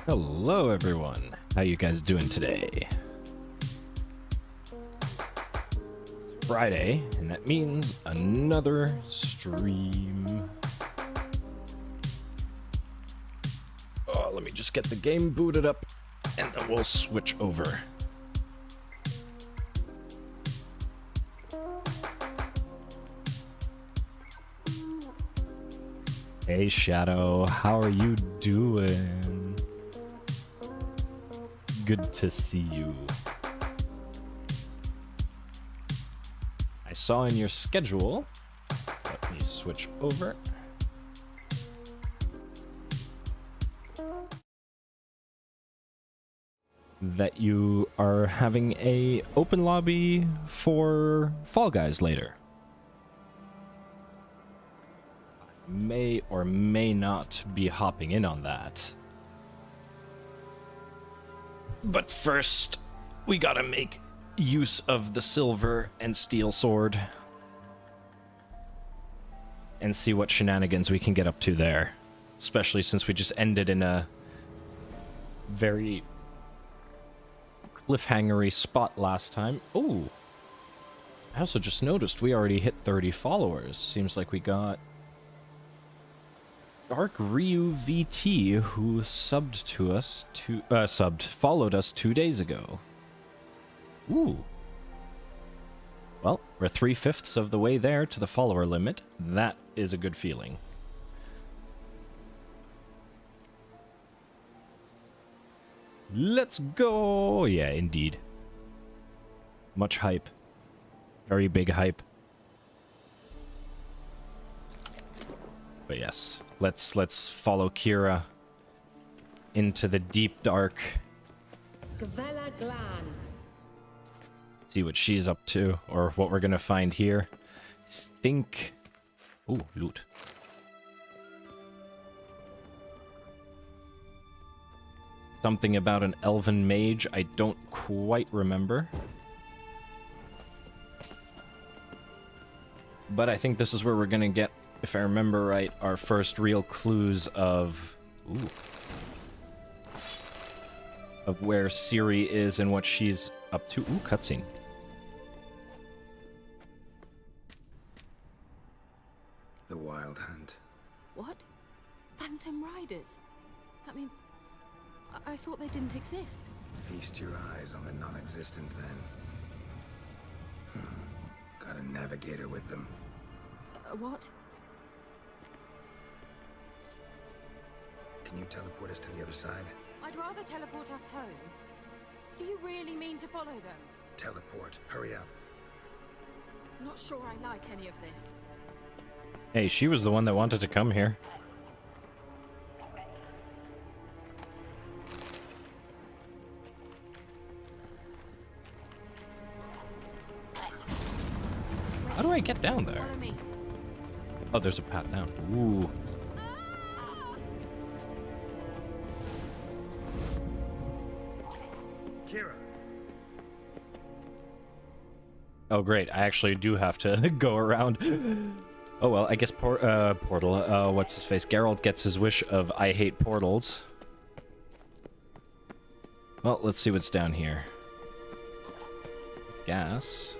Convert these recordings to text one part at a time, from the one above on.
Hello everyone, how you guys doing today? It's Friday, and that means another stream. Oh, let me just get the game booted up, and then we'll switch over. Hey Shadow, how are you doing? Good to see you. I saw in your schedule, let me switch over. That you are having a open lobby for Fall Guys later. May or may not be hopping in on that. But first, we gotta make use of the silver and steel sword and see what shenanigans we can get up to there. Especially since we just ended in a very cliffhangery spot last time. Oh, I also just noticed we already hit 30 followers. Seems like we got Dark Ryu VT, who subbed to us followed us 2 days ago. Ooh. Well, we're 3/5 of the way there to the follower limit. That is a good feeling. Let's go! Yeah, indeed. Much hype. Very big hype. But yes, let's follow Kira into the deep dark. See what she's up to, or what we're gonna find here. Think. Ooh, loot. Something about an elven mage. I don't quite remember. But I think this is where we're gonna get, if I remember right, our first real clues of... Ooh. Of where Ciri is and what she's up to. Ooh, cutscene. The Wild Hunt. What? Phantom Riders? That means... I thought they didn't exist. Feast your eyes on the non-existent then. Got a navigator with them. What? Can you teleport us to the other side? I'd rather teleport us home. Do you really mean to follow them? Teleport. Hurry up. Not sure I like any of this. Hey, she was the one that wanted to come here. How do I get down there? Follow me. Oh, there's a path down. Ooh. Kira. Oh, great. I actually do have to go around. Oh, well, I guess Portal, what's his face? Geralt gets his wish of I hate portals. Well, let's see what's down here. Gas.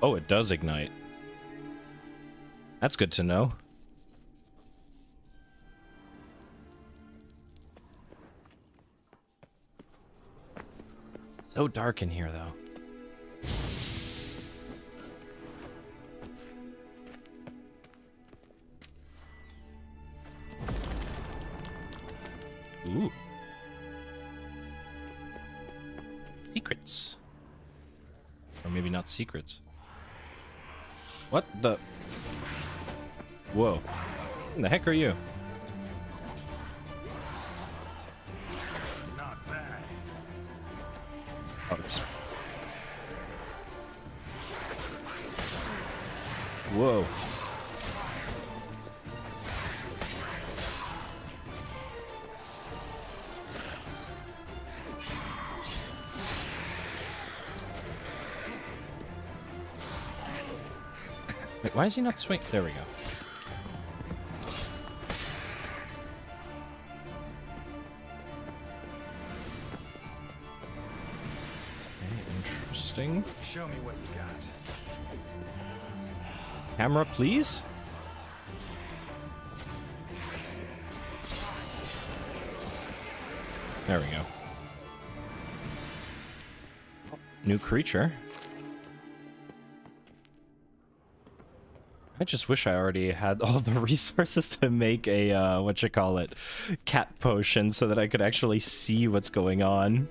Oh, it does ignite. That's good to know. It's so dark in here, though. Ooh. Secrets. Or maybe not secrets. What the? Whoa. Who the heck are you? Not bad. Oh, it's... Whoa. Why is he not swing? There we go. Okay, interesting. Show me what you got. Camera, please? There we go. New creature. I just wish I already had all the resources to make a, cat potion so that I could actually see what's going on.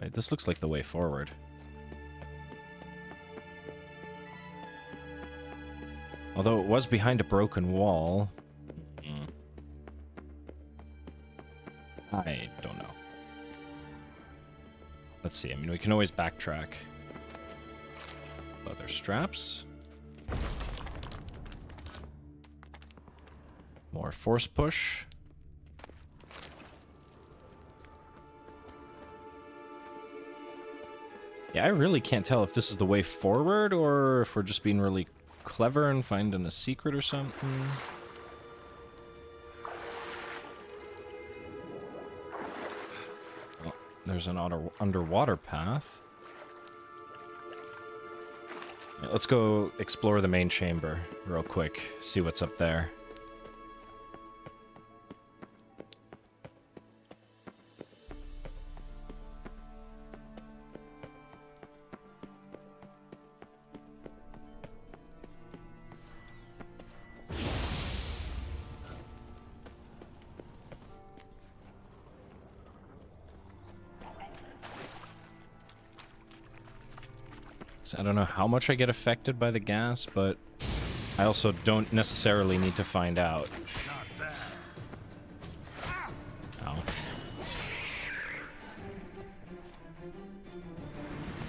Wait, this looks like the way forward. Although it was behind a broken wall. I don't know. Let's see, I mean, we can always backtrack. Leather straps. More force push. Yeah, I really can't tell if this is the way forward or if we're just being really clever and finding a secret or something. Oh, there's an underwater path. Yeah, let's go explore the main chamber real quick, see what's up there. I don't know how much I get affected by the gas, but I also don't necessarily need to find out. Ow.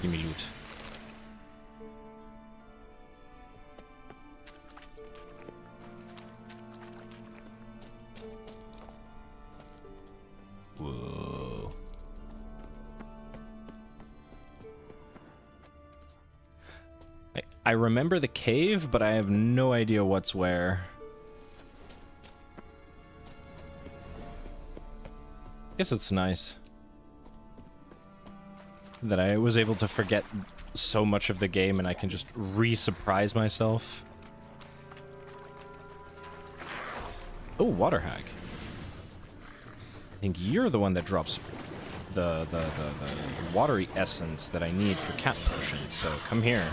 Give me loot. Whoa. I remember the cave, but I have no idea what's where. Guess it's nice that I was able to forget so much of the game and I can just re-surprise myself. Oh, water hag. I think you're the one that drops the watery essence that I need for cat potions, so come here.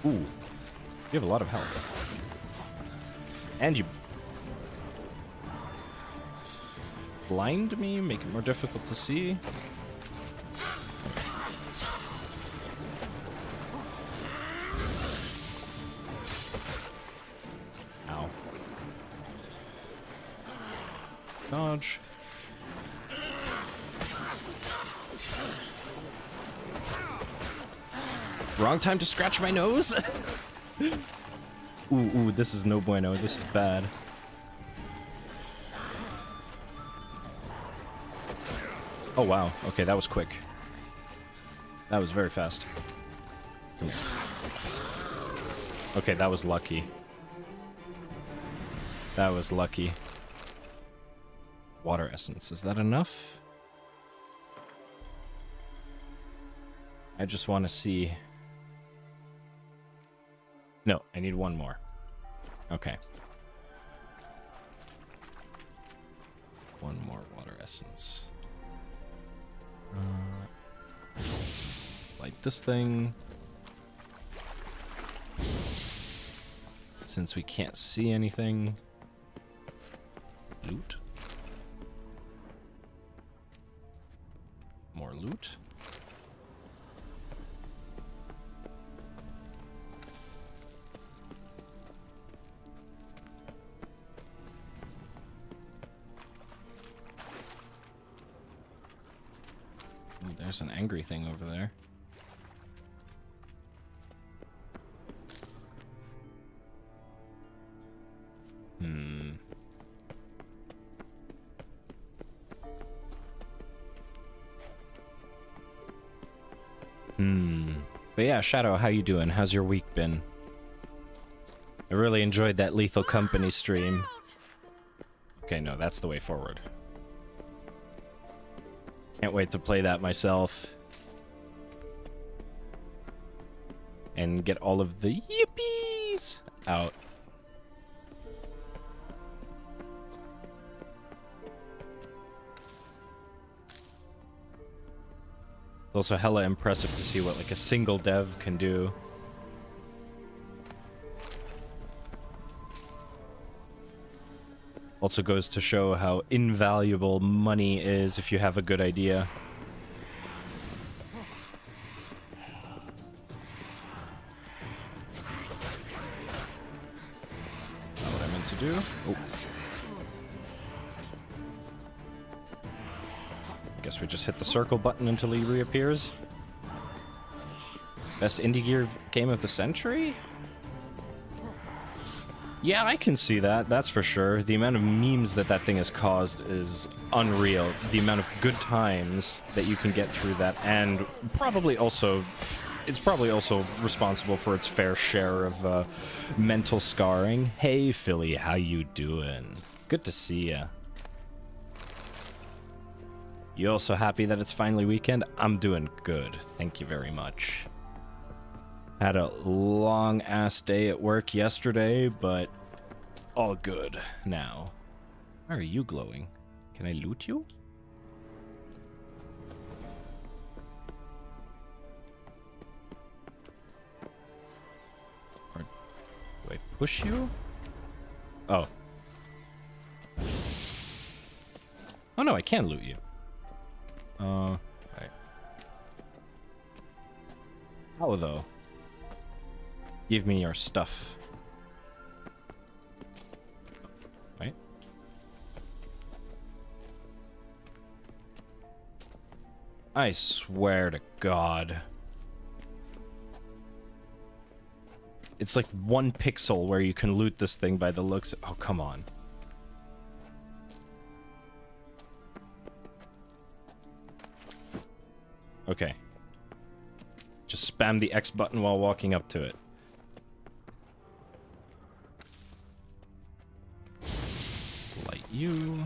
Ooh, you have a lot of health. And you blind me, make it more difficult to see. Ow. Dodge. Wrong time to scratch my nose? Ooh, this is no bueno. This is bad. Oh, wow. Okay, that was quick. That was very fast. Come here. Okay, that was lucky. That was lucky. Water essence. Is that enough? I just want to see... No, I need one more. Okay. One more water essence. Light this thing. Since we can't see anything. Loot. More loot. There's an angry thing over there. But yeah, Shadow, how you doing? How's your week been? I really enjoyed that Lethal Company stream. Okay, no, that's the way forward. Can't wait to play that myself. And get all of the yippies out. It's also hella impressive to see what like a single dev can do. Also goes to show how invaluable money is if you have a good idea. Not what I meant to do. Oh. Guess we just hit the circle button until he reappears. Best indie gear game of the century? Yeah, I can see that, that's for sure. The amount of memes that thing has caused is unreal. The amount of good times that you can get through that, and it's probably also responsible for its fair share of mental scarring. Hey, Philly, how you doing? Good to see ya. You also happy that it's finally weekend? I'm doing good, thank you very much. Had a long-ass day at work yesterday, but all good now. Why are you glowing? Can I loot you? Or do I push you? Oh. Oh no, I can loot you. Alright. How though? Give me your stuff. Right? I swear to God. It's like 1 pixel where you can loot this thing by the looks. Oh, come on. Okay. Just spam the X button while walking up to it. Light you.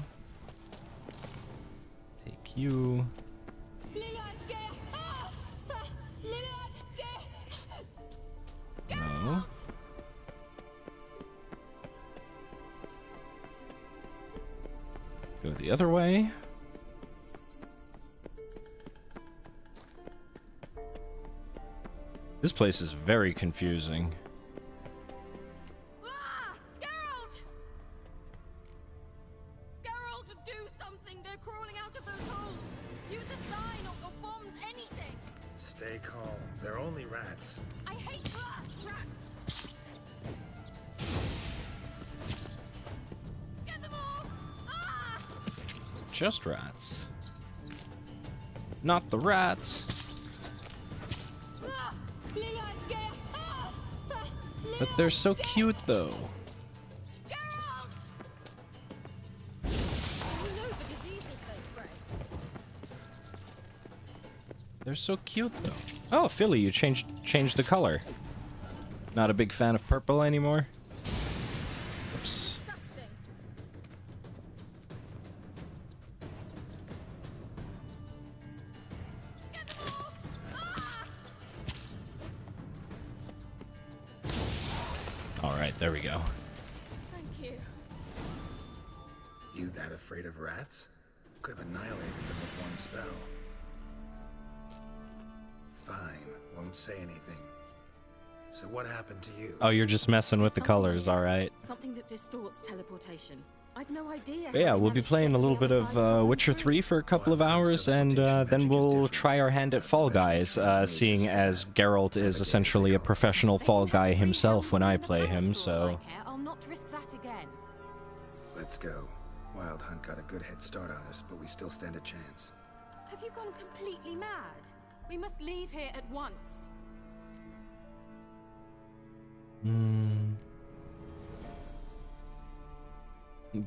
Take you. No. Go the other way. This place is very confusing. Ah! Geralt! Geralt, do something! They're crawling out of those holes! Use a sign or bombs, anything! Stay calm. They're only rats. I hate rats! Get them off! Ah! Just rats. Not the rats. Ah! But they're so cute though. Geralt! You know the diseases they spread. They're so cute though. Oh, Philly, you changed the color. Not a big fan of purple anymore. Oops. Disgusting. Get them off! Ah! All right, there we go. Thank you. You that afraid of rats? Could have annihilated them with one spell. Fine, won't say anything. So what happened to you? Oh, you're just messing with the colors, all right. Something that distorts teleportation. I've no idea. But yeah, we'll be playing a little bit of Witcher 3 for a couple of hours, and then we'll try our hand at Fall Guys, seeing as Geralt is essentially a professional Fall Guy himself when I play him, so... I'll not risk that again. Let's go. Wild Hunt got a good head start on us, but we still stand a chance. Have you gone completely mad? We must leave here at once.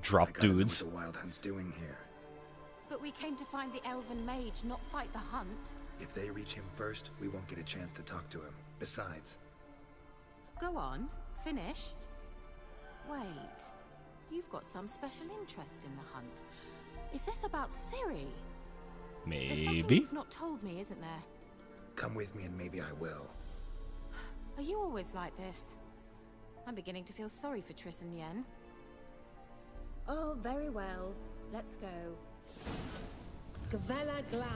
Drop I gotta know dudes. what the Wild Hunt's doing here. But But we came to find the elven mage, not fight the hunt. If they reach him first, we won't get a chance to talk to him. Besides, Go on, finish. Wait, you've got some special interest in the hunt. Is this about Ciri? There's something Maybe. you've not told me, isn't there? come with me and maybe I will. Are you always like this? I'm beginning to feel sorry for Triss and Yen. Oh, very well. Let's go. Gavella Glan.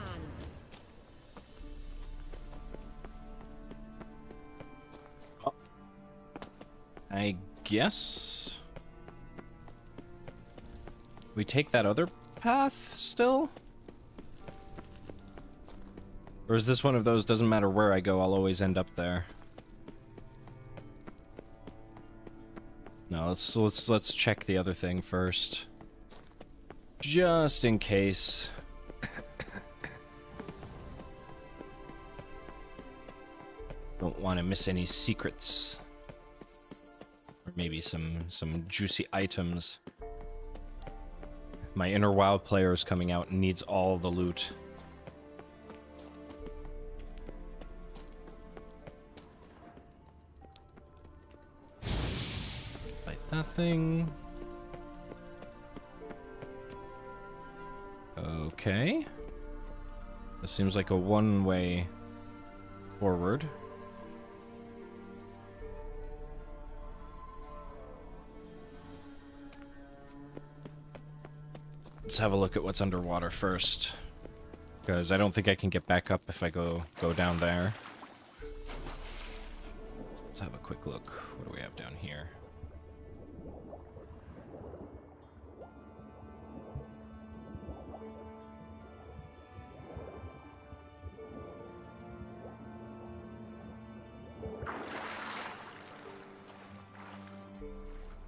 I guess we take that other path still? Or is this one of those, doesn't matter where I go, I'll always end up there? No, let's check the other thing first. Just in case. Don't want to miss any secrets. Or maybe some juicy items. My inner WoW player is coming out and needs all the loot. Fight that thing. Okay. This seems like a one-way forward. Let's have a look at what's underwater first, because I don't think I can get back up if I go down there. So let's have a quick look. What do we have down here?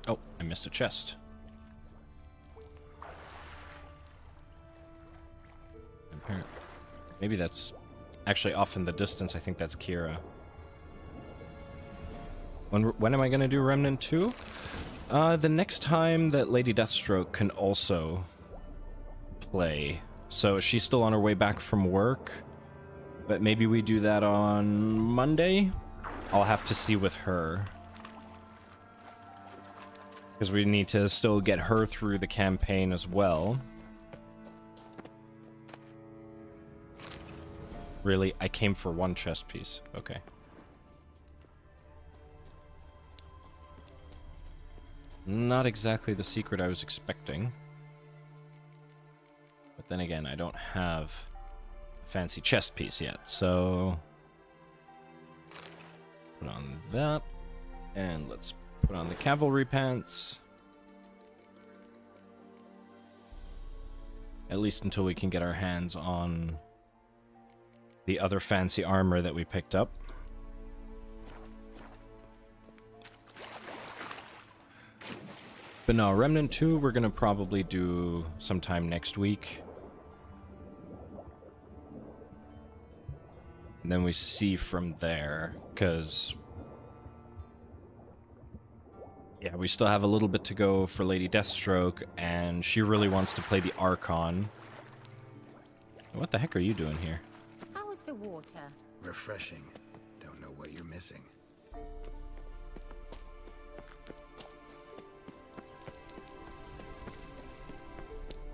Oh, I missed a chest. Maybe that's actually off in the distance. I think that's Kira. When am I going to do Remnant 2? The next time that Lady Deathstroke can also play. So she's still on her way back from work. But maybe we do that on Monday? I'll have to see with her. Because we need to still get her through the campaign as well. Really? I came for one chest piece. Okay. Not exactly the secret I was expecting. But then again, I don't have a fancy chest piece yet, so... Put on that. And let's put on the cavalry pants. At least until we can get our hands on the other fancy armor that we picked up. But no, Remnant 2 we're gonna probably do sometime next week. And then we see from there, because... yeah, we still have a little bit to go for Lady Deathstroke, and she really wants to play the Archon. What the heck are you doing here? How was the water? Refreshing. Don't know what you're missing.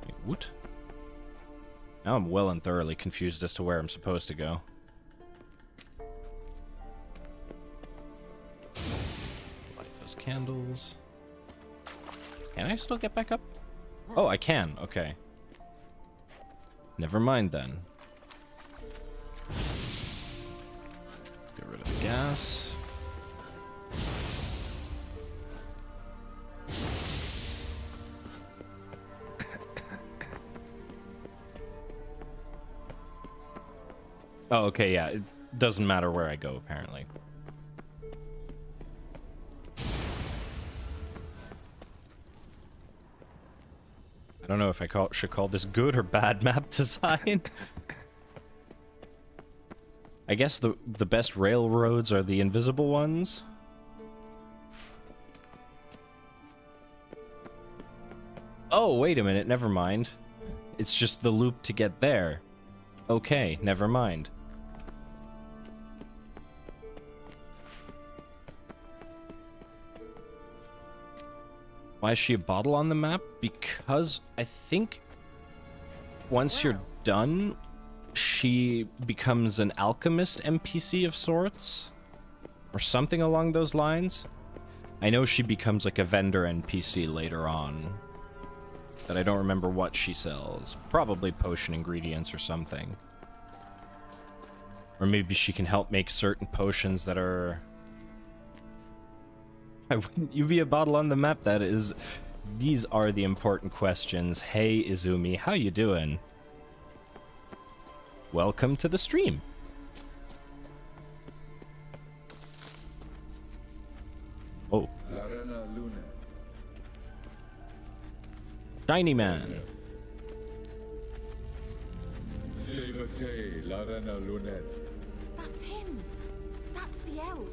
Wait, what? Now I'm well and thoroughly confused as to where I'm supposed to go. Light those candles. Can I still get back up? Oh, I can. Okay. Never mind then. Get rid of the gas. Oh, okay, yeah. It doesn't matter where I go, apparently. I don't know if I should call this good or bad map design. I guess the best railroads are the invisible ones. Oh, wait a minute, never mind. It's just the loop to get there. Okay, never mind. Why is she a bottle on the map? Because I think once you're done, she becomes an alchemist NPC of sorts, or something along those lines. I know she becomes like a vendor NPC later on, but I don't remember what she sells. Probably potion ingredients or something. Or maybe she can help make certain potions that are... Why wouldn't you be a bottle on the map? That is... These are the important questions. Hey, Izumi, how you doing? Welcome to the stream. Oh. Shiny man. That's him. That's the elf.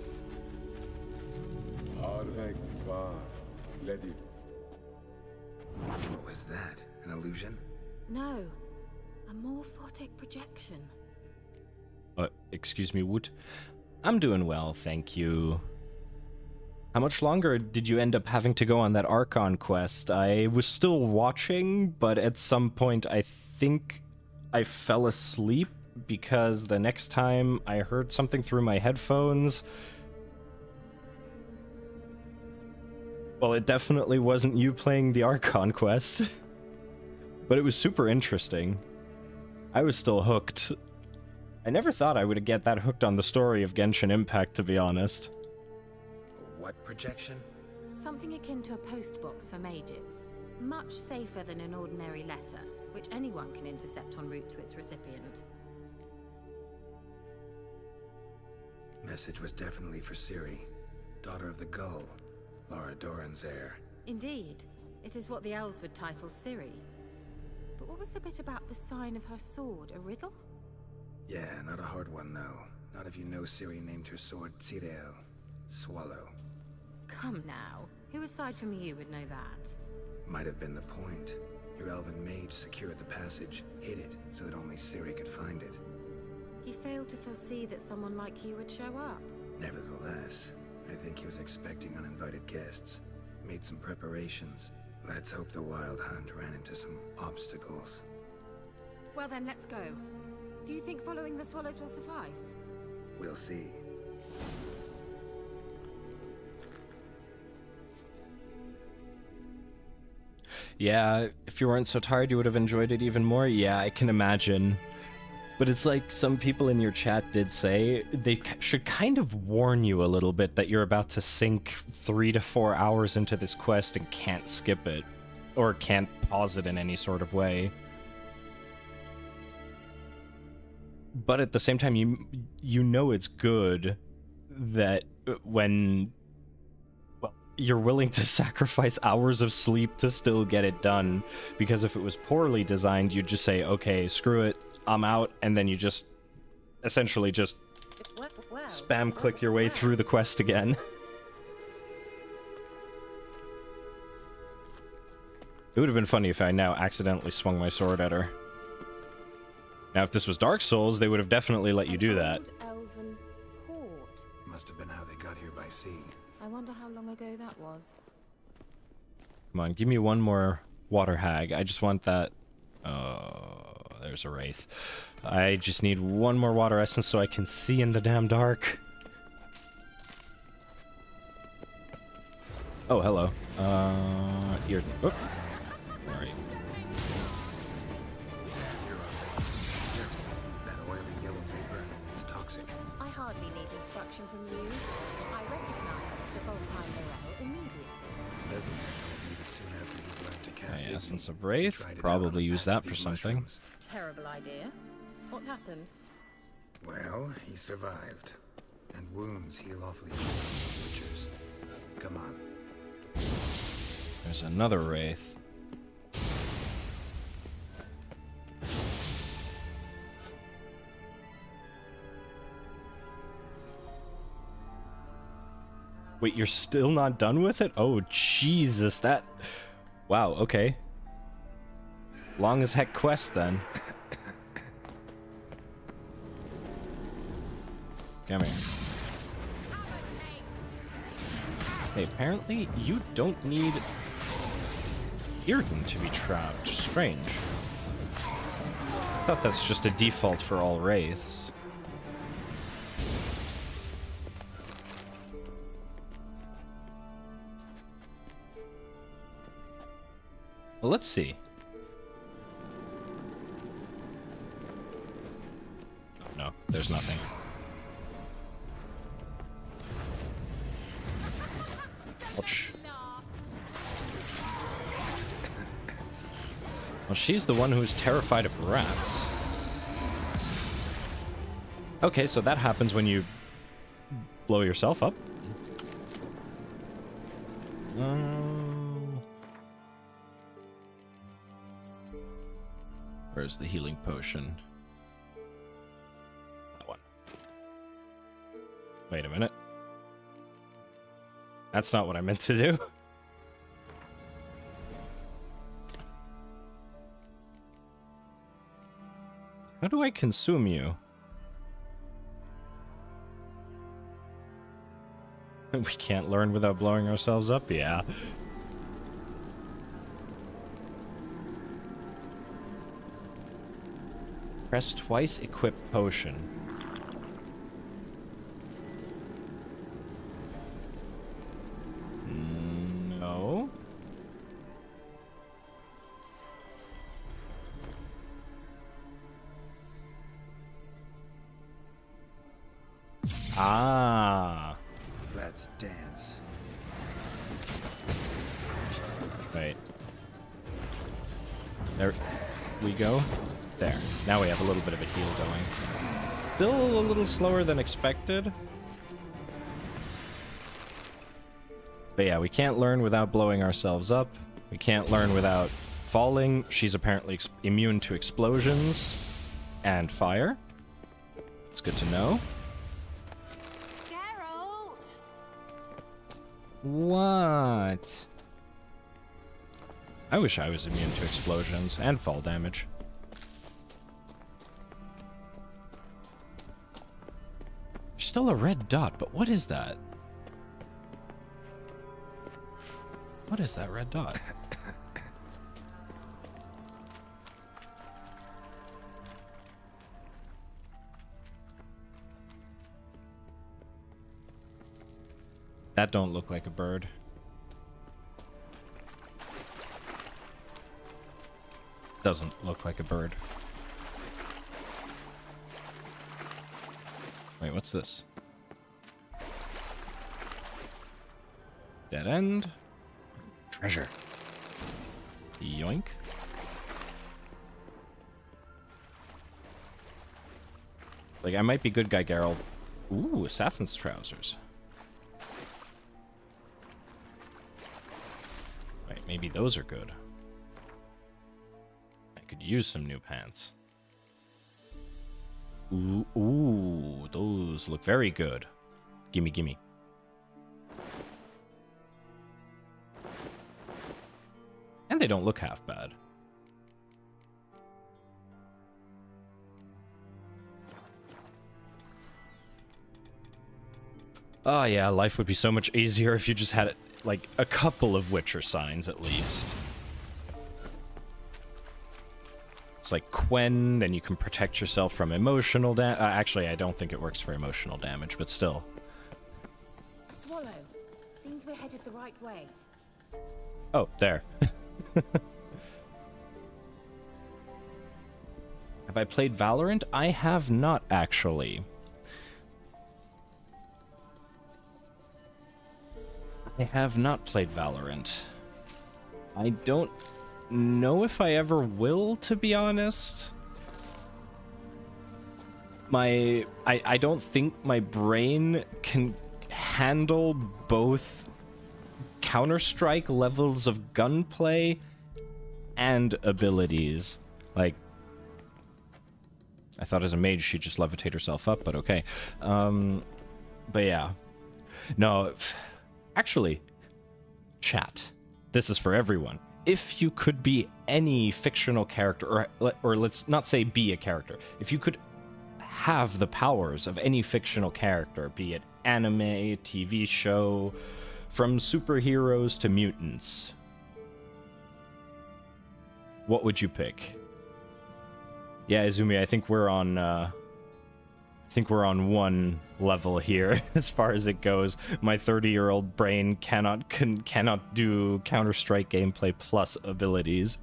What was that? An illusion? No, a morphotic projection. Excuse me, Woot. I'm doing well, thank you. How much longer did you end up having to go on that Archon quest? I was still watching, but at some point I think I fell asleep because the next time I heard something through my headphones... Well, it definitely wasn't you playing the Archon quest. But it was super interesting. I was still hooked. I never thought I would get that hooked on the story of Genshin Impact, to be honest. What projection? Something akin to a postbox for mages. Much safer than an ordinary letter, which anyone can intercept en route to its recipient. Message was definitely for Ciri, daughter of the Gull, Lara Doran's heir. Indeed, it is what the elves would title Ciri. But what was the bit about the sign of her sword? A riddle? Yeah, not a hard one, though. Not if you know Ciri named her sword Cireo, Swallow. Come now. Who aside from you would know that? Might have been the point. Your elven mage secured the passage, hid it, so that only Ciri could find it. He failed to foresee that someone like you would show up. Nevertheless, I think he was expecting uninvited guests. Made some preparations. Let's hope the Wild Hunt ran into some obstacles. Well then, let's go. Do you think following the swallows will suffice? We'll see. Yeah, if you weren't so tired, you would have enjoyed it even more. Yeah, I can imagine. But it's like some people in your chat did say they should kind of warn you a little bit that you're about to sink 3 to 4 hours into this quest and can't skip it. Or can't pause it in any sort of way. But at the same time, you know it's good that when... Well, you're willing to sacrifice hours of sleep to still get it done. Because if it was poorly designed, you'd just say, okay, screw it, I'm out, and then you just essentially just spam click your way through the quest again. It would have been funny if I now accidentally swung my sword at her. Now, if this was Dark Souls, they would have definitely let you do that. Old elven port. Must have been how they got here by sea. I wonder how long ago that was. Come on, give me one more water hag. I just want that... Oh, there's a wraith. I just need one more water essence so I can see in the damn dark. Oh, hello. You're... Oop. Alright. That oily yellow vapor, it's toxic. I hardly need instruction from you. I recognized the Volpine Morel immediately. Leslie told me that soon after he learned to cast My Essence Igni, of Wraith. he tried it out on Probably a use patch that of for these something. mushrooms. Terrible idea. What happened? Well, he survived. And wounds heal awfully well with witchers. Come on. There's another wraith. Wait, you're still not done with it? Oh, Jesus, that... Wow, okay. Long as heck quest, then. Come here. Hey, apparently you don't need Irden to be trapped. Strange. I thought that's just a default for all wraiths. Well, let's see. Oh, no, there's nothing. Ouch. Well, she's the one who's terrified of rats. Okay, so that happens when you blow yourself up. Where's the healing potion? That one. Wait a minute. That's not what I meant to do. How do I consume you? We can't learn without blowing ourselves up? Yeah. Press twice, equip potion. No. Ah. Let's dance. Wait. There we go. There. Now we have a little bit of a heal going. Still a little slower than expected. But yeah, we can't learn without blowing ourselves up. We can't learn without falling. She's apparently immune to explosions and fire. It's good to know. Geralt! What? I wish I was immune to explosions and fall damage. There's still a red dot, but what is that? What is that red dot? That don't look like a bird. Doesn't look like a bird. Wait, what's this? Dead end. Treasure. Yoink. Like, I might be good guy Geralt. Ooh, assassin's trousers. Wait, maybe those are good. I could use some new pants. Ooh, those look very good. Gimme, gimme. And they don't look half bad. Oh yeah, life would be so much easier if you just had, like, a couple of Witcher signs at least. It's like Quen, then you can protect yourself from emotional damage. Actually, I don't think it works for emotional damage, but still. A swallow. Seems we're headed the right way. Oh, there. Have I played Valorant? I have not, actually. I have not played Valorant. I don't know if I ever will, to be honest. I don't think my brain can handle both Counter-Strike levels of gunplay and abilities. Like, I thought as a mage she'd just levitate herself up, but okay. But yeah. No, actually, chat. This is for everyone. if you could be any fictional character, or let's not say be a character, if you could have the powers of any fictional character, be it anime, TV show, from superheroes to mutants, what would you pick? Yeah, Izumi, I think we're on one level here as far as it goes. My 30-year-old brain cannot do Counter-Strike gameplay plus abilities.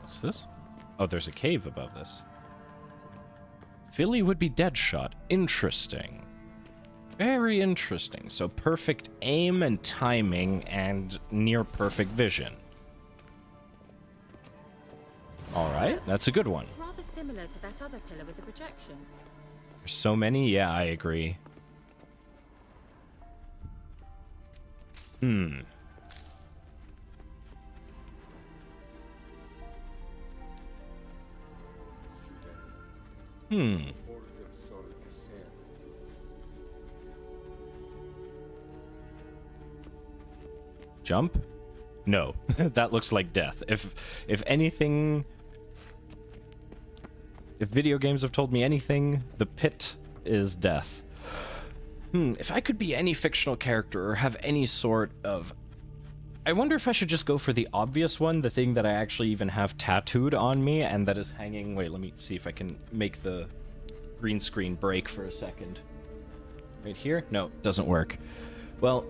What's this? Oh, there's a cave above this. Philly would be Deadshot. Interesting. Very interesting. So perfect aim and timing and near perfect vision. All right, that's a good one. It's rather similar to that other pillar with the projection. There's so many. Yeah, I agree. Hmm. Jump? No, that looks like death. If anything, if video games have told me anything, the pit is death. If I could be any fictional character or have any sort of... I wonder if I should just go for the obvious one, the thing that I actually even have tattooed on me and that is hanging... Wait, let me see if I can make the green screen break for a second. Right here? No, doesn't work. Well,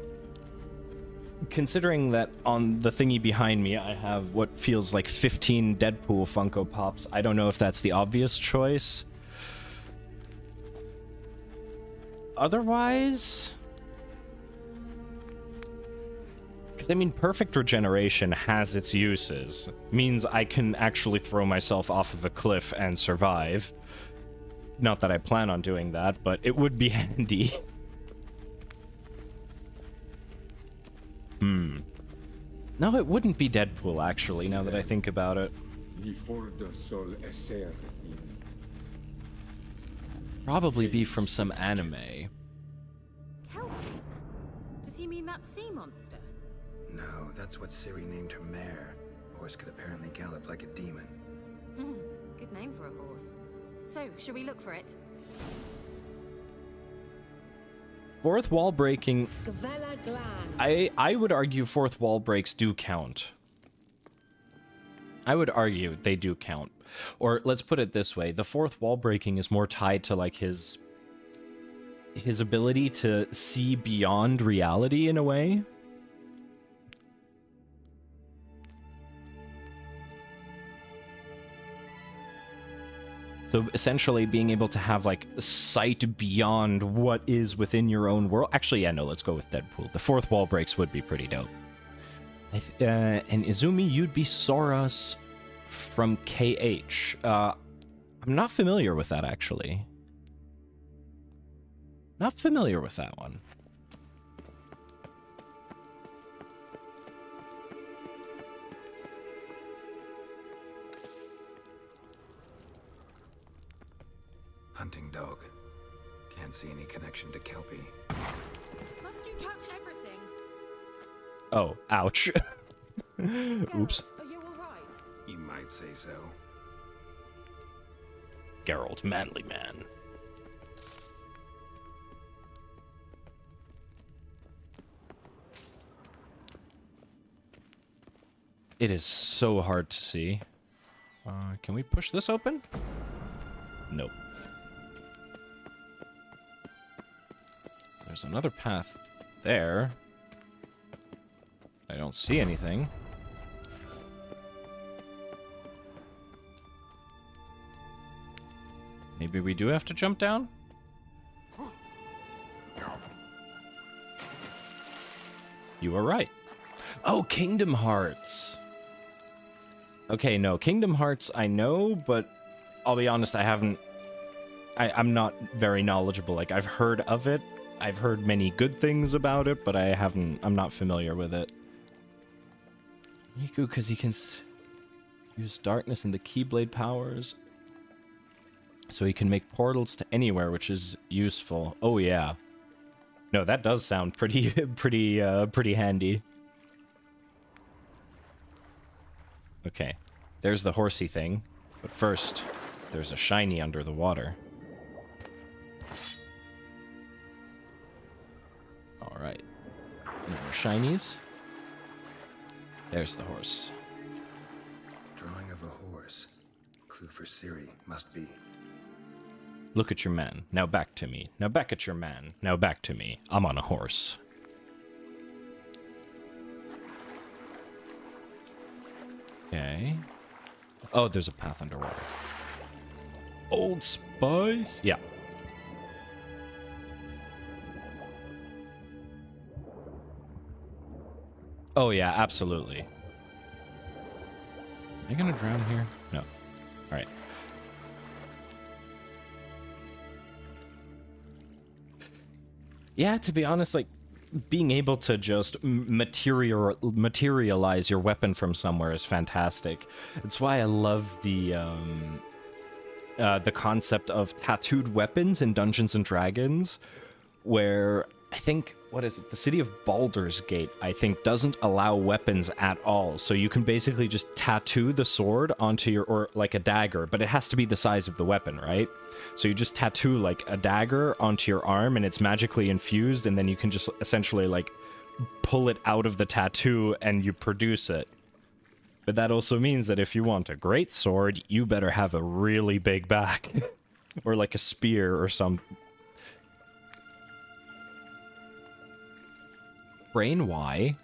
considering that on the thingy behind me I have what feels like 15 Deadpool Funko Pops, I don't know if that's the obvious choice. Otherwise... Because, I mean, perfect regeneration has its uses. Means I can actually throw myself off of a cliff and survive. Not that I plan on doing that, but it would be handy. No, it wouldn't be Deadpool, actually, now that I think about it. Probably be from some anime. Kelpie? Does he mean that sea monster? No, that's what Ciri named her mare. Horse could apparently gallop like a demon. Good name for a horse. So, should we look for it? Fourth wall breaking... Gavella Glan. I would argue fourth wall breaks do count. I would argue they do count. Or let's put it this way, the fourth wall breaking is more tied to like his ability to see beyond reality in a way. So essentially being able to have like sight beyond what is within your own world. Actually, yeah, no, let's go with Deadpool. The fourth wall breaks would be pretty dope. And Izumi, you'd be Soros from KH. I'm not familiar with that, actually. Not familiar with that one. Hunting dog. Can't see any connection to Kelpie. Must you touch everything? Oh, ouch. Oops. Geralt, are you alright? You might say so. Geralt, manly man. It is so hard to see. Can we push this open? Nope. There's another path there. I don't see anything. Maybe we do have to jump down? You were right. Oh, Kingdom Hearts. Okay, no, Kingdom Hearts I know, but I'll be honest, I'm not very knowledgeable. Like, I've heard of it. I've heard many good things about it, but I'm not familiar with it. Miku, because he can use darkness and the Keyblade powers. So he can make portals to anywhere, which is useful. Oh yeah. No, that does sound pretty pretty handy. Okay. There's the horsey thing. But first, there's a shiny under the water. Alright. No more shinies. There's the horse. Drawing of a horse. Clue for Ciri must be. Look at your man. Now back to me. Now back at your man. Now back to me. I'm on a horse. Okay. Oh, there's a path underwater. Old Spice? Yeah. Oh, yeah, absolutely. Am I gonna drown here? No. Alright. Yeah, to be honest, like, being able to just materialize your weapon from somewhere is fantastic. It's why I love the concept of tattooed weapons in Dungeons and Dragons, where I think, what is it? The city of Baldur's Gate, I think, doesn't allow weapons at all. So you can basically just tattoo the sword onto your, or like a dagger, but it has to be the size of the weapon, right? So you just tattoo like a dagger onto your arm and it's magically infused, and then you can just essentially like pull it out of the tattoo and you produce it. But that also means that if you want a great sword, you better have a really big back. Or like a spear or some... Brain, why?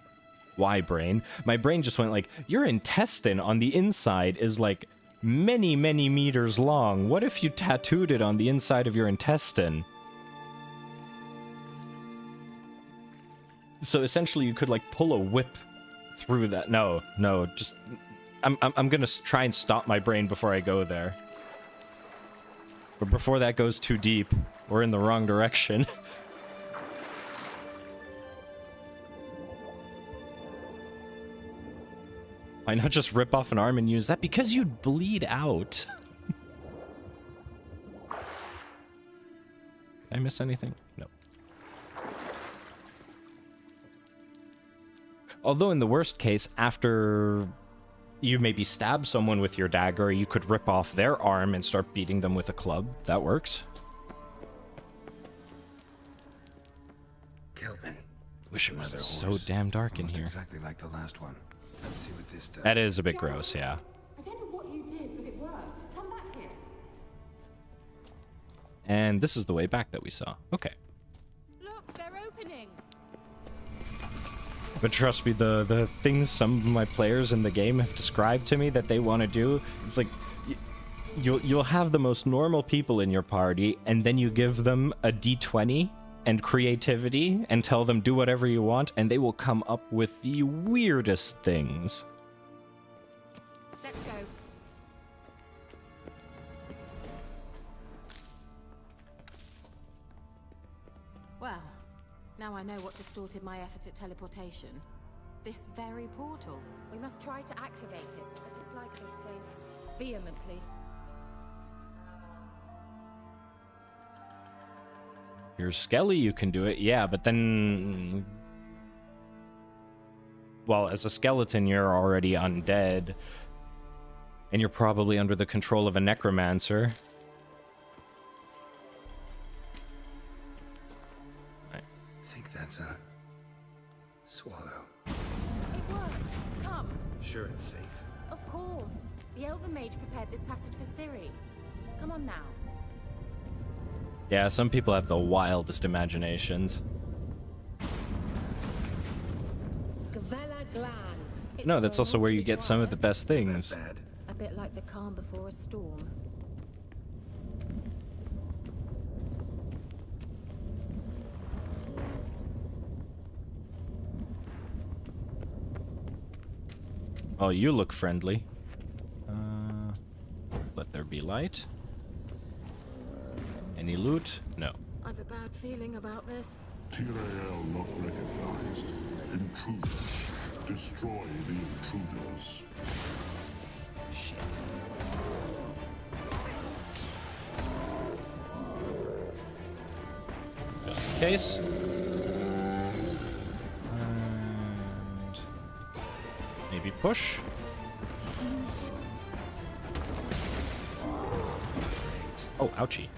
Why, brain? My brain just went like, your intestine on the inside is like many, many meters long. What if you tattooed it on the inside of your intestine? So essentially you could like pull a whip through that. No, just... I'm gonna try and stop my brain before I go there. But before that goes too deep, we're in the wrong direction. Why not just rip off an arm and use that? Because you'd bleed out. Did I miss anything? No. Although in the worst case, after you maybe stab someone with your dagger, you could rip off their arm and start beating them with a club. That works. Kelpie. Wish it wasn't so horse. damn dark in Almost here. Exactly like the last one. Let's see what this does. That is a bit gross, yeah. I don't know what you did, but it worked. Come back here. And this is the way back that we saw. Okay. Look, they're opening. But trust me, the things some of my players in the game have described to me that they want to do, it's like, you'll have the most normal people in your party, and then you give them a D20 and creativity, and tell them do whatever you want, and they will come up with the weirdest things. Let's go. Well, now I know what distorted my effort at teleportation. This very portal. We must try to activate it. I dislike this place vehemently. You're Skelly, you can do it, yeah, but then... Well, as a skeleton, you're already undead. And you're probably under the control of a necromancer. I think that's a... swallow. It worked. Come. Sure it's safe. Of course. The Elven Mage prepared this passage for Ciri. Come on now. Yeah, some people have the wildest imaginations. Gavella Glan. It's No, that's an also where you awfully get some of the quiet. best things. Is that bad? A bit like the calm before a storm. Oh, you look friendly. Let there be light. Any loot? No. I've a bad feeling about this. Tyrael not recognized. Intruders. Destroy the intruders. Shit. case. And maybe push. Oh, ouchie.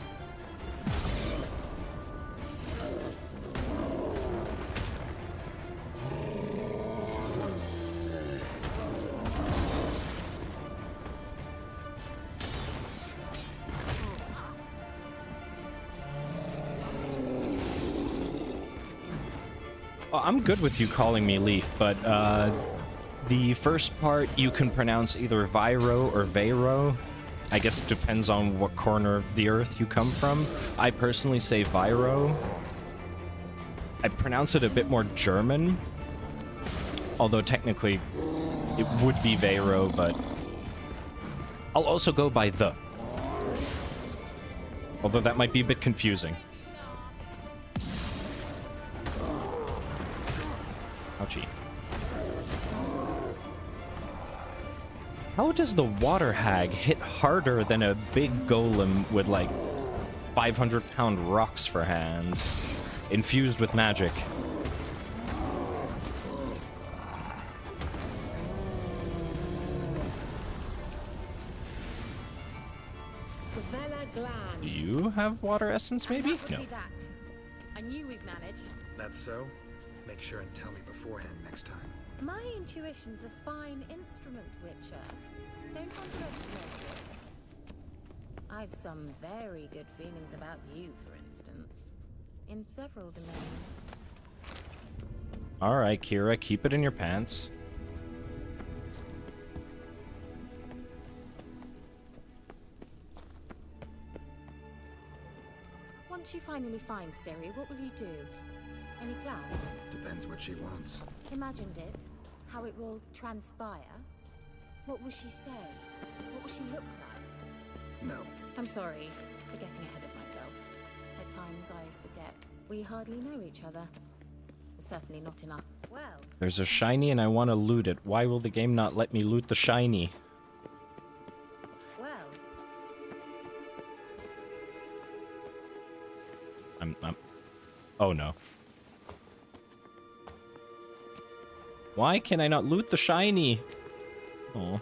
Oh, I'm good with you calling me Leaf, but the first part you can pronounce either Vyro or Veyro. I guess it depends on what corner of the earth you come from. I personally say Vyro. I pronounce it a bit more German, although technically it would be Veyro, but I'll also go by the. Although that might be a bit confusing. Ouchie. How does the water hag hit harder than a big golem with like 500-pound rocks for hands, infused with magic? Do you have water essence, maybe? No. That. I knew we'd manage. That's so? Make sure and tell me beforehand next time. My intuition's a fine instrument, Witcher. Don't underestimate it. I've some very good feelings about you, for instance. In several domains. Alright, Kira, keep it in your pants. Once you finally find Ciri, what will you do? Any plans? Depends what she wants. Imagined it? How it will transpire? What will she say? What will she look like? No. I'm sorry for getting ahead of myself. At times I forget. We hardly know each other. Certainly not enough. Well... There's a shiny and I want to loot it. Why will the game not let me loot the shiny? Well... I'm... Oh no. Why can I not loot the shiny? Oh.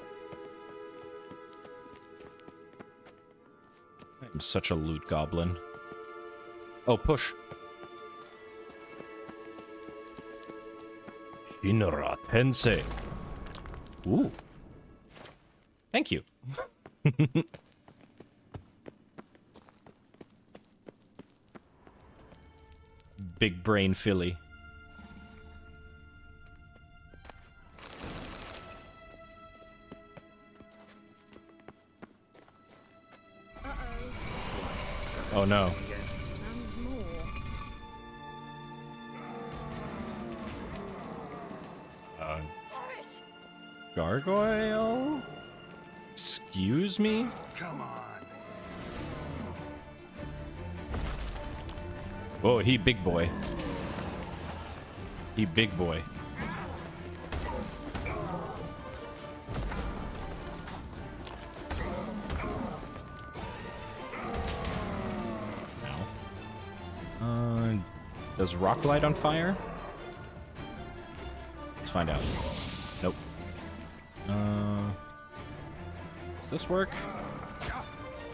I'm such a loot goblin. Oh, push. Shinra Tensei. Ooh. Thank you. Big brain Philly. Oh no. and more. Gargoyle? Excuse me? Come on. Oh, he big boy. He big boy. Does rock light on fire? Let's find out. Nope. Does this work?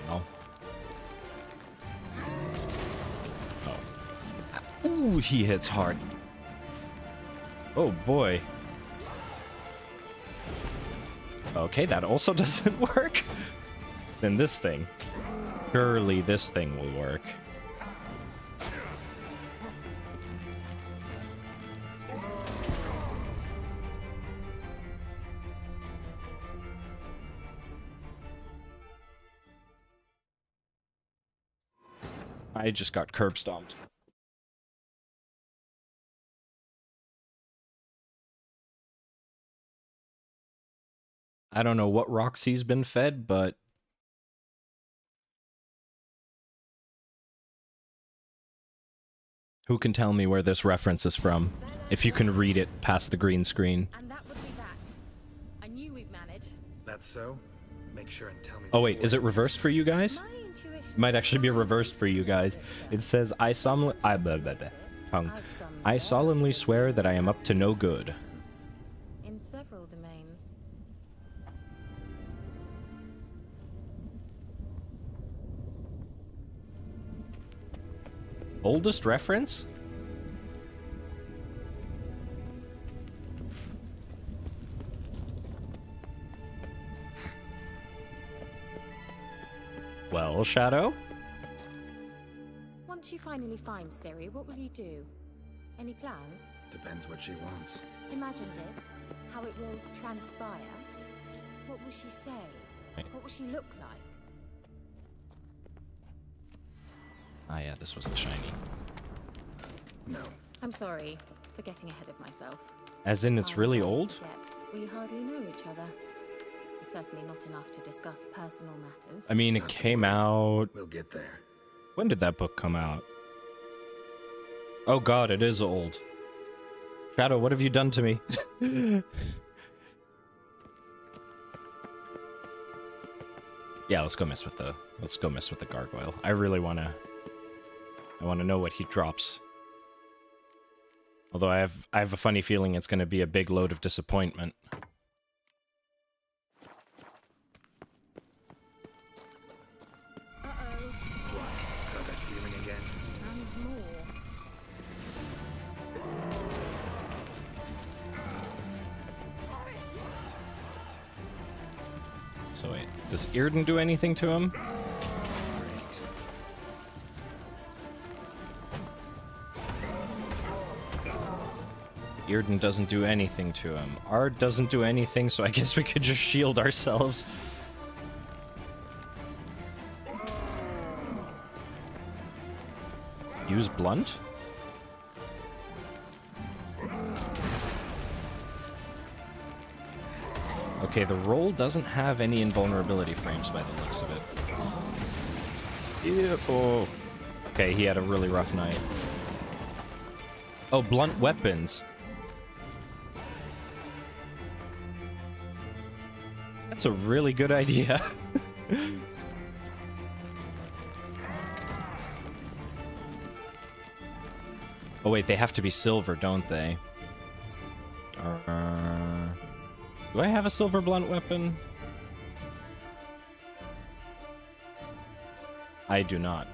No. Oh. Ooh, he hits hard. Oh boy. Okay, that also doesn't work. Then this thing. Surely this thing will work. I just got curb stomped. I don't know what rocks he's been fed, but who can tell me where this reference is from? If you can read it past the green screen. And that would be that. I knew we'd manage. That's so? Make sure and tell me. Oh wait, is it reversed for you guys? My intuition It might actually be reversed for you guys. It says, I solemnly swear that I am up to no good. in several domains. Oldest reference? Well, Shadow? Once you finally find Ciri, what will you do? Any plans? Depends what she wants. Imagined it? How it will transpire? What will she say? Right. What will she look like? Ah, yeah, this was the shiny. No. I'm sorry for getting ahead of myself. As in, it's really old? Yet we hardly know each other. Certainly not enough to discuss personal matters. I mean, it Not to came worry. out... We'll get there. When did that book come out? Oh god, it is old. Shadow, what have you done to me? Yeah, let's go mess with the gargoyle. I really wanna know what he drops. Although I have a funny feeling it's gonna be a big load of disappointment. Got that feeling again? And more. So wait, does Irden do anything to him? Great. Irden doesn't do anything to him. Ard doesn't do anything, so I guess we could just shield ourselves. Use blunt? Okay, the roll doesn't have any invulnerability frames by the looks of it. Ew. Oh. Okay, he had a really rough night. Oh, blunt weapons. That's a really good idea. Oh wait, they have to be silver, don't they? Do I have a silver blunt weapon? I do not.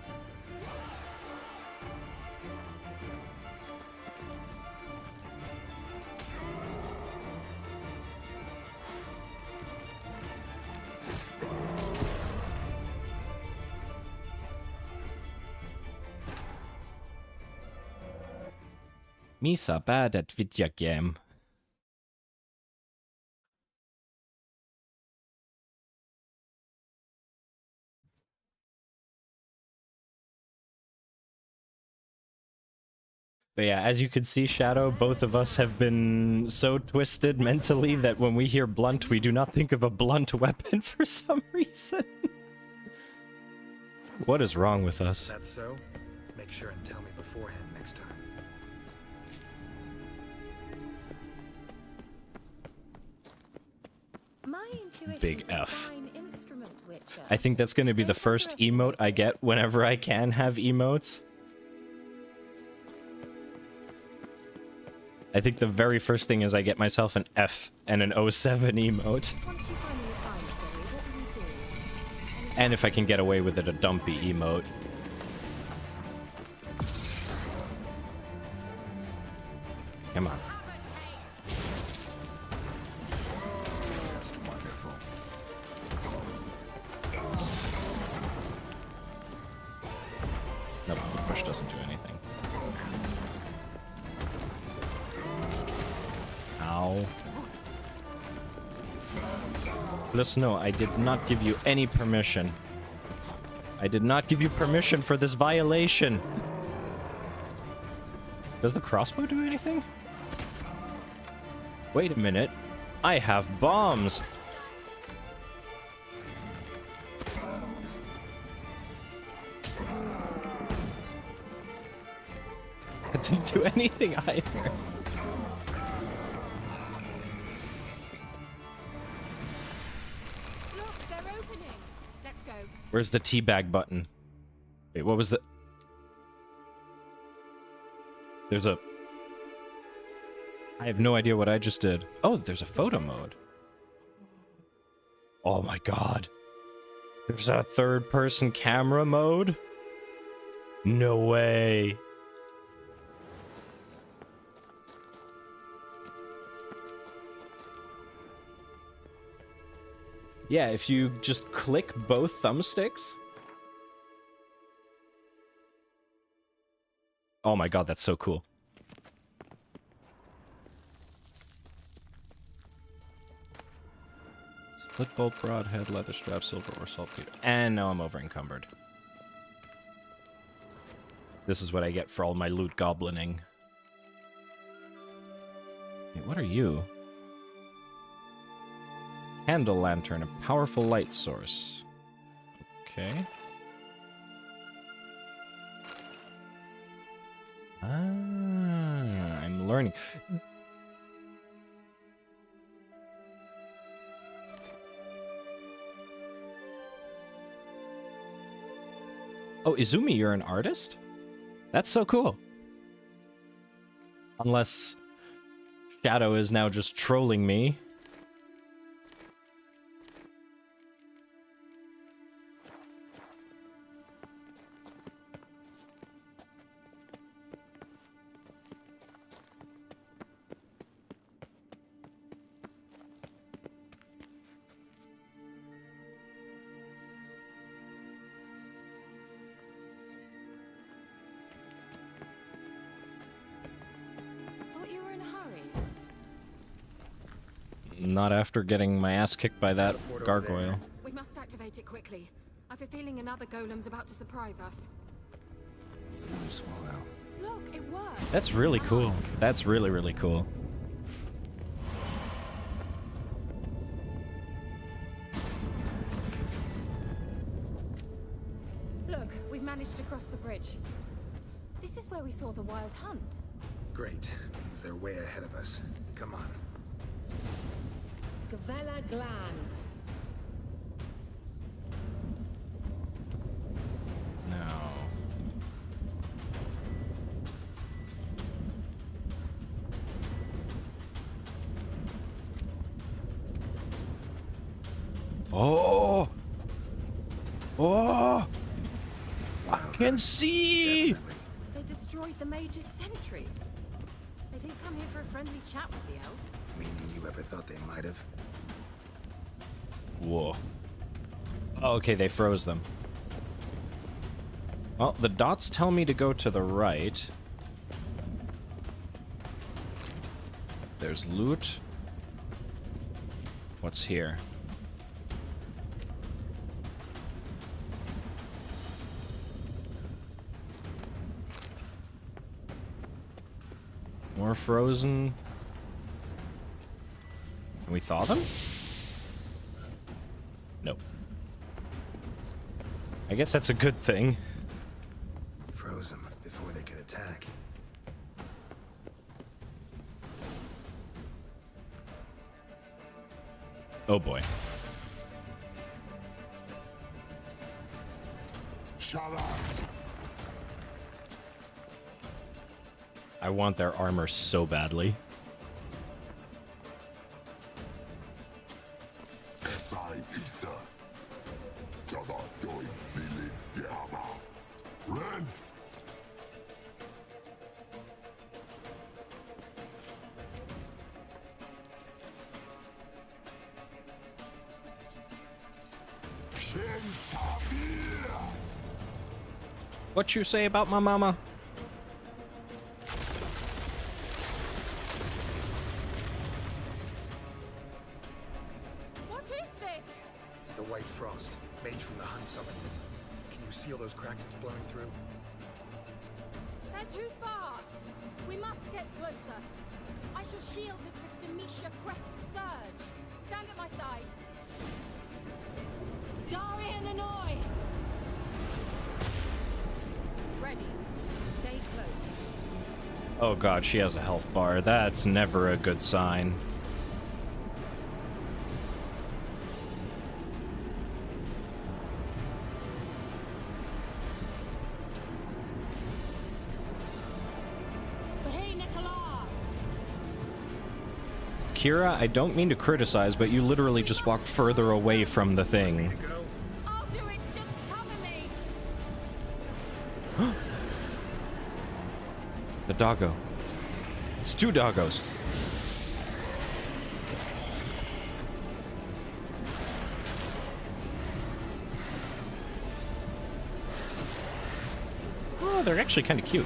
Misa bad at video game. But yeah, as you can see, Shadow, both of us have been so twisted mentally that when we hear blunt, we do not think of a blunt weapon for some reason. What is wrong with us? That's so? Make sure and tell me beforehand next time. My intuition's Big a F. fine instrument, Witcher. I think that's going to be the first emote I get whenever I can have emotes. I think the very first thing is I get myself an F and an 07 emote. Once you finally find Ciri, what will you do? And if I can get away with it, a dumpy emote. Come on. Just wonderful. Nope, the push doesn't do anything. Ow. Plus, no, I did not give you any permission. I did not give you permission for this violation. Does the crossbow do anything? Wait a minute. I have bombs. That didn't do anything either. Look, they're happening? Let's go. Where's the teabag button? Wait, what was the... There's a... I have no idea what I just did. Oh, there's a photo mode. Oh my god. There's a third-person camera mode? No way. Yeah, if you just click both thumbsticks. Oh my god, that's so cool. Split bolt, broadhead, leather strap, silver or saltpeter. And now I'm over encumbered. This is what I get for all my loot goblining. Wait, what are you? Candle lantern, a powerful light source. Okay. Ah, I'm learning. Oh, Izumi, you're an artist? That's so cool. Unless Shadow is now just trolling me. Thought you were in a hurry. Not after getting my ass kicked by that gargoyle. We must activate it quickly. I've a feeling another golem's about to surprise us. Swallow. Look, it worked. That's really cool. That's really, really cool. Look, we've managed to cross the bridge. This is where we saw the wild hunt. Great. Means they're way ahead of us. Come on. Gavella Glan. No. Oh! Oh! I can see! Definitely. They destroyed the mage's sentries. They didn't come here for a friendly chat with the elf. Meaning you ever thought they might have? Whoa. Oh, okay, they froze them. Well, the dots tell me to go to the right. There's loot. What's here? More frozen. Can we thaw them? Nope. I guess that's a good thing. Froze them before they could attack. Oh boy. Shut up! I want their armor so badly. Sai Isa. Jada Doi Billy Yama. Ren! Shen Tabir! What you say about my mama? What is this? The White Frost. Mage from the Hunt summoned it. Can you seal those cracks it's blowing through? They're too far. We must get closer. I shall shield us with Demisha Crest Surge. Stand at my side. Darian Annoy! Ready. Stay close. Oh god, she has a health bar. That's never a good sign. Kira, I don't mean to criticize, but you literally just walked further away from the thing. I'll do it. Just cover me. The doggo. It's 2 doggos. Oh, they're actually kind of cute.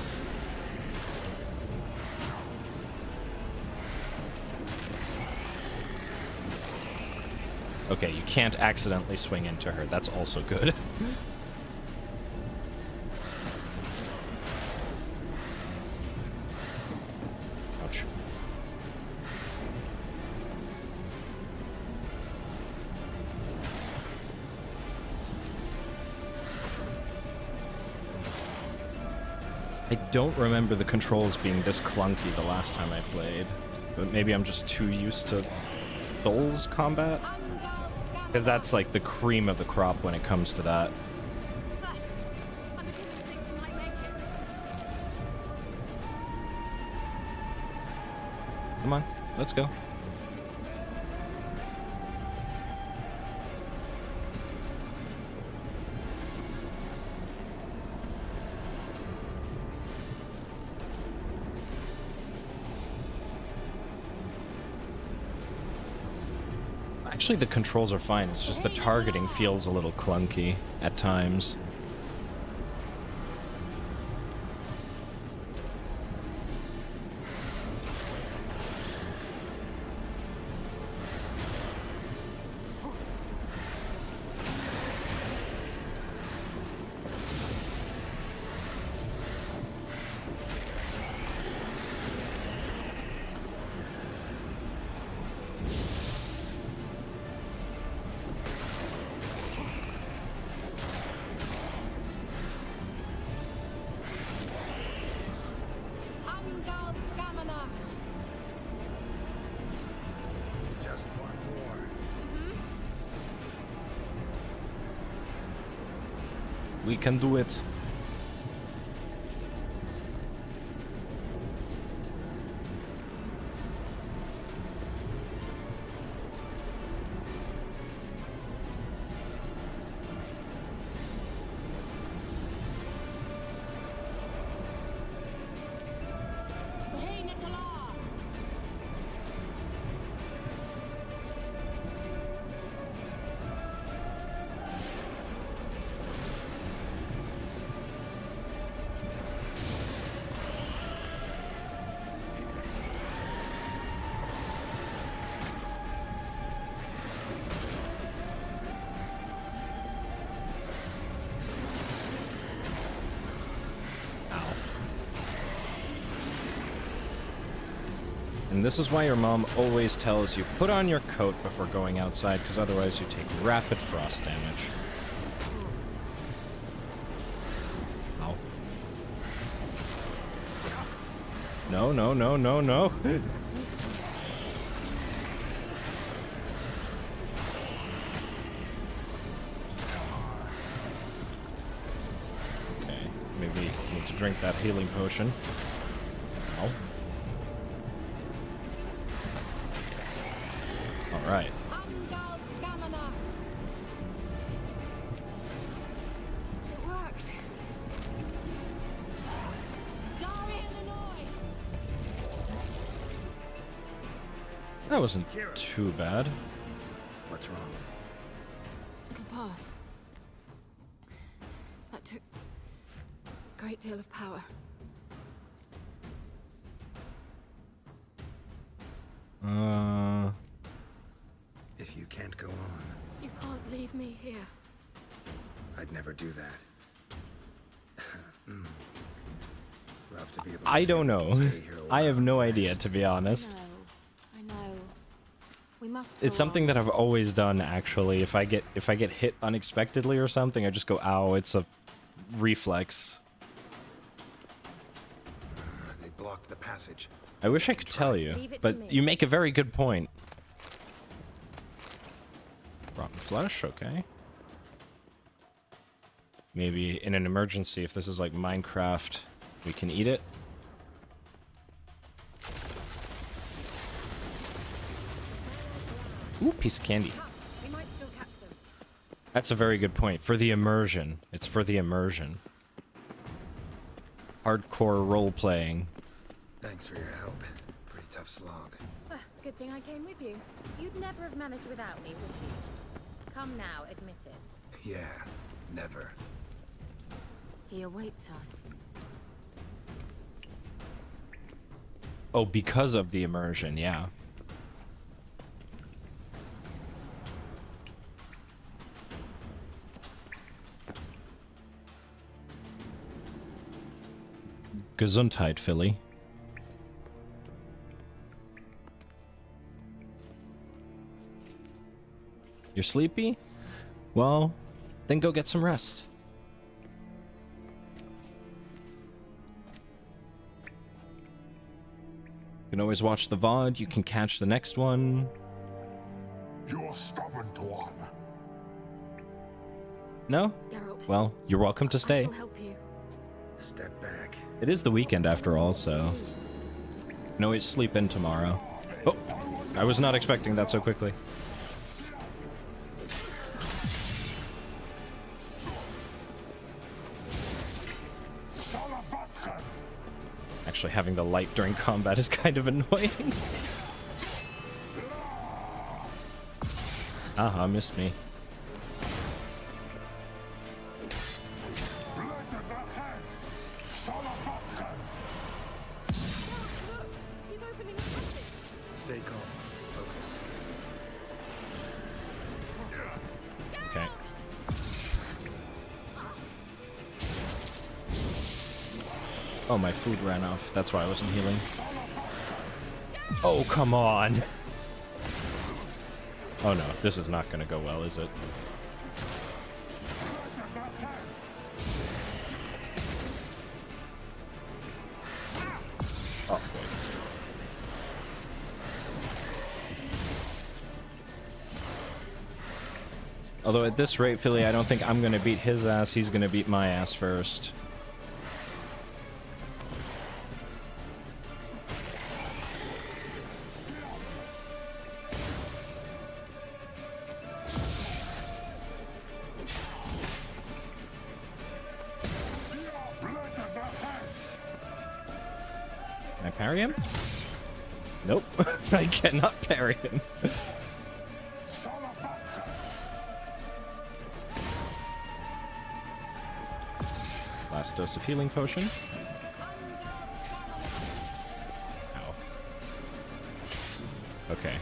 Okay, you can't accidentally swing into her. That's also good. Ouch. I don't remember the controls being this clunky the last time I played, but maybe I'm just too used to Souls combat? Because that's like the cream of the crop when it comes to that. I'm beginning to think we might make it. Come on, let's go. Actually, the controls are fine. It's just the targeting feels a little clunky at times. Just one more. We can do it. And this is why your mom always tells you, put on your coat before going outside, because otherwise you take rapid frost damage. Ow. No, no, no, no, no. Okay, maybe need to drink that healing potion. Ow. Right. It worked. That wasn't too bad. What's wrong? It'll pass. That took a great deal of power. If you can't go on, You can't leave me here. I'd never do that. Love to be able to I say don't we know. can stay here a I have while no and idea, rest. to be honest. I know. We must. It's something that I've always done, actually. If I get hit unexpectedly or something, I just go, ow, it's a reflex. They blocked the passage. I wish I could tell you, Leave it to but me. you make a very good point. Rotten flesh, okay. Maybe in an emergency, if this is like Minecraft, we can eat it. Ooh, piece of candy. We might still catch them. That's a very good point. For the immersion. It's for the immersion. Hardcore role-playing. Thanks for your help. Pretty tough slog. Good thing I came with you. You'd never have managed without me, would you? Come now, admit it. Yeah, never. He awaits us. Oh, because of the immersion, yeah. Gesundheit, Philly. You're sleepy? Well, then go get some rest. You can always watch the VOD, you can catch the next one. You're stubborn, Tuan. No? Geralt. Well, you're welcome to I stay. shall help you. Step back. It is the weekend after all, so... You can always sleep in tomorrow. Oh! I was not expecting that so quickly. Actually, having the light during combat is kind of annoying. Aha, missed me. He's opening a passage. Stay calm. Focus. Okay. Oh, my food ran off. That's why I wasn't healing. Oh, come on! Oh no, this is not gonna go well, is it? Oh, boy. Although at this rate, Philly, I don't think I'm gonna beat his ass, he's gonna beat my ass first. Can I parry him? Nope. I cannot parry him. Last dose of healing potion. Ow. Okay.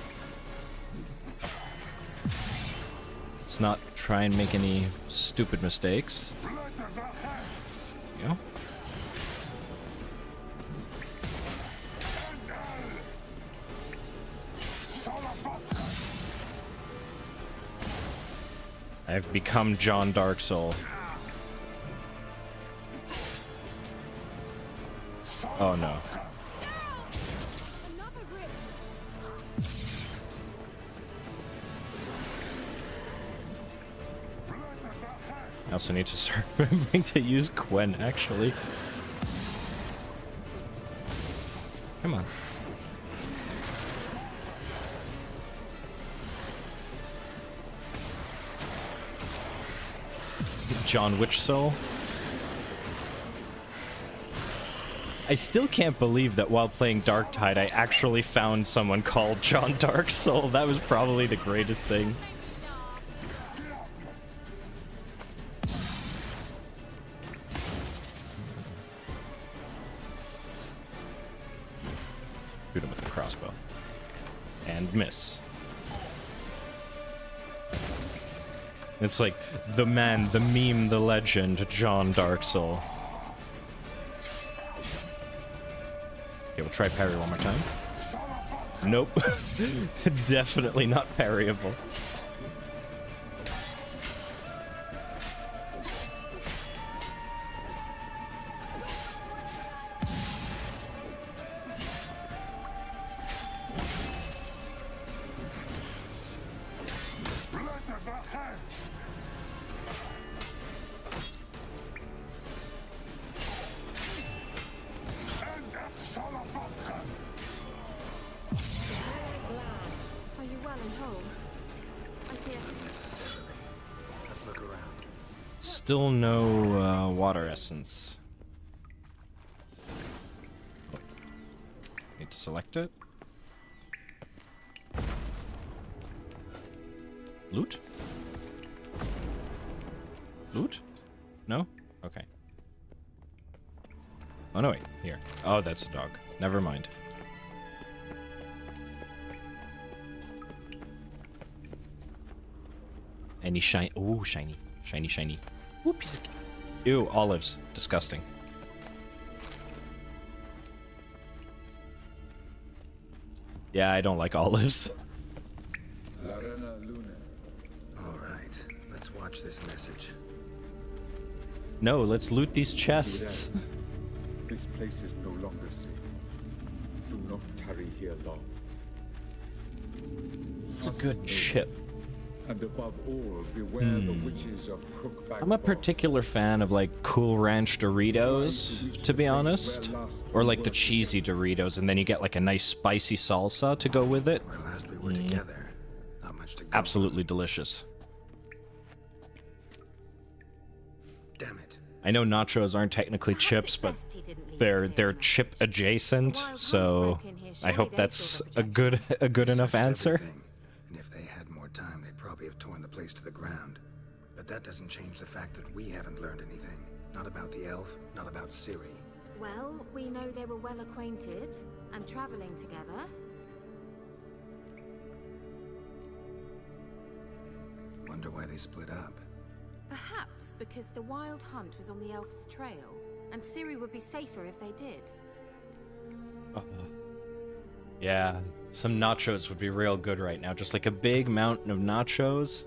Let's not try and make any stupid mistakes. There you go. I've become John Dark Soul. Oh no. Another rift. I also need to start remembering to use Gwen, actually. Come on. John Witch Soul. I still can't believe that while playing Darktide, I actually found someone called John Dark Soul. That was probably the greatest thing. Shoot him with the crossbow. And miss. It's like the man, the meme, the legend, John Dark Soul. Okay, we'll try parry one more time. Nope. Definitely not parryable. Are you well and whole? Let's look around. Still no water essence. Oh. Need to select it. Loot? Loot? No? Okay. Oh no, wait. Here. Oh, that's a dog. Never mind. Any shiny? Ooh, shiny. Shiny, shiny. Ooh, piece of... Ew, olives. Disgusting. Yeah, I don't like olives. All right, let's watch this message. No, let's loot these chests. This place is no longer safe. Do not tarry here long. It's a good chip. And above all, beware the witches of Crookback. I'm a particular fan of like Cool Ranch Doritos, to be honest. Or like the cheesy Doritos, and then you get like a nice spicy salsa to go with it. Where last we were together, not much to go. Absolutely delicious. Damn it. I know nachos aren't technically chips, but they're chip adjacent, so I hope that's a good enough answer. Everything. And if they had more time, they'd probably have torn the place to the ground. But that doesn't change the fact that we haven't learned anything. Not about the elf, not about Ciri. Well, we know they were well acquainted and traveling together. Wonder why they split up. Perhaps because the wild hunt was on the elf's trail, and Ciri would be safer if they did. Yeah, some nachos would be real good right now. Just like a big mountain of nachos.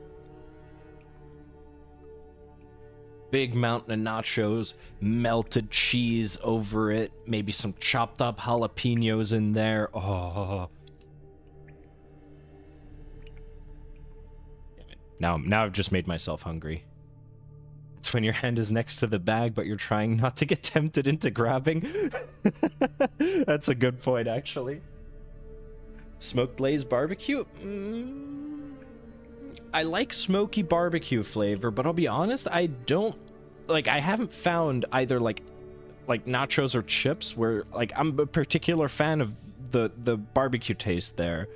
Big mountain of nachos, melted cheese over it, maybe some chopped up jalapenos in there. Oh. Damn it. Now I've just made myself hungry. It's when your hand is next to the bag, but you're trying not to get tempted into grabbing. That's a good point, actually. Smoked glazed barbecue? I like smoky barbecue flavor, but I'll be honest, I don't... Like, I haven't found either, like nachos or chips where, like, I'm a particular fan of the barbecue taste there.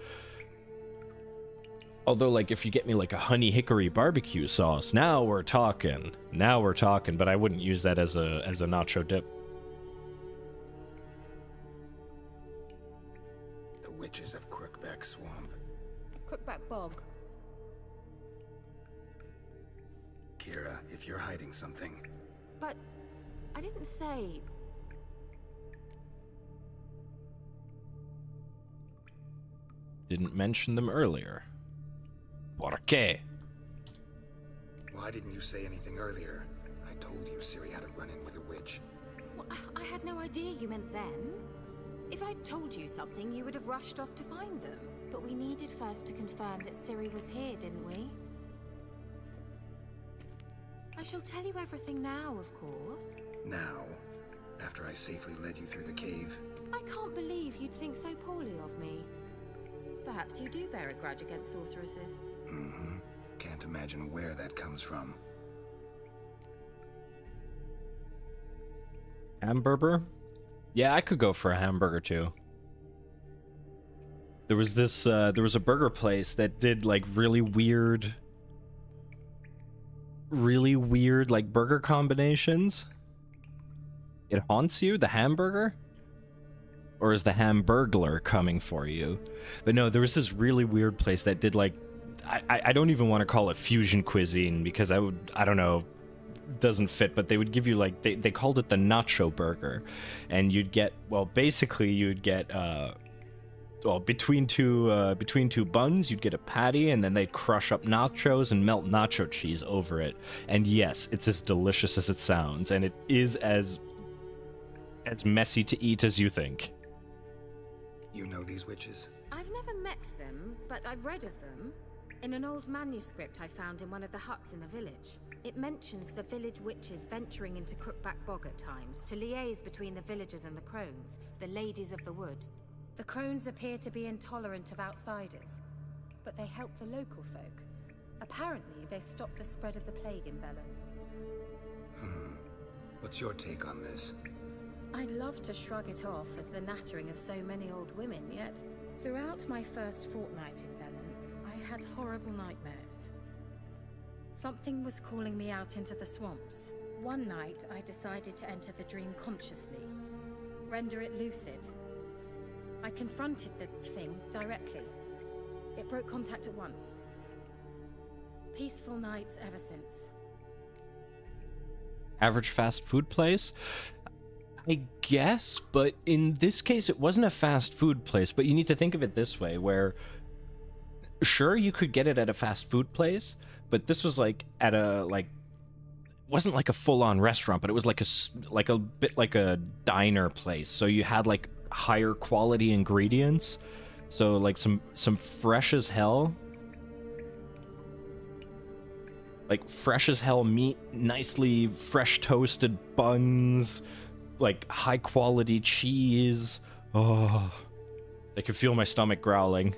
Although, like, if you get me, like, a honey hickory barbecue sauce, now we're talking. Now we're talking, but I wouldn't use that as a nacho dip. The witches of Crookback Swamp. Crookback Bog. Kira, if you're hiding something... But I didn't say... Didn't mention them earlier. ¿Por qué? Why didn't you say anything earlier? I told you Ciri had a run-in with a witch. Well, I had no idea you meant then. If I'd told you something, you would have rushed off to find them. But we needed first to confirm that Ciri was here, didn't we? I shall tell you everything now, of course. Now? After I safely led you through the cave? I can't believe you'd think so poorly of me. Perhaps you do bear a grudge against sorceresses. Mm-hmm. Can't imagine where that comes from. Hamburger? Yeah, I could go for a hamburger too. There was a burger place that did like really weird like burger combinations. It haunts you, the hamburger? Or is the hamburglar coming for you? But no, there was this really weird place that did like, I don't even want to call it fusion cuisine because I don't know, doesn't fit, but they would give you like, they called it the nacho burger. And you'd get, well, basically you'd get, well, between two buns, you'd get a patty, and then they'd crush up nachos and melt nacho cheese over it. And yes, it's as delicious as it sounds, and it is as messy to eat as you think. You know these witches? I've never met them, but I've read of them. In an old manuscript I found in one of the huts in the village. It mentions the village witches venturing into Crookback Bog at times to liaise between the villagers and the crones, the ladies of the wood. The crones appear to be intolerant of outsiders, but they help the local folk. Apparently, they stopped the spread of the plague in Velen. What's your take on this? I'd love to shrug it off as the nattering of so many old women, yet throughout my first fortnight in Velen, I had horrible nightmares. Something was calling me out into the swamps. One night, I decided to enter the dream consciously, render it lucid. I confronted the thing directly. It broke contact at once. Peaceful nights ever since. Average fast food place? I guess, but in this case, it wasn't a fast food place, but you need to think of it this way, where sure, you could get it at a fast food place, but this was like at a, like, wasn't like a full-on restaurant, but it was like a bit like a diner place. So you had like higher quality ingredients. So like some fresh as hell. Like fresh as hell meat, nicely fresh toasted buns, like high quality cheese. Oh, I can feel my stomach growling.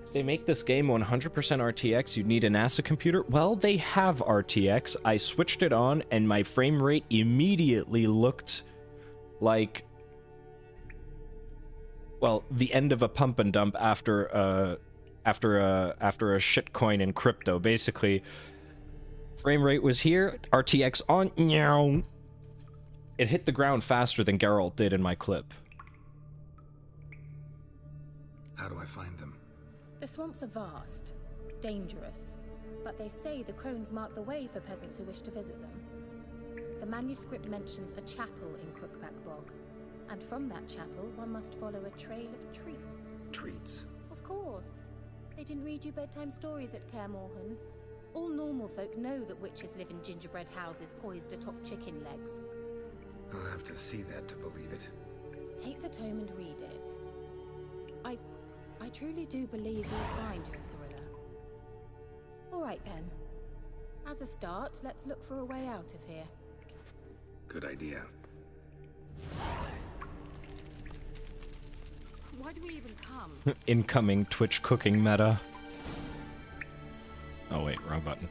If they make this game 100% RTX, you'd need a NASA computer. Well, they have RTX. I switched it on and my frame rate immediately looked like, well, the end of a pump and dump after a shitcoin in crypto. Basically, frame rate was here, RTX on, meow. It hit the ground faster than Geralt did in my clip. How do I find them? The swamps are vast, dangerous, but they say the crones mark the way for peasants who wish to visit them. The manuscript mentions a chapel in Crookback Bog, and from that chapel one must follow a trail of treats. Treats? Of course. They didn't read you bedtime stories at Kaer Morhen. All normal folk know that witches live in gingerbread houses poised atop chicken legs. I'll have to see that to believe it. Take the tome and read it. I truly do believe you'll find your Cyrilla. All right then. As a start, let's look for a way out of here. Good idea. Why do we even come? Incoming Twitch cooking meta. Oh wait, wrong button.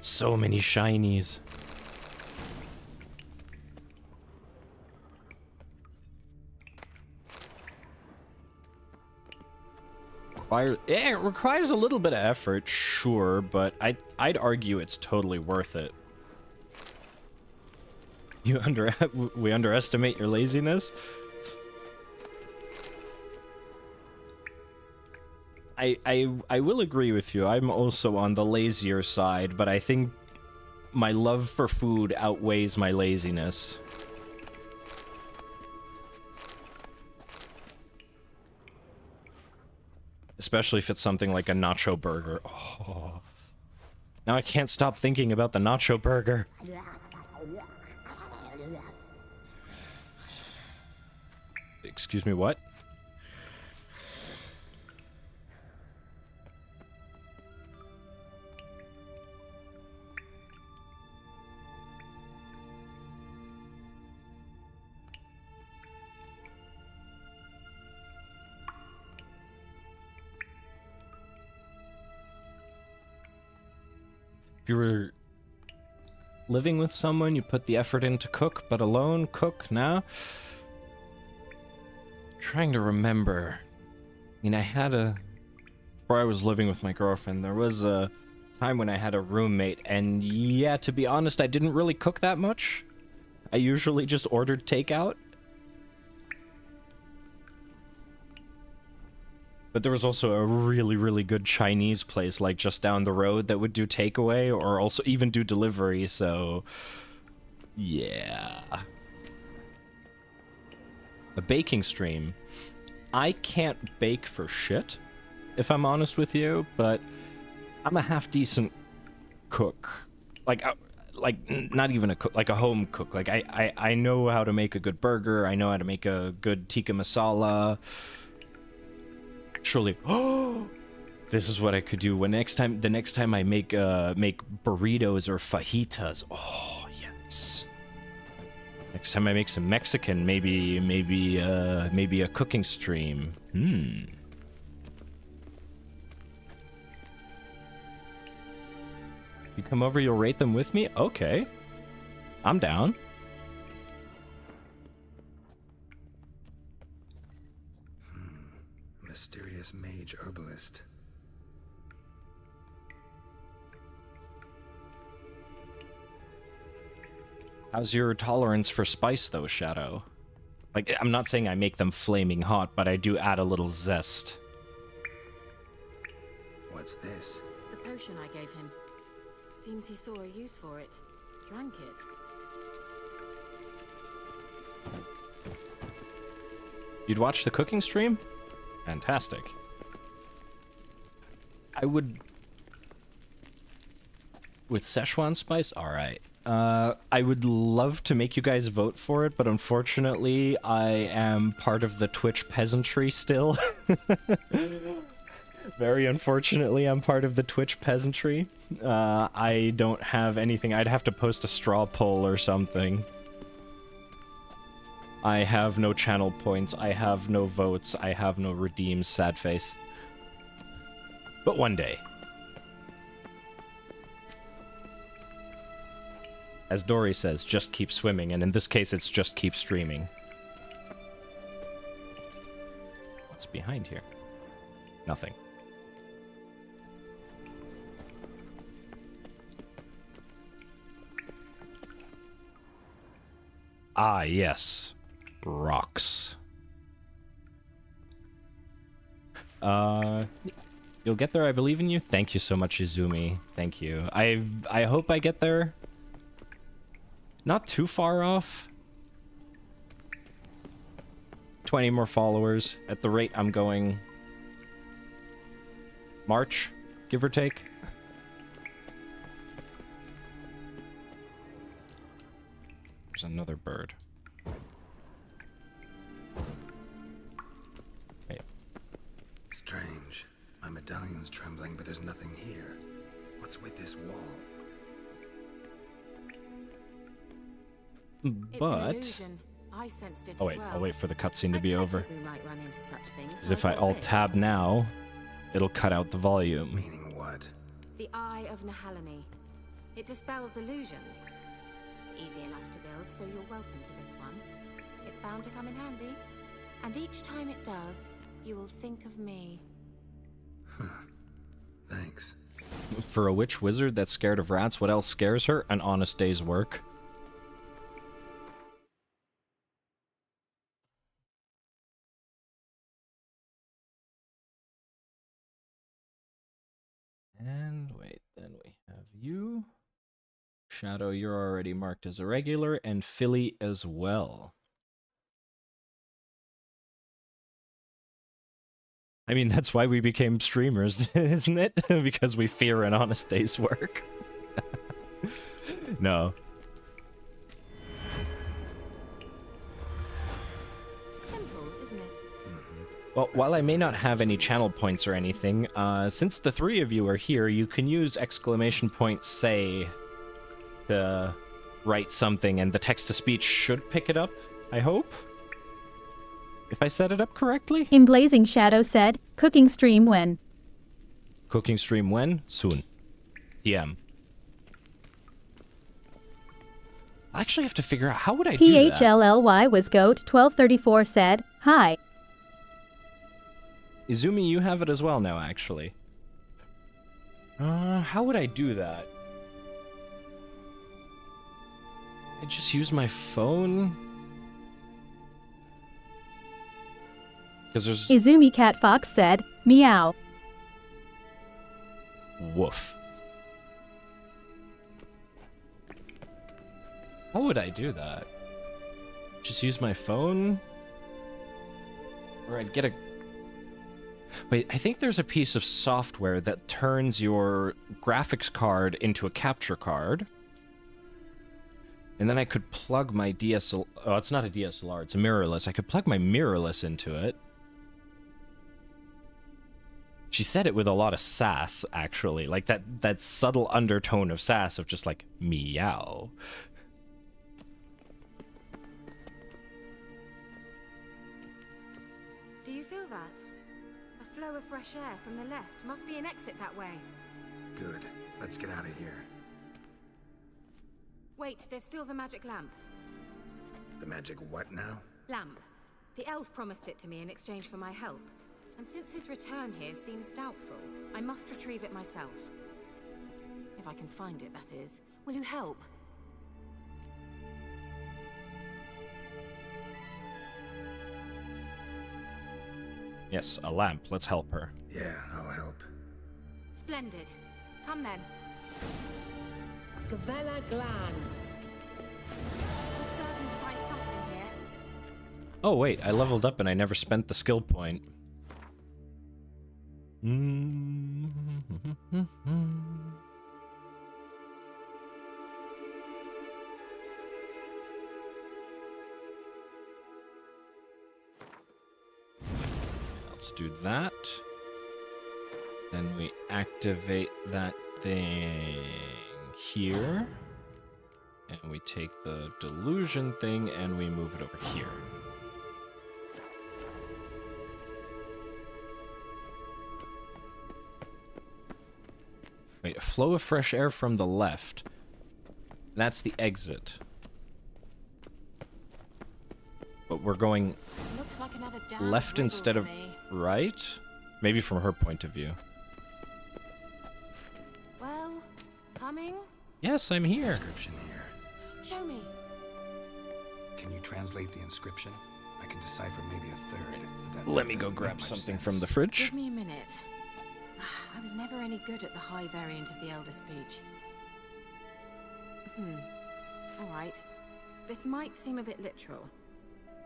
So many shinies. It requires a little bit of effort, sure, but I'd argue it's totally worth it. We underestimate your laziness? I will agree with you. I'm also on the lazier side, but I think my love for food outweighs my laziness. Especially if it's something like a nacho burger. Oh. Now I can't stop thinking about the nacho burger. Excuse me, what? If you were living with someone, you put the effort in to cook, but alone, cook now? Trying to remember. I mean, before I was living with my girlfriend, there was a time when I had a roommate, and yeah, to be honest, I didn't really cook that much. I usually just ordered takeout. But there was also a really, really good Chinese place, like, just down the road that would do takeaway, or also even do delivery, so... yeah. A baking stream. I can't bake for shit, if I'm honest with you, but I'm a half-decent cook. Like, not even a cook, like a home cook. Like, I know how to make a good burger, I know how to make a good tikka masala... Actually, oh, this is what I could do the next time I make burritos or fajitas. Oh yes. Next time I make some Mexican, maybe a cooking stream. You come over, you'll rate them with me? Okay. I'm down. Mysterious mage herbalist. How's your tolerance for spice, though, Shadow? Like, I'm not saying I make them flaming hot, but I do add a little zest. What's this? The potion I gave him. Seems he saw a use for it. Drank it. You'd watch the cooking stream? Fantastic. I would... With Szechuan spice? Alright. I would love to make you guys vote for it, but unfortunately, I am part of the Twitch peasantry still. Very unfortunately, I'm part of the Twitch peasantry. I don't have anything. I'd have to post a straw poll or something. I have no channel points. I have no votes. I have no redeems. Sad face. But one day. As Dory says, just keep swimming, and in this case, it's just keep streaming. What's behind here? Nothing. Ah, yes. Rocks. You'll get there, I believe in you. Thank you so much, Izumi. Thank you. I hope I get there. Not too far off. 20 more followers at the rate I'm going. March, give or take. There's another bird. Wait. Strange. My medallion's trembling, but there's nothing here. What's with this wall? It's an illusion. I sensed it Oh wait, as well. I'll wait for the cutscene to I be expected over. we might run into such things, Because if I like alt this. tab now, it'll cut out the volume. Meaning what? The Eye of Nahalani. It dispels illusions. It's easy enough to build, so you're welcome to this one. It's bound to come in handy. And each time it does, you will think of me. Thanks. For a witch wizard that's scared of rats, what else scares her? An honest day's work. And wait, then we have you. Shadow, you're already marked as a regular, and Philly as well. I mean, that's why we became streamers, isn't it? Because we fear an honest day's work. No. Simple, isn't it? Well, while I may not have any channel points or anything, since the three of you are here, you can use !say to write something, and the text-to-speech should pick it up, I hope? If I set it up correctly? Emblazing Shadow said, cooking stream when? Cooking stream when? Soon. TM. I actually have to figure out, how would I do that? PHLLY was goat 1234 said, hi. Izumi, you have it as well now, actually. How would I do that? I just use my phone? Because there's... Izumi Cat Fox said, meow. Woof. How would I do that? Just use my phone? Or I'd get a... Wait, I think there's a piece of software that turns your graphics card into a capture card. And then I could plug my DSLR... Oh, it's not a DSLR, it's a mirrorless. I could plug my mirrorless into it. She said it with a lot of sass, actually. Like, that subtle undertone of sass of just, like, meow. Do you feel that? A flow of fresh air from the left. Must be an exit that way. Good. Let's get out of here. Wait, there's still the magic lamp. The magic what now? Lamp. The elf promised it to me in exchange for my help. And since his return here seems doubtful, I must retrieve it myself. If I can find it, that is. Will you help? Yes, a lamp. Let's help her. Yeah, I'll help. Splendid. Come then. Gavella Glan. We're certain to find something here. Oh, wait. I leveled up and I never spent the skill point. Let's do that. Then we activate that thing here. And we take the delusion thing and we move it over here. Wait, a flow of fresh air from the left. That's the exit. But we're going Looks like another damn left riddle instead to of me. right? Maybe from her point of view. Well, coming? Yes, I'm here. Inscription here. Show me. Can you translate the inscription? I can decipher maybe a third. But that Let me doesn't go make grab much something sense. from the fridge. Give me a minute. I was never any good at the high variant of the Elder Speech. Alright. This might seem a bit literal.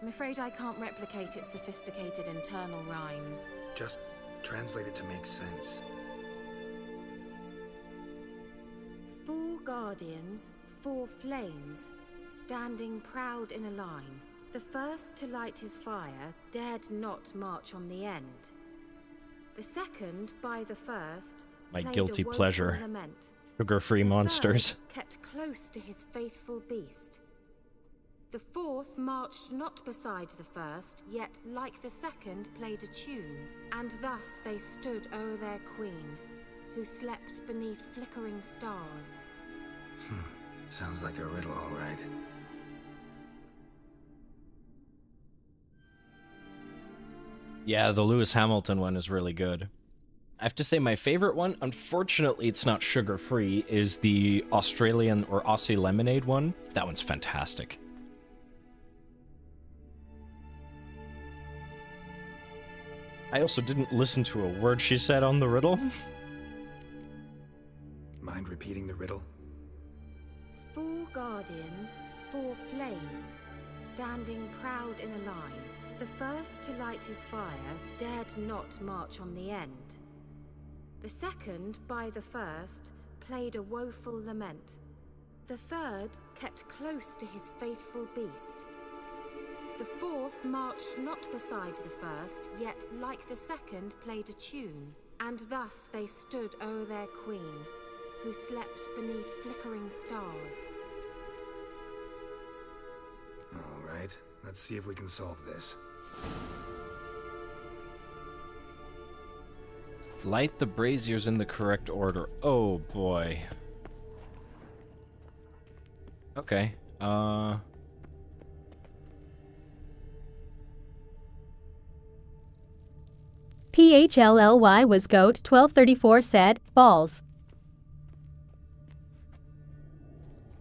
I'm afraid I can't replicate its sophisticated internal rhymes. Just translate it to make sense. 4 guardians, 4 flames, standing proud in a line. The first to light his fire dared not march on the end. The second, by the first, My played guilty a woeful pleasure. lament. Sugar-free The monsters. third kept close to his faithful beast. The fourth marched not beside the first, yet, like the second, played a tune. And thus they stood o'er their queen, who slept beneath flickering stars. Sounds like a riddle, all right. Yeah, the Lewis Hamilton one is really good. I have to say my favorite one, unfortunately it's not sugar-free, is the Australian or Aussie lemonade one. That one's fantastic. I also didn't listen to a word she said on the riddle. Mind repeating the riddle? 4 guardians, 4 flames, standing proud in a line. The first to light his fire dared not march on the end. The second, by the first, played a woeful lament. The third kept close to his faithful beast. The fourth marched not beside the first, yet, like the second, played a tune. And thus they stood o'er their queen, who slept beneath flickering stars. All right, let's see if we can solve this. Light the braziers in the correct order. Oh boy. Okay. PHLLY was goat 1234 said, balls.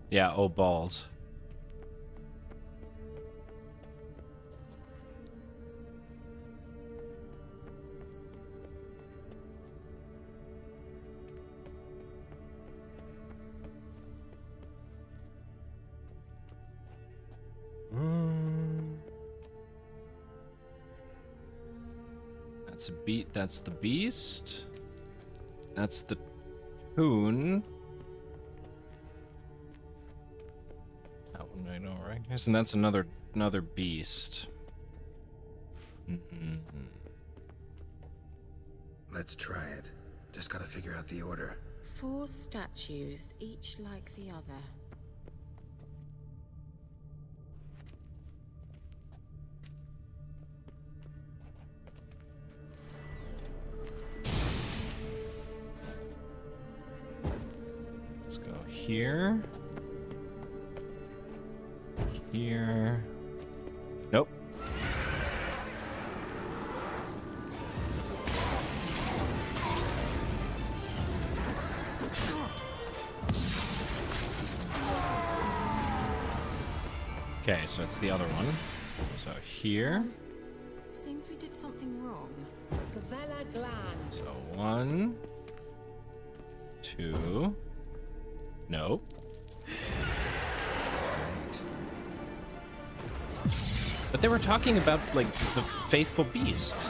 Yeah, oh balls. That's a beat. That's the beast. That's the tune. That one I don't recognize, and that's another beast. Let's try it. Just gotta figure out the order. 4 statues, each like the other. Let's go here. here. Nope. Okay, so it's the other one. So here. Seems we did something wrong. Gavella Glan. So 1, 2. Nope. But they were talking about, like, the faithful beast.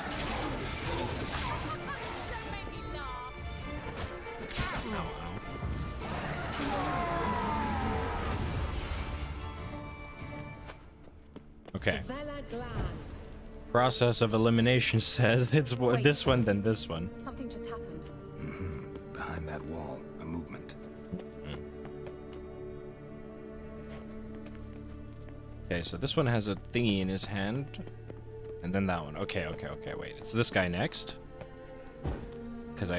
Okay. Gavella Glan. Process of elimination says it's this one, then this one. Something just happened. Behind that wall, a movement. Okay, so this one has a thingy in his hand. And then that one. Okay, wait. It's this guy next. Because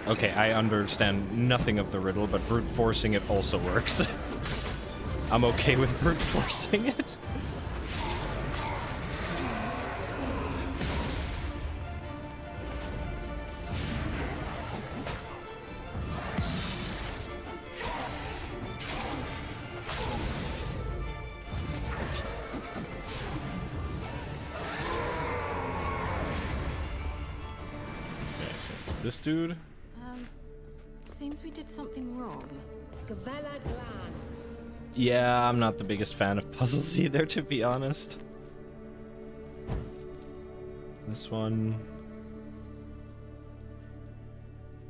Okay, I understand nothing of the riddle, but brute forcing it also works. I'm okay with brute forcing it. This dude? Seems we did something wrong. Gavella Glan. Yeah, I'm not the biggest fan of puzzles either, to be honest. This one.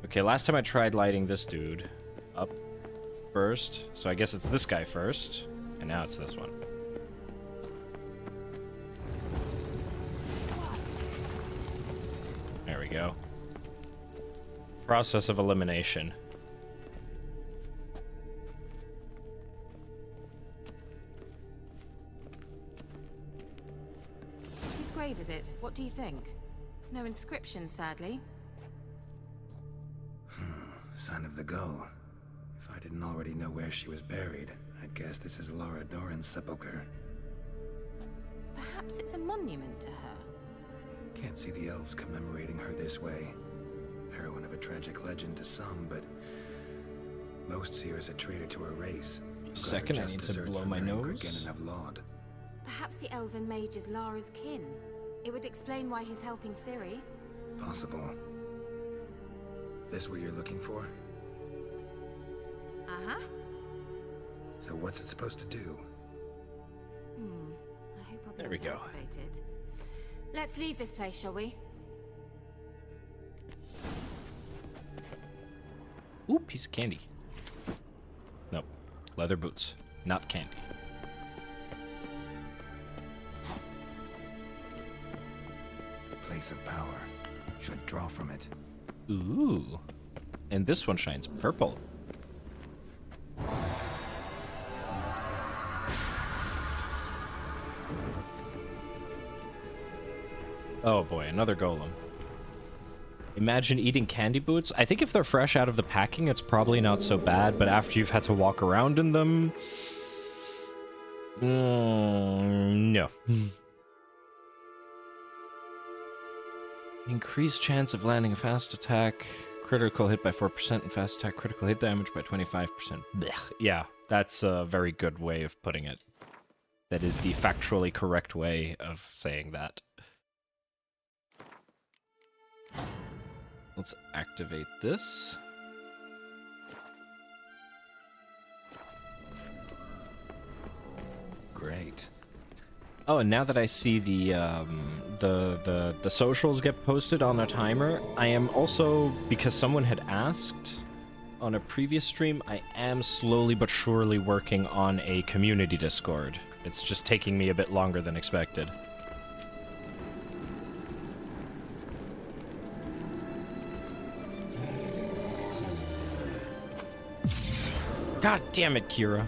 Okay, last time I tried lighting this dude up first. So I guess it's this guy first. And now it's this one. There we go. Process of elimination. Whose grave is it? What do you think? No inscription, sadly. Sign of the gull. If I didn't already know where she was buried, I'd guess this is Laura Doran's sepulcher. Perhaps it's a monument to her. Can't see the elves commemorating her this way. Heroine of a tragic legend to some, but most see her as a traitor to her race. Second, I need to blow my nose. Perhaps the elven mage is Lara's kin. It would explain why he's helping Ciri. Possible. This what you're looking for? Uh-huh. So what's it supposed to do? I hope I'll be There able we to go. activate it. Let's leave this place, shall we? Ooh, piece of candy. Nope. Leather boots. Not candy. Place of power. Should draw from it. Ooh. And this one shines purple. Oh boy, another golem. Imagine eating candy boots. I think if they're fresh out of the packing, it's probably not so bad, but after you've had to walk around in them... no. Increased chance of landing a fast attack. Critical hit by 4% and fast attack critical hit damage by 25%. Blech. Yeah, that's a very good way of putting it. That is the factually correct way of saying that. Let's activate this. Great. Oh, and now that I see the socials get posted on a timer, I am also, because someone had asked on a previous stream, I am slowly but surely working on a community Discord. It's just taking me a bit longer than expected. God damn it, Kira.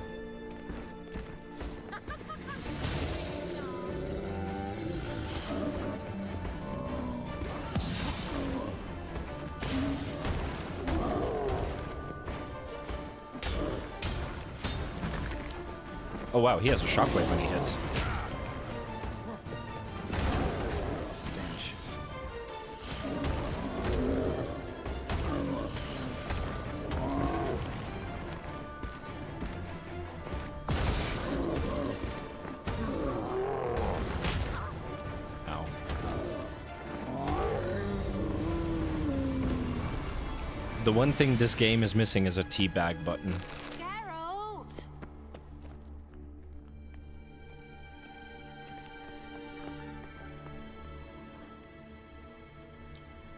Oh wow, he has a shockwave when he hits. Stench. Ow. The one thing this game is missing is a teabag button. Geralt!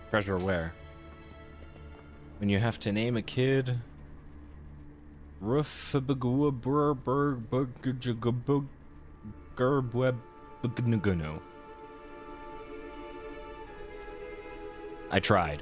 Treasure where? When you have to name a kid. I tried.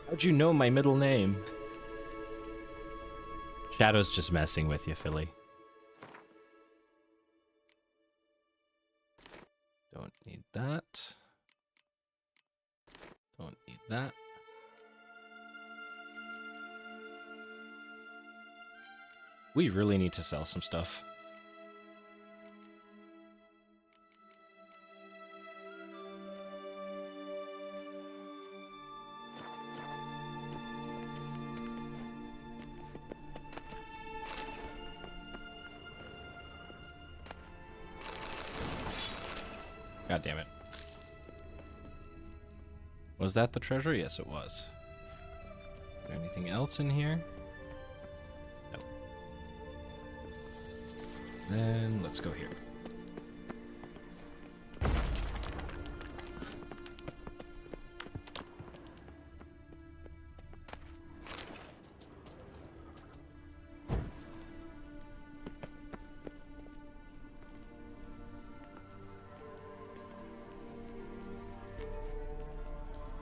How'd you know my middle name? Shadow's just messing with you, Philly. Don't need that. Don't need that. We really need to sell some stuff. God damn it. Was that the treasure? Yes, it was. Is there anything else in here? No. Then let's go here.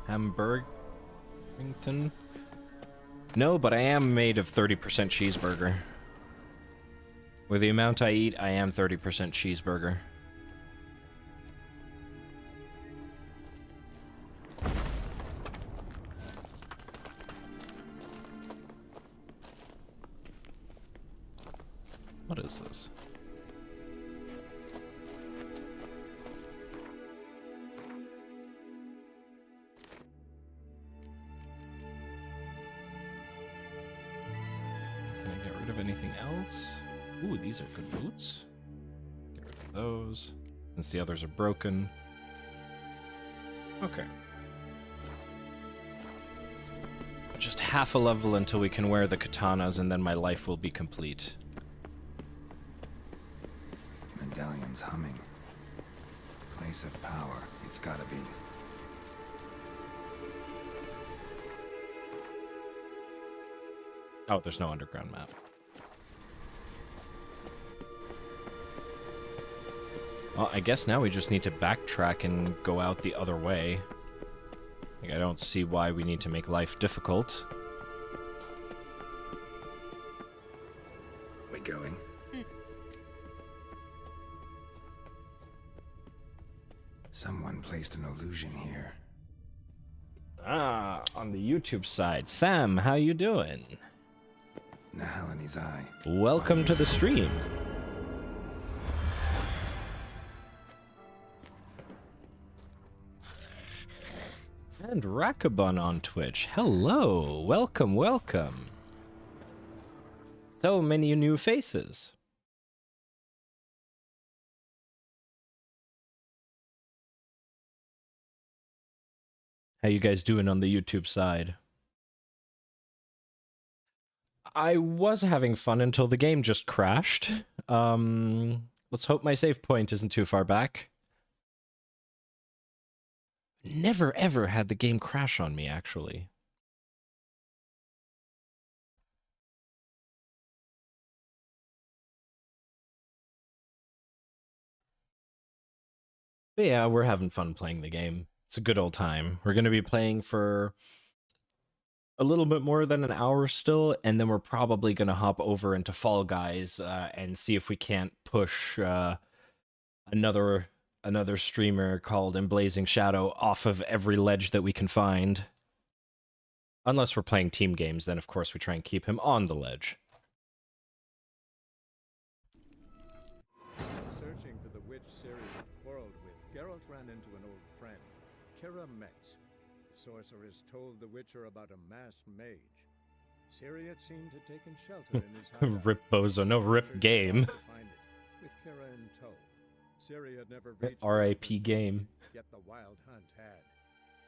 Hamburgington? No, but I am made of 30% cheeseburger. With the amount I eat, I am 30% cheeseburger. What is this? Can I get rid of anything else? Ooh, these are good boots. Get rid of those. Since the others are broken. Okay. Just half a level until we can wear the katanas, and then my life will be complete. Medallion's humming. Place of power. It's gotta be. Oh, there's no underground map. Well, I guess now we just need to backtrack and go out the other way. Like, I don't see why we need to make life difficult. We going? Someone placed an illusion here. Ah, on the YouTube side. Sam, how you doing? Nahalani's eye. Welcome to the stream. And Rakabun on Twitch. Hello. Welcome, welcome. So many new faces. How you guys doing on the YouTube side? I was having fun until the game just crashed. Let's hope my save point isn't too far back. Never ever had the game crash on me, actually. But yeah, we're having fun playing the game. It's a good old time. We're going to be playing for a little bit more than an hour still, and then we're probably going to hop over into Fall Guys and see if we can't push another streamer called Emblazing Shadow off of every ledge that we can find. Unless we're playing team games, then of course we try and keep him on the ledge. Searching for the witch Ciri had quarreled with, Geralt ran into an old friend, Kira Metz. The sorceress told the Witcher about a masked mage. Ciri had seemed to taken shelter in his hideout. Rip Bozo, no rip game. To find it, with Kira in tow. Ciri had never reached R.I.P. game. Yet the wild hunt had.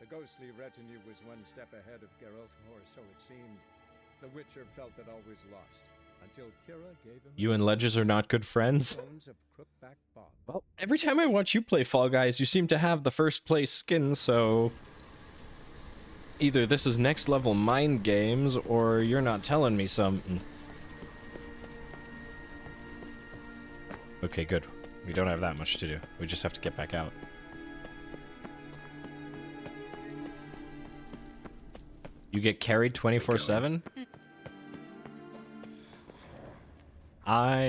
The ghostly retinue was one step ahead of Geralt, or so it seemed. The Witcher felt it all was lost, until Kira gave him... You and Ledges are not good friends? bones of Crookback Bog. Well, every time I watch you play Fall Guys, you seem to have the first place skin, so... Either this is next level mind games, or you're not telling me something. Okay, good. We don't have that much to do. We just have to get back out. You get carried 24/7? Are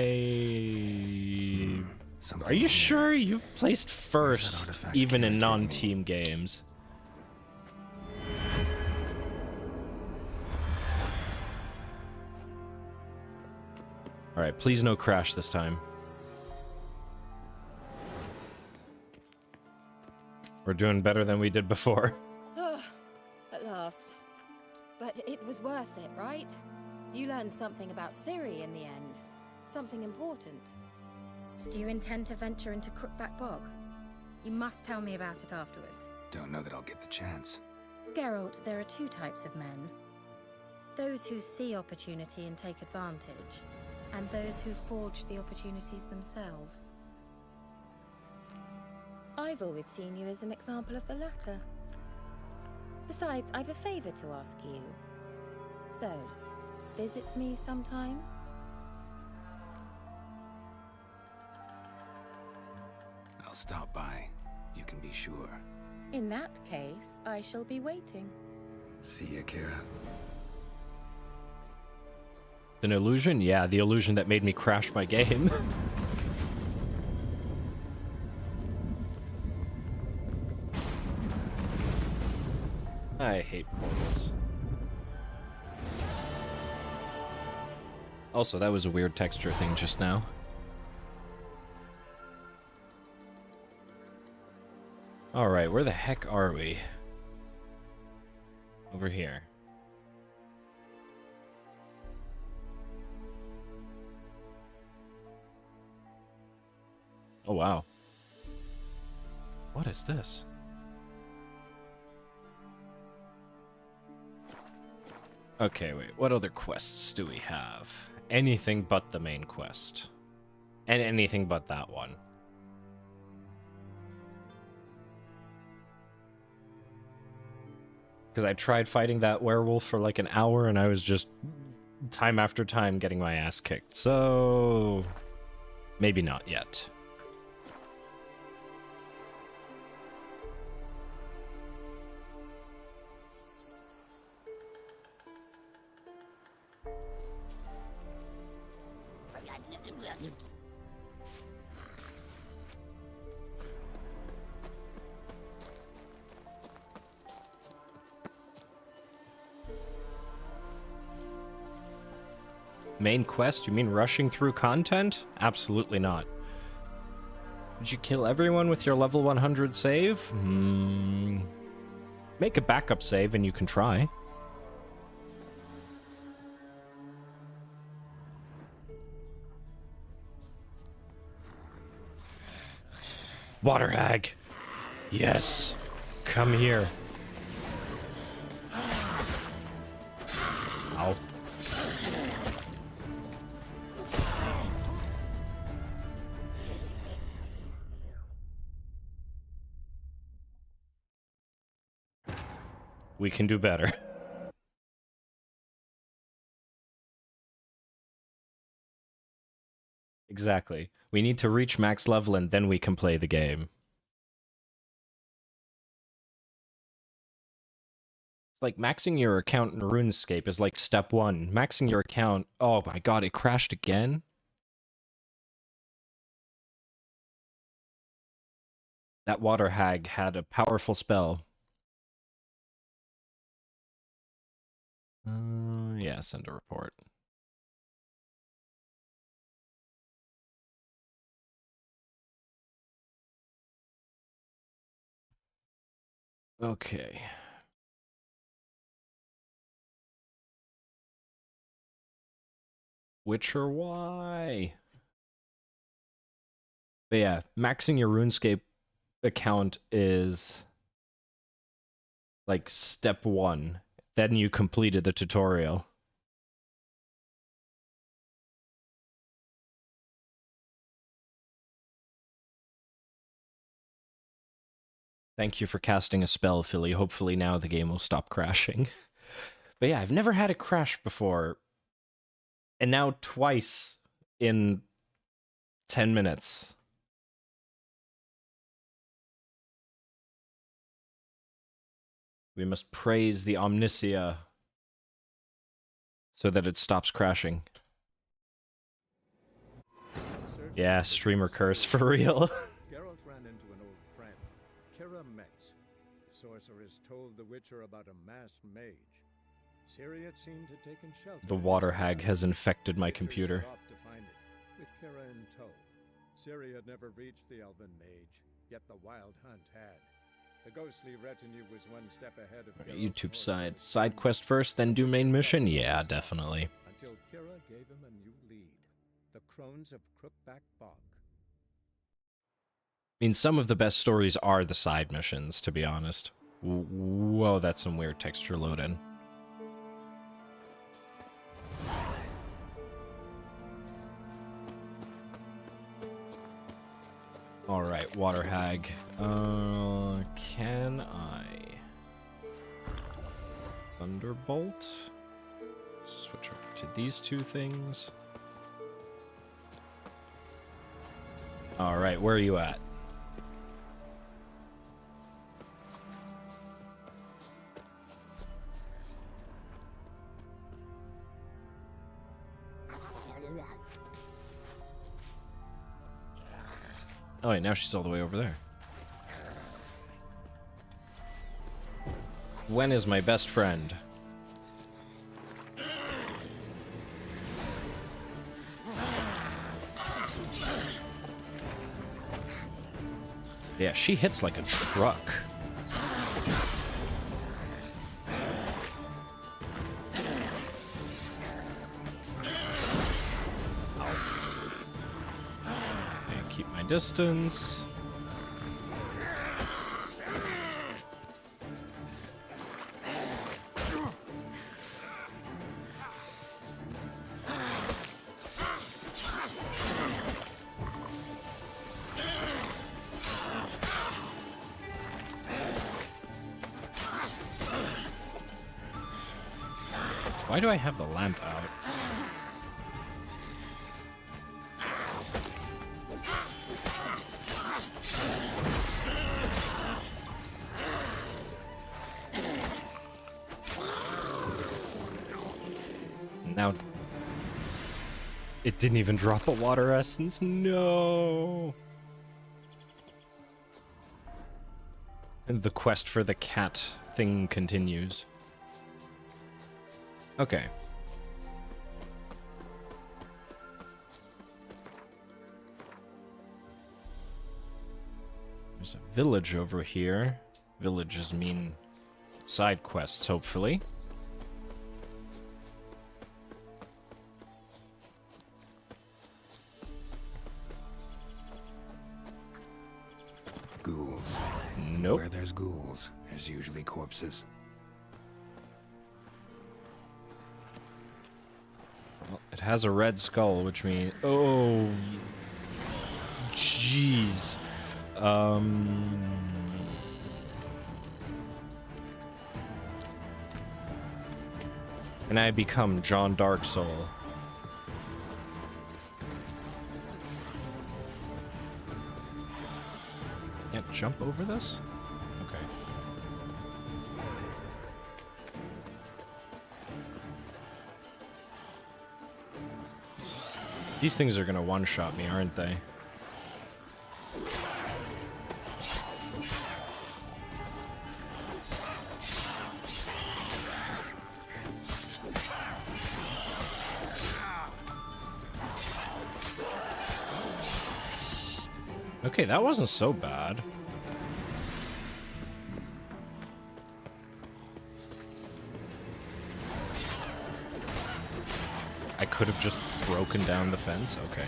you sure you've placed first, even in non-team games? Alright, please no crash this time. We're doing better than we did before. At last. But it was worth it, right? You learned something about Ciri in the end. Something important. Do you intend to venture into Crookback Bog? You must tell me about it afterwards. Don't know that I'll get the chance. Geralt, there are two types of men. Those who see opportunity and take advantage, and those who forge the opportunities themselves. I've always seen you as an example of the latter. Besides, I've a favor to ask you. So, visit me sometime? I'll stop by. You can be sure. In that case, I shall be waiting. See ya, Kira. An illusion? Yeah, the illusion that made me crash my game. I hate portals. Also, that was a weird texture thing just now. Alright, where the heck are we? Over here. Oh, wow. What is this? Okay, wait. What other quests do we have? Anything but the main quest. And anything but that one. Because I tried fighting that werewolf for like an hour and I was just time after time getting my ass kicked. So maybe not yet. Main quest? You mean rushing through content? Absolutely not. Did you kill everyone with your level 100 save? Make a backup save and you can try. Water hag. Yes. Come here. Ow. We can do better. Exactly. We need to reach max level and then we can play the game. like maxing your account in RuneScape is like step one. Maxing your account, oh my god, it crashed again? That water hag had a powerful spell. Yeah, send a report. Okay. Witcher, why? But yeah, maxing your RuneScape account is like step one. Then you completed the tutorial. Thank you for casting a spell, Philly. Hopefully now the game will stop crashing. But yeah, I've never had it crash before. And now twice in 10 minutes. We must praise the Omnisia so that it stops crashing. Yeah, streamer curse for real. Geralt ran into an old friend, Kira Metz. The sorceress told the Witcher about a masked mage. Ciri had seemed to take shelter. The water hag has infected my computer. Set off to find it, with Kira in tow. Ciri had never reached the elven mage, yet the wild hunt had. The ghostly retinue was one step ahead of Okay, Geralt's YouTube horses. side quest first, then do main mission? Yeah, definitely. Until Kira gave him a new lead, the Crones of Crookback Bog. I mean, some of the best stories are the side missions, to be honest. Whoa, that's some weird texture load-in. Alright, water hag. Can I... Thunderbolt? Switch over to these two things. Alright, where are you at? Oh wait, now she's all the way over there. Gwen is my best friend. Yeah, she hits like a truck. And keep my distance. Why do I have the lamp out? Now, it didn't even drop a water essence. No. And the quest for the cat thing continues. Okay. There's a village over here. Villages mean side quests, hopefully. Ghouls. Nope. Where there's ghouls, there's usually corpses. Well, it has a red skull, which means... Oh... Jeez. And I become John Darksoul. Can't jump over this? Okay. These things are gonna one-shot me, aren't they? Okay, that wasn't so bad. I could have just broken down the fence? Okay.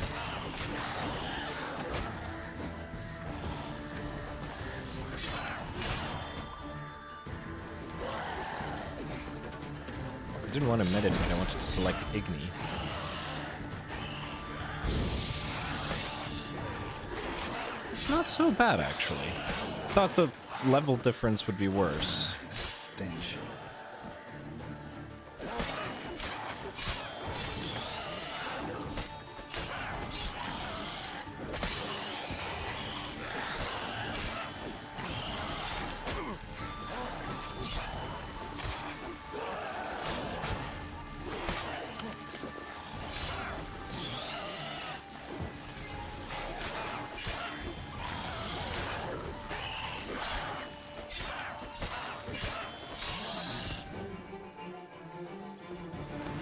I didn't want to meditate, I wanted to select Igni. It's not so bad, actually. Thought the level difference would be worse. Stench.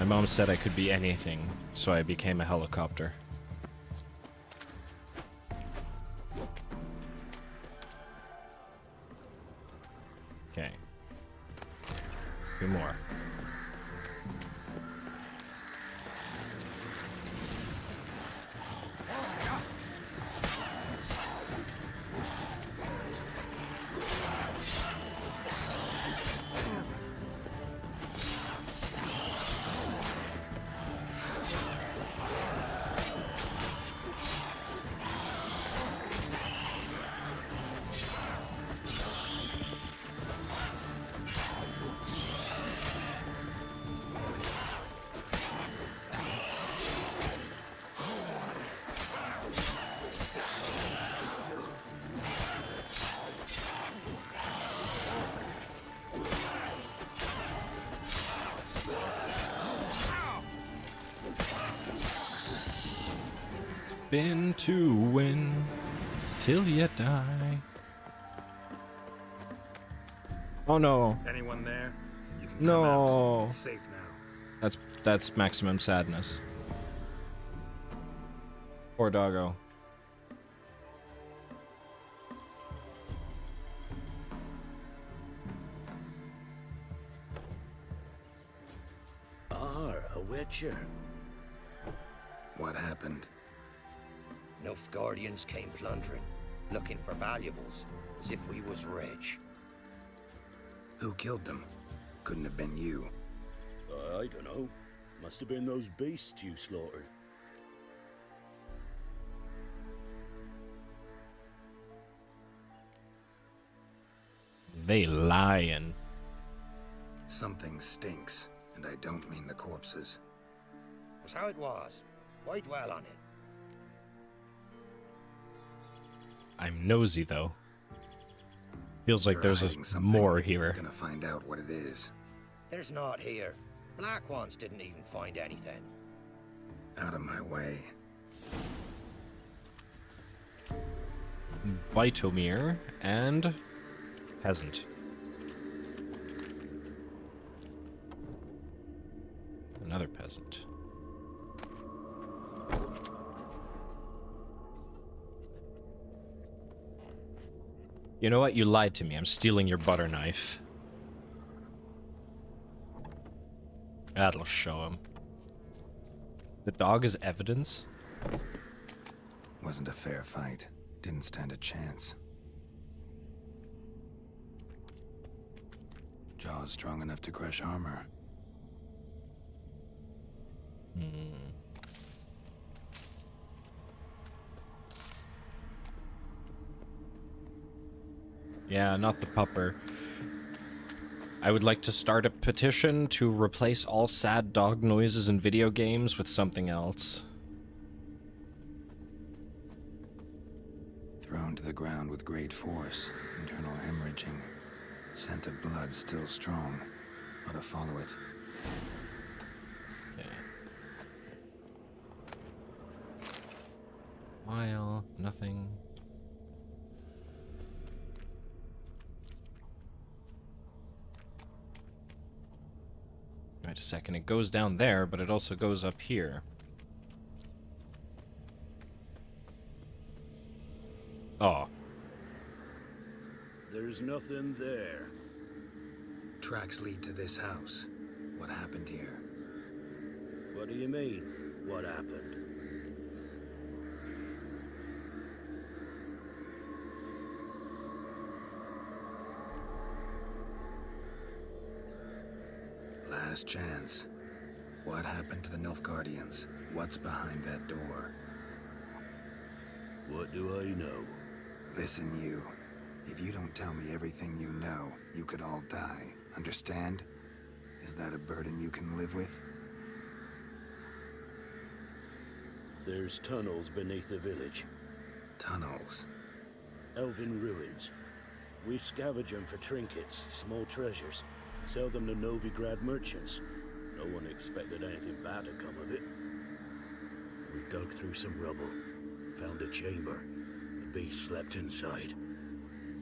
My mom said I could be anything, so I became a helicopter. Okay. 2 more. Spin to win till you die. Oh no. Anyone there? You can come No. out. It's safe now. That's maximum sadness. Poor doggo. A witcher. What happened? Nilfgaardians came plundering, looking for valuables, as if we was rich. Who killed them? Couldn't have been you. I don't know. Must have been those beasts you slaughtered. They lying. Something stinks, and I don't mean the corpses. Was how it was. Why dwell on it? I'm nosy though. Feels like You're there's hiding a something. more here. Gonna find out what it is. There's not here. Black ones didn't even find anything. Out of my way. Vitomir and peasant. Another peasant. You know what? You lied to me. I'm stealing your butter knife. That'll show him. The dog is evidence? Wasn't a fair fight. Didn't stand a chance. Jaws strong enough to crush armor. Yeah, not the pupper. I would like to start a petition to replace all sad dog noises in video games with something else. Thrown to the ground with great force. Internal hemorrhaging. Scent of blood still strong. Ought to follow it. Okay. Mile, nothing. Wait a second, it goes down there, but it also goes up here. Oh. There's nothing there. Tracks lead to this house. What happened here? What do you mean? What happened? Last chance. What happened to the Nilfgaardians? What's behind that door? What do I know? Listen, you. If you don't tell me everything you know, you could all die. Understand? Is that a burden you can live with? There's tunnels beneath the village. Tunnels. Elven ruins. We scavenge them for trinkets, small treasures. Sell them to Novigrad merchants. No one expected anything bad to come of it. We dug through some rubble. Found a chamber. The beast slept inside.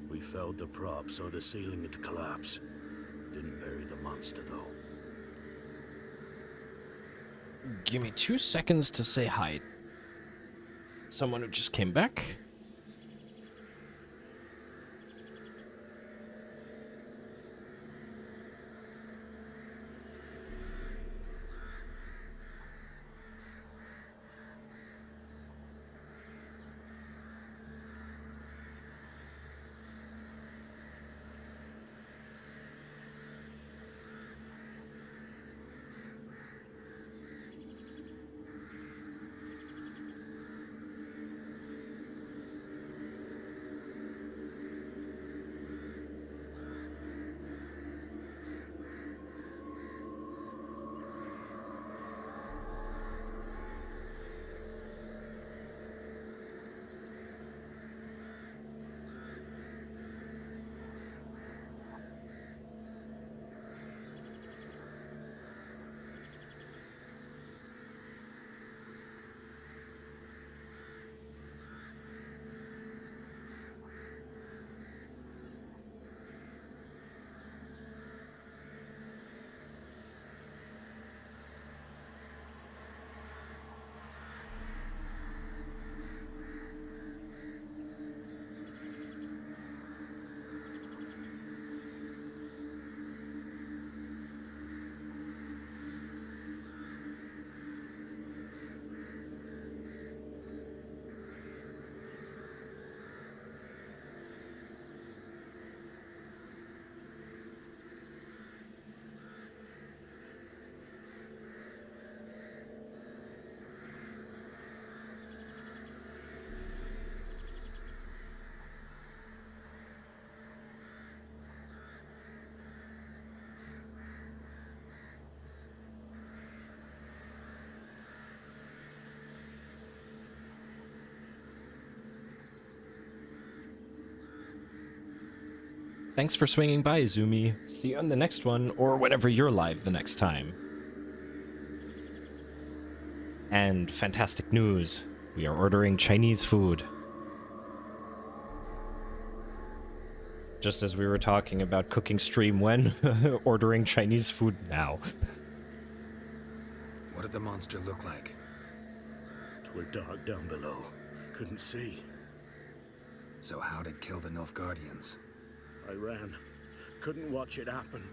We felled the prop so the ceiling had collapsed. Didn't bury the monster, though. Give me 2 seconds to say hi. Someone who just came back. Thanks for swinging by, Zumi. See you on the next one, or whenever you're live the next time. And fantastic news. We are ordering Chinese food. Just as we were talking about cooking stream when, ordering Chinese food now. What did the monster look like? Twere dark down below. Couldn't see. So how'd it kill the Nilfgaardians? I ran. Couldn't watch it happen.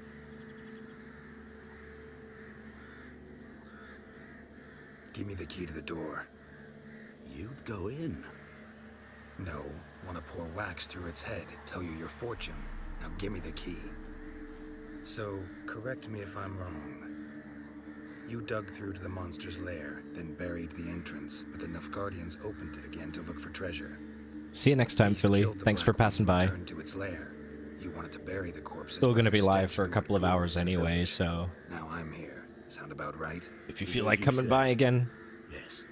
Give me the key to the door. You'd go in. No. Want to pour wax through its head, tell you your fortune. Now give me the key. So, correct me if I'm wrong. You dug through to the monster's lair, then buried the entrance, but the Nilfgaardians opened it again to look for treasure. See you next time, Beast Philly. killed the Thanks for Black passing Queen by. and returned to its lair. You wanted to bury the corpses. Still but gonna their be live stench for a lured couple of ghouls hours to the anyway, village. so Now I'm here. Sound about right? if you As feel like you coming said. by again, Yes.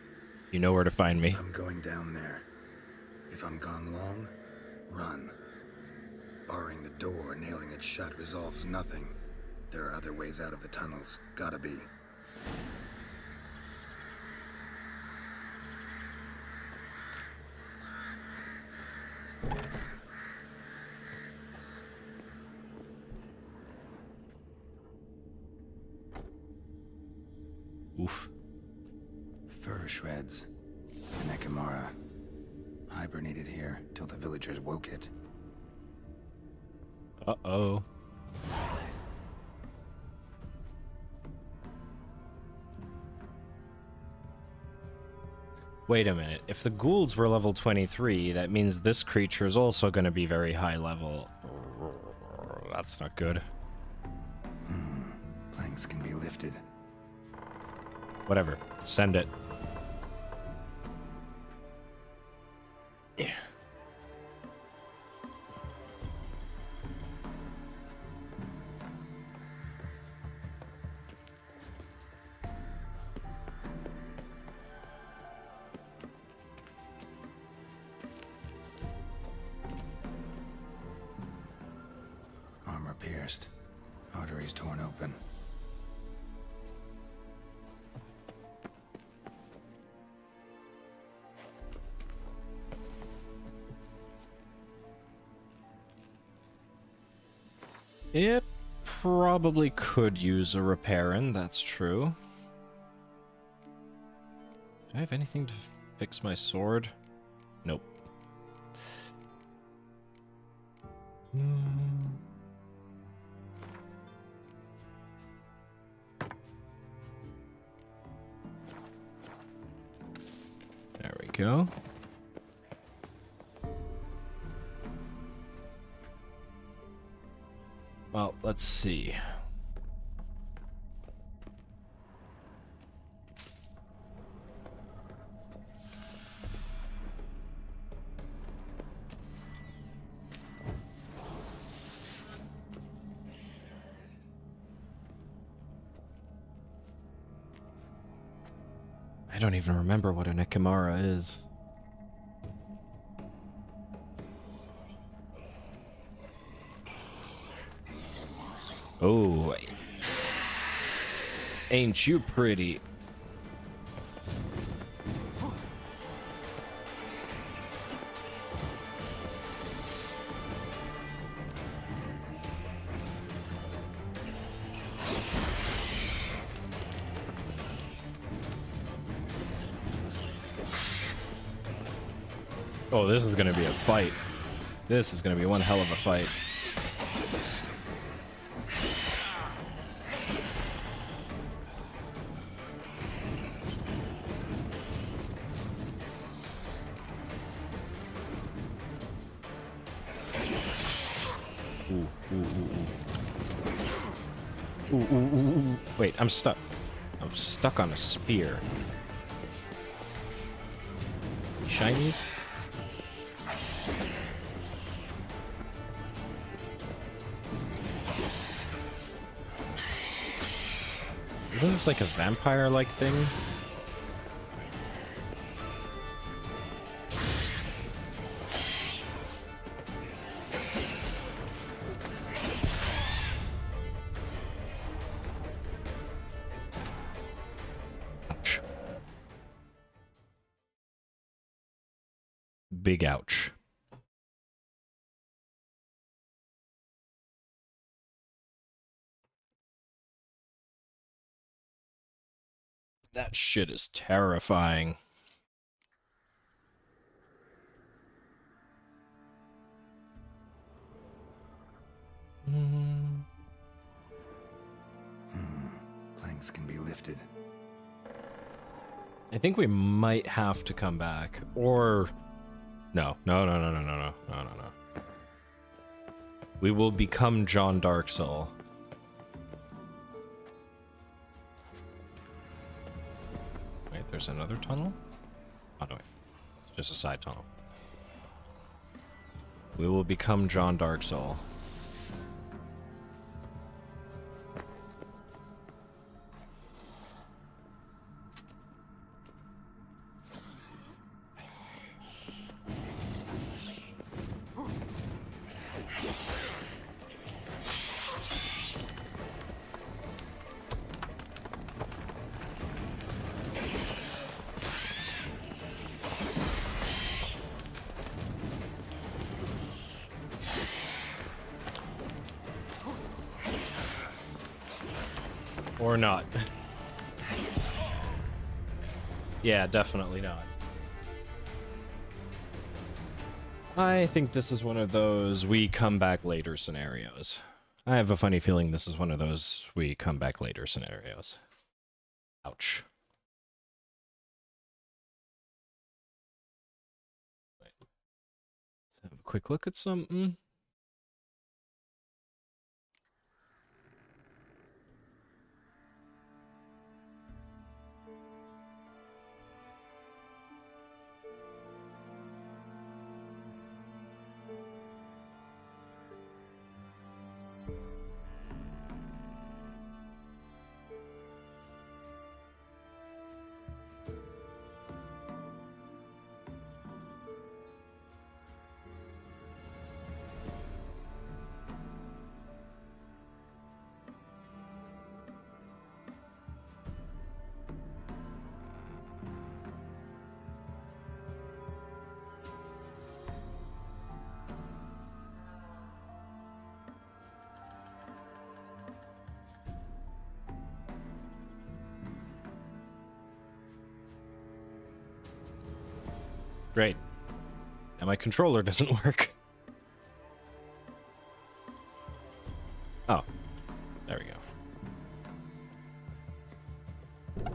you know where to find me. I'm going down there. If I'm gone long, run. Barring the door, nailing it shut resolves nothing. There are other ways out of the tunnels. Gotta be. Oof. Fur shreds. An Ekimara. Hibernated here till the villagers woke it. Uh-oh. Wait a minute. If the ghouls were level 23, that means this creature is also going to be very high level. That's not good. Planks can be lifted. Whatever. Send it. Yeah. Armor pierced. Arteries torn open. It probably could use a repairing, that's true. Do I have anything to fix my sword? Nope. There we go. Well, let's see. I don't even remember what an Ekimara is. Oh, ain't you pretty? Oh, this is gonna be a fight. This is gonna be one hell of a fight. Wait, I'm stuck. I'm stuck on a spear. Shinies? Isn't this like a vampire-like thing? Ouch. Big ouch. That shit is terrifying. Planks can be lifted. I think we might have to come back. Or... No. No. We will become John Darksoul. Wait, there's another tunnel? Oh, no, wait. It's just a side tunnel. We will become John Darksoul. Or not. Yeah, definitely not. I think this is one of those we come back later scenarios. I have a funny feeling this is one of those we come back later scenarios. Ouch. Let's have a quick look at something. Great. And my controller doesn't work. Oh. There we go.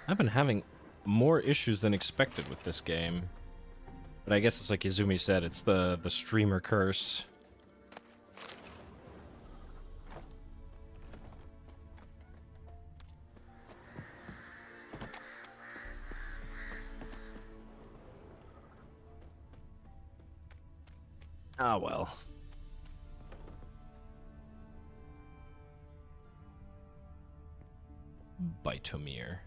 I've been having more issues than expected with this game. But I guess it's like Izumi said, it's the streamer curse. Ah, well. Bitomir.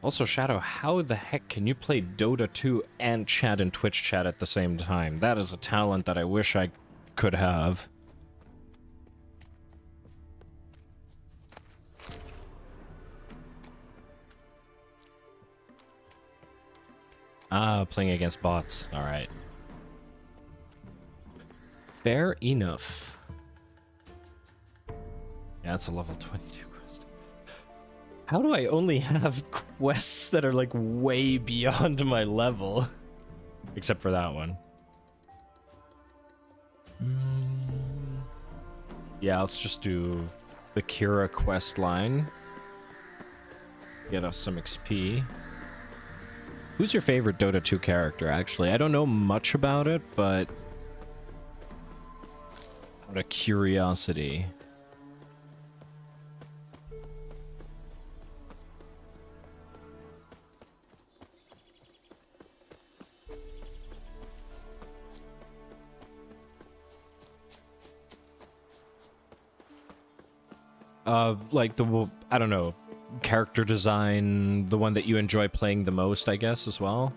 Also, Shadow, how the heck can you play Dota 2 and chat in Twitch chat at the same time? That is a talent that I wish I could have. Ah, playing against bots. Alright. Fair enough. Yeah, that's a level 22 quest. How do I only have quests that are like way beyond my level? Except for that one. Yeah, let's just do the Kira quest line. Get us some XP. Who's your favorite Dota 2 character, actually? I don't know much about it, but out of curiosity. Like the, I don't know, character design, the one that you enjoy playing the most, I guess, as well.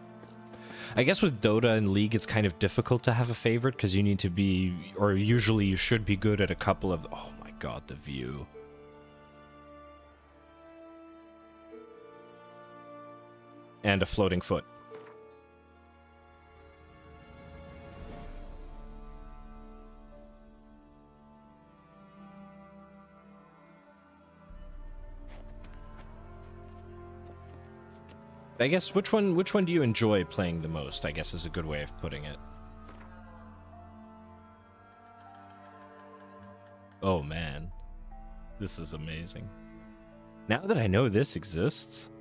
I guess with Dota and League, it's kind of difficult to have a favorite, because you need to be, or usually you should be good at a couple of, oh my god, the view. And a floating foot. I guess which one do you enjoy playing the most, I guess is a good way of putting it. Oh man. This is amazing. Now that I know this exists.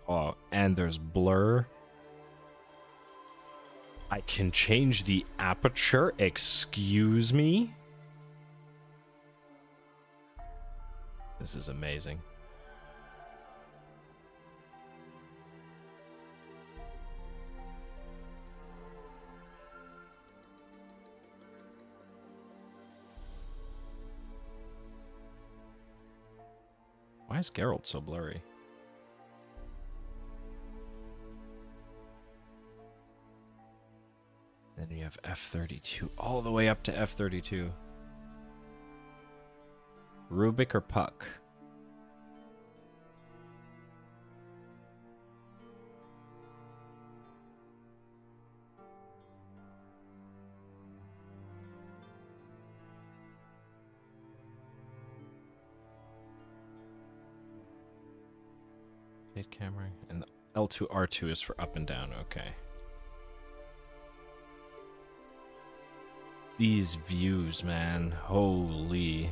Oh, and there's blur. I can change the aperture, excuse me? This is amazing. Why is Geralt so blurry? Then you have F32, all the way up to F32. Rubik or Puck? Rotate camera. And L2, R2 is for up and down. Okay. These views, man. Holy.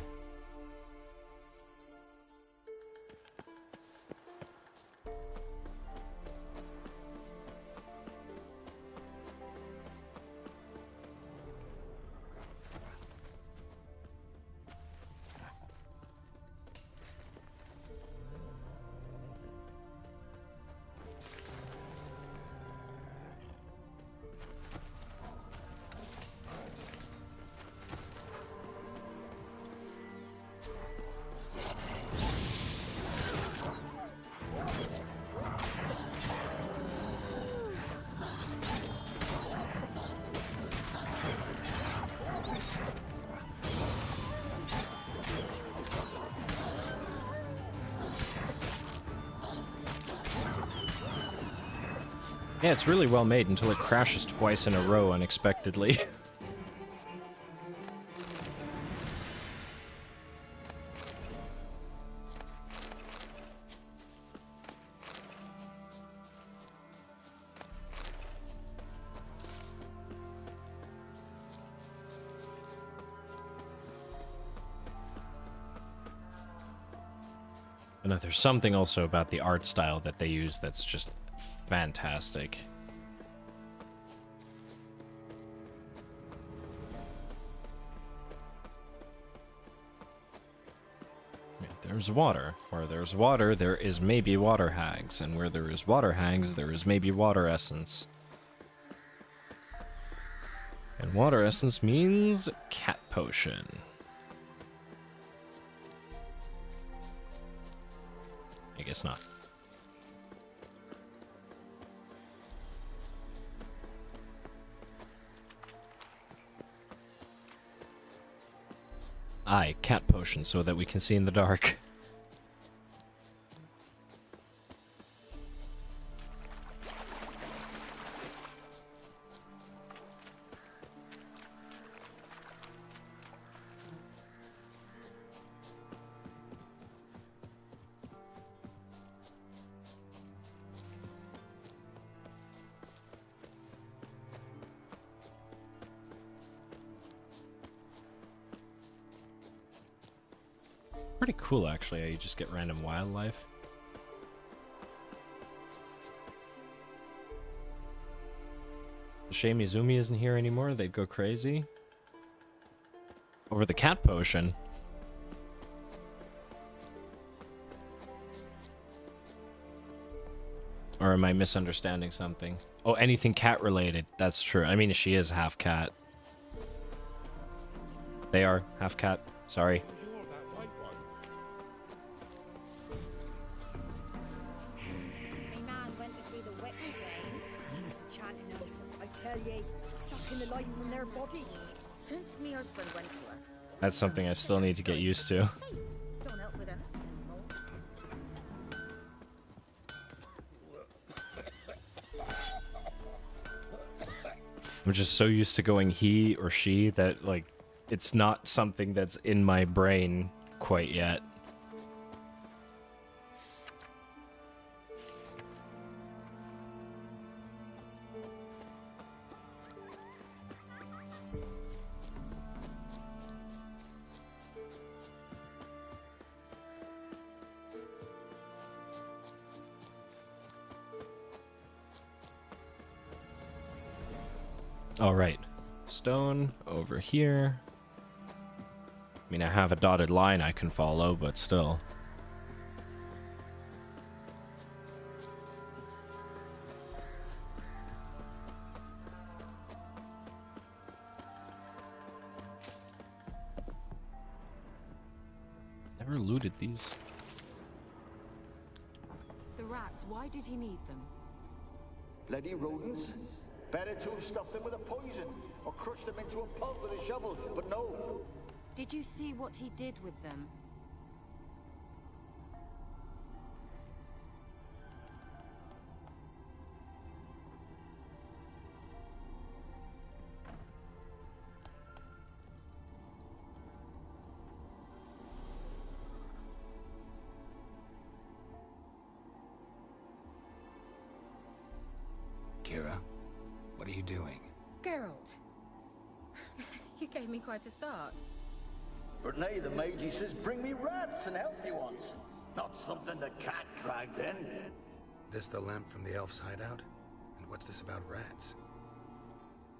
Yeah, it's really well made until it crashes twice in a row unexpectedly. And there's something also about the art style that they use that's just fantastic. Yeah, there's water. Where there's water, there is maybe water hags. And where there is water hags, there is maybe water essence. And water essence means cat potion. I guess not. Aye, cat potion so that we can see in the dark. Pretty cool, actually, how you just get random wildlife. It's a shame Izumi isn't here anymore. They'd go crazy. Over the cat potion. Or am I misunderstanding something? Oh, anything cat related. That's true. I mean, she is half cat. They are half cat. Sorry. Since my husband went to her. That's something I still need to get used to. Don't help with anything anymore. I'm just so used to going he or she that, like, it's not something that's in my brain quite yet. All right, stone over here. I mean, I have a dotted line I can follow, but still. Never looted these. The rats, why did he need them? Bloody rodents. Better to have stuffed them with a poison or crushed them into a pulp with a shovel, but no. Did you see what he did with them? Kira. What are you doing? Geralt. You gave me quite a start. But nay, the mage says, bring me rats and healthy ones. Not something the cat dragged in. This the lamp from the elf's hideout? And what's this about rats?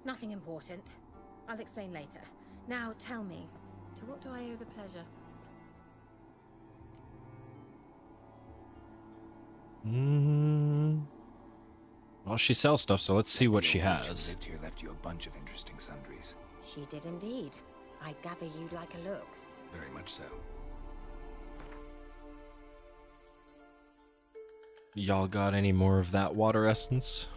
Nothing important. I'll explain later. Now tell me, to what do I owe the pleasure? Well, she sells stuff, so let's see what she The old witch who has. lived here left you a bunch of interesting sundries. She did indeed. I gather you'd like a look. Very much so. Y'all got any more of that water essence?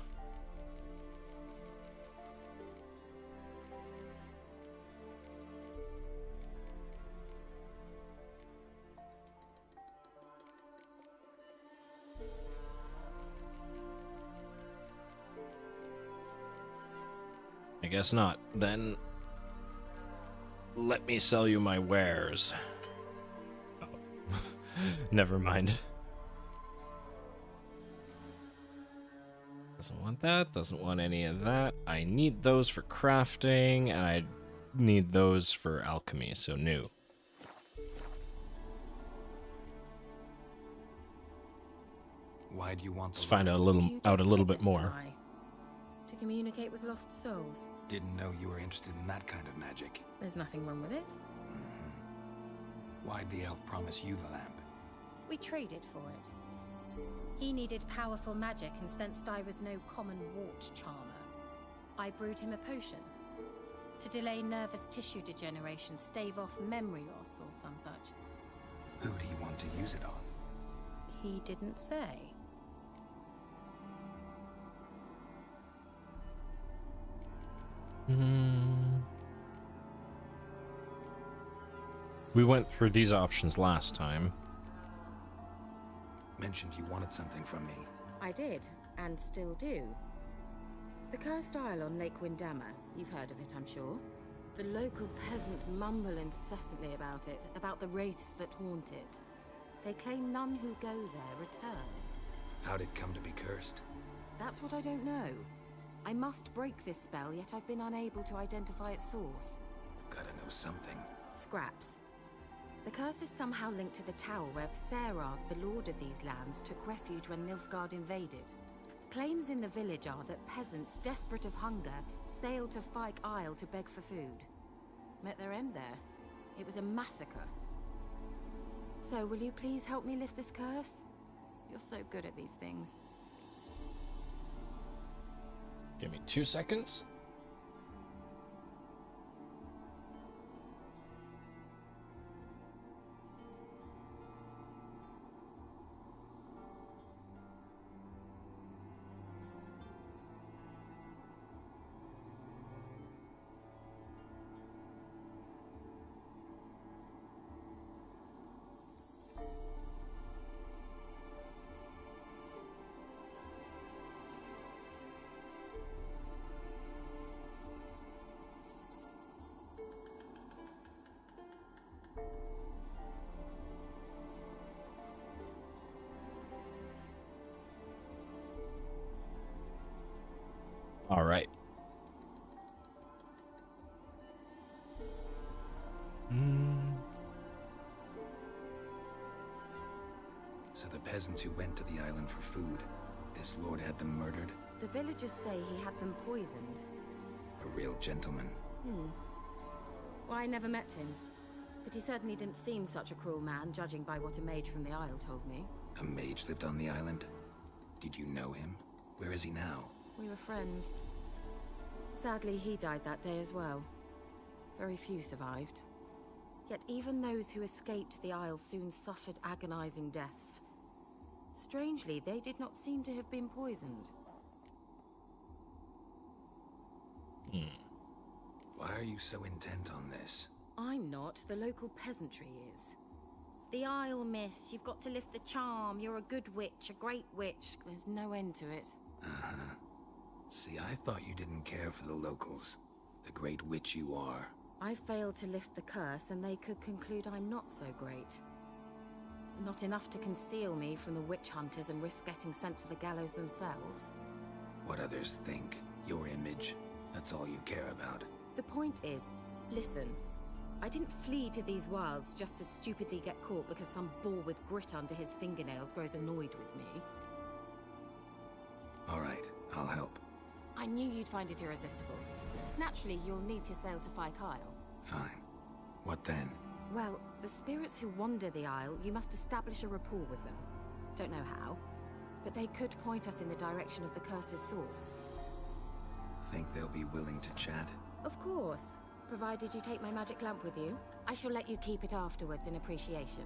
I guess not. Then let me sell you my wares. Oh. Never mind. Doesn't want that, doesn't want any of that. I need those for crafting, and I need those for alchemy, so new. Why do you want Let's the find lamp? out a little bit more. To communicate with lost souls. Didn't know you were interested in that kind of magic. There's nothing wrong with it. Why'd the elf promise you the lamp? We traded for it. He needed powerful magic and sensed I was no common wart charmer. I brewed him a potion to delay nervous tissue degeneration, stave off memory loss, or some such. Who do you want to use it on? He didn't say. We went through these options last time. Mentioned you wanted something from me. I did, and still do. The cursed isle on Lake Windammer. You've heard of it, I'm sure. The local peasants mumble incessantly about it, about the wraiths that haunt it. They claim none who go there return. How'd it come to be cursed? That's what I don't know. I must break this spell, yet I've been unable to identify its source. Gotta know something. Scraps. The curse is somehow linked to the tower where Serag, the lord of these lands, took refuge when Nilfgaard invaded. Claims in the village are that peasants, desperate of hunger, sailed to Fyke Isle to beg for food. Met their end there. It was a massacre. So, will you please help me lift this curse? You're so good at these things. Give me 2 seconds. All right. So the peasants who went to the island for food, this lord had them murdered? The villagers say he had them poisoned. A real gentleman. Well, I never met him. But he certainly didn't seem such a cruel man, judging by what a mage from the Isle told me. A mage lived on the island? Did you know him? Where is he now? We were friends. Sadly, he died that day as well. Very few survived. Yet even those who escaped the Isle soon suffered agonizing deaths. Strangely, they did not seem to have been poisoned. Why are you so intent on this? I'm not. The local peasantry is. The Isle, miss. You've got to lift the charm. You're a good witch, a great witch. There's no end to it. Uh-huh. See, I thought you didn't care for the locals. The great witch you are. I failed to lift the curse, and they could conclude I'm not so great. Not enough to conceal me from the witch hunters and risk getting sent to the gallows themselves. what others think. Your image. That's all you care about. The point is, listen, I didn't flee to these wilds just to stupidly get caught because some boar with grit under his fingernails grows annoyed with me. All right, I'll help. I knew you'd find it irresistible. Naturally, you'll need to sail to Phi Kyle. Fine. What then? Well, the spirits who wander the Isle, you must establish a rapport with them. Don't know how, but they could point us in the direction of the curse's source. Think they'll be willing to chat? Of course. Provided you take my magic lamp with you. I shall let you keep it afterwards in appreciation.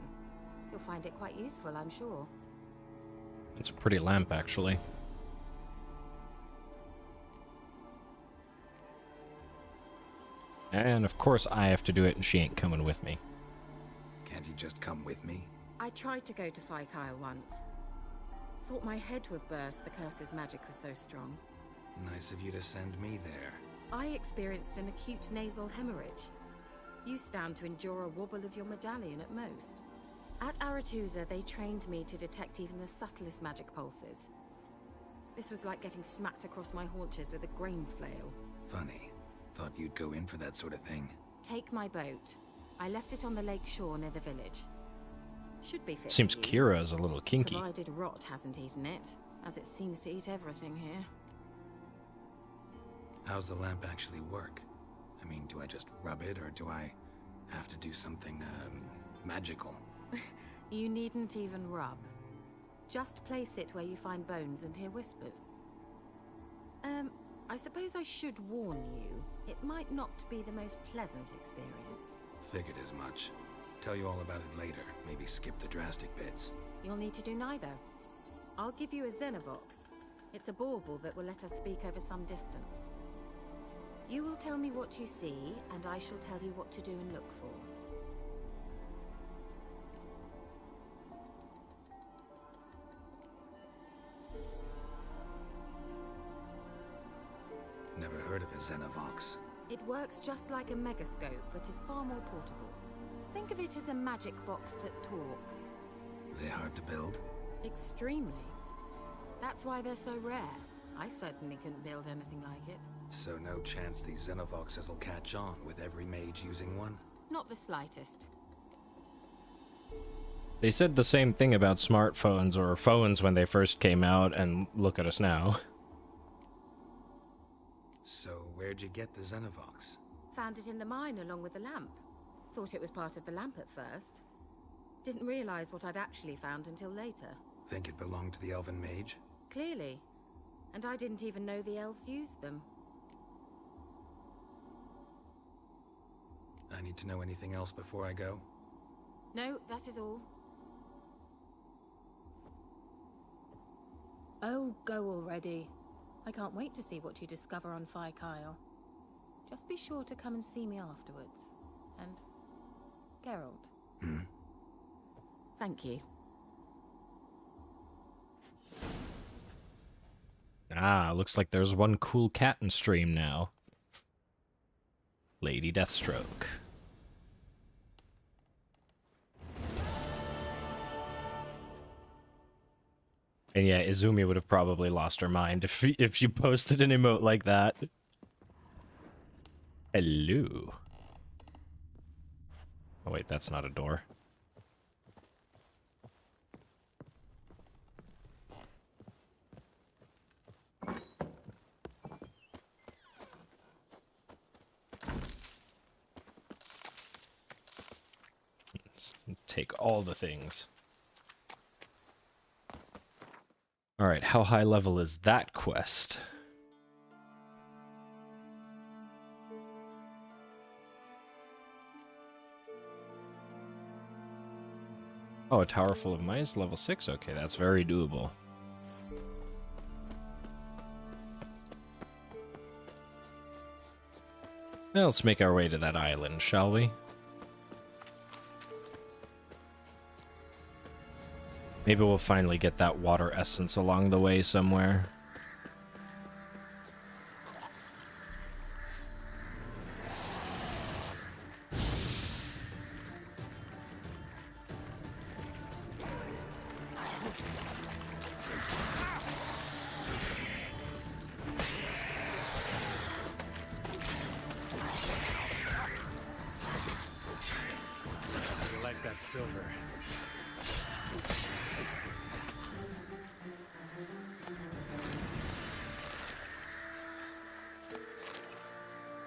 You'll find it quite useful, I'm sure. It's a pretty lamp, actually. And of course I have to do it, and she ain't coming with me. Can't you just come with me? I tried to go to Phi Kyle once. Thought my head would burst, the curse's magic was so strong. Nice of you to send me there. I experienced an acute nasal hemorrhage. You stand to endure a wobble of your medallion at most. At Aretusa, they trained me to detect even the subtlest magic pulses. This was like getting smacked across my haunches with a grain flail. Funny. Thought you'd go in for that sort of thing. Take my boat. I left it on the lake shore near the village. Should be fit Seems to use, Kira is a little kinky. provided rot hasn't eaten it, as it seems to eat everything here. How's the lamp actually work? I mean, do I just rub it, or do I have to do something, magical? You needn't even rub. Just place it where you find bones and hear whispers. I suppose I should warn you, it might not be the most pleasant experience. Figured as much. Tell you all about it later. Maybe skip the drastic bits. You'll need to do neither. I'll give you a Xenovox. It's a bauble that will let us speak over some distance. You will tell me what you see, and I shall tell you what to do and look for. Never heard of a Xenovox. It works just like a megascope, but is far more portable. Think of it as a magic box that talks. They hard to build? Extremely. That's why they're so rare. I certainly couldn't build anything like it. So no chance these Xenovoxes will catch on with every mage using one? Not the slightest. They said the same thing about smartphones or phones when they first came out, and look at us now. So where'd you get the Xenovox? Found it in the mine along with the lamp. Thought it was part of the lamp at first. Didn't realize what I'd actually found until later. Think it belonged to the elven mage? Clearly. And I didn't even know the elves used them. I need to know anything else before I go? No, that is all. Oh, go already. I can't wait to see what you discover on Phi Kyle. Just be sure to come and see me afterwards. And Geralt. Thank you. Ah, looks like there's one cool cat in stream now. Lady Deathstroke. And yeah, Izumi would have probably lost her mind if she posted an emote like that. Hello. Oh wait, that's not a door. Let's take all the things. Alright, how high level is that quest? Oh, a tower full of mice, level 6? Okay, that's very doable. Now let's make our way to that island, shall we? Maybe we'll finally get that water essence along the way somewhere.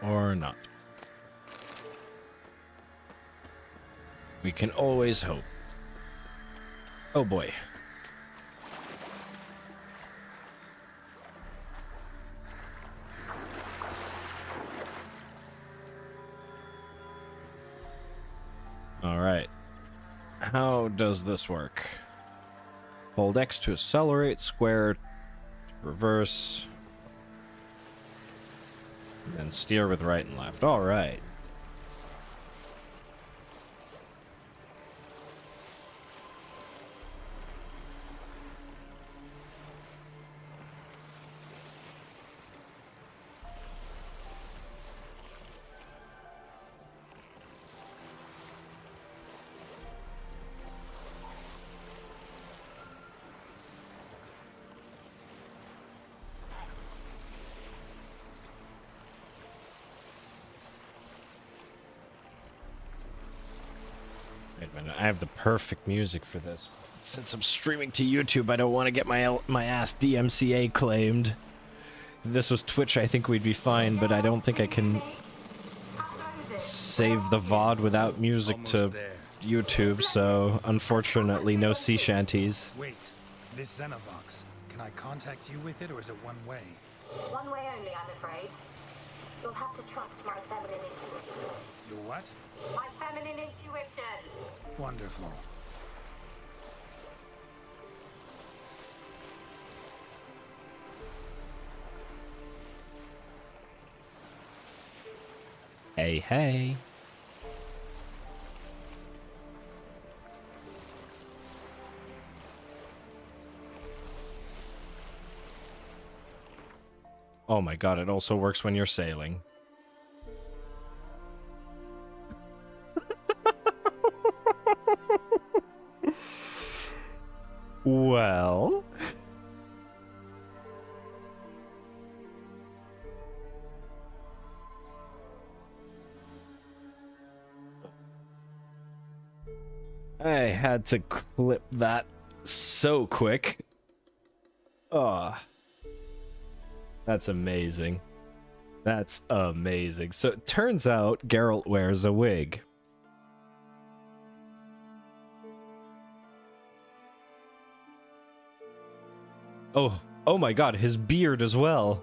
Or not. We can always hope. Oh boy. Alright. How does this work? Hold X to accelerate, square to reverse, and then steer with right and left. Alright. Wait a minute, I have the perfect music for this. Since I'm streaming to YouTube, I don't want to get my ass DMCA claimed. If this was Twitch, I think we'd be fine, but I don't think I can save the VOD without music to YouTube, so unfortunately no sea shanties. Wait, this Xenovox, can I contact you with it, or is it one way? One way only, I'm afraid. You'll have to trust my feminine intuition. Your what? My feminine intuition! Wonderful. Hey, hey. Oh my god, it also works when you're sailing. Well... I had to clip that so quick. Ah. That's amazing. That's amazing. So it turns out Geralt wears a wig. Oh my god, his beard as well.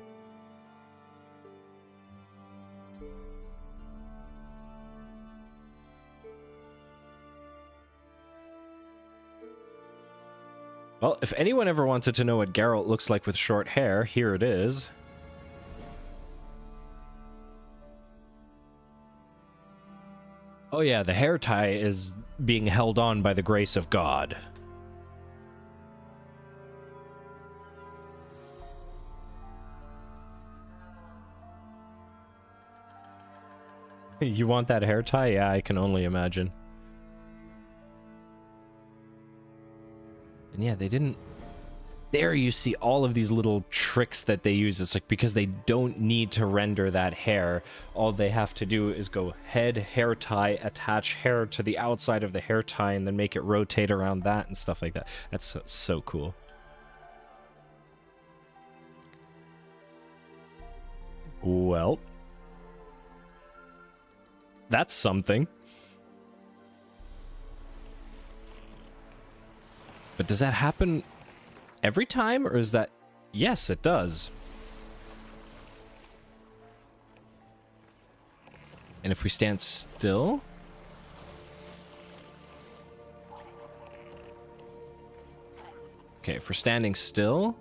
Well, if anyone ever wanted to know what Geralt looks like with short hair, here it is. Oh yeah, the hair tie is being held on by the grace of God. You want that hair tie? Yeah, I can only imagine. And yeah, they didn't... There you see all of these little tricks that they use. It's like because they don't need to render that hair. All they have to do is go head, hair tie, attach hair to the outside of the hair tie, and then make it rotate around that and stuff like that. That's so, so cool. Well... That's something. But does that happen every time, or is that... Yes, it does. And if we stand still... Okay, if we're standing still,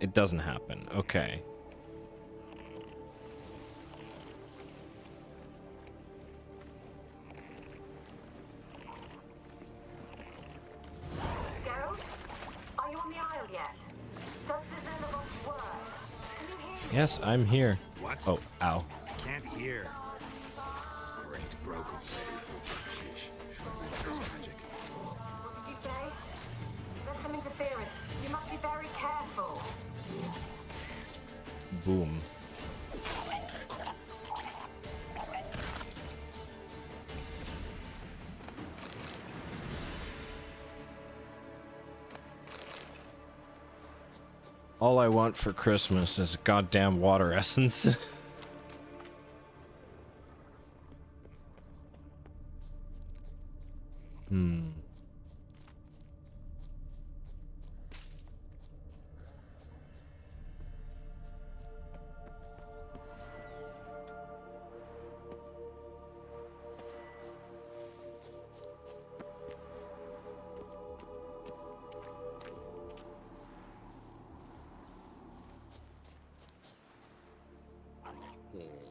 it doesn't happen. Okay. Yes, I'm here. What? Oh, ow. I can't hear. Great, broken lady. Sheesh, should have been this magic. What did you say? There's some interference. You must be very careful. Boom. All I want for Christmas is a goddamn water essence.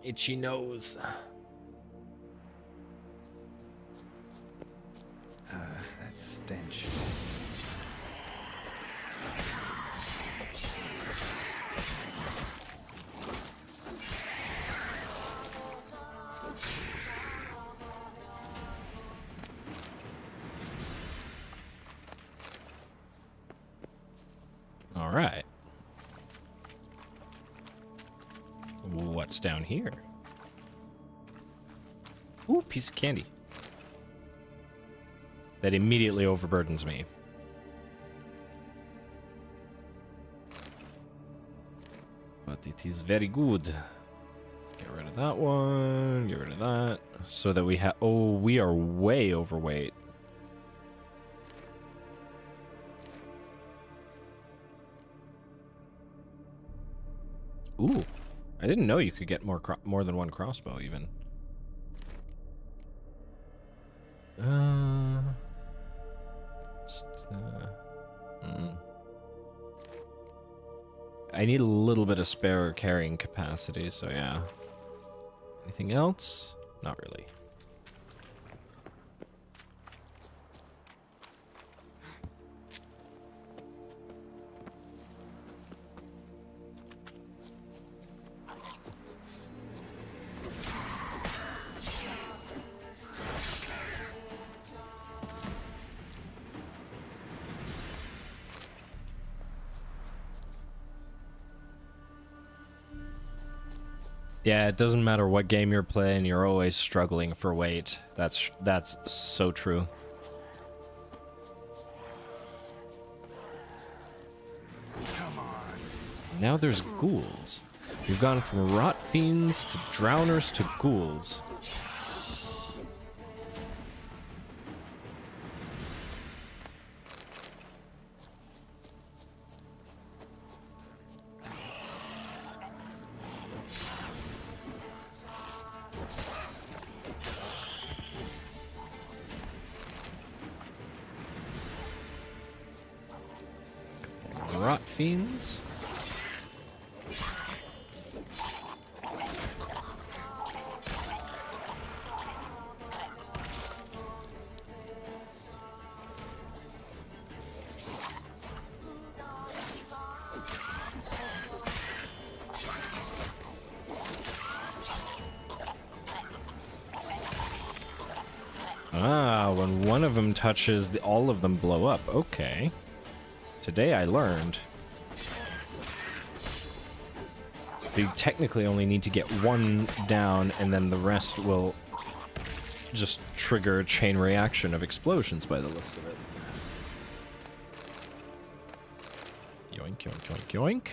Itchy nose. That stench. All right. What's down here? Ooh, piece of candy. That immediately overburdens me. But it is very good. Get rid of that one. Get rid of that. So that we have... Oh, we are way overweight. Ooh. I didn't know you could get more than one crossbow, even. I need a little bit of spare carrying capacity, so yeah. Anything else? Not really. Yeah, it doesn't matter what game you're playing, you're always struggling for weight. That's so true. Come on. Now there's ghouls. We've gone from rot fiends to drowners to ghouls. Rot fiends. Ah, when one of them touches, all of them blow up. Okay. Today I learned. You technically only need to get one down, and then the rest will just trigger a chain reaction of explosions by the looks of it. Yoink, yoink, yoink, yoink.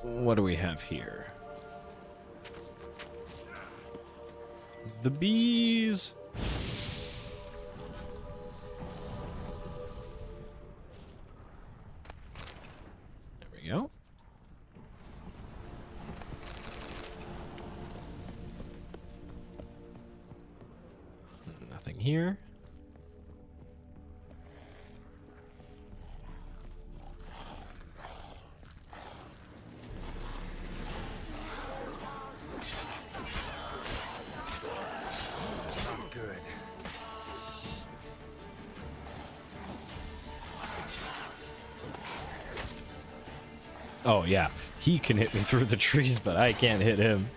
What do we have here? The bees! There we go. Nothing here. Oh, yeah. He can hit me through the trees, but I can't hit him.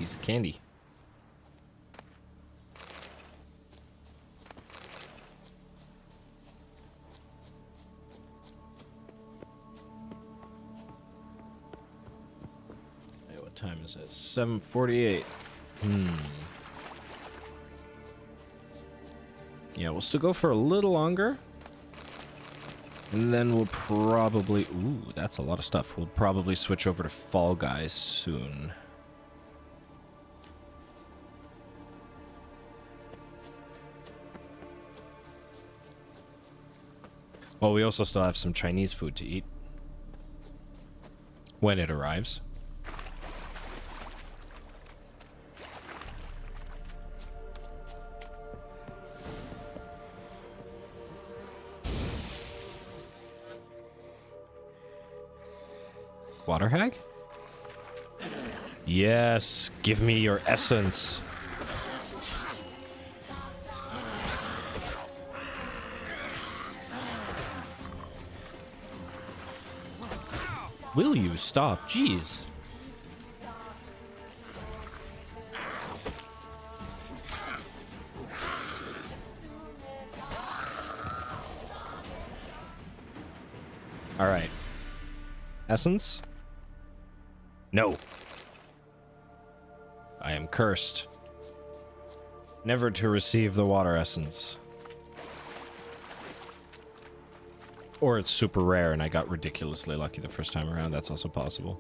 piece of candy. Hey, what time is it? 7:48. Yeah, we'll still go for a little longer. And then we'll probably... Ooh, that's a lot of stuff. We'll probably switch over to Fall Guys soon. Well, we also still have some Chinese food to eat. When it arrives. Water hag? Yes, give me your essence. Will you stop? Jeez. All right. Essence? No. I am cursed. Never to receive the water essence. Or it's super rare and I got ridiculously lucky the first time around. That's also possible.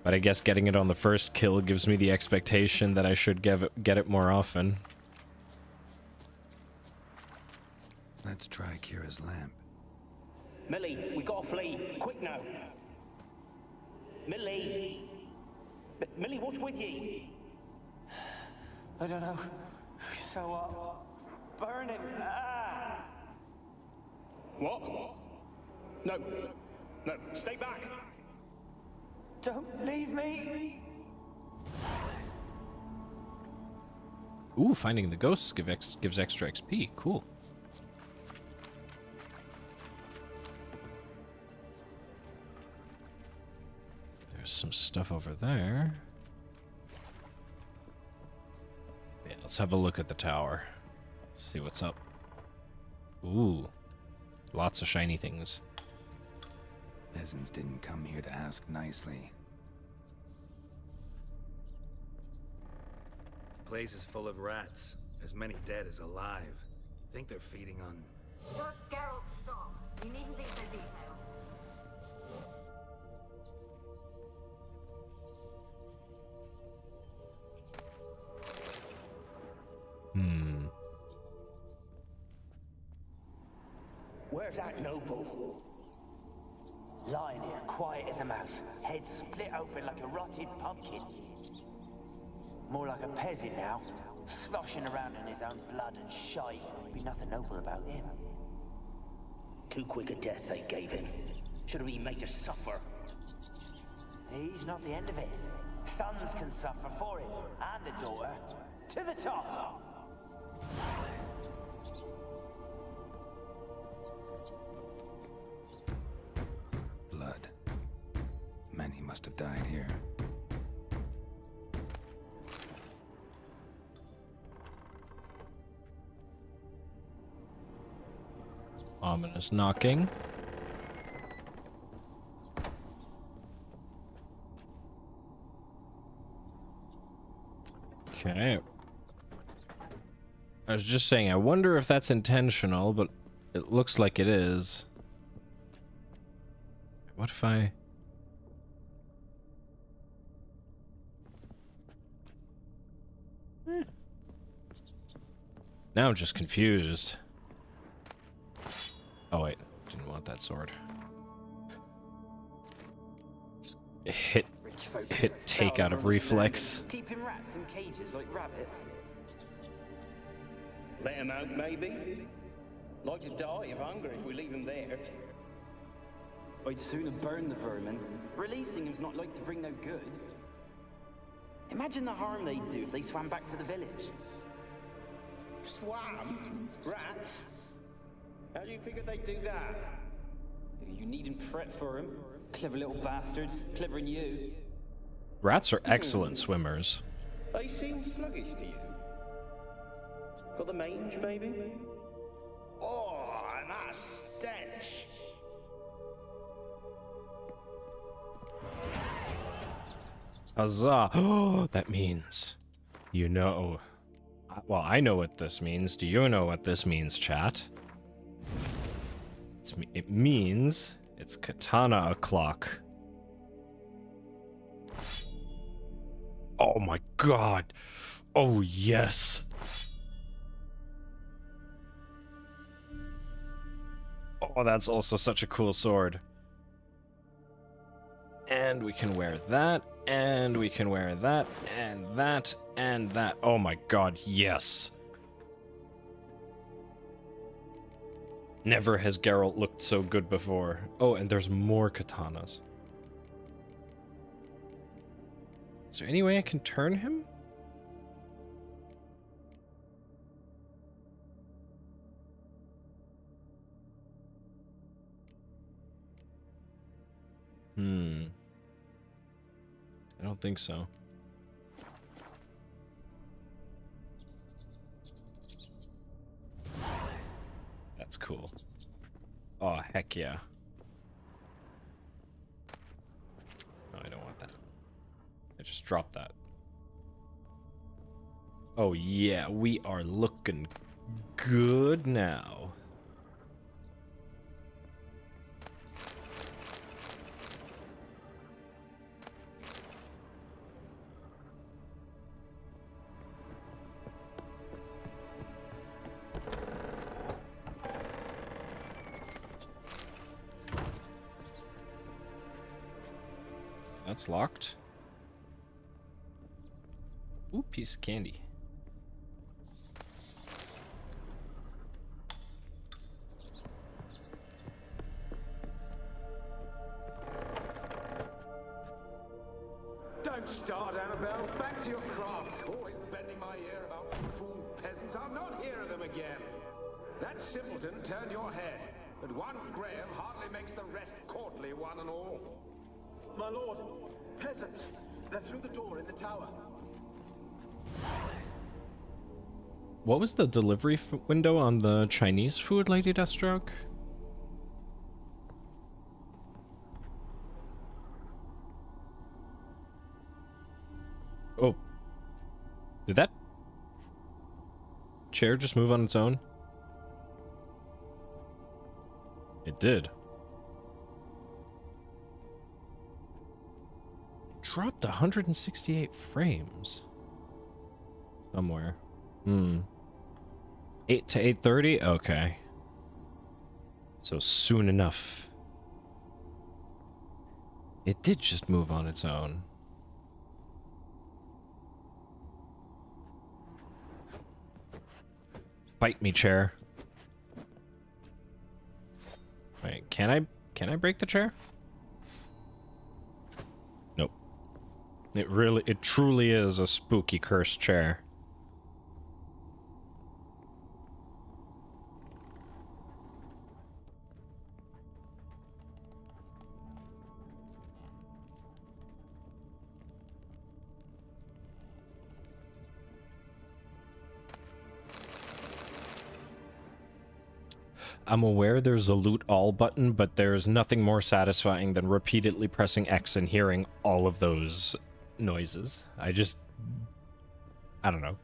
But I guess getting it on the first kill gives me the expectation that I should get it more often. Let's try Kira's lamp. Millie, we gotta flee. Quick now. Millie! Millie, what's with you? I don't know. So, burning. Ah! What? No. No, stay back. Don't leave me. Ooh, finding the ghosts gives extra XP. Cool. There's some stuff over there. Yeah, let's have a look at the tower. See what's up. Ooh. Lots of shiny things. Peasants didn't come here to ask nicely. Place is full of rats. As many dead as alive. Think they're feeding on... Geralt, stop. You needn't leave the details. Where's that noble? Lying here, quiet as a mouse. Head split open like a rotted pumpkin. More like a peasant now. Sloshing around in his own blood and shite. Be nothing noble about him. Too quick a death they gave him. Should have been made to suffer. He's not the end of it. Sons can suffer for him, and the daughter. To the top! Blood. Many must have died here. Ominous knocking. Okay. I was just saying, I wonder if that's intentional, but it looks like it is. What if I... Now I'm just confused. Oh wait, didn't want that sword. Hit take out of reflex. Keeping rats in cages like rabbits. Let him out, maybe? Like to die of hunger if we leave him there. I'd sooner burn the vermin. Releasing him's not like to bring no good. Imagine the harm they'd do if they swam back to the village. Swam? Rats? How do you figure they'd do that? You needn't fret for him. Clever little bastards. Clever than you. Rats are excellent swimmers. They seem sluggish to you. Got the mange, maybe? Oh, that stench! Huzzah! Oh, that means, you know. Well, I know what this means. Do you know what this means, chat? It means it's katana o'clock. Oh my god! Oh yes! Oh, that's also such a cool sword. And we can wear that, and we can wear that, and that, and that. Oh my god, yes! Never has Geralt looked so good before. Oh, and there's more katanas. Is there any way I can turn him? I don't think so. That's cool. Oh, heck yeah. No, I don't want that. I just dropped that. Oh yeah, we are looking good now. That's locked. Ooh, piece of candy. Don't start, Annabelle. Back to your craft. Always bending my ear about fool peasants. I'll not hear of them again. That simpleton turned your head, but one Graham hardly makes the rest courtly, one and all. My lord, peasants. They're through the door in the tower. What was the delivery window on the Chinese food, Lady Deathstroke? Oh. Did that chair just move on its own? It did. Dropped 168 frames. Somewhere. 8 to 8:30? Okay. So soon enough. It did just move on its own. Fight me, chair. Wait, can I break the chair? Nope. It truly is a spooky cursed chair. I'm aware there's a loot all button, but there's nothing more satisfying than repeatedly pressing X and hearing all of those noises. I don't know.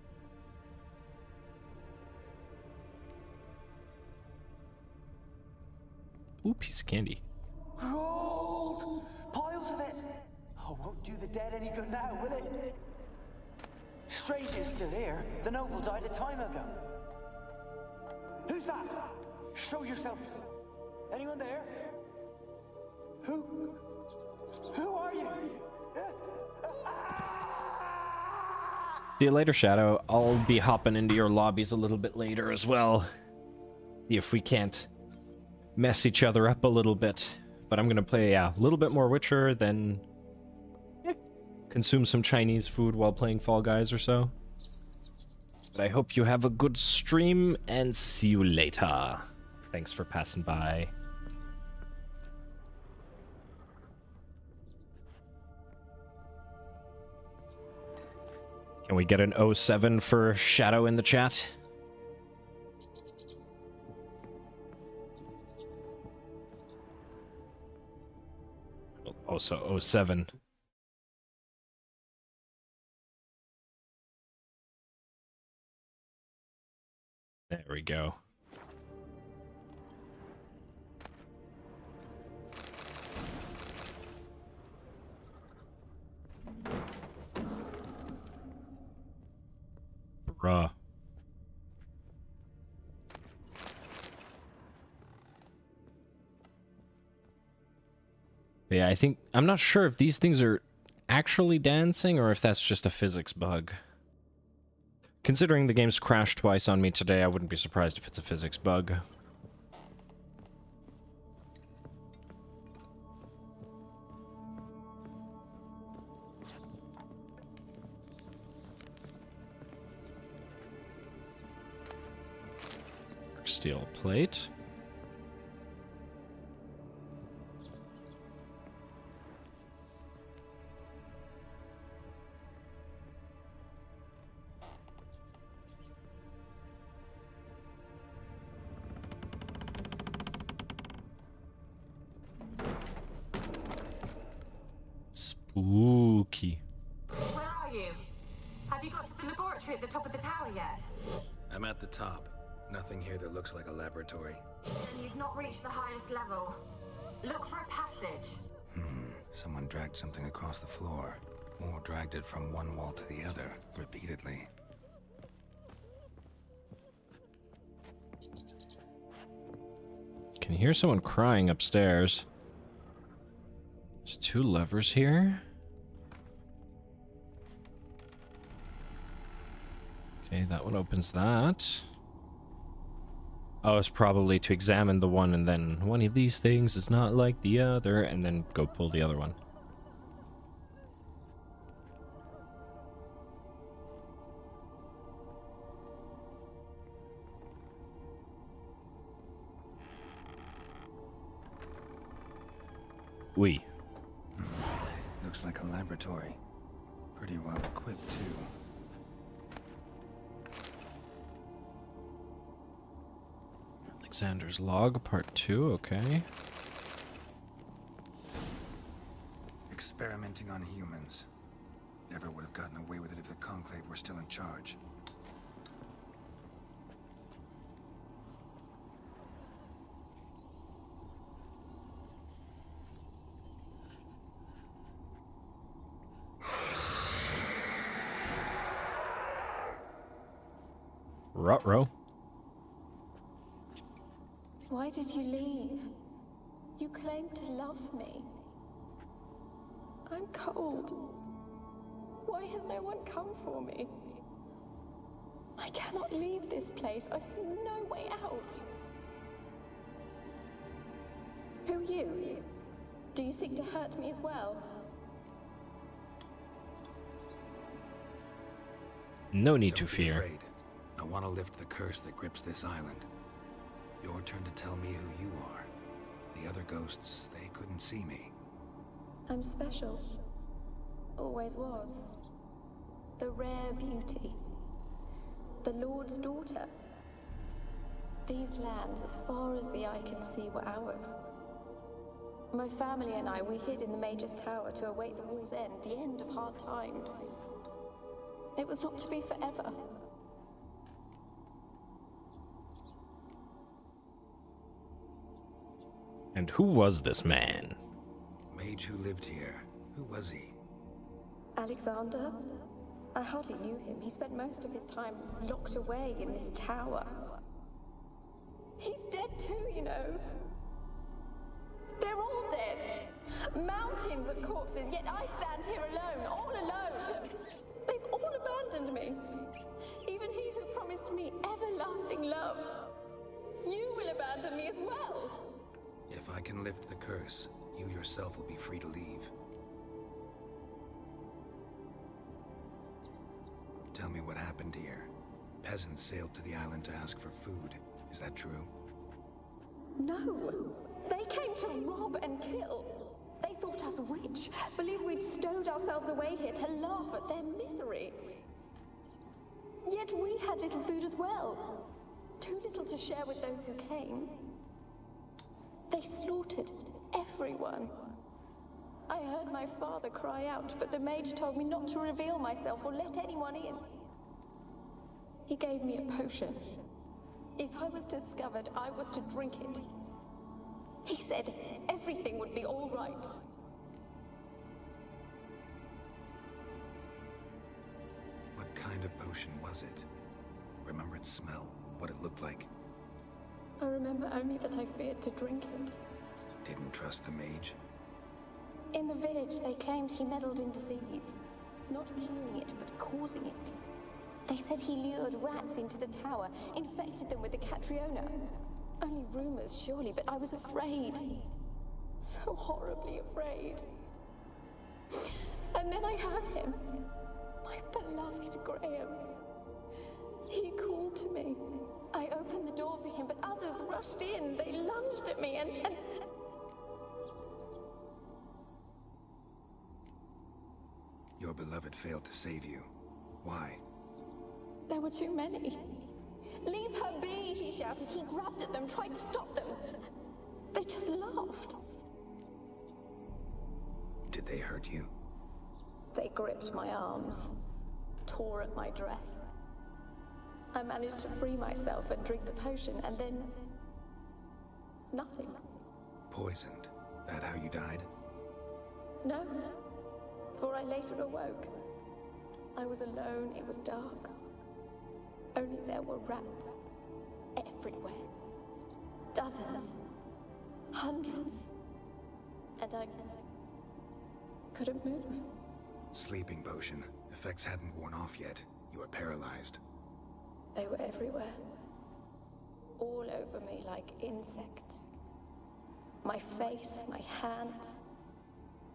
Ooh, piece of candy. Gold! Piles of it! Oh, won't do the dead any good now, will it? Strange it's still here. The noble died a time ago. Who's that? Show yourself. Anyone there? Who are you? See you later, Shadow. I'll be hopping into your lobbies a little bit later as well. See if we can't mess each other up a little bit. But I'm gonna play a little bit more Witcher, then consume some Chinese food while playing Fall Guys or so. But I hope you have a good stream, and see you later. Thanks for passing by. Can we get an 07 for Shadow in the chat? Also 07. There we go. Bruh. Yeah, I'm not sure if these things are actually dancing or if that's just a physics bug. Considering the game's crashed twice on me today, I wouldn't be surprised if it's a physics bug. Steel plate. Spooky. Where are you? Have you got to the laboratory at the top of the tower yet? I'm at the top. Nothing here that looks like a laboratory. Then you've not reached the highest level. Look for a passage. Someone dragged something across the floor. Or dragged it from one wall to the other, repeatedly. Can hear someone crying upstairs. There's 2 levers here. Okay, that one opens that. Oh, it's probably to examine the one and then one of these things is not like the other and then go pull the other one. We. Looks like a laboratory. Pretty well equipped, too. Alexander's log, part 2, okay. Experimenting on humans. Never would have gotten away with it if the Conclave were still in charge. Ruh-roh. Why did you leave? You claimed to love me. I'm cold. Why has no one come for me? I cannot leave this place. I see no way out. Who are you? Do you seek to hurt me as well? No need to Don't be fear. afraid. I want to lift the curse that grips this island. Your turn to tell me who you are. The other ghosts, they couldn't see me. I'm special. Always was. The rare beauty. The Lord's daughter. These lands, as far as the eye can see, were ours. My family and I, we hid in the Major's Tower to await the war's end, the end of hard times. It was not to be forever. And who was this man? Mage who lived here. Who was he? Alexander? I hardly knew him. He spent most of his time locked away in this tower. He's dead too, you know. They're all dead. Mountains of corpses, yet I stand here alone, all alone. They've all abandoned me. Even he who promised me everlasting love. You will abandon me as well. If I can lift the curse, you yourself will be free to leave. Tell me what happened here. Peasants sailed to the island to ask for food. Is that true? No. They came to rob and kill. They thought us rich, believed we'd stowed ourselves away here to laugh at their misery. to share with those who came. They slaughtered everyone. I heard my father cry out, but the mage told me not to reveal myself or let anyone in. He gave me a potion. If I was discovered, I was to drink it. He said everything would be all right. What kind of potion was it? Remember its smell? What it looked like? I remember only that I feared to drink it. Didn't trust the mage? In the village, they claimed he meddled in disease. Not curing it, but causing it. They said he lured rats into the tower, infected them with the Catriona. Only rumors, surely, but I was afraid. So horribly afraid. And then I heard him. My beloved Graham. He called to me. I opened the door for him, but others rushed in. They lunged at me and... Your beloved failed to save you. Why? There were too many. Leave her be, he shouted. He grabbed at them, tried to stop them. They just laughed. Did they hurt you? They gripped my arms, tore at my dress. I managed to free myself and drink the potion, and then... nothing. Poisoned? That how you died? No, for I later awoke. I was alone, it was dark. Only there were rats everywhere. Dozens. Hundreds. And I couldn't move. Sleeping potion. Effects hadn't worn off yet. You were paralyzed. They were everywhere. All over me like insects. My face, my hands.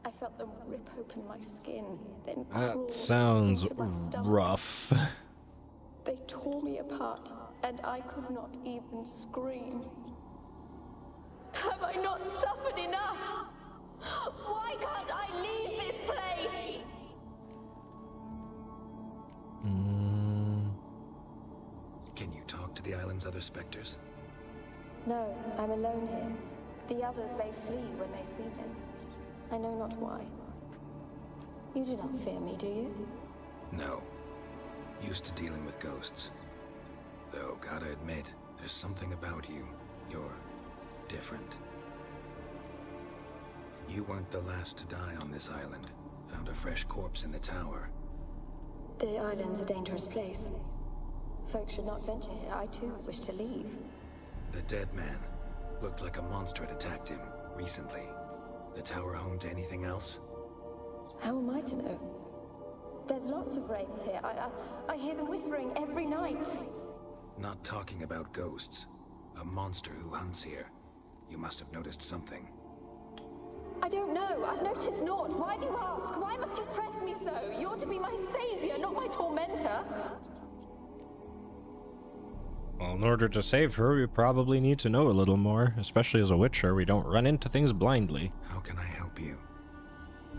I felt them rip open my skin, then crawl That sounds into my stomach. rough. They tore me apart, and I could not even scream. Have I not suffered enough? Why can't I leave this place? Can you talk to the island's other specters? No, I'm alone here. The others, they flee when they see me. I know not why. You do not fear me, do you? No. Used to dealing with ghosts. Though, gotta admit, there's something about you. You're different. You weren't the last to die on this island. Found a fresh corpse in the tower. The island's a dangerous place. Folks should not venture here. I too wish to leave. The dead man. Looked like a monster had attacked him, recently. The tower home to anything else? How am I to know? There's lots of wraiths here. I hear them whispering every night. Not talking about ghosts. A monster who hunts here. You must have noticed something. I don't know. I've noticed naught. Why do you ask? Why must you press me so? You're to be my savior, not my tormentor. Well, in order to save her, we probably need to know a little more. Especially as a witcher, we don't run into things blindly. How can I help you?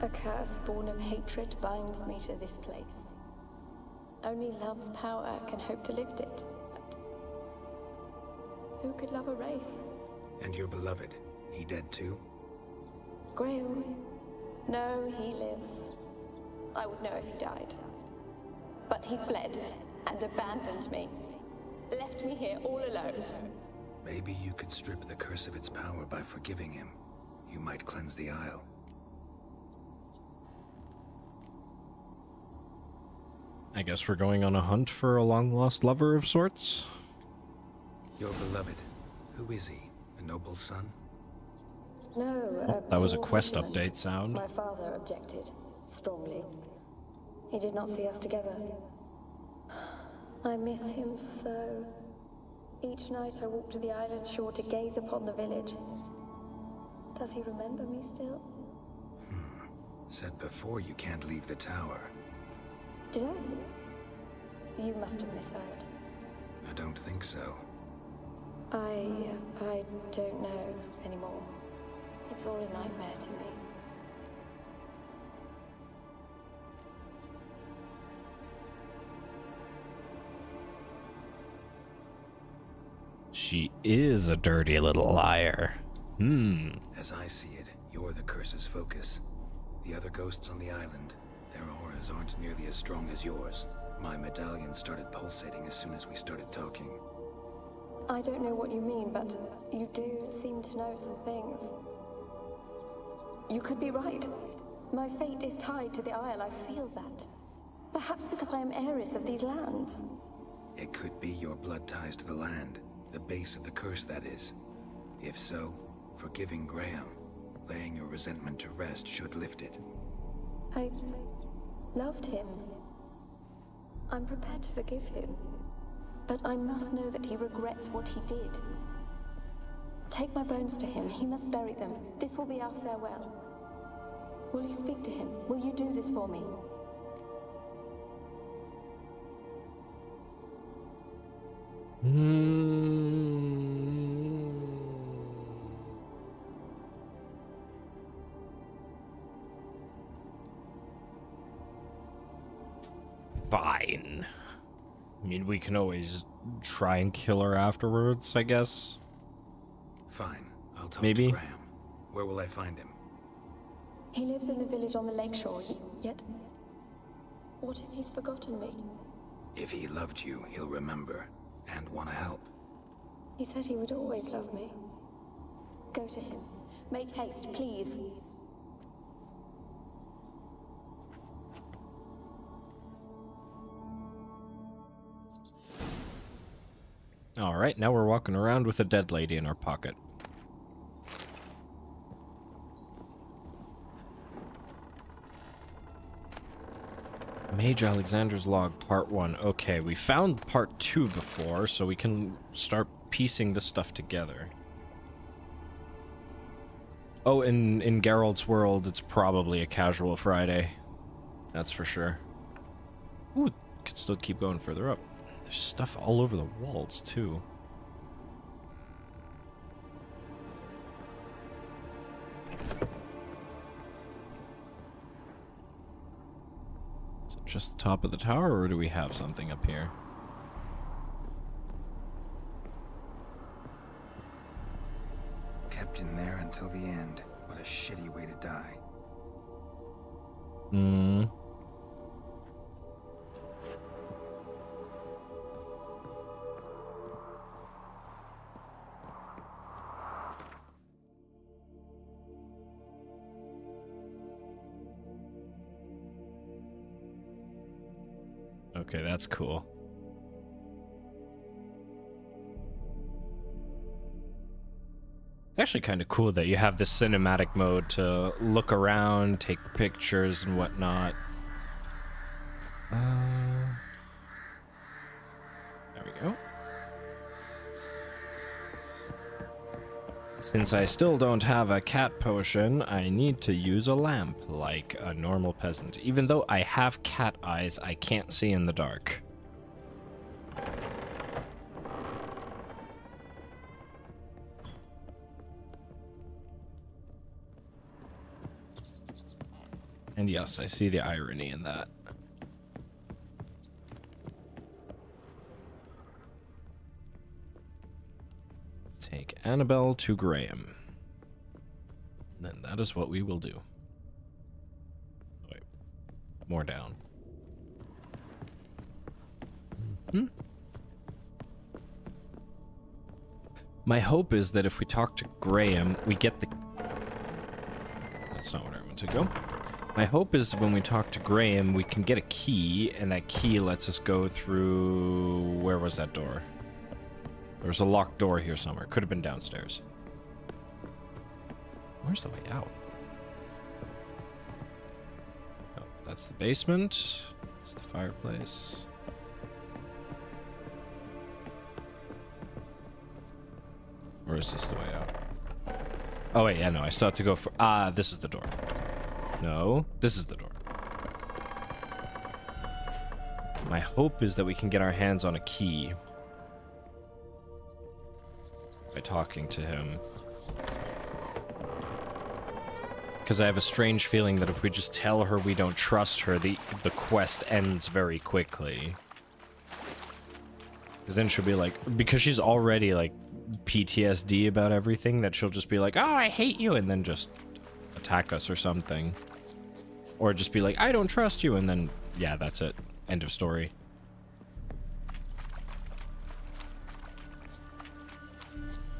A curse born of hatred binds me to this place. Only love's power can hope to lift it. But who could love a wraith? And your beloved, he dead too? Grail? No, he lives. I would know if he died. But he fled and abandoned me. Left me here all alone. Maybe you could strip the curse of its power by forgiving him. You might cleanse the isle. I guess we're going on a hunt for a long-lost lover of sorts? Your beloved, who is he? A noble son? No, That was a poor quest fisherman. update sound. My father objected, strongly. He did not see us together. I miss him so. Each night I walk to the island shore to gaze upon the village. Does he remember me still? Said before you can't leave the tower. Did I? You must have misheard. I don't think so. I don't know anymore. It's all a nightmare to me. She is a dirty little liar. As I see it, you're the curse's focus. The other ghosts on the island, their auras aren't nearly as strong as yours. My medallion started pulsating as soon as we started talking. I don't know what you mean, but you do seem to know some things. You could be right. My fate is tied to the Isle, I feel that. Perhaps because I am heiress of these lands. It could be your blood ties to the land, the base of the curse, that is. If so, forgiving Graham, laying your resentment to rest should lift it. I loved him. I'm prepared to forgive him. But I must know that he regrets what he did. Take my bones to him. He must bury them. This will be our farewell. Will you speak to him? Will you do this for me? Fine. I mean, we can always try and kill her afterwards, I guess. Fine. I'll talk Maybe. to Graham. Where will I find him? He lives in the village on the lakeshore, yet... What if he's forgotten me? If he loved you, he'll remember, and want to help. He said he would always love me. Go to him. Make haste, please. Alright, now we're walking around with a dead lady in our pocket. Mage Alexander's Log, Part 1. Okay, we found Part 2 before, so we can start piecing this stuff together. Oh, in Geralt's world, it's probably a casual Friday. That's for sure. Ooh, could still keep going further up. There's stuff all over the walls, too. Is it just the top of the tower, or do we have something up here? Kept in there until the end. What a shitty way to die. Okay, that's cool. It's actually kind of cool that you have this cinematic mode to look around, take pictures and whatnot. There we go. Since I still don't have a cat potion, I need to use a lamp like a normal peasant. Even though I have cat eyes, I can't see in the dark. And yes, I see the irony in that. Take Annabelle to Graham. Then that is what we will do. Wait. More down. My hope is that if we talk to Graham, we get the... That's not where I meant to go. My hope is when we talk to Graham, we can get a key, and that key lets us go through... Where was that door? There's a locked door here somewhere. Could have been downstairs. Where's the way out? Oh, that's the basement. That's the fireplace. Or is this the way out? Oh wait, yeah, no, I still have to go for... Ah, this is the door. No, this is the door. My hope is that we can get our hands on a key by talking to him. Because I have a strange feeling that if we just tell her we don't trust her, the quest ends very quickly. Because then she'll be like, because she's already like PTSD about everything, that she'll just be like, oh, I hate you, and then just attack us or something. Or just be like, I don't trust you, and then, yeah, that's it. End of story.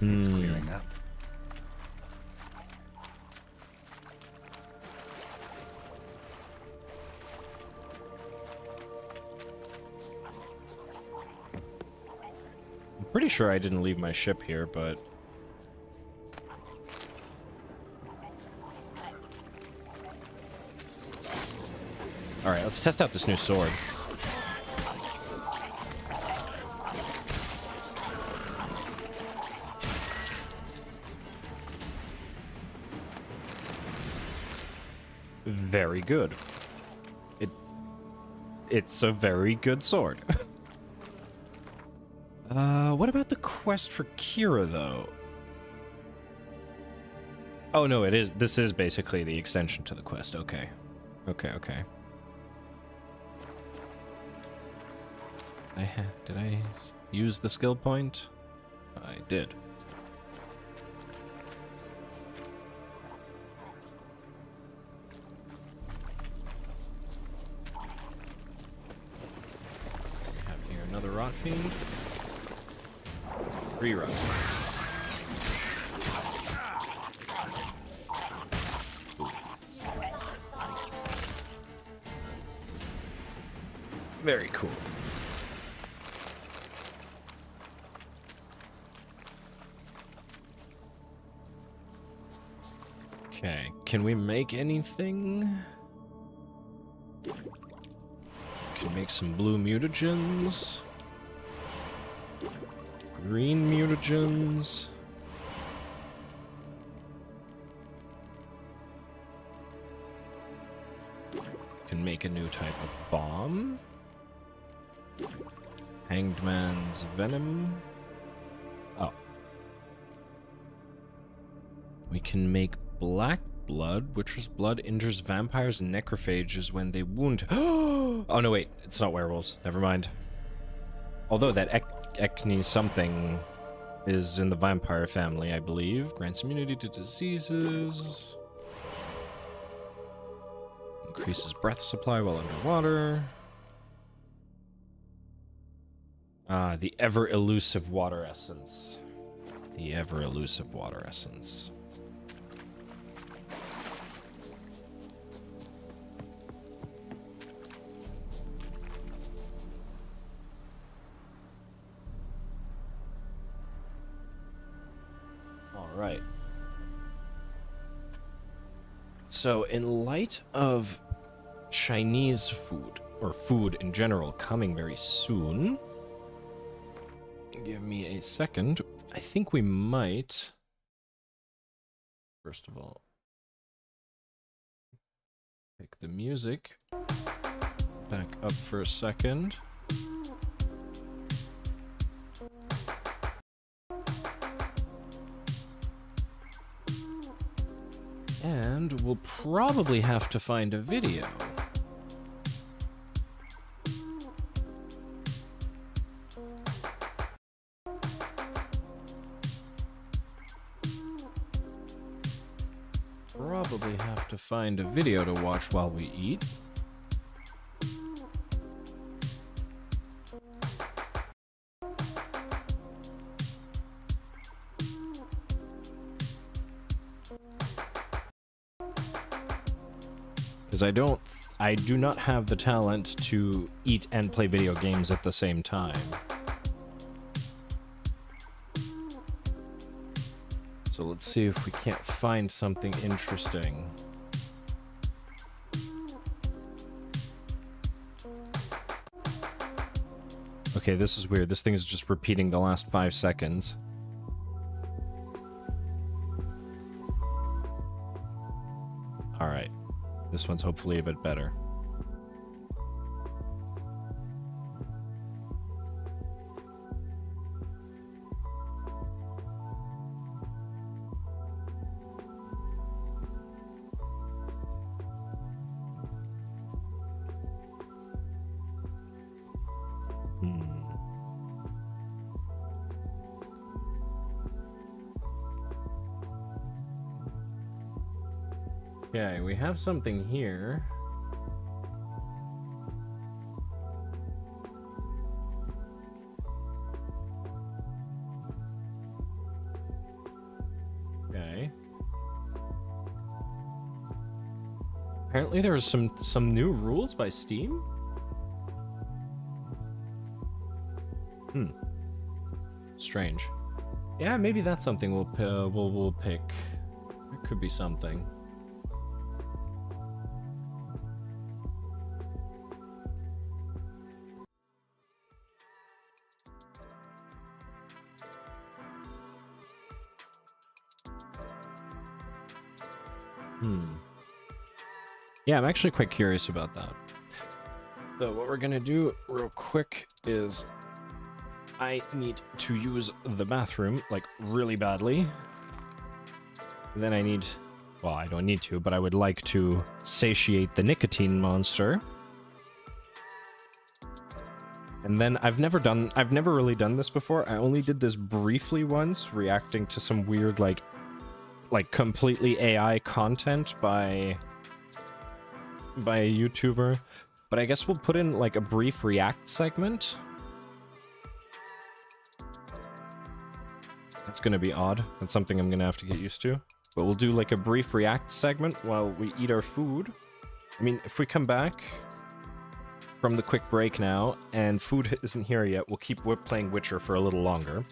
It's clearing up. I'm pretty sure I didn't leave my ship here, but... Alright, let's test out this new sword. Very good. It's a very good sword. What about the quest for Kira, though? Oh, no, it is. This is basically the extension to the quest. Okay. Okay. Did I use the skill point? I did. Have here another rot fiend. 3 rot fiends. Very cool. Okay, can we make anything? Can make some blue mutagens. Green mutagens. Can make a new type of bomb. Hanged Man's Venom. Oh. We can make black blood. Witcher's blood injures vampires and necrophages when they wound. Oh no, wait. It's not werewolves. Never mind. Although that Ecne something is in the vampire family, I believe. Grants immunity to diseases. Increases breath supply while underwater. Ah, the ever-elusive water essence. The ever-elusive water essence. All right. So, in light of Chinese food, or food in general, coming very soon, give me a second. I think we might, first of all, pick the music back up for a second. And we'll probably have to find a video. Probably have to find a video to watch while we eat. Because I do not have the talent to eat and play video games at the same time. So let's see if we can't find something interesting. Okay, this is weird. This thing is just repeating the last 5 seconds. Alright. This one's hopefully a bit better. Okay, we have something here. Okay. Apparently there are some new rules by Steam. Strange. Yeah, maybe that's something we'll pick. It could be something. Yeah, I'm actually quite curious about that. So what we're gonna do real quick is I need to use the bathroom, like, really badly. Then I need... Well, I don't need to, but I would like to satiate the nicotine monster. And then I've never really done this before. I only did this briefly once, reacting to some weird, like completely AI content by a YouTuber. But I guess we'll put in, like, a brief react segment. That's gonna be odd. That's something I'm gonna have to get used to. But we'll do, like, a brief react segment while we eat our food. I mean, if we come back from the quick break now, and food isn't here yet, we'll keep playing Witcher for a little longer.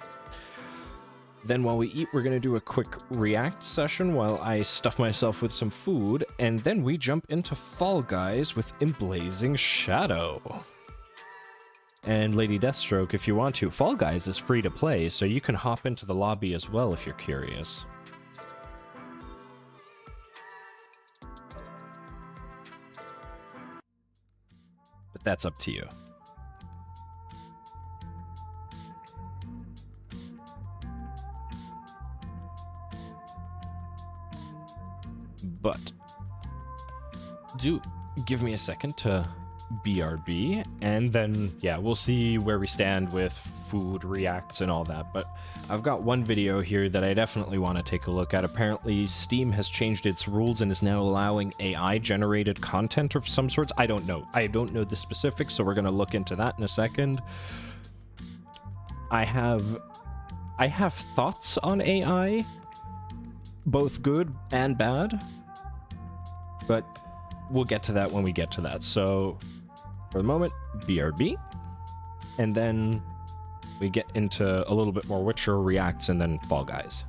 Then while we eat, we're gonna do a quick react session while I stuff myself with some food, and then we jump into Fall Guys with Emblazing Shadow. And Lady Deathstroke, if you want to, Fall Guys is free to play, so you can hop into the lobby as well if you're curious. But that's up to you. But do give me a second to BRB, and then, yeah, we'll see where we stand with food reacts and all that. But I've got one video here that I definitely want to take a look at. Apparently, Steam has changed its rules and is now allowing AI-generated content of some sorts. I don't know. I don't know the specifics, so we're going to look into that in a second. I have thoughts on AI, both good and bad, but we'll get to that when we get to that. So for the moment, BRB, and then we get into a little bit more Witcher reacts and then Fall Guys.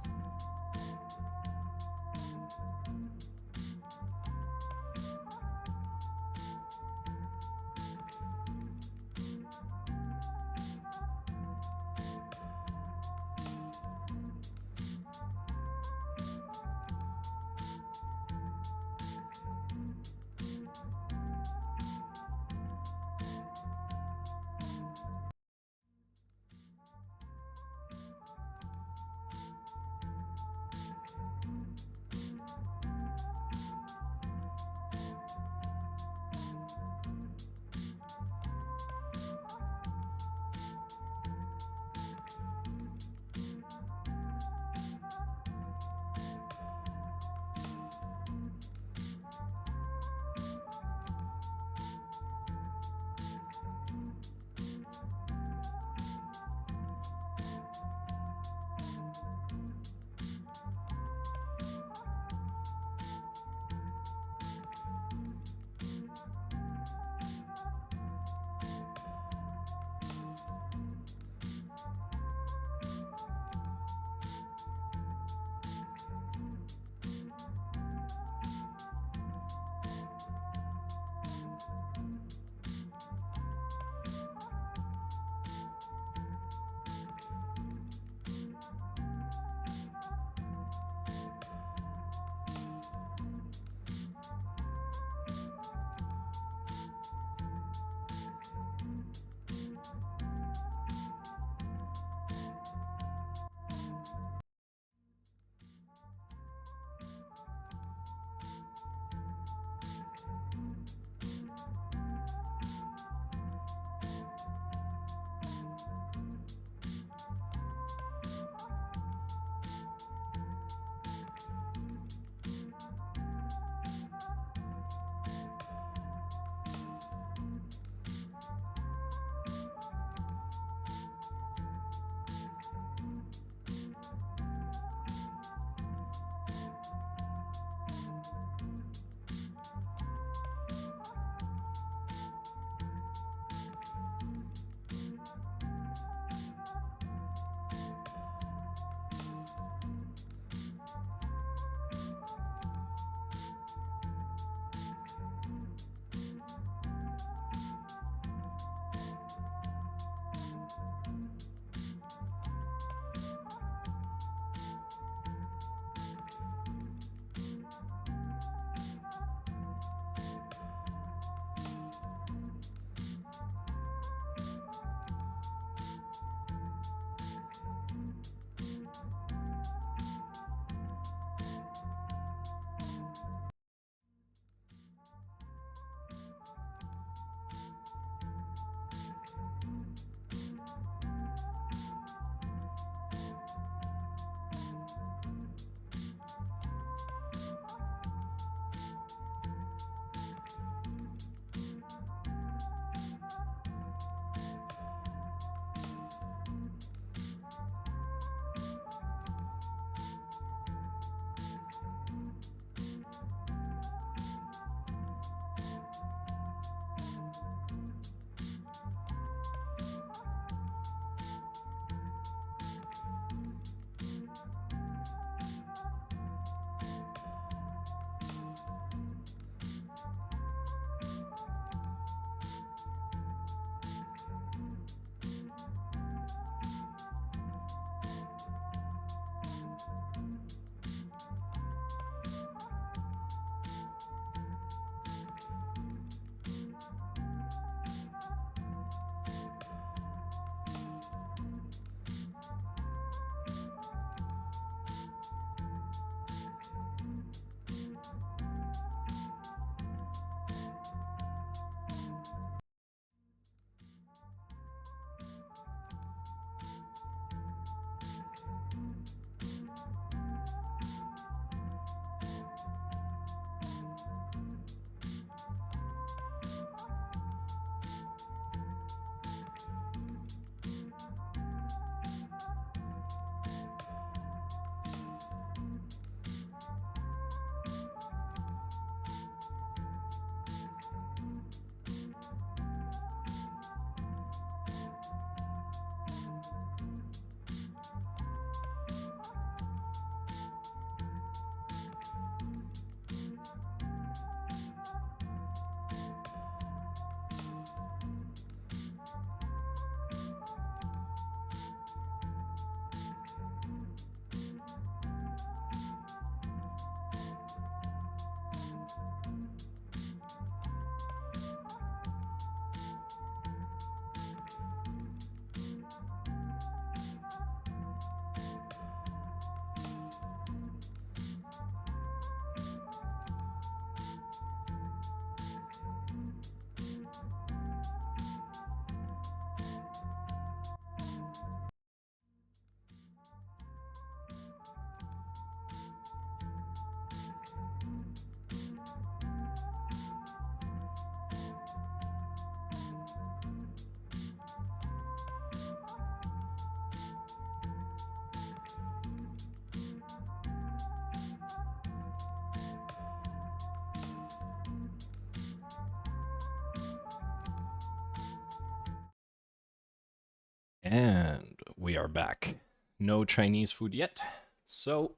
And we are back. No Chinese food yet, so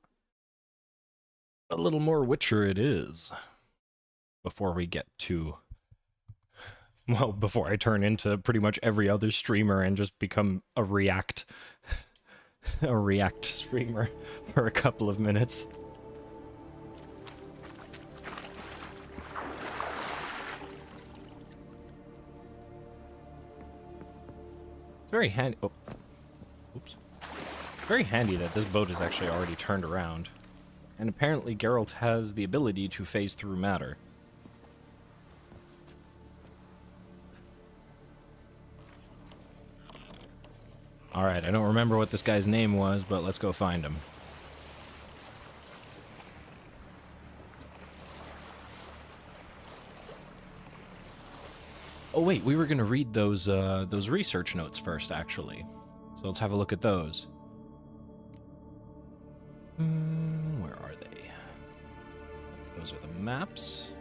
a little more Witcher it is. Before we get to... Well, before I turn into pretty much every other streamer and just become a React streamer for a couple of minutes. It's very handy. Oh, oops. It's very handy that this boat is actually already turned around. And apparently Geralt has the ability to phase through matter. Alright, I don't remember what this guy's name was, but let's go find him. Oh wait, we were gonna read those research notes first, actually. So let's have a look at those. Where are they? Those are the maps.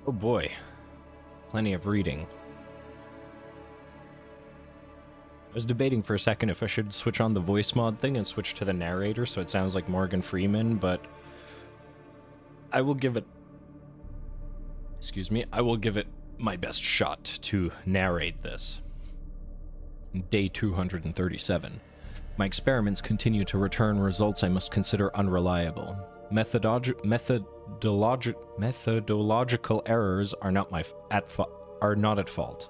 Oh boy. Plenty of reading. I was debating for a second if I should switch on the voice mod thing and switch to the narrator so it sounds like Morgan Freeman, but I will give it... Excuse me, I will give it my best shot to narrate this. Day 237. My experiments continue to return results I must consider unreliable. Methodological errors are not at fault.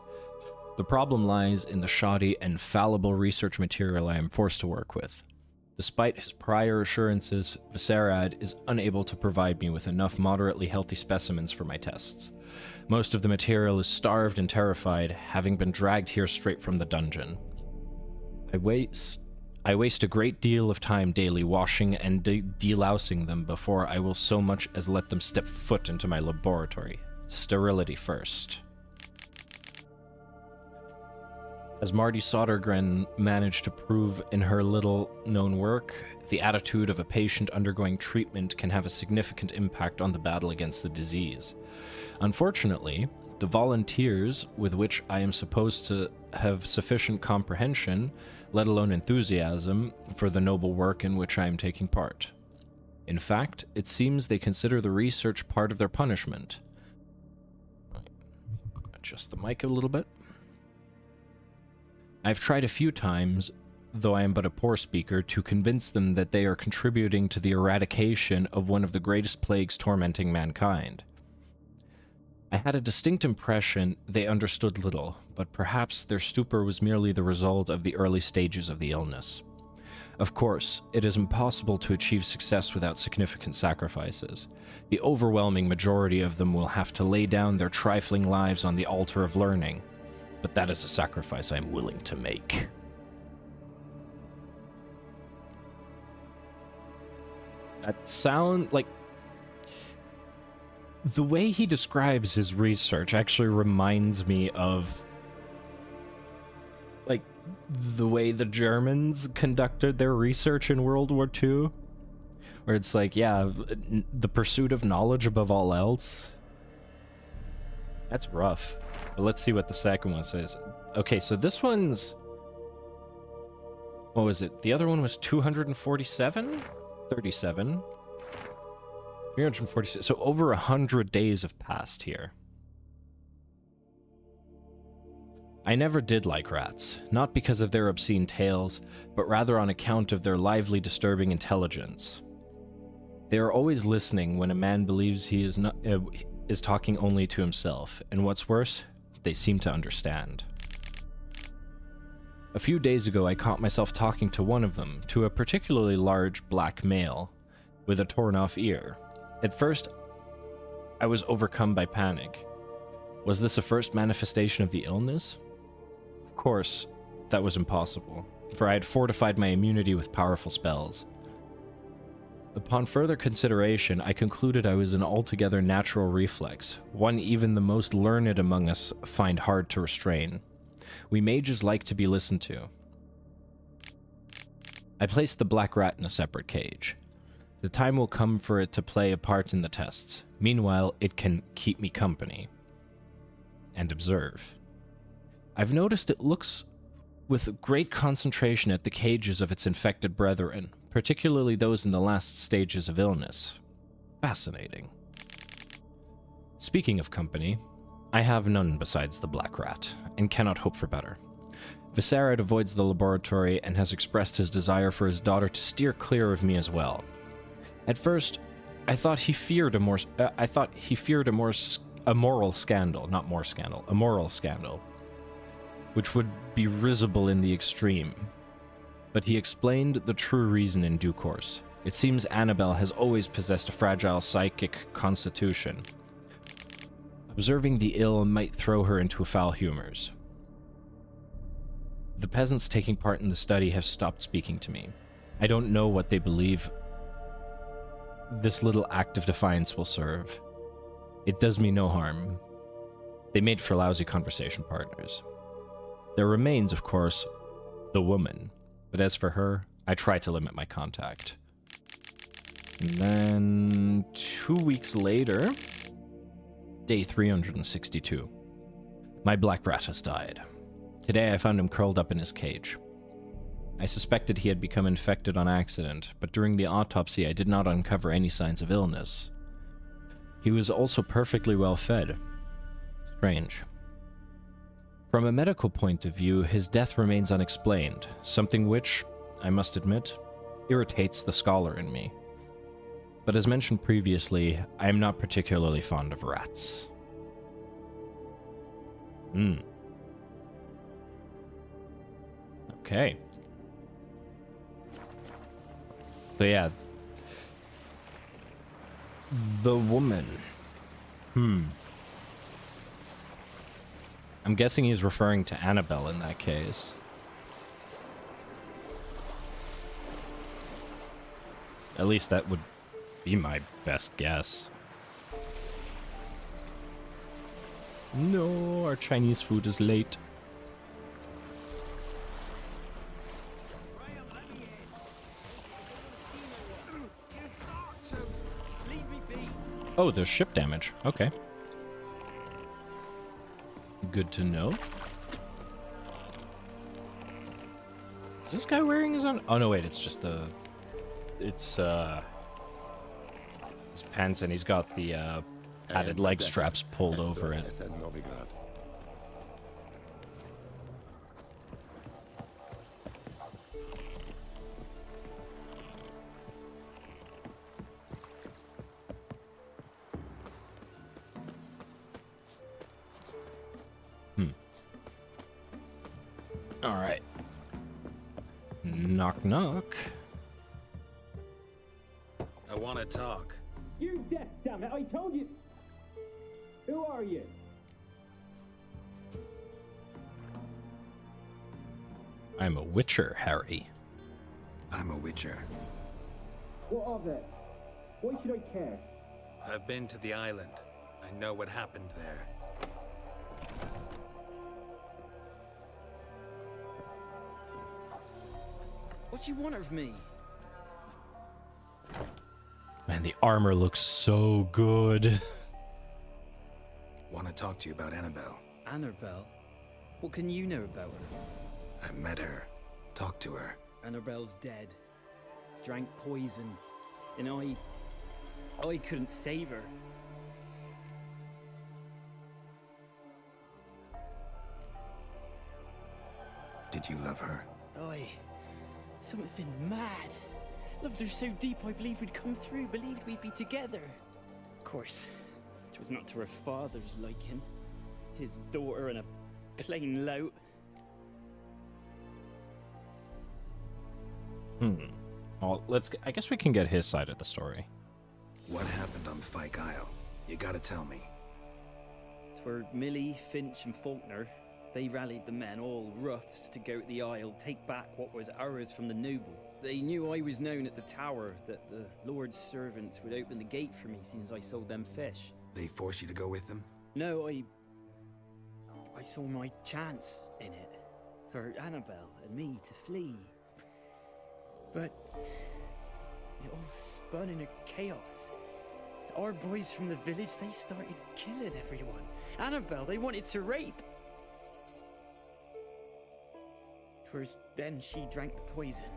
The problem lies in the shoddy and fallible research material I am forced to work with. Despite his prior assurances, Viserad is unable to provide me with enough moderately healthy specimens for my tests. Most of the material is starved and terrified, having been dragged here straight from the dungeon. I waste a great deal of time daily washing and delousing them before I will so much as let them step foot into my laboratory. Sterility first. As Marty Sodergren managed to prove in her little-known work, the attitude of a patient undergoing treatment can have a significant impact on the battle against the disease. Unfortunately, the volunteers with which I am supposed to have sufficient comprehension, let alone enthusiasm, for the noble work in which I am taking part. In fact, it seems they consider the research part of their punishment. Adjust the mic a little bit. I've tried a few times, though I am but a poor speaker, to convince them that they are contributing to the eradication of one of the greatest plagues tormenting mankind. I had a distinct impression they understood little, but perhaps their stupor was merely the result of the early stages of the illness. Of course, it is impossible to achieve success without significant sacrifices. The overwhelming majority of them will have to lay down their trifling lives on the altar of learning, but that is a sacrifice I am willing to make. That sound like... The way he describes his research actually reminds me of, like, the way the Germans conducted their research in World War II. Where it's like, yeah, the pursuit of knowledge above all else. That's rough. But let's see what the second one says. Okay, so this one's... What was it? The other one was 247? 37? 346. So over 100 days have passed here. I never did like rats, not because of their obscene tales, but rather on account of their lively, disturbing intelligence. They are always listening when a man believes he is talking only to himself, and what's worse, they seem to understand. A few days ago, I caught myself talking to one of them, to a particularly large black male, with a torn-off ear. At first, I was overcome by panic. Was this a first manifestation of the illness? Of course, that was impossible, for I had fortified my immunity with powerful spells. Upon further consideration, I concluded I was an altogether natural reflex, one even the most learned among us find hard to restrain. We mages like to be listened to. I placed the black rat in a separate cage. The time will come for it to play a part in the tests. Meanwhile, it can keep me company. and observe. I've noticed it looks with great concentration at the cages of its infected brethren, particularly those in the last stages of illness. Fascinating. Speaking of company, I have none besides the Black Rat, and cannot hope for better. Viserys avoids the laboratory and has expressed his desire for his daughter to steer clear of me as well. At first, I thought he feared a moral scandal, which would be risible in the extreme. But he explained the true reason in due course. It seems Annabelle has always possessed a fragile psychic constitution. Observing the ill might throw her into foul humors. The peasants taking part in the study have stopped speaking to me. I don't know what they believe this little act of defiance will serve. It does me no harm. They made for lousy conversation partners. There remains, of course, the woman, but as for her, I try to limit my contact. And then 2 weeks later, day 362. My Black Rat has died. Today I found him curled up in his cage. I suspected he had become infected on accident, but during the autopsy I did not uncover any signs of illness. He was also perfectly well fed. Strange. From a medical point of view, his death remains unexplained, something which, I must admit, irritates the scholar in me. But as mentioned previously, I am not particularly fond of rats. Okay. So yeah. The woman. I'm guessing he's referring to Annabelle in that case. At least that would be my best guess. No, our Chinese food is late. Oh, there's ship damage. Okay. Good to know. Is this guy wearing his own? Oh no, wait, it's just the... It's, his pants, and he's got the, padded leg straps pulled over it. Alright. Knock knock. I want to talk. You deaf, damn it! I told you. Who are you? I'm a witcher, Harry. I'm a witcher. What of it? Why should I care? I've been to the island. I know what happened there. What do you want of me? Man, the armor looks so good. Want to talk to you about Annabelle. Annabelle? What can you know about her? I met her. Talked to her. Annabelle's dead. Drank poison. And I couldn't save her. Did you love her? Something mad. Loved her so deep I believed we'd come through, believed we'd be together. Of course, it was not to her father's liking. His daughter and a plain lout. Well, I guess we can get his side of the story. What happened on Fyke Isle? You gotta tell me. 'Twere Millie, Finch and Faulkner. They rallied the men, all roughs, to go to the Isle, take back what was ours from the noble. They knew I was known at the tower, that the Lord's servants would open the gate for me since I sold them fish. They forced you to go with them? No, I saw my chance in it, for Annabelle and me to flee. But it all spun in a chaos. our boys from the village, they started killing everyone. Annabelle, they wanted to rape. 'Twas then she drank the poison.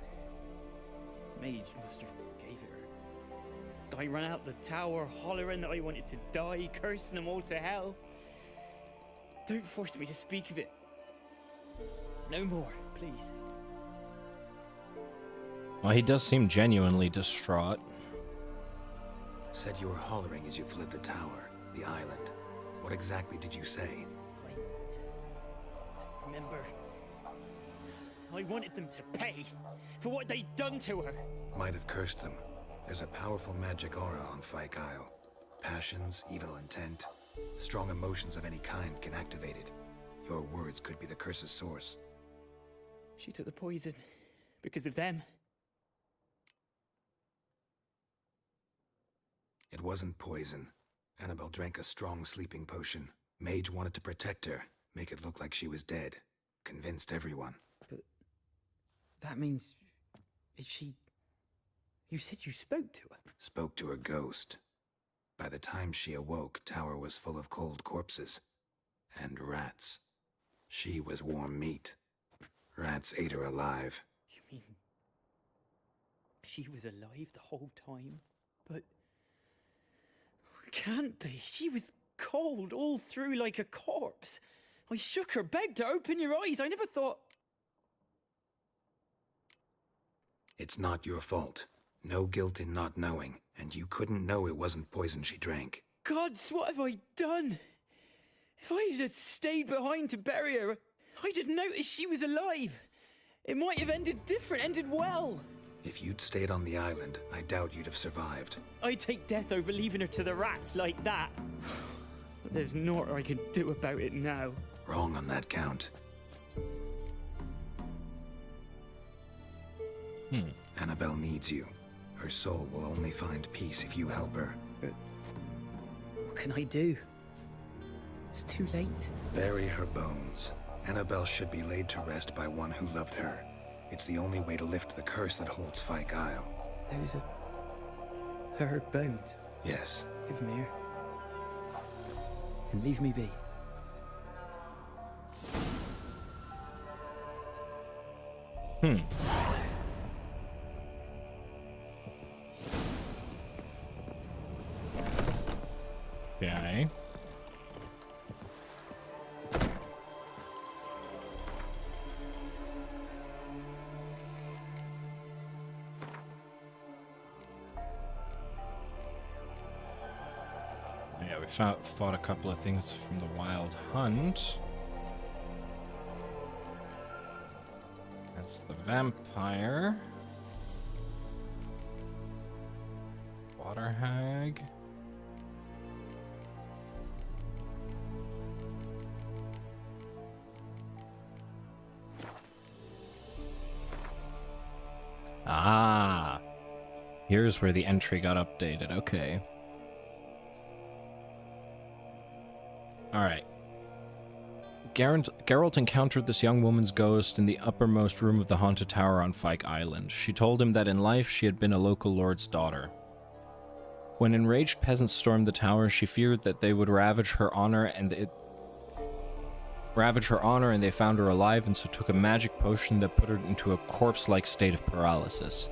Mage must have gave it her. I ran out the tower hollering that I wanted to die, cursing them all to hell. Don't force me to speak of it. No more, please. Well, he does seem genuinely distraught. Said you were hollering as you fled the tower, the island. What exactly did you say? Remember, I wanted them to pay for what they'd done to her. Might have cursed them. There's a powerful magic aura on Fyke Isle. Passions, evil intent, strong emotions of any kind can activate it. Your words could be the curse's source. She took the poison because of them. It wasn't poison. Annabelle drank a strong sleeping potion. Mage wanted to protect her, make it look like she was dead. Convinced everyone. But that means... is she... You said you spoke to her? Spoke to her ghost. By the time she awoke, Tower was full of cold corpses. And rats. She was warm meat. Rats ate her alive. You mean... she was alive the whole time? But... can't be. She was cold all through like a corpse. I shook her, begged her, open your eyes. I never thought... It's not your fault. No guilt in not knowing, and you couldn't know it wasn't poison she drank. Gods, what have I done? If I had stayed behind to bury her, I'd have noticed she was alive. It might have ended different, ended well. If you'd stayed on the island, I doubt you'd have survived. I'd take death over leaving her to the rats like that. But there's naught I can do about it now. Wrong on that count. Annabelle needs you. Her soul will only find peace if you help her. But what can I do? It's too late. Bury her bones. Annabelle should be laid to rest by one who loved her. It's the only way to lift the curse that holds Fyke Isle. Those are... her bones? Yes. Give them here. And leave me be. Okay. Yeah, we fought a couple of things from the Wild Hunt. That's the vampire. Water hag. Ah, here's where the entry got updated. Okay. All right. Geralt encountered this young woman's ghost in the uppermost room of the haunted tower on Fyke Island. She told him that in life she had been a local lord's daughter. When enraged peasants stormed the tower, she feared that they would ravage her honor, and they found her alive, and so took a magic potion that put her into a corpse-like state of paralysis.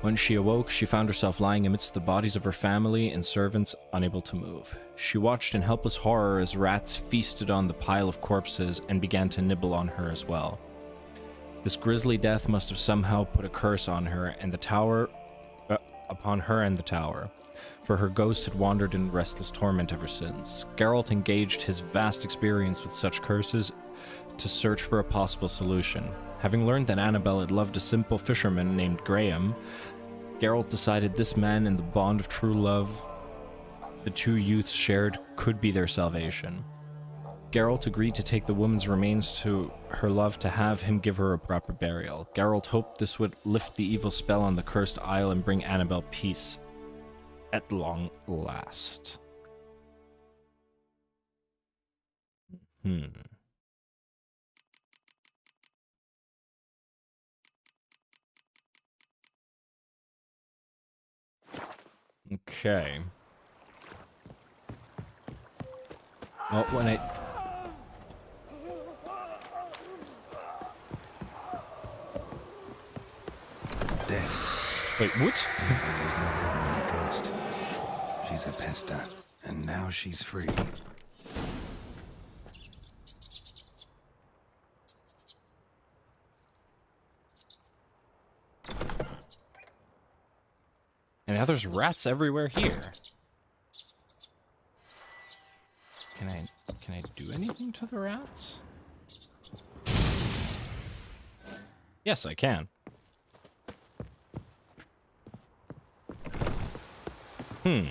When she awoke, she found herself lying amidst the bodies of her family and servants, unable to move. She watched in helpless horror as rats feasted on the pile of corpses and began to nibble on her as well. This grisly death must have somehow put a curse on her and the tower, upon her and the tower, for her ghost had wandered in restless torment ever since. Geralt engaged his vast experience with such curses to search for a possible solution. Having learned that Annabelle had loved a simple fisherman named Graham, Geralt decided this man and the bond of true love the two youths shared could be their salvation. Geralt agreed to take the woman's remains to her love to have him give her a proper burial. Geralt hoped this would lift the evil spell on the cursed isle and bring Annabelle peace at long last. Okay. Oh, when I... Dead. Wait, what? There's no ordinary ghost. She's a pesta, and now she's free. And now there's rats everywhere here. Can I do anything to the rats? Yes, I can. Hmm.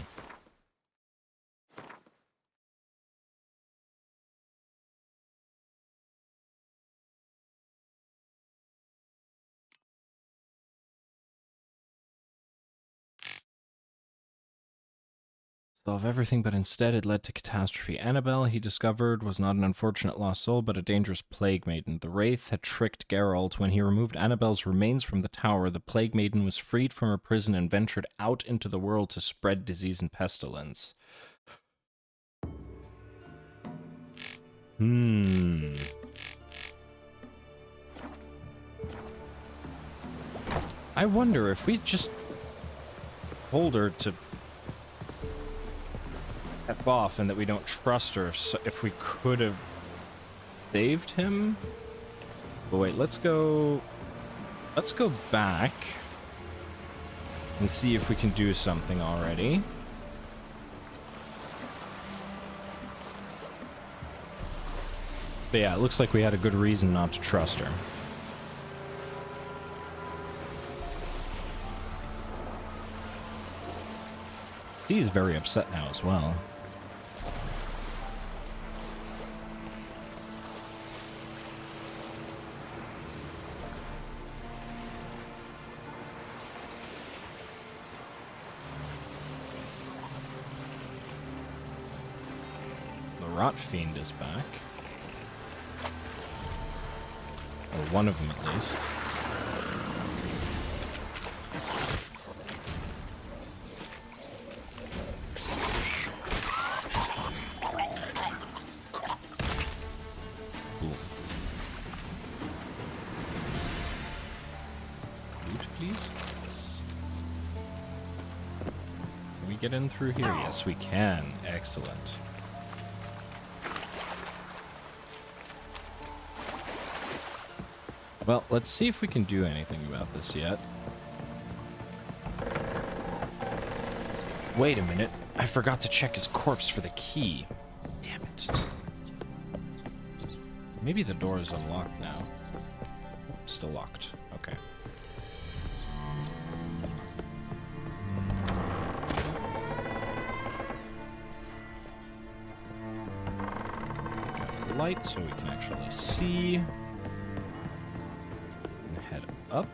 Solve everything, but instead it led to catastrophe. Annabelle, he discovered, was not an unfortunate lost soul, but a dangerous plague maiden. The Wraith had tricked Geralt. When he removed Annabelle's remains from the tower, the plague maiden was freed from her prison and ventured out into the world to spread disease and pestilence. I wonder if we just told her to F off and that we don't trust her, so if we could have saved him. But wait, let's go back and see if we can do something already. But yeah, it looks like we had a good reason not to trust her. She's very upset now as well. The Rot Fiend is back. Or one of them at least. Get in through here? Yes, we can. Excellent. Well, let's see if we can do anything about this yet. Wait a minute. I forgot to check his corpse for the key. Damn it. Maybe the door is unlocked now. Still locked. Okay. Light so we can actually see. And head up.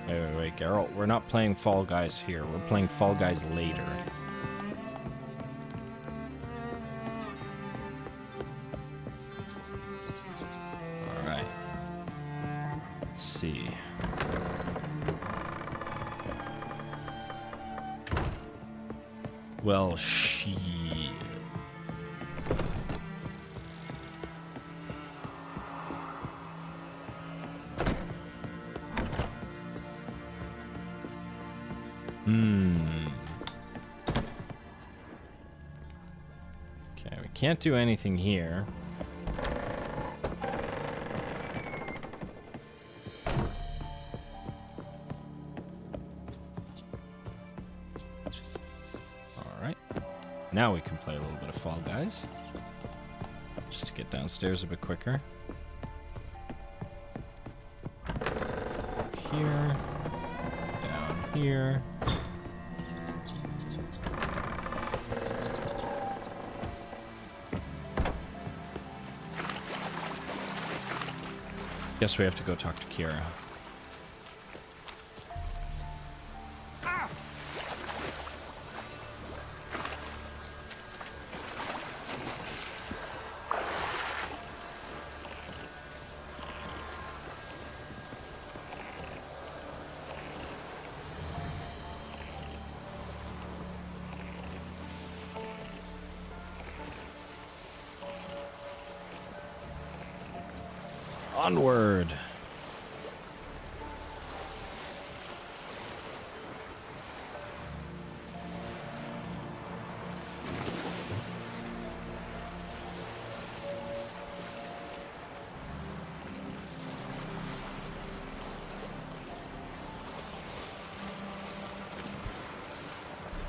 Wait, Geralt. We're not playing Fall Guys here. We're playing Fall Guys later. Alright. Let's see. Well, shit. Okay, we can't do anything here. Now we can play a little bit of Fall Guys. Just to get downstairs a bit quicker. Here. Down here. Guess we have to go talk to Kira. Onward.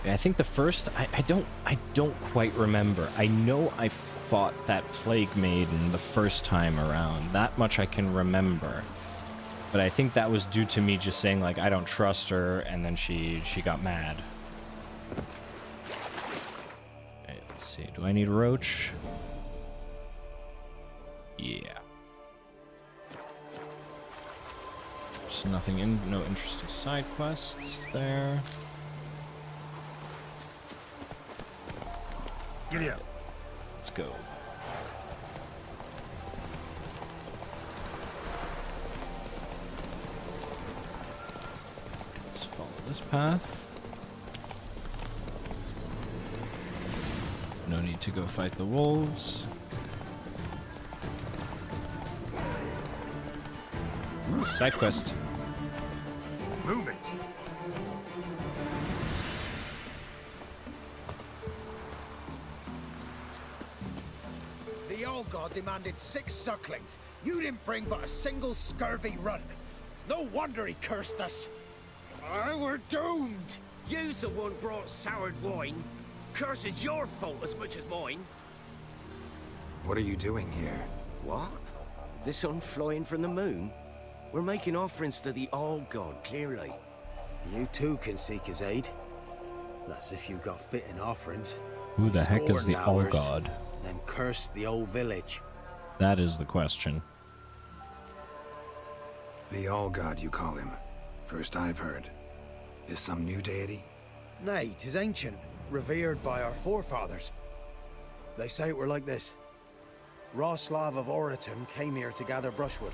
I think the first, I don't quite remember. I know I fought that plague maiden the first time around. That much I can remember. But I think that was due to me just saying, like, I don't trust her, and then she got mad. Okay, let's see. Do I need Roach? Yeah. There's nothing no interesting side quests there. Giddy up. Let's go. Let's follow this path. No need to go fight the wolves. Ooh, side quest. Move it. The old god demanded 6 sucklings. You didn't bring but a single scurvy run. No wonder he cursed us. We're doomed. You's the one brought soured wine. Curse is your fault as much as mine. What are you doing here? What? The sun flying from the moon? We're making offerings to the old god, clearly. You too can seek his aid. That's if you got fitting offerings. Who the heck is the All Ours, God? Then curse the old village. That is the question. The All God, you call him. First I've heard. Is some new deity? Nay, 'tis ancient, revered by our forefathers. They say it were like this. Roslav of Oriton came here to gather brushwood.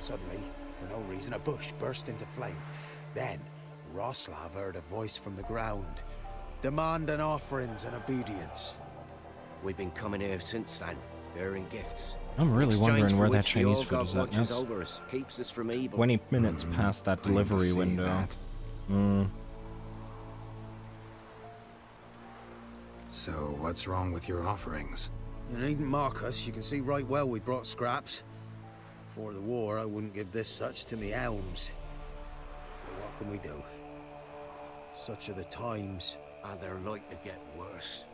Suddenly, for no reason, a bush burst into flame. Then, Roslav heard a voice from the ground, demanding offerings and obedience. We've been coming here since then, bearing gifts. I'm really wondering where that Chinese food is at. Watches That's over us, keeps us from evil. 20 minutes past that delivery window. So, what's wrong with your offerings? You needn't mock us. You can see right well we brought scraps. Before the war, I wouldn't give this such to me elms. But what can we do? Such are the times. And they're like to get worse.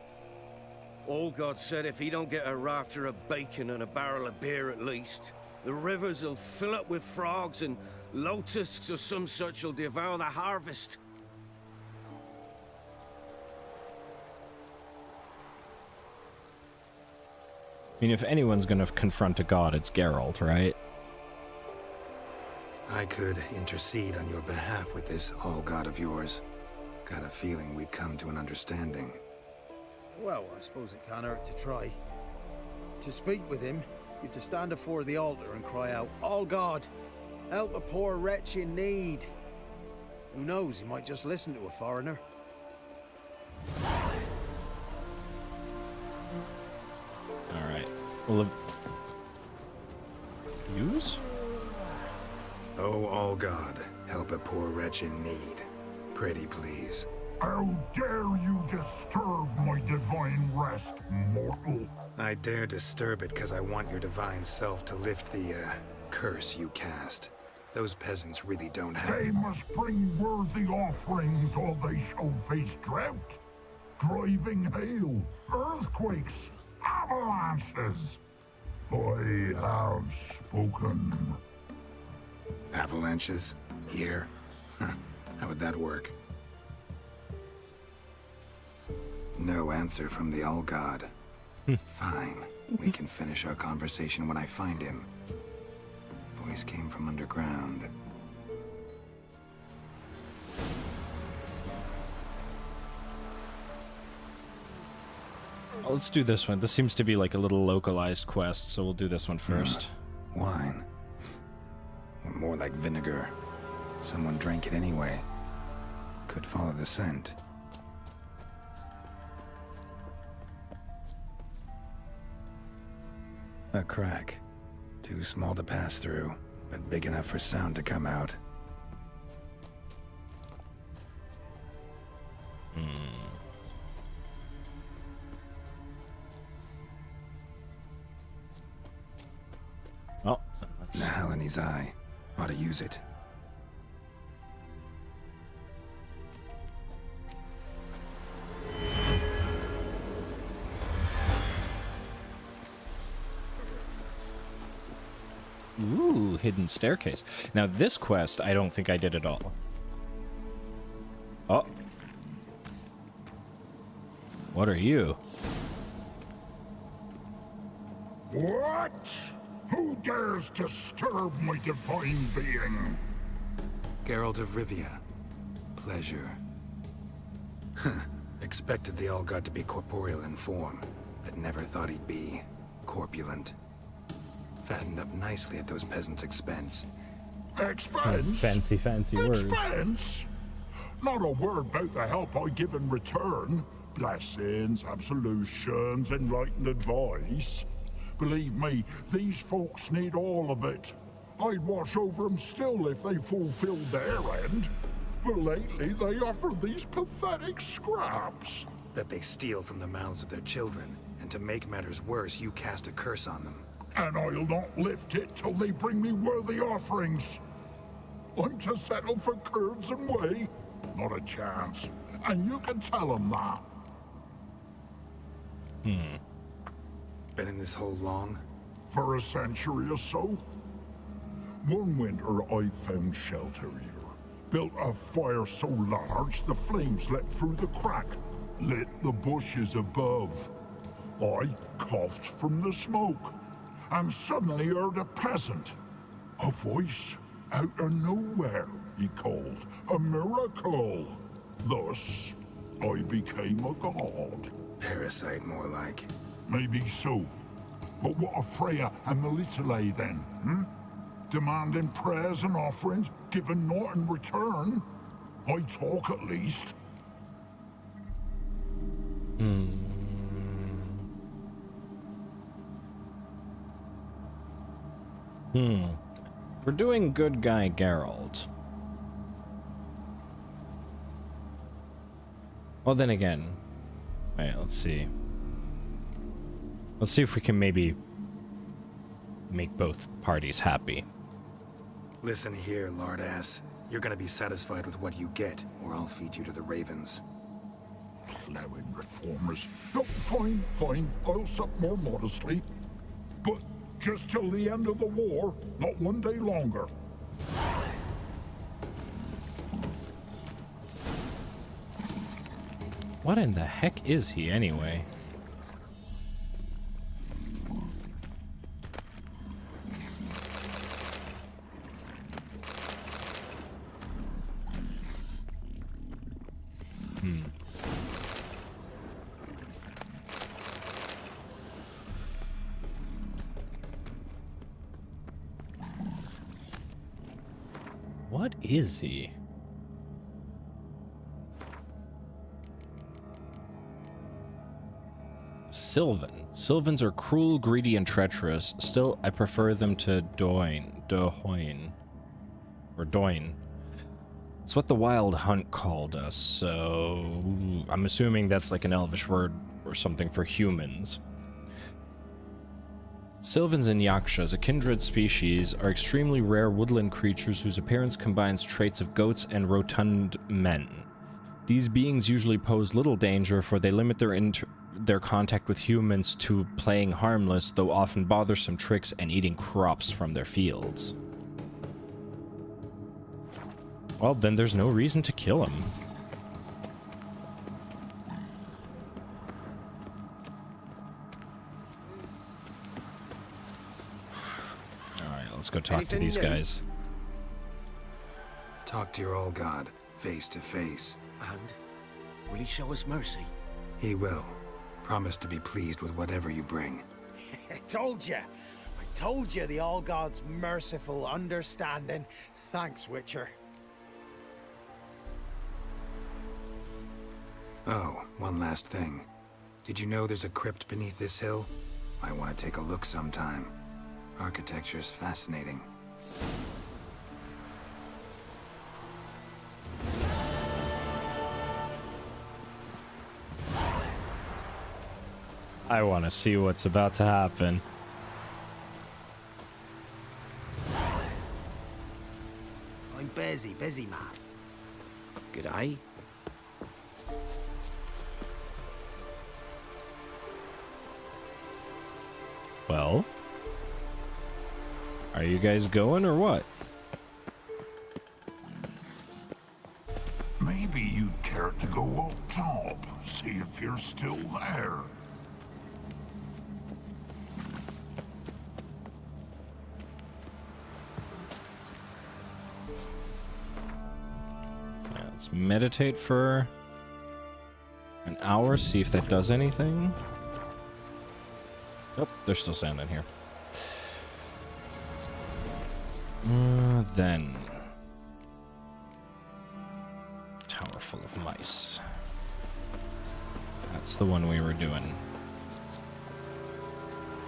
Old God said if he don't get a rafter of bacon and a barrel of beer at least, the rivers will fill up with frogs and lotuses or some such will devour the harvest. I mean, if anyone's gonna confront a god, it's Geralt, right? I could intercede on your behalf with this All God of yours. Got a feeling we'd come to an understanding. Well, I suppose it can't hurt to try. To speak with him, you have to stand before the altar and cry out, "All God, help a poor wretch in need." Who knows, he might just listen to a foreigner. Alright. Well, use? Oh, All God, help a poor wretch in need. Pretty please. How dare you disturb my divine rest, mortal? I dare disturb it because I want your divine self to lift the, curse you cast. Those peasants really don't have... They must bring worthy offerings or they shall face drought, driving hail, earthquakes, avalanches. I have spoken. Avalanches? Here? How would that work? No answer from the All God. Fine. We can finish our conversation when I find him. Voice came from underground. Oh, let's do this one. This seems to be like a little localized quest, so we'll do this one first. Wine. Or more like vinegar. Someone drank it anyway. Could follow the scent. A crack. Too small to pass through, but big enough for sound to come out. Well, let's... Nahalani's eye. Ought to use it. Ooh, hidden staircase. Now this quest, I don't think I did at all. Oh. What are you? What? Who dares disturb my divine being? Geralt of Rivia. Pleasure. Expected the All-God to be corporeal in form, but never thought he'd be corpulent. Fattened up nicely at those peasants' expense. Expense? Fancy words. Expense? Not a word about the help I give in return. Blessings, absolutions, enlightened advice. Believe me, these folks need all of it. I'd watch over them still if they fulfilled their end. But lately they offer these pathetic scraps. That they steal from the mouths of their children, and to make matters worse, you cast a curse on them. And I'll not lift it till they bring me worthy offerings. I'm to settle for curds and whey? Not a chance. And you can tell them that. Been in this hole long? For a century or so. One winter I found shelter here. Built a fire so large the flames leapt through the crack. Lit the bushes above. I coughed from the smoke. And suddenly heard a peasant. A voice out of nowhere, he called. A miracle. Thus, I became a god. Parasite, more like. Maybe so. But what of Freya and Melitele then, Demanding prayers and offerings, given naught in return? I talk at least. We're doing good guy Geralt. Well, then again. Wait, let's see. Let's see if we can maybe make both parties happy. Listen here, lardass. You're gonna be satisfied with what you get, or I'll feed you to the ravens. Plowing reformers. No, fine, fine. I'll sup more modestly. But just till the end of the war, not one day longer. What in the heck is he, anyway? What is he? Sylvan. Sylvans are cruel, greedy, and treacherous. Still, I prefer them to Doin. Or Doin. It's what the Wild Hunt called us, so I'm assuming that's like an Elvish word or something for humans. Sylvans and Yakshas, a kindred species, are extremely rare woodland creatures whose appearance combines traits of goats and rotund men. These beings usually pose little danger, for they limit their contact with humans to playing harmless, though often bothersome tricks and eating crops from their fields. Well, then there's no reason to kill him. Alright, let's go talk to these guys. Talk to your All-God, face to face. And? Will he show us mercy? He will. Promise to be pleased with whatever you bring. I told you the All-God's merciful, understanding. Thanks, Witcher. Oh, one last thing. Did you know there's a crypt beneath this hill? I want to take a look sometime. Architecture's fascinating. I want to see what's about to happen. I'm busy, man. G'day. Well, are you guys going or what? Maybe you'd care to go up top, see if you're still there. Yeah, let's meditate for an hour, see if that does anything. Nope, they're still standing here. Then tower full of mice. That's the one we were doing.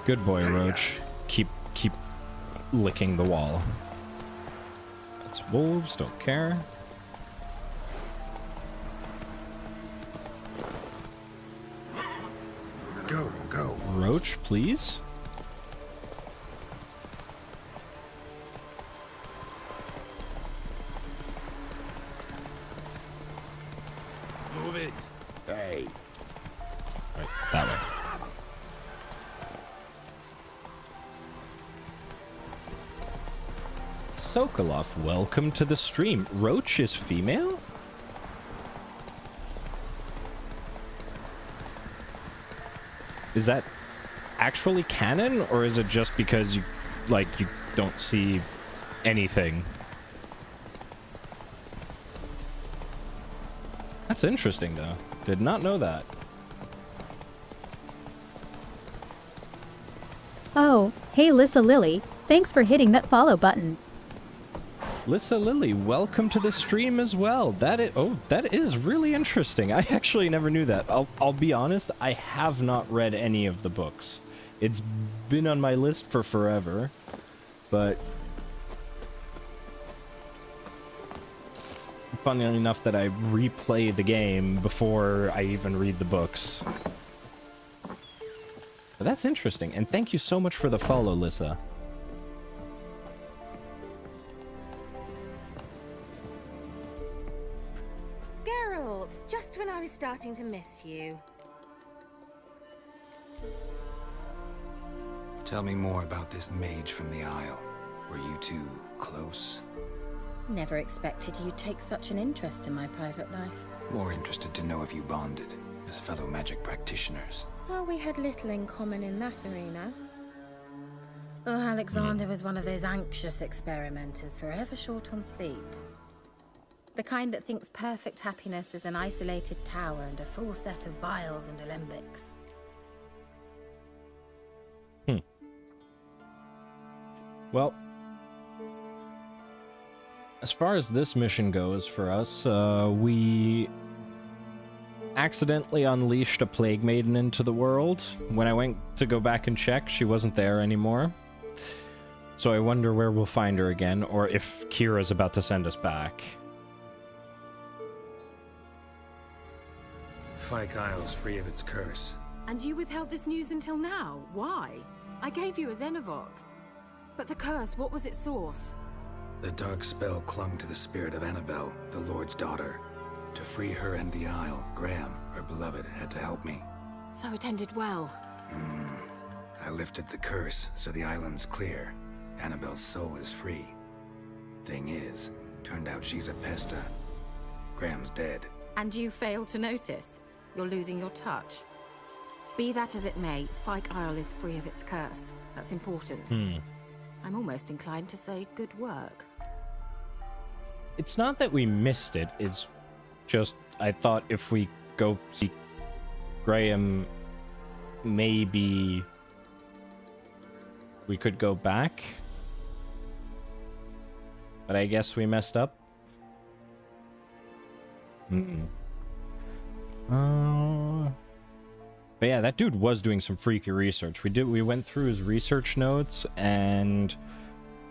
Good boy, Roach. Keep licking the wall. That's wolves, don't care. Go. Roach, please. Move it. Hey. Right, that way. Sokolov, welcome to the stream. Roach is female? Is that actually canon, or is it just because you don't see anything? That's interesting, though. Did not know that. Oh, hey Lissa Lily, thanks for hitting that follow button. Lissa Lily, welcome to the stream as well. That is really interesting. I actually never knew that. I'll be honest, I have not read any of the books. It's been on my list for forever, but funny enough that I replay the game before I even read the books. But that's interesting, and thank you so much for the follow, Lissa. Geralt, just when I was starting to miss you. Tell me more about this mage from the Isle. Were you two close? Never expected you'd take such an interest in my private life. More interested to know if you bonded as fellow magic practitioners. Well, we had little in common in that arena. Oh, Alexander was one of those anxious experimenters, forever short on sleep. The kind that thinks perfect happiness is an isolated tower and a full set of vials and alembics. Well, as far as this mission goes for us, we accidentally unleashed a plague maiden into the world. When I went to go back and check, she wasn't there anymore. So I wonder where we'll find her again, or if Kira's about to send us back. Fyke Isle's free of its curse. And you withheld this news until now? Why? I gave you a Xenovox. But the curse, what was its source? The dark spell clung to the spirit of Annabelle, the Lord's daughter. To free her and the Isle, Graham, her beloved, had to help me. So it ended well. I lifted the curse, so the island's clear. Annabelle's soul is free. Thing is, turned out she's a pesta. Graham's dead. And you failed to notice? You're losing your touch. Be that as it may, Fyke Isle is free of its curse. That's important. I'm almost inclined to say good work. It's not that we missed it, it's just I thought if we go see Graham, maybe we could go back. But I guess we messed up. But yeah, that dude was doing some freaky research. We went through his research notes, and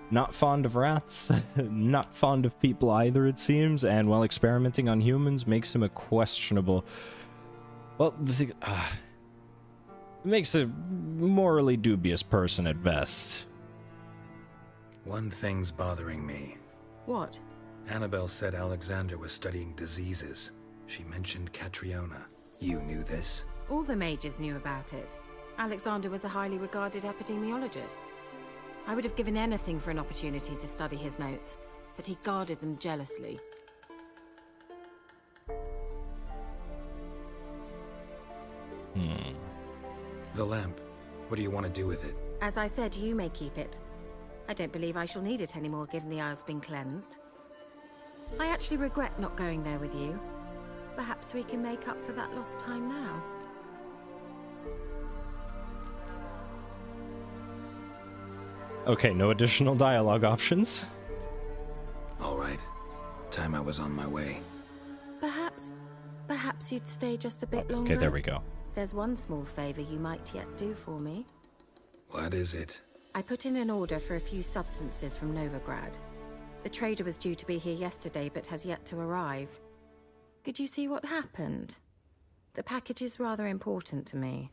not fond of rats, not fond of people either, it seems, and while experimenting on humans makes him a questionable... Well, the thing... makes a morally dubious person at best. One thing's bothering me. What? Annabelle said Alexander was studying diseases. She mentioned Catriona. You knew this? All the mages knew about it. Alexander was a highly regarded epidemiologist. I would have given anything for an opportunity to study his notes, but he guarded them jealously. The lamp. What do you want to do with it? As I said, you may keep it. I don't believe I shall need it anymore, given the Isle's been cleansed. I actually regret not going there with you. Perhaps we can make up for that lost time now. Okay, no additional dialogue options. All right. Time I was on my way. Perhaps you'd stay just a bit longer? Okay, there we go. There's one small favor you might yet do for me. What is it? I put in an order for a few substances from Novigrad. The trader was due to be here yesterday, but has yet to arrive. Could you see what happened? The package is rather important to me.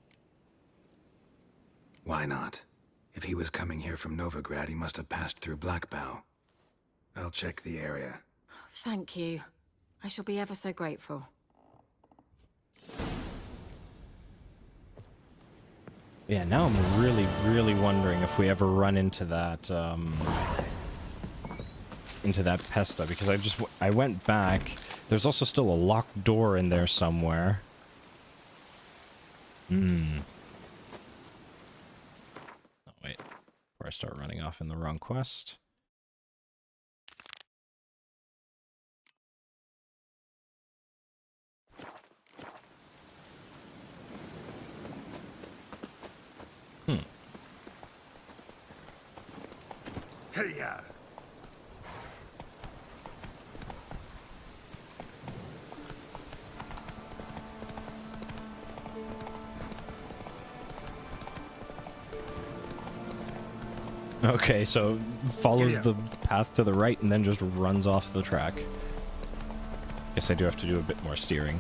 Why not? If he was coming here from Novigrad, he must have passed through Blackbow. I'll check the area. Thank you. I shall be ever so grateful. Yeah, now I'm really wondering if we ever run into that, Pesta, because I went back. There's also still a locked door in there somewhere. Oh, wait. Before I start running off in the wrong quest. Hey-ya! Okay, so follows the path to the right and then just runs off the track. Guess I do have to do a bit more steering.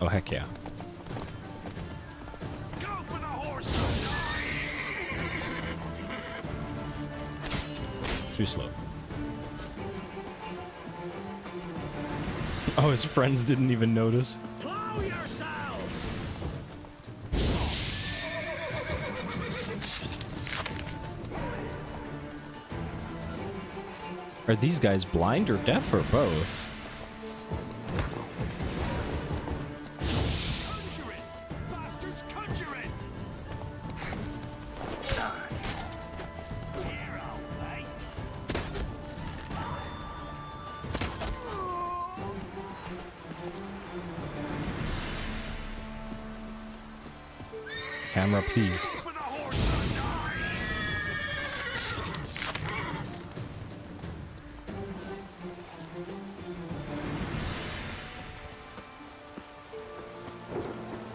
Oh, heck yeah. Too slow. Oh, his friends didn't even notice. Plow yourself! Are these guys blind or deaf or both? Camera, please.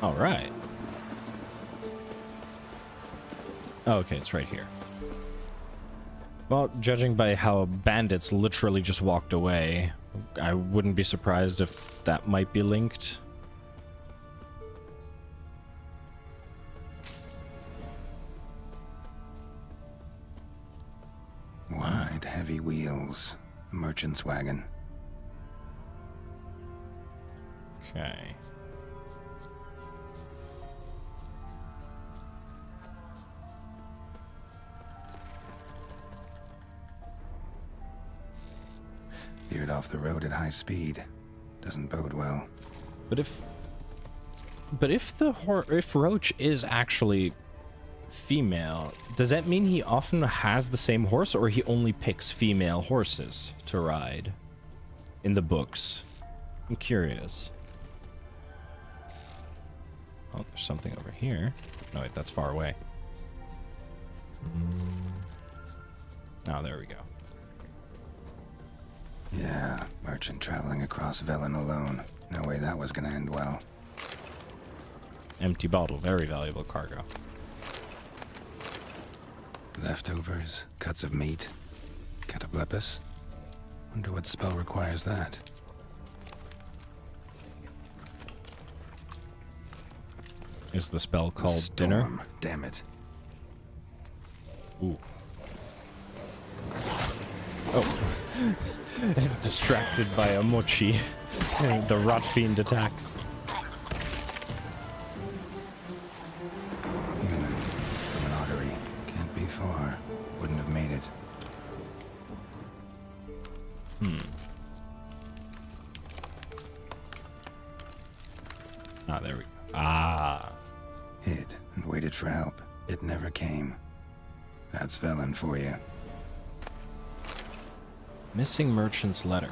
All right. Oh, okay, it's right here. Well, judging by how bandits literally just walked away, I wouldn't be surprised if that might be linked. Wide, heavy wheels. A merchant's wagon. Okay. Veered off the road at high speed. Doesn't bode well. But if Roach is actually female, does that mean he often has the same horse, or he only picks female horses to ride in the books? I'm curious. Oh, there's something over here. No, wait, that's far away. Oh, there we go. Yeah, merchant traveling across Velen alone. No way that was gonna end well. Empty bottle, very valuable cargo. Leftovers, cuts of meat, cataplepis. Wonder what spell requires that. Is the spell called dinner? Damn it. Ooh. Oh. Distracted by a mochi. The rot fiend attacks. Human. From an artery. Can't be far. Wouldn't have made it. Ah, there we go. Ah. Hid and waited for help. It never came. That's Velen for you. Missing merchant's letter.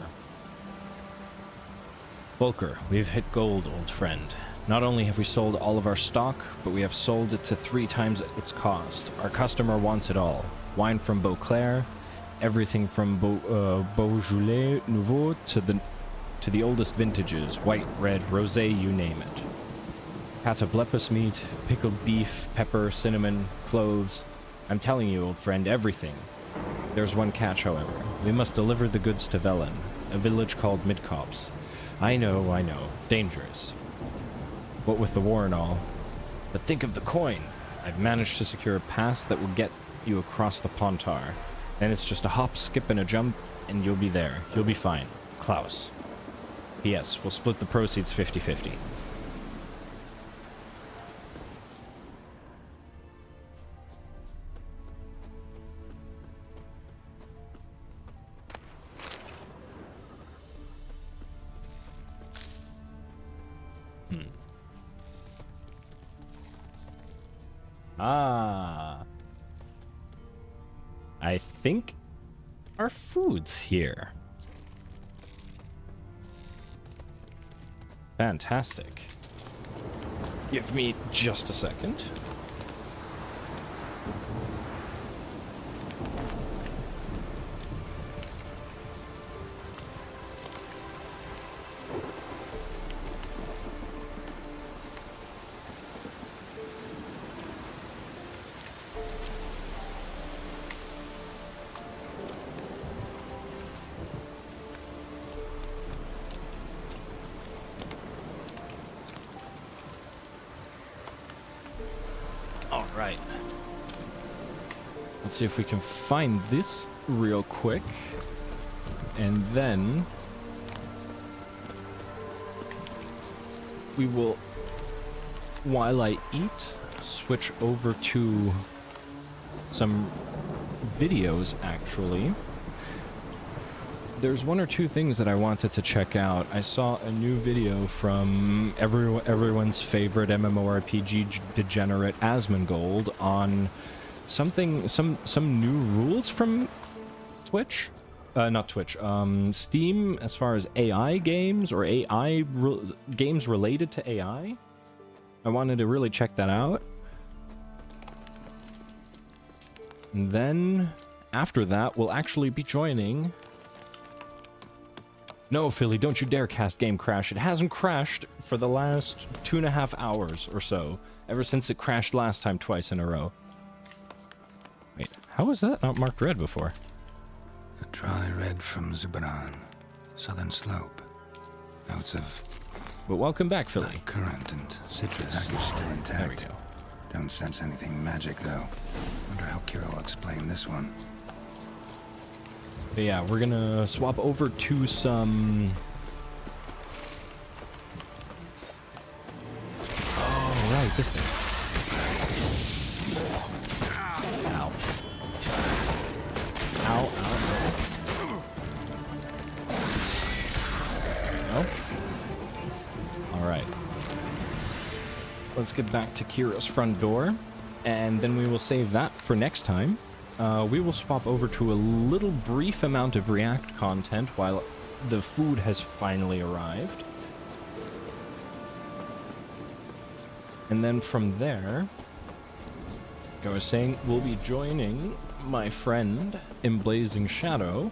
Volker, we've hit gold, old friend. Not only have we sold all of our stock, but we have sold it to 3 times its cost. Our customer wants it all. Wine from Beauclair, everything from Beaujolais Nouveau to the oldest vintages, white, red, rosé, you name it. Cataplepis meat, pickled beef, pepper, cinnamon, cloves. I'm telling you, old friend, everything. There's one catch, however. We must deliver the goods to Velen, a village called Midcopse. I know. Dangerous. What with the war and all. But think of the coin. I've managed to secure a pass that will get you across the Pontar. Then it's just a hop, skip, and a jump, and you'll be there. You'll be fine. Klaus. P.S. We'll split the proceeds 50-50. Ah. I think our food's here. Fantastic. Give me just a second. Alright. Let's see if we can find this real quick. And then we will, while I eat, switch over to some videos, actually. There's 1 or 2 things that I wanted to check out. I saw a new video from everyone's favorite MMORPG degenerate Asmongold on some new rules from Twitch? Not Twitch, Steam, as far as AI games or games related to AI. I wanted to really check that out. And then after that, we'll actually be joining... No, Philly, don't you dare cast Game Crash. It hasn't crashed for the last 2.5 hours or so, ever since it crashed last time twice in a row. Wait, how was that not marked red before? A dry red from Zubaran, southern slope. Notes of... But welcome back, Philly. Currant and citrus. Package still intact. There we go. Don't sense anything magic, though. Wonder how Kira will explain this one. But yeah, we're gonna swap over to some... Oh, right, this thing. Ow. Ow, ow. No? Alright. Let's get back to Kira's front door, and then we will save that for next time. We will swap over to a little brief amount of React content while the food has finally arrived. And then from there, like I was saying, we'll be joining my friend in Blazing Shadow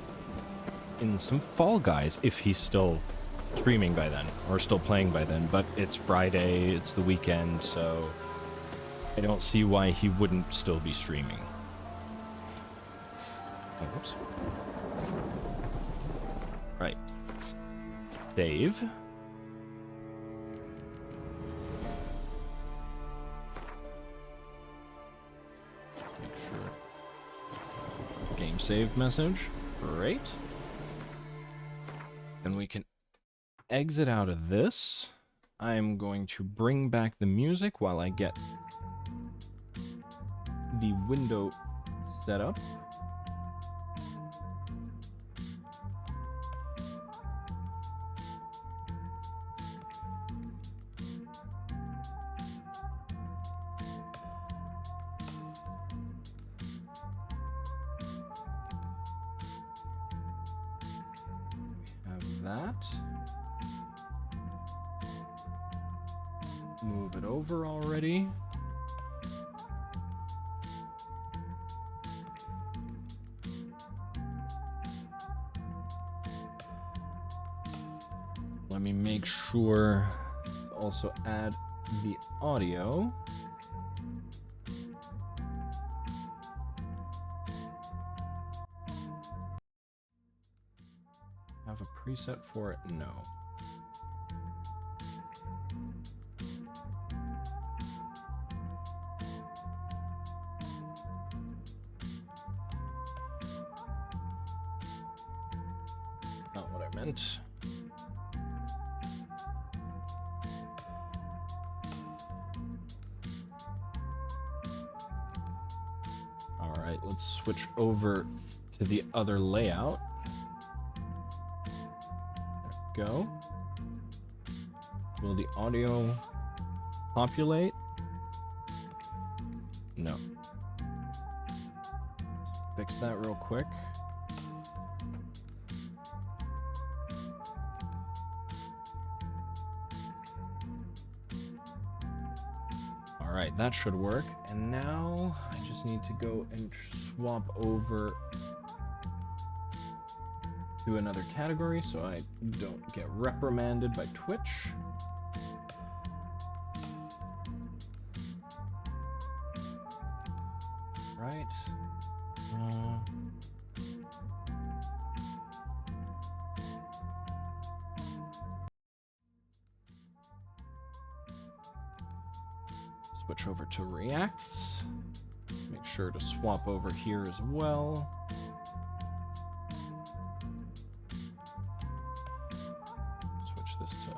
in some Fall Guys if he's still streaming by then, or still playing by then. But it's Friday, it's the weekend, so I don't see why he wouldn't still be streaming. Oh, whoops. Right. Save. Make sure. Game save message. Great. Then we can exit out of this. I'm going to bring back the music while I get the window set up. That. Move it over already. Let me make sure to also add the audio. Have a preset for it? No. Not what I meant. All right, let's switch over to the other layout. Go. Will the audio populate? No. Let's fix that real quick. All right, that should work. And now I just need to go and swap over to another category so I don't get reprimanded by Twitch. Right. Switch over to Reacts. Make sure to swap over here as well. Switch this to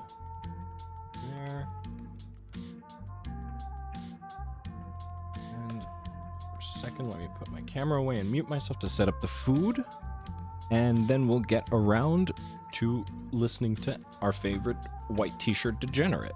there. And for a second, let me put my camera away and mute myself to set up the food. And then we'll get around to listening to our favorite white t-shirt degenerate.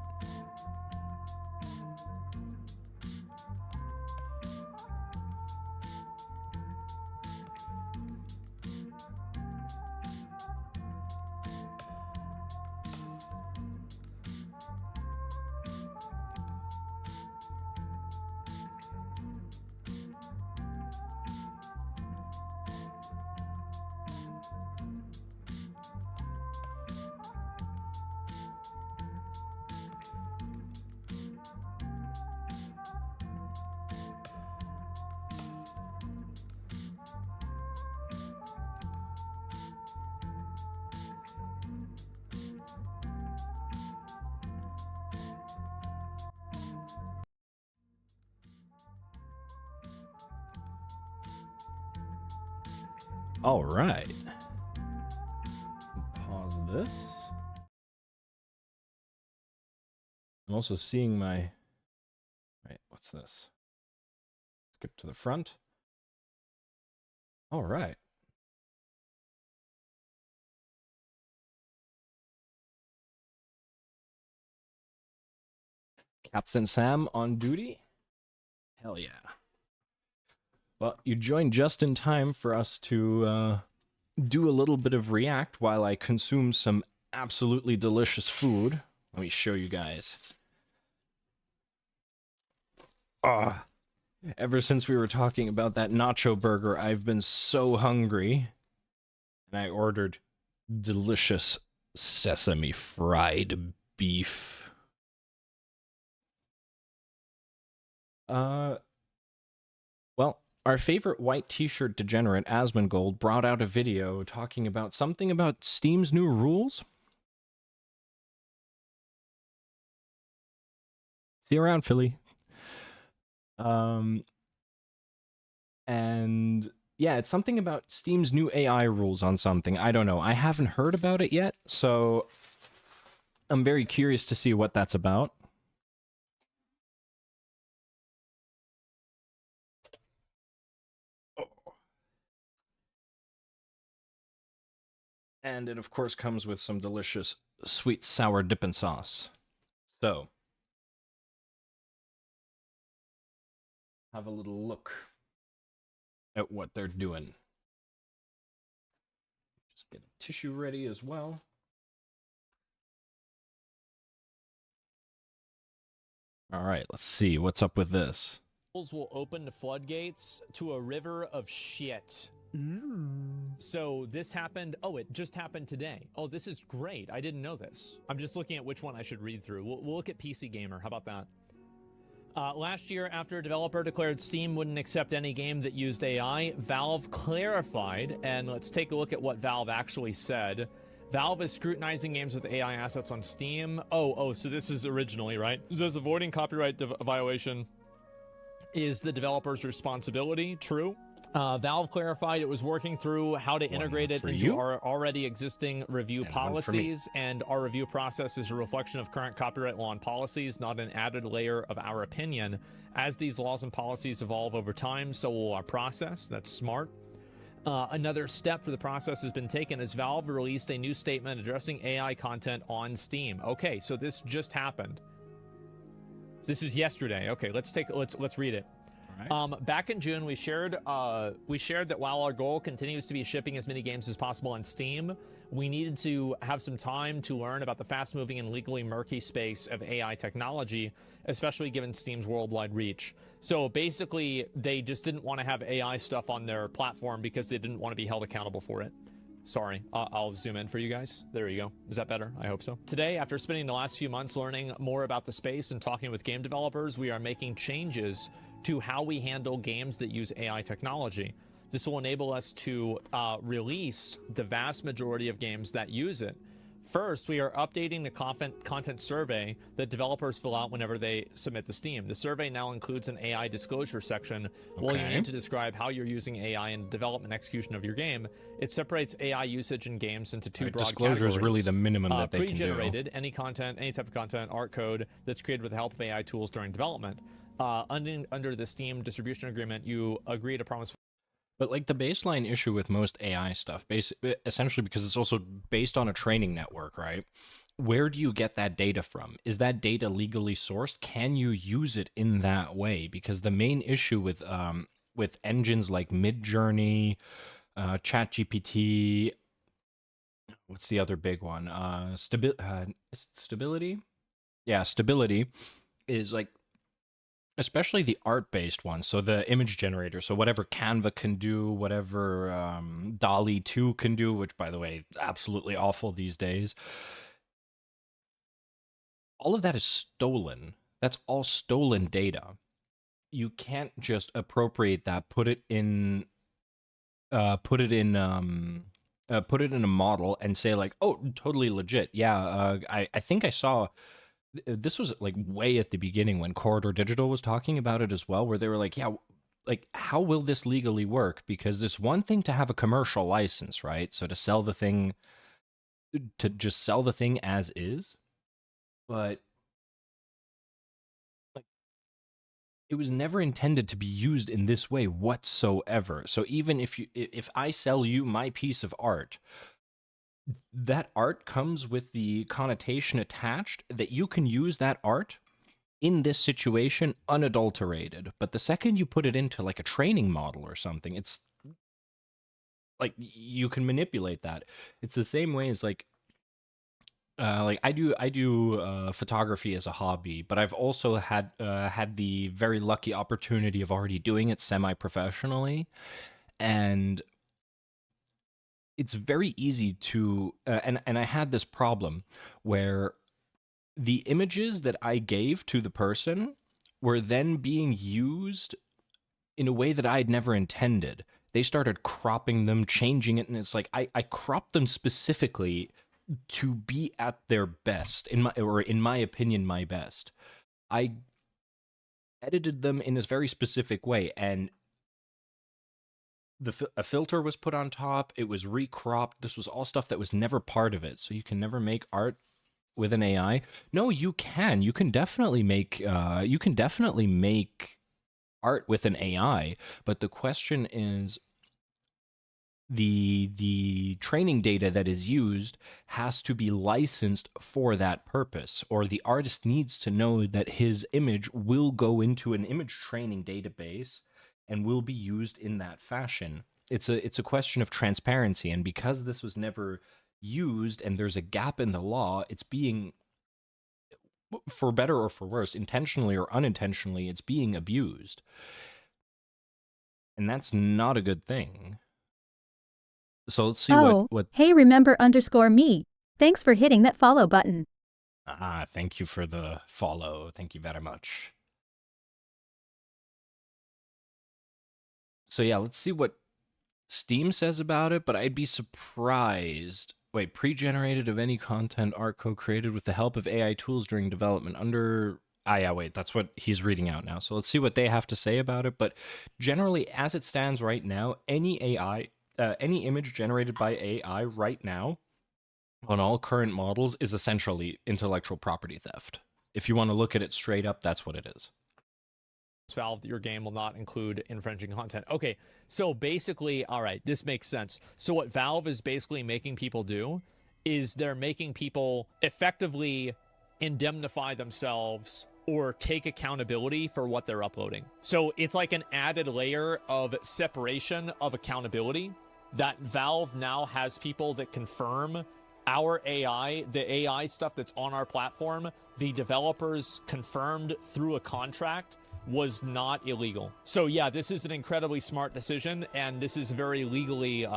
All right. Pause this. I'm also seeing my... Wait, what's this? Skip to the front. All right. Captain Sam on duty? Hell yeah. Well, you joined just in time for us to do a little bit of React while I consume some absolutely delicious food. Let me show you guys. Ah, ever since we were talking about that nacho burger, I've been so hungry. And I ordered delicious sesame fried beef. Well, our favorite white t-shirt degenerate, Asmongold, brought out a video talking about something about Steam's new rules. See you around, Philly. And yeah, it's something about Steam's new AI rules on something. I don't know. I haven't heard about it yet, so I'm very curious to see what that's about. And it, of course, comes with some delicious sweet sour dipping sauce. So, have a little look at what they're doing. Just get a tissue ready as well. All right, let's see what's up with this. Will open the floodgates to a river of shit. So this happened. Oh, it just happened today. Oh, this is great. I didn't know this. I'm just looking at which one I should read through. We'll look at PC Gamer. How about that? Last year, after a developer declared Steam wouldn't accept any game that used AI, Valve clarified, and let's take a look at what Valve actually said. Valve is scrutinizing games with AI assets on Steam. Oh, so this is originally, right? It says avoiding copyright violation is the developer's responsibility. True. Valve clarified it was working through how to integrate it into our already existing review policies, and our review process is a reflection of current copyright law and policies, not an added layer of our opinion. As these laws and policies evolve over time, so will our process. That's smart. Another step for the process has been taken as Valve released a new statement addressing AI content on Steam. Okay, so this just happened. This was yesterday. Okay, let's read it. Back in June, we shared that while our goal continues to be shipping as many games as possible on Steam, we needed to have some time to learn about the fast-moving and legally murky space of AI technology, especially given Steam's worldwide reach. So basically, they just didn't want to have AI stuff on their platform because they didn't want to be held accountable for it. Sorry, I'll zoom in for you guys. There you go. Is that better? I hope so. Today, after spending the last few months learning more about the space and talking with game developers, we are making changes to how we handle games that use AI technology. This will enable us to release the vast majority of games that use it. First, we are updating the content survey that developers fill out whenever they submit to Steam. The survey now includes an AI disclosure section. While you need to describe how you're using AI in development and execution of your game, it separates AI usage in games into two broad disclosure categories. is really the minimum that they can do. Pre-generated, any content, any type of content, art code that's created with the help of AI tools during development. Under the Steam distribution agreement, you agree to promise. But like the baseline issue with most AI stuff, essentially because it's also based on a training network, right? Where do you get that data from? Is that data legally sourced? Can you use it in that way? Because the main issue with engines like Midjourney, ChatGPT, what's the other big one? Stability? Yeah, Stability is like, especially the art-based ones, so the image generator, so whatever Canva can do, whatever DALL-E 2 can do, which, by the way, absolutely awful these days. All of that is stolen. That's all stolen data. You can't just appropriate that, put it in a model and say like, oh, totally legit. Yeah, I think I saw. This was like way at the beginning when Corridor Digital was talking about it as well, where they were like, yeah, like, how will this legally work? Because it's one thing to have a commercial license, right? So to sell the thing, to just sell the thing as is, but like, it was never intended to be used in this way whatsoever. So even if I sell you my piece of art, that art comes with the connotation attached that you can use that art in this situation unadulterated. But the second you put it into like a training model or something, it's like you can manipulate that. It's the same way as like I do photography as a hobby, but I've also had the very lucky opportunity of already doing it semi-professionally, and it's very easy to and I had this problem where the images that I gave to the person were then being used in a way that I had never intended. They started cropping them, changing it, and it's like I cropped them specifically to be at their best, in my opinion, my best. I edited them in a very specific way, and a filter was put on top. It was recropped. This was all stuff that was never part of it. So you can never make art with an AI. No, you can. You can definitely make. You can definitely make art with an AI. But the question is, the training data that is used has to be licensed for that purpose, or the artist needs to know that his image will go into an image training database and will be used in that fashion. It's a question of transparency, and because this was never used and there's a gap in the law, it's being, for better or for worse, intentionally or unintentionally, it's being abused. And that's not a good thing. So let's see what hey, remember_me. Thanks for hitting that follow button. Thank you for the follow. Thank you very much. So yeah, let's see what Steam says about it, but I'd be surprised. Wait, pre-generated of any content art co-created with the help of AI tools during development under... yeah, wait, that's what he's reading out now. So let's see what they have to say about it. But generally, as it stands right now, any image generated by AI right now on all current models is essentially intellectual property theft. If you want to look at it straight up, that's what it is. Valve that your game will not include infringing content. Okay, so basically, all right, this makes sense. So what Valve is basically making people do is they're making people effectively indemnify themselves or take accountability for what they're uploading. So it's like an added layer of separation of accountability that Valve now has people that confirm our AI, the AI stuff that's on our platform, the developers confirmed through a contract was not illegal. So yeah, this is an incredibly smart decision, and this is a very legally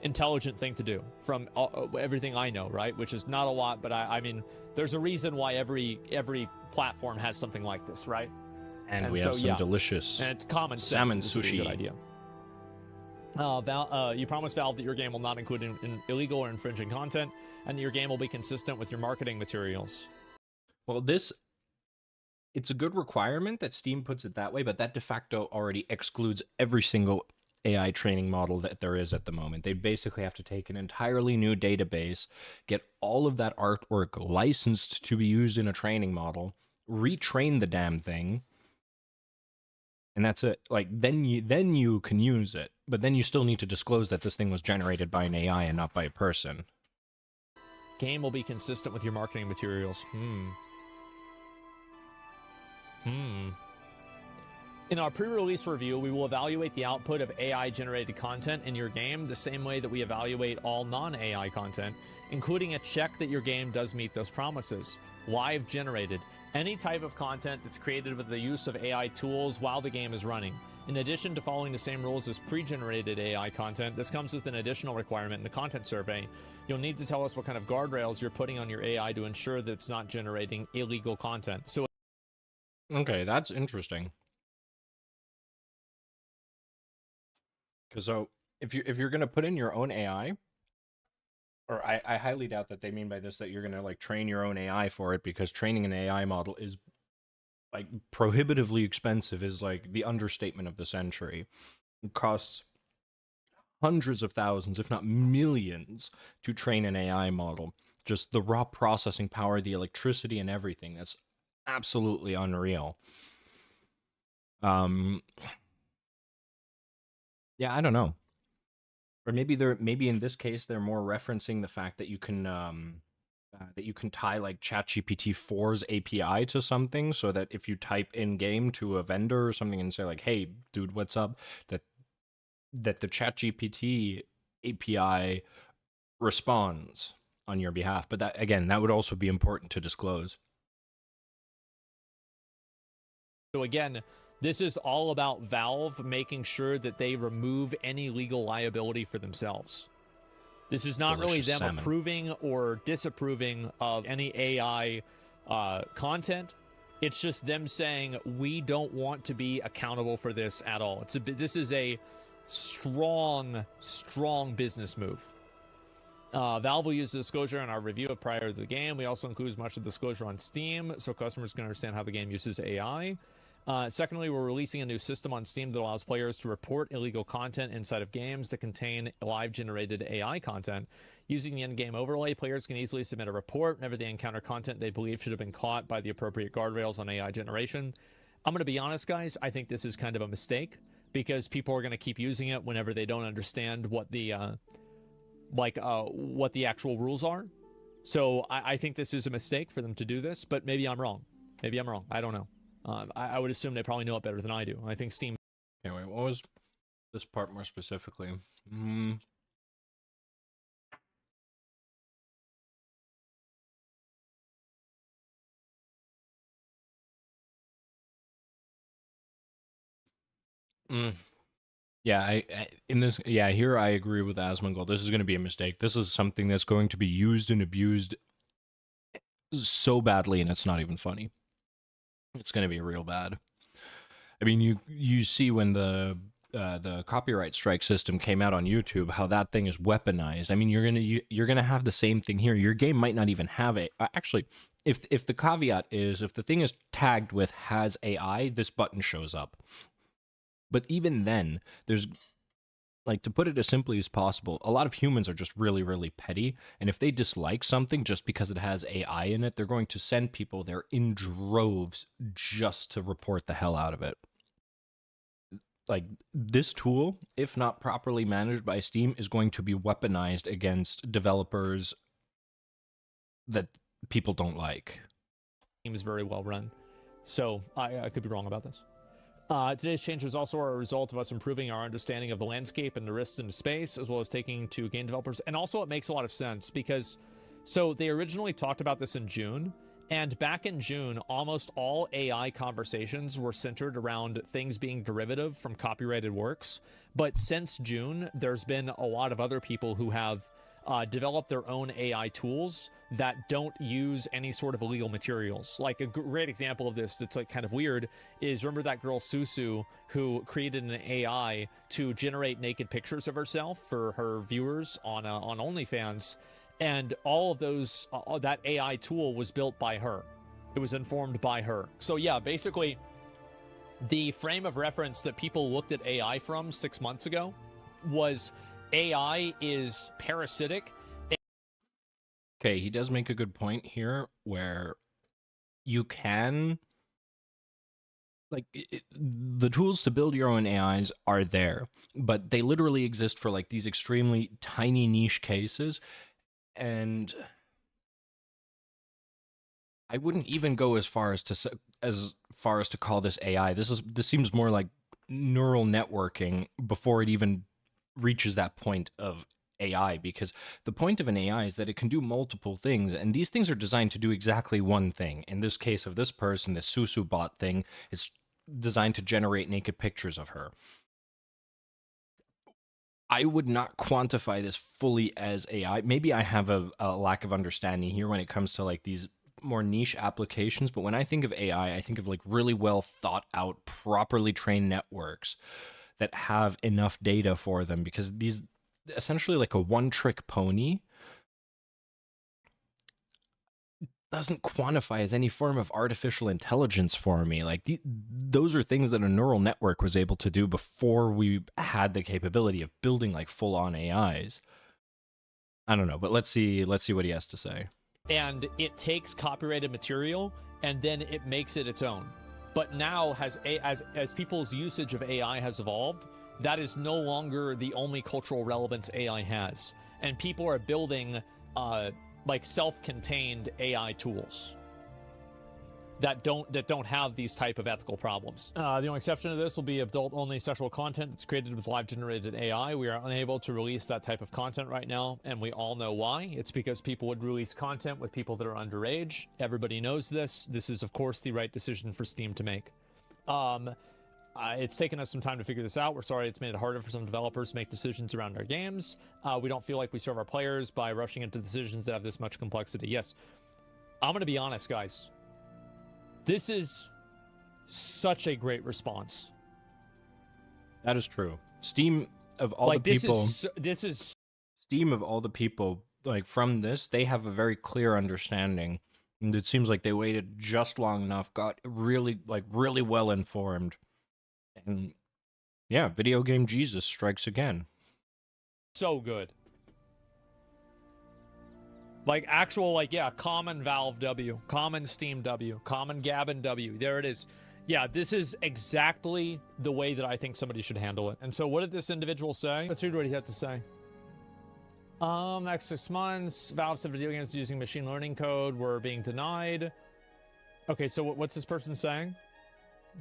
intelligent thing to do from everything I know, right? Which is not a lot, but I mean, there's a reason why every platform has something like this, right? And we have some delicious and it's common salmon sense. sushi. Good idea. You promise Valve that your game will not include in illegal or infringing content, and your game will be consistent with your marketing materials. Well, it's a good requirement that Steam puts it that way, but that de facto already excludes every single AI training model that there is at the moment. They basically have to take an entirely new database, get all of that artwork licensed to be used in a training model, retrain the damn thing, and that's it. Like, then you can use it, but then you still need to disclose that this thing was generated by an AI and not by a person. Game will be consistent with your marketing materials. In our pre-release review, we will evaluate the output of AI-generated content in your game the same way that we evaluate all non-AI content, including a check that your game does meet those promises. Live generated. Any type of content that's created with the use of AI tools while the game is running. In addition to following the same rules as pre-generated AI content, this comes with an additional requirement in the content survey. You'll need to tell us what kind of guardrails you're putting on your AI to ensure that it's not generating illegal content. So okay, that's interesting. Because so if you're gonna put in your own AI, or I highly doubt that they mean by this that you're gonna like train your own AI for it, because training an AI model is like prohibitively expensive, is like the understatement of the century. It costs hundreds of thousands, if not millions, to train an AI model. Just the raw processing power, the electricity, and everything. That's absolutely unreal. Yeah, I don't know. Or maybe in this case they're more referencing the fact that you can tie like ChatGPT 4's API to something, so that if you type in game to a vendor or something and say like, "Hey, dude, what's up?" that the ChatGPT API responds on your behalf. But that would also be important to disclose. So again, this is all about Valve making sure that they remove any legal liability for themselves. This is not really Delicious them salmon. approving or disapproving of any AI content. It's just them saying we don't want to be accountable for this at all. This is a strong business move. Valve will use the disclosure in our review of prior to the game. We also include much of the disclosure on Steam so customers can understand how the game uses AI. Secondly, we're releasing a new system on Steam that allows players to report illegal content inside of games that contain live-generated AI content. Using the in-game overlay, players can easily submit a report whenever they encounter content they believe should have been caught by the appropriate guardrails on AI generation. I'm going to be honest, guys. I think this is kind of a mistake because people are going to keep using it whenever they don't understand what the what the actual rules are. So I think this is a mistake for them to do this, but maybe I'm wrong. Maybe I'm wrong. I don't know. I would assume they probably know it better than I do. I think Steam... Anyway, what was this part more specifically? Yeah, here I agree with Asmongold. This is going to be a mistake. This is something that's going to be used and abused so badly, and it's not even funny. It's going to be real bad. I mean, you see when the copyright strike system came out on YouTube, how that thing is weaponized. I mean, you're gonna have the same thing here. Your game might not even have it. Actually, if the caveat is if the thing is tagged with has AI, this button shows up. But even then, there's, like, to put it as simply as possible, a lot of humans are just really, really petty, and if they dislike something just because it has AI in it, they're going to send people there in droves just to report the hell out of it. Like, this tool, if not properly managed by Steam, is going to be weaponized against developers that people don't like. Team is very well run. So I could be wrong about this. Today's changes also are a result of us improving our understanding of the landscape and the risks into space, as well as taking to game developers. And also it makes a lot of sense because, so they originally talked about this in June, and back in June, almost all AI conversations were centered around things being derivative from copyrighted works. But since June, there's been a lot of other people who have developed their own AI tools that don't use any sort of illegal materials. Like a great example of this that's like kind of weird is, remember that girl Susu who created an AI to generate naked pictures of herself for her viewers on OnlyFans, and all of those that AI tool was built by her. It was informed by her. So yeah, basically the frame of reference that people looked at AI from 6 months ago was AI is parasitic. Okay, he does make a good point here where you can, like, the tools to build your own AIs are there, but they literally exist for like these extremely tiny niche cases. And I wouldn't even go as far as to call this AI. This seems more like neural networking before it even reaches that point of AI, because the point of an AI is that it can do multiple things, and these things are designed to do exactly one thing. In this case of this person, this Susu bot thing, it's designed to generate naked pictures of her. I would not quantify this fully as AI. Maybe I have a lack of understanding here when it comes to like these more niche applications, but when I think of AI, I think of like really well thought out, properly trained networks that have enough data for them, because these essentially like a one-trick pony doesn't quantify as any form of artificial intelligence for me. Like those are things that a neural network was able to do before we had the capability of building like full-on AIs. I don't know, but let's see what he has to say. And it takes copyrighted material and then it makes it its own. But now, as people's usage of AI has evolved, that is no longer the only cultural relevance AI has. And people are building like self-contained AI tools that don't have these type of ethical problems. The only exception to this will be adult-only sexual content that's created with live-generated AI. We are unable to release that type of content right now, and we all know why. It's because people would release content with people that are underage. Everybody knows this. This is, of course, the right decision for Steam to make. It's taken us some time to figure this out. We're sorry it's made it harder for some developers to make decisions around our games. We don't feel like we serve our players by rushing into decisions that have this much complexity. Yes, I'm going to be honest, guys. This is such a great response. That is true. Steam of all the people... This is... Steam of all the people, like, from this, they have a very clear understanding. And it seems like they waited just long enough, got really well informed. And yeah, video game Jesus strikes again. So good. Like, actual, like, yeah, common Valve W, common Steam W, common Gabbin W. There it is. Yeah, this is exactly the way that I think somebody should handle it. And so what did this individual say? Let's read what he had to say. Next 6 months, Valve said video games using machine learning code were being denied. Okay, so what's this person saying?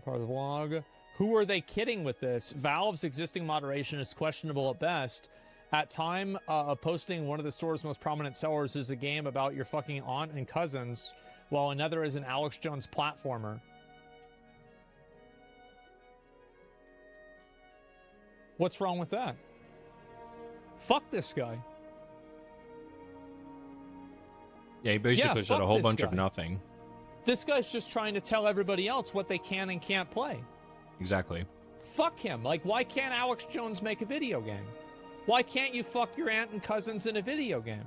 Part of the blog. Who are they kidding with this? Valve's existing moderation is questionable at best. At time of posting, one of the store's most prominent sellers is a game about your fucking aunt and cousins, while another is an Alex Jones platformer. What's wrong with that? Fuck this guy. Yeah, he basically said a whole bunch of nothing. This guy's just trying to tell everybody else what they can and can't play. Exactly. Fuck him. Like, why can't Alex Jones make a video game? Why can't you fuck your aunt and cousins in a video game?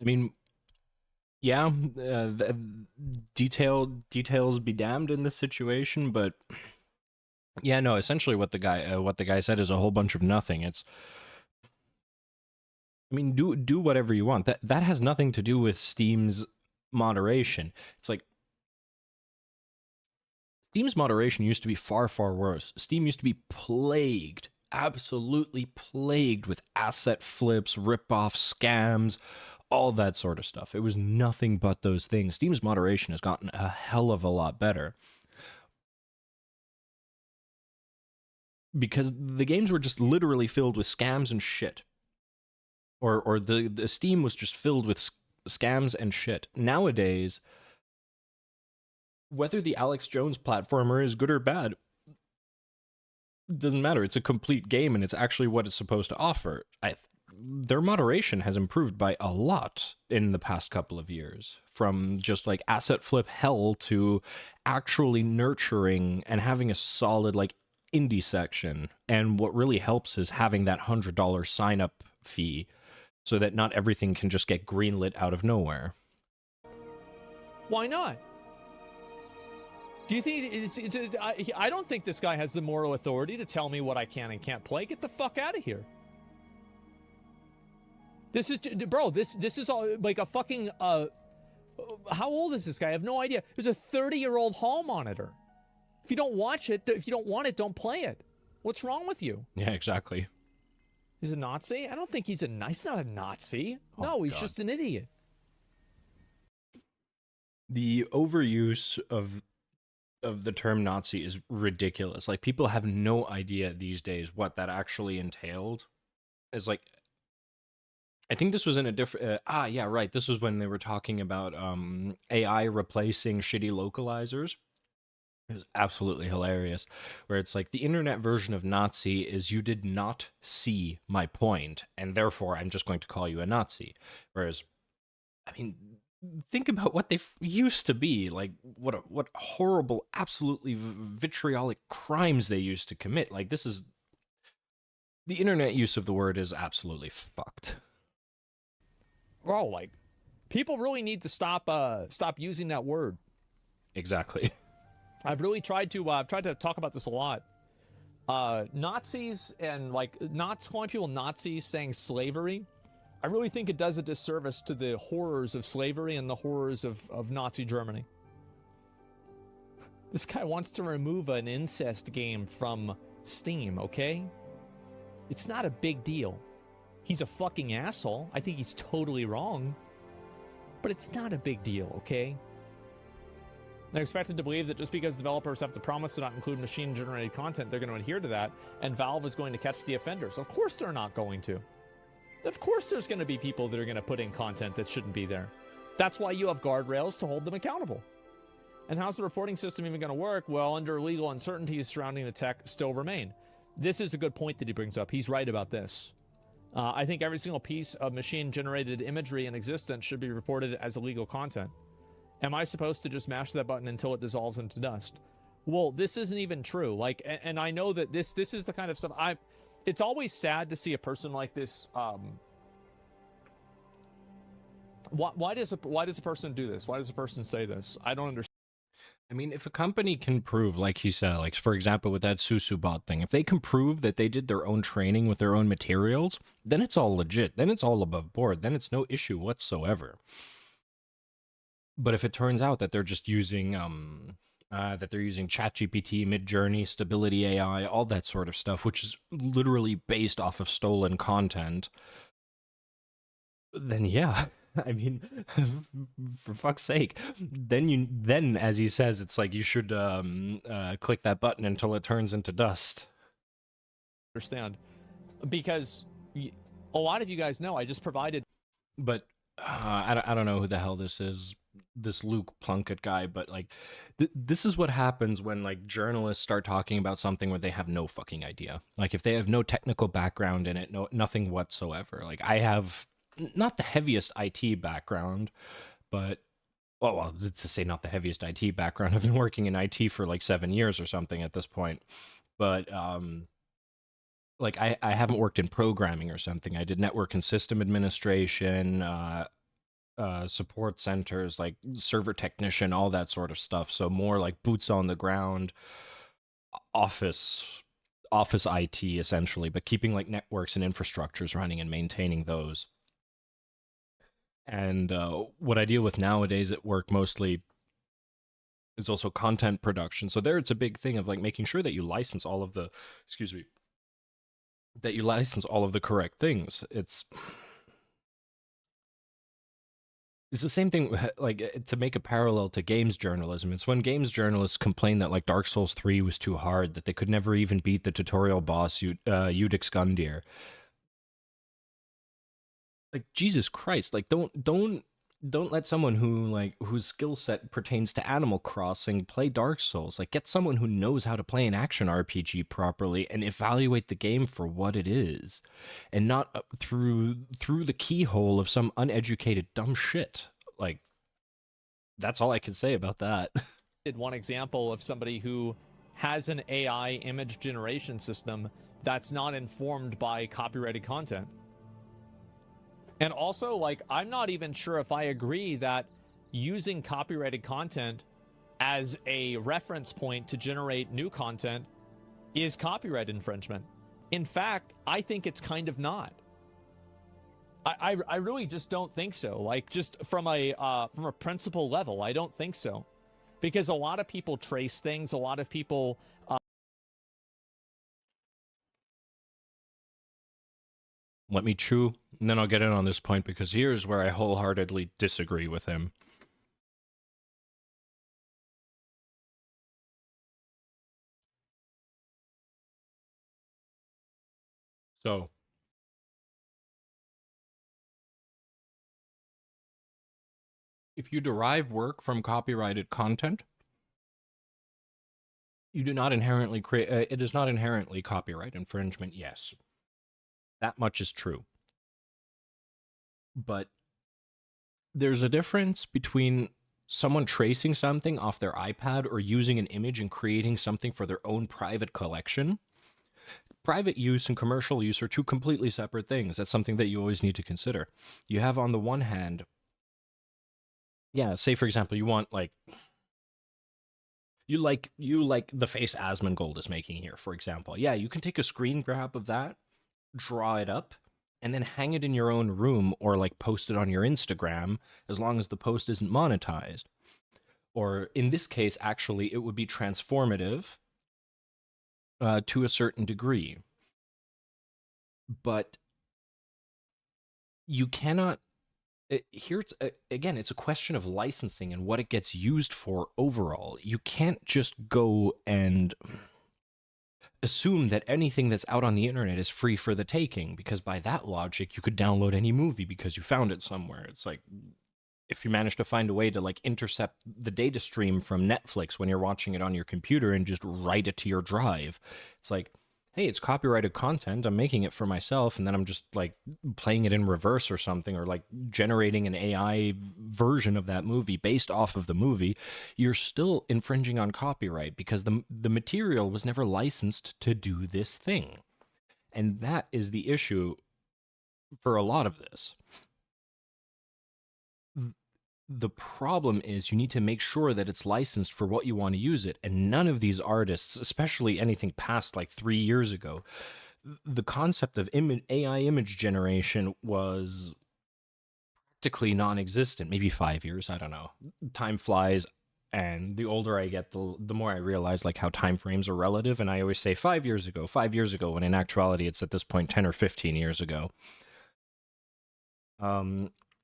I mean, yeah, details be damned in this situation, but yeah, no. Essentially, what the guy said is a whole bunch of nothing. It's, I mean, do whatever you want. That has nothing to do with Steam's moderation. It's like Steam's moderation used to be far, far worse. Steam used to be plagued, absolutely plagued with asset flips, rip-off scams, all that sort of stuff. It was nothing but those things. Steam's moderation has gotten a hell of a lot better. Because the games were just literally filled with scams and shit. Or the Steam was just filled with scams and shit. Nowadays, whether the Alex Jones platformer is good or bad, doesn't matter. It's a complete game, and it's actually what it's supposed to offer. Their moderation has improved by a lot in the past couple of years. From just, like, asset flip hell to actually nurturing and having a solid, like, indie section. And what really helps is having that $100 sign-up fee so that not everything can just get greenlit out of nowhere. Why not? Do you think I don't think this guy has the moral authority to tell me what I can and can't play. Get the fuck out of here. This is, bro, this is all like a fucking, how old is this guy? I have no idea. There's a 30-year-old hall monitor. If you don't watch it, if you don't want it, don't play it. What's wrong with you? Yeah, exactly. He's a Nazi? I don't think he's not a Nazi. Oh, no, he's God. just an idiot. The overuse of the term Nazi is ridiculous. Like, people have no idea these days what that actually entailed. It's like, I think this was in a different, yeah, right. This was when they were talking about AI replacing shitty localizers. It was absolutely hilarious, where it's like the internet version of Nazi is you did not see my point, and therefore I'm just going to call you a Nazi. Whereas, I mean, think about what they used to be. Like, what horrible, absolutely vitriolic crimes they used to commit. Like, this is... The internet use of the word is absolutely fucked. Bro, like, people really need to stop using that word. Exactly. I've really tried to talk about this a lot. Nazis and, like, calling people Nazis, saying slavery, I really think it does a disservice to the horrors of slavery and the horrors of Nazi Germany. This guy wants to remove an incest game from Steam, okay? It's not a big deal. He's a fucking asshole. I think he's totally wrong. But it's not a big deal, okay? They're expected to believe that just because developers have to promise to not include machine-generated content, they're going to adhere to that, and Valve is going to catch the offenders. Of course they're not going to. Of course there's going to be people that are going to put in content that shouldn't be there. That's why you have guardrails to hold them accountable. And how's the reporting system even going to work? Well, under legal uncertainties surrounding the tech still remain. This is a good point that he brings up. He's right about this. I think every single piece of machine-generated imagery in existence should be reported as illegal content. Am I supposed to just mash that button until it dissolves into dust? Well, this isn't even true. Like, and I know that this is the kind of stuff it's always sad to see a person like this. Why does a person do this? Why does a person say this? I don't understand. I mean, if a company can prove, like he said, like for example with that Susubot thing, if they can prove that they did their own training with their own materials, then it's all legit. Then it's all above board. Then it's no issue whatsoever. But if it turns out that they're just using ChatGPT, Midjourney, Stability AI, all that sort of stuff, which is literally based off of stolen content, then yeah. I mean, for fuck's sake, then as he says, it's like you should click that button until it turns into dust. Understand, because a lot of you guys know I just provided. But I don't know who the hell this is, this Luke Plunkett guy, but like this is what happens when like journalists start talking about something where they have no fucking idea. Like if they have no technical background in it, nothing whatsoever. Like I have not the heaviest IT background, but well, to say not the heaviest IT background, I've been working in IT for like 7 years or something at this point. But like I haven't worked in programming or something. I did network and system administration, support centers, like server technician, all that sort of stuff. So more like boots on the ground, office IT essentially, but keeping like networks and infrastructures running and maintaining those. And what I deal with nowadays at work mostly is also content production. So there it's a big thing of like making sure that you license all of the, that you license all of the correct things. It's the same thing, like to make a parallel to games journalism. It's when games journalists complain that like Dark Souls 3 was too hard, that they could never even beat the tutorial boss, Udix Gundyr. Like Jesus Christ, like don't let someone whose skill set pertains to Animal Crossing play Dark Souls. Like get someone who knows how to play an action RPG properly and evaluate the game for what it is, and not through the keyhole of some uneducated dumb shit. Like that's all I can say about that. One example of somebody who has an AI image generation system that's not informed by copyrighted content. And also, like, I'm not even sure if I agree that using copyrighted content as a reference point to generate new content is copyright infringement. In fact, I think it's kind of not. I really just don't think so. Like, just from a principle level, I don't think so. Because a lot of people trace things, a lot of people... Let me chew, and then I'll get in on this point, because here's where I wholeheartedly disagree with him. So, if you derive work from copyrighted content, you do not inherently create, it is not inherently copyright infringement, yes. That much is true. But there's a difference between someone tracing something off their iPad or using an image and creating something for their own private collection. Private use and commercial use are two completely separate things. That's something that you always need to consider. You have on the one hand, yeah, say for example, you want like, you like the face Asmongold is making here, for example. Yeah, you can take a screen grab of that, draw it up, and then hang it in your own room or like post it on your Instagram, as long as the post isn't monetized. Or in this case, actually, it would be transformative to a certain degree. But you cannot... Here, again, it's a question of licensing and what it gets used for overall. You can't just go and assume that anything that's out on the internet is free for the taking, because by that logic, you could download any movie because you found it somewhere. It's like, if you manage to find a way to like intercept the data stream from Netflix when you're watching it on your computer and just write it to your drive, it's like, hey, it's copyrighted content. I'm making it for myself, and then I'm just like playing it in reverse or something, or like generating an AI version of that movie based off of the movie. You're still infringing on copyright because the material was never licensed to do this thing. And that is the issue for a lot of this. The problem is you need to make sure that it's licensed for what you want to use it. And none of these artists, especially anything past like 3 years ago, the concept of AI image generation was practically non-existent. Maybe 5 years, I don't know. Time flies, and the older I get, the more I realize like how time frames are relative. And I always say 5 years ago, when in actuality it's at this point 10 or 15 years ago.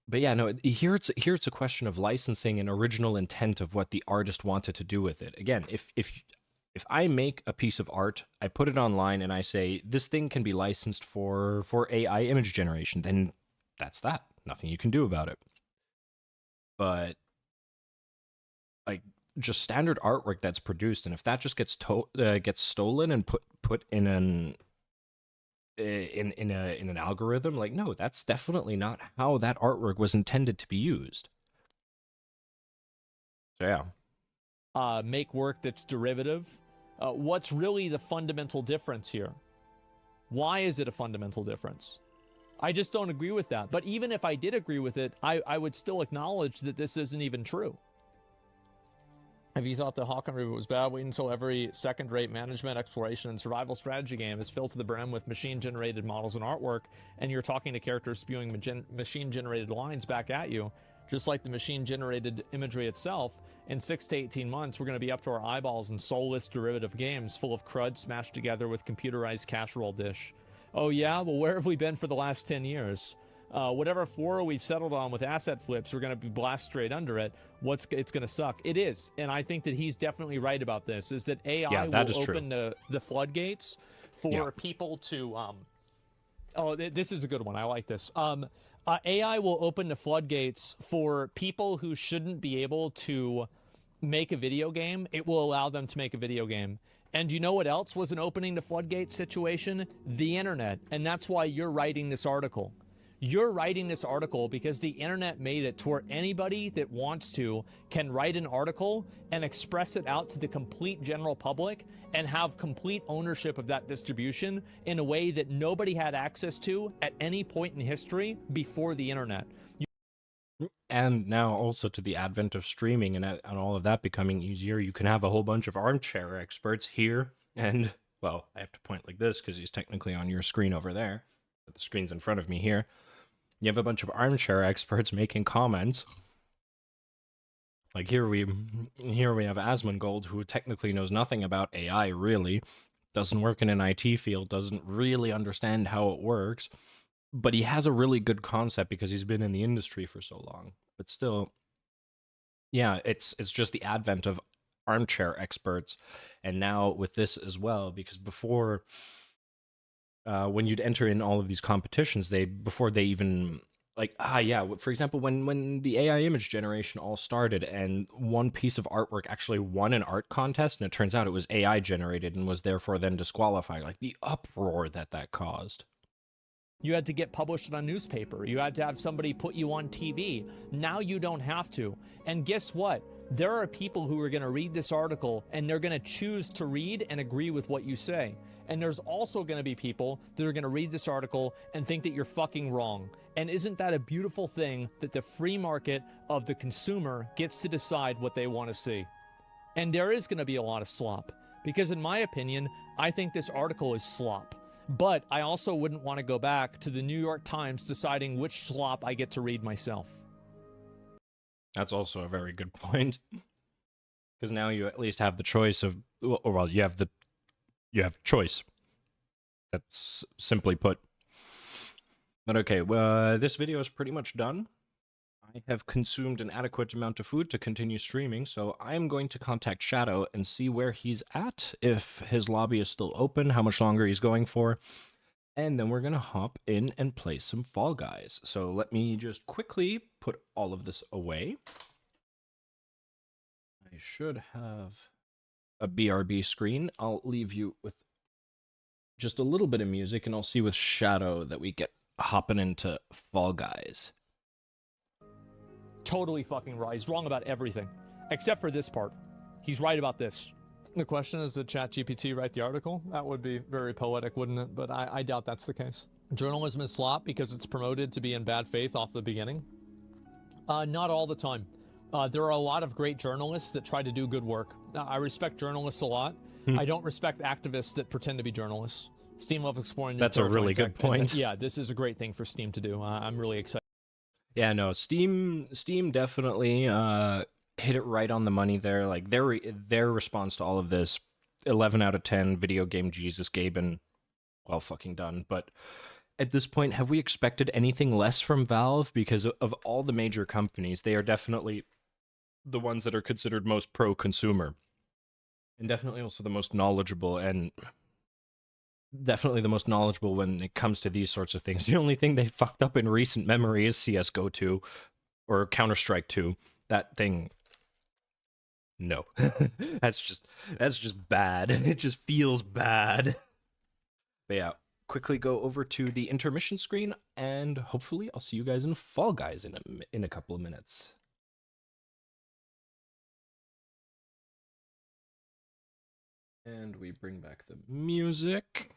But yeah, no, here it's a question of licensing and original intent of what the artist wanted to do with it. Again, if I make a piece of art, I put it online and I say this thing can be licensed for AI image generation, then that's that. Nothing you can do about it. But like just standard artwork that's produced, and if that just gets stolen and put in an algorithm, like, no, that's definitely not how that artwork was intended to be used. So yeah, make work that's derivative. What's really the fundamental difference here? Why is it a fundamental difference? I just don't agree with that. But even if I did agree with it, I would still acknowledge that this isn't even true. If you thought the Hawken reboot was bad, wait until every second-rate management, exploration, and survival strategy game is filled to the brim with machine-generated models and artwork, and you're talking to characters spewing machine-generated lines back at you, just like the machine-generated imagery itself. In 6 to 18 months, we're going to be up to our eyeballs in soulless derivative games full of crud smashed together with computerized casserole dish. Oh yeah? Well, where have we been for the last 10 years? Whatever floor we've settled on with asset flips, we're going to be blast straight under it. It's going to suck. It is. And I think that he's definitely right about this, is that AI will open the floodgates for people to... this is a good one. I like this. AI will open the floodgates for people who shouldn't be able to make a video game. It will allow them to make a video game. And you know what else was an opening the floodgates situation? The internet. And that's why you're writing this article. You're writing this article because the internet made it to where anybody that wants to can write an article and express it out to the complete general public and have complete ownership of that distribution in a way that nobody had access to at any point in history before the internet. And now also to the advent of streaming and all of that becoming easier, you can have a whole bunch of armchair experts here. And, well, I have to point like this because he's technically on your screen over there, but the screen's in front of me here. You have a bunch of armchair experts making comments. Like here we have Asmongold, who technically knows nothing about AI, really. Doesn't work in an IT field, doesn't really understand how it works. But he has a really good concept because he's been in the industry for so long. But still, yeah, it's just the advent of armchair experts. And now with this as well, because before... when you'd enter in all of these competitions, before they even for example, when the AI image generation all started and one piece of artwork actually won an art contest and it turns out it was AI generated and was therefore then disqualified, like the uproar that caused. You had to get published in a newspaper. You had to have somebody put you on TV. Now you don't have to. And guess what? There are people who are going to read this article and they're going to choose to read and agree with what you say. And there's also going to be people that are going to read this article and think that you're fucking wrong. And isn't that a beautiful thing that the free market of the consumer gets to decide what they want to see? And there is going to be a lot of slop. Because in my opinion, I think this article is slop. But I also wouldn't want to go back to the New York Times deciding which slop I get to read myself. That's also a very good point. Because now you at least have the choice of... Well, you have choice. That's simply put. But okay, well, this video is pretty much done. I have consumed an adequate amount of food to continue streaming, so I'm going to contact Shadow and see where he's at, if his lobby is still open, how much longer he's going for. And then we're going to hop in and play some Fall Guys. So let me just quickly put all of this away. I should have a BRB screen. I'll leave you with just a little bit of music, and I'll see with Shadow that we get hopping into Fall Guys. Totally fucking right. He's wrong about everything, except for this part. He's right about this. The question is, did ChatGPT write the article? That would be very poetic, wouldn't it? But I doubt that's the case. Journalism is slop because it's promoted to be in bad faith off the beginning. Not all the time. There are a lot of great journalists that try to do good work. I respect journalists a lot. I don't respect activists that pretend to be journalists. Steam loves exploring new That's a really good point. Yeah, this is a great thing for Steam to do. I'm really excited. Yeah, no, Steam definitely hit it right on the money there. Like their response to all of this, 11 out of 10, video game Jesus, Gaben, well fucking done. But at this point, have we expected anything less from Valve? Because of all the major companies, they are definitely the ones that are considered most pro-consumer. And definitely also the most knowledgeable, and definitely the most knowledgeable when it comes to these sorts of things. The only thing they fucked up in recent memory is CSGO 2 or Counter-Strike 2. That thing, no. that's just bad. It just feels bad. But yeah, quickly go over to the intermission screen, and hopefully I'll see you guys in Fall Guys in a couple of minutes. And we bring back the music.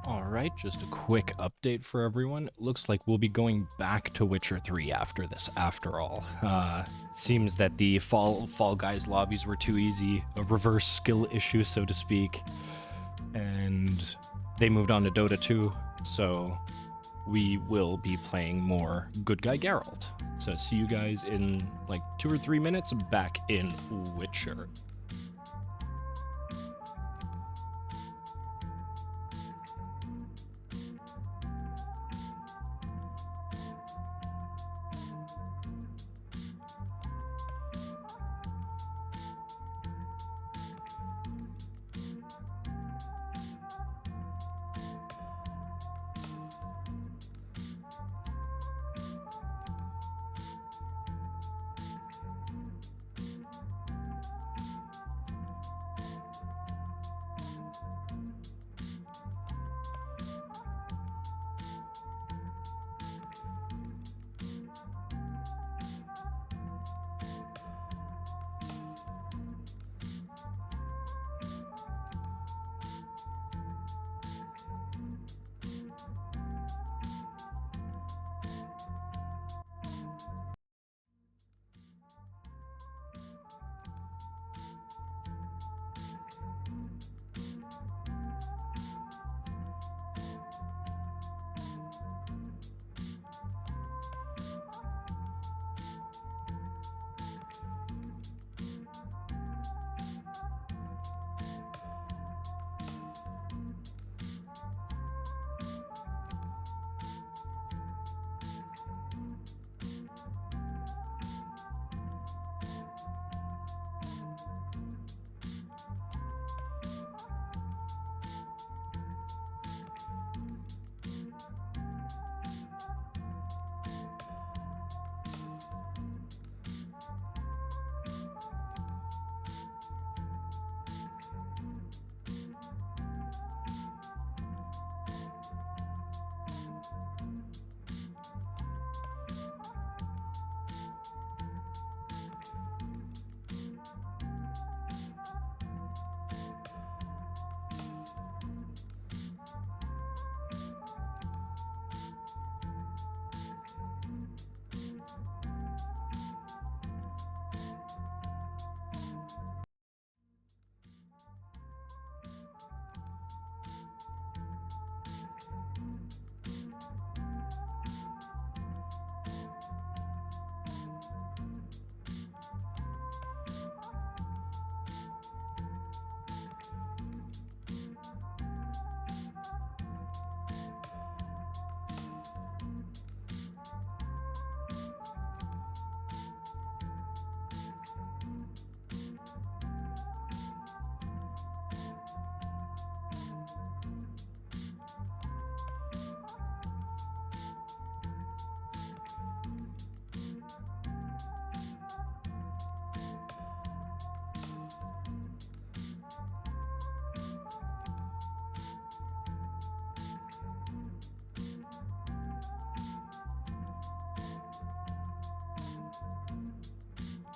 Alright, just a quick update for everyone. Looks like we'll be going back to Witcher 3 after this, after all. Seems that the Fall Guys lobbies were too easy, a reverse skill issue, so to speak. And they moved on to Dota 2, so we will be playing more Good Guy Geralt. So see you guys in like 2 or 3 minutes back in Witcher.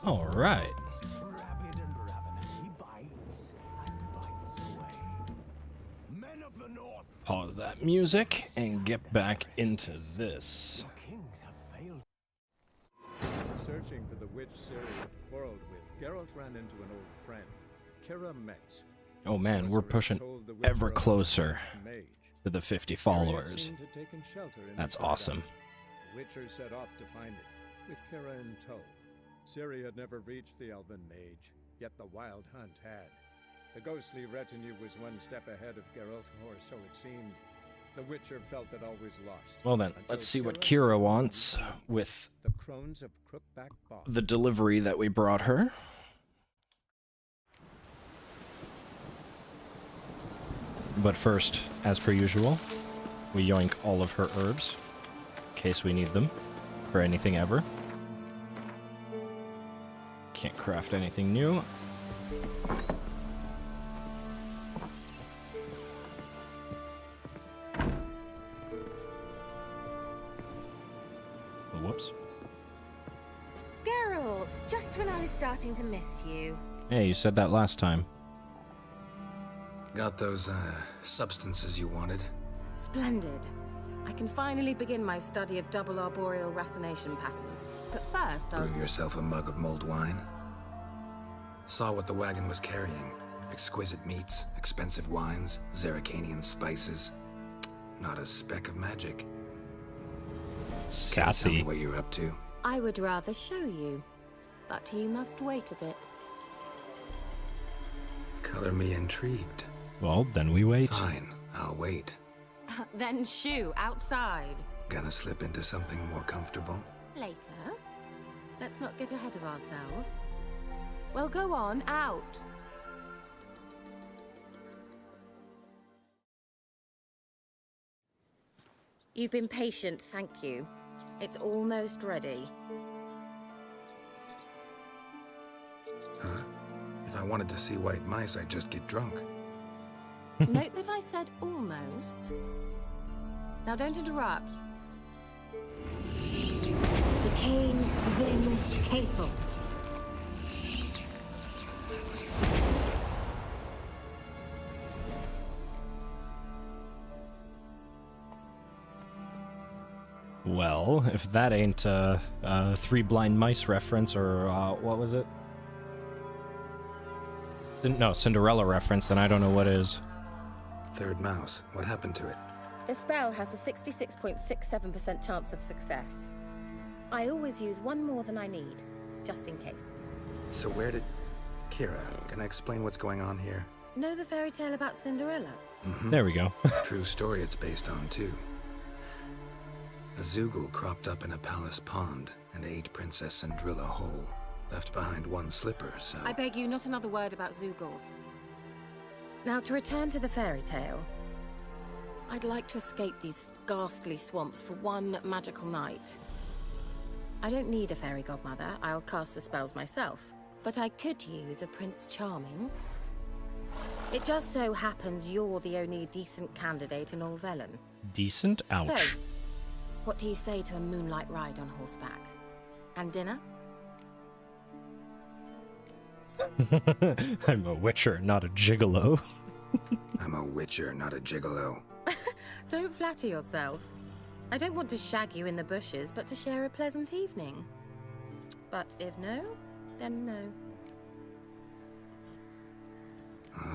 All right. Rabid and ravenous, he bites and bites away. Men of the north. Pause that music and get back into this. Kings have failed. Searching for the witch Ciri had quarreled with, Geralt ran into an old friend, Kira Metz. Oh man, we're pushing ever closer to the 50 followers. That's awesome. The Witcher set off to find it, with Kira in tow. Ciri had never reached the Elven Mage, yet the Wild Hunt had. The ghostly retinue was one step ahead of Geralt, or so it seemed. The Witcher felt it always lost. Well then, let's see what Kira wants with the crones of Crookback Bog. The delivery that we brought her. But first, as per usual, we yoink all of her herbs, in case we need them for anything ever. Can't craft anything new. Whoops. Geralt, just when I was starting to miss you. Hey, you said that last time. Got those, substances you wanted? Splendid. I can finally begin my study of double arboreal racination patterns. But first, I'll... Brew yourself a mug of mulled wine. Saw what the wagon was carrying. Exquisite meats, expensive wines, Zerrikanian spices. Not a speck of magic. Sassy. Tell me what you're up to. I would rather show you, but you must wait a bit. Color me intrigued. Well, then we wait. Fine, I'll wait. Then shoo, outside. Gonna slip into something more comfortable? Later. Let's not get ahead of ourselves. Well, go on, out. You've been patient, thank you. It's almost ready. Huh? If I wanted to see white mice, I'd just get drunk. Note that I said almost. Now don't interrupt. The Kane Vin Castle. Well, if that ain't a Three Blind Mice reference, or what was it? No, Cinderella reference, then I don't know what is. Third mouse. What happened to it? The spell has a 66.67% chance of success. I always use one more than I need, just in case. So where did... Kira, can I explain what's going on here? Know the fairy tale about Cinderella? Mm-hmm. There we go. True story it's based on, too. A Zoogle cropped up in a palace pond and ate Princess Cinderella whole. Left behind one slipper, so... I beg you, not another word about Zoogles. Now, to return to the fairy tale, I'd like to escape these ghastly swamps for one magical night. I don't need a fairy godmother, I'll cast the spells myself. But I could use a Prince Charming. It just so happens you're the only decent candidate in all Velen. Decent? Ouch. So, what do you say to a moonlight ride on horseback? And dinner? I'm a witcher, not a gigolo. I'm a witcher, not a gigolo. Don't flatter yourself. I don't want to shag you in the bushes, but to share a pleasant evening. But if no, then no.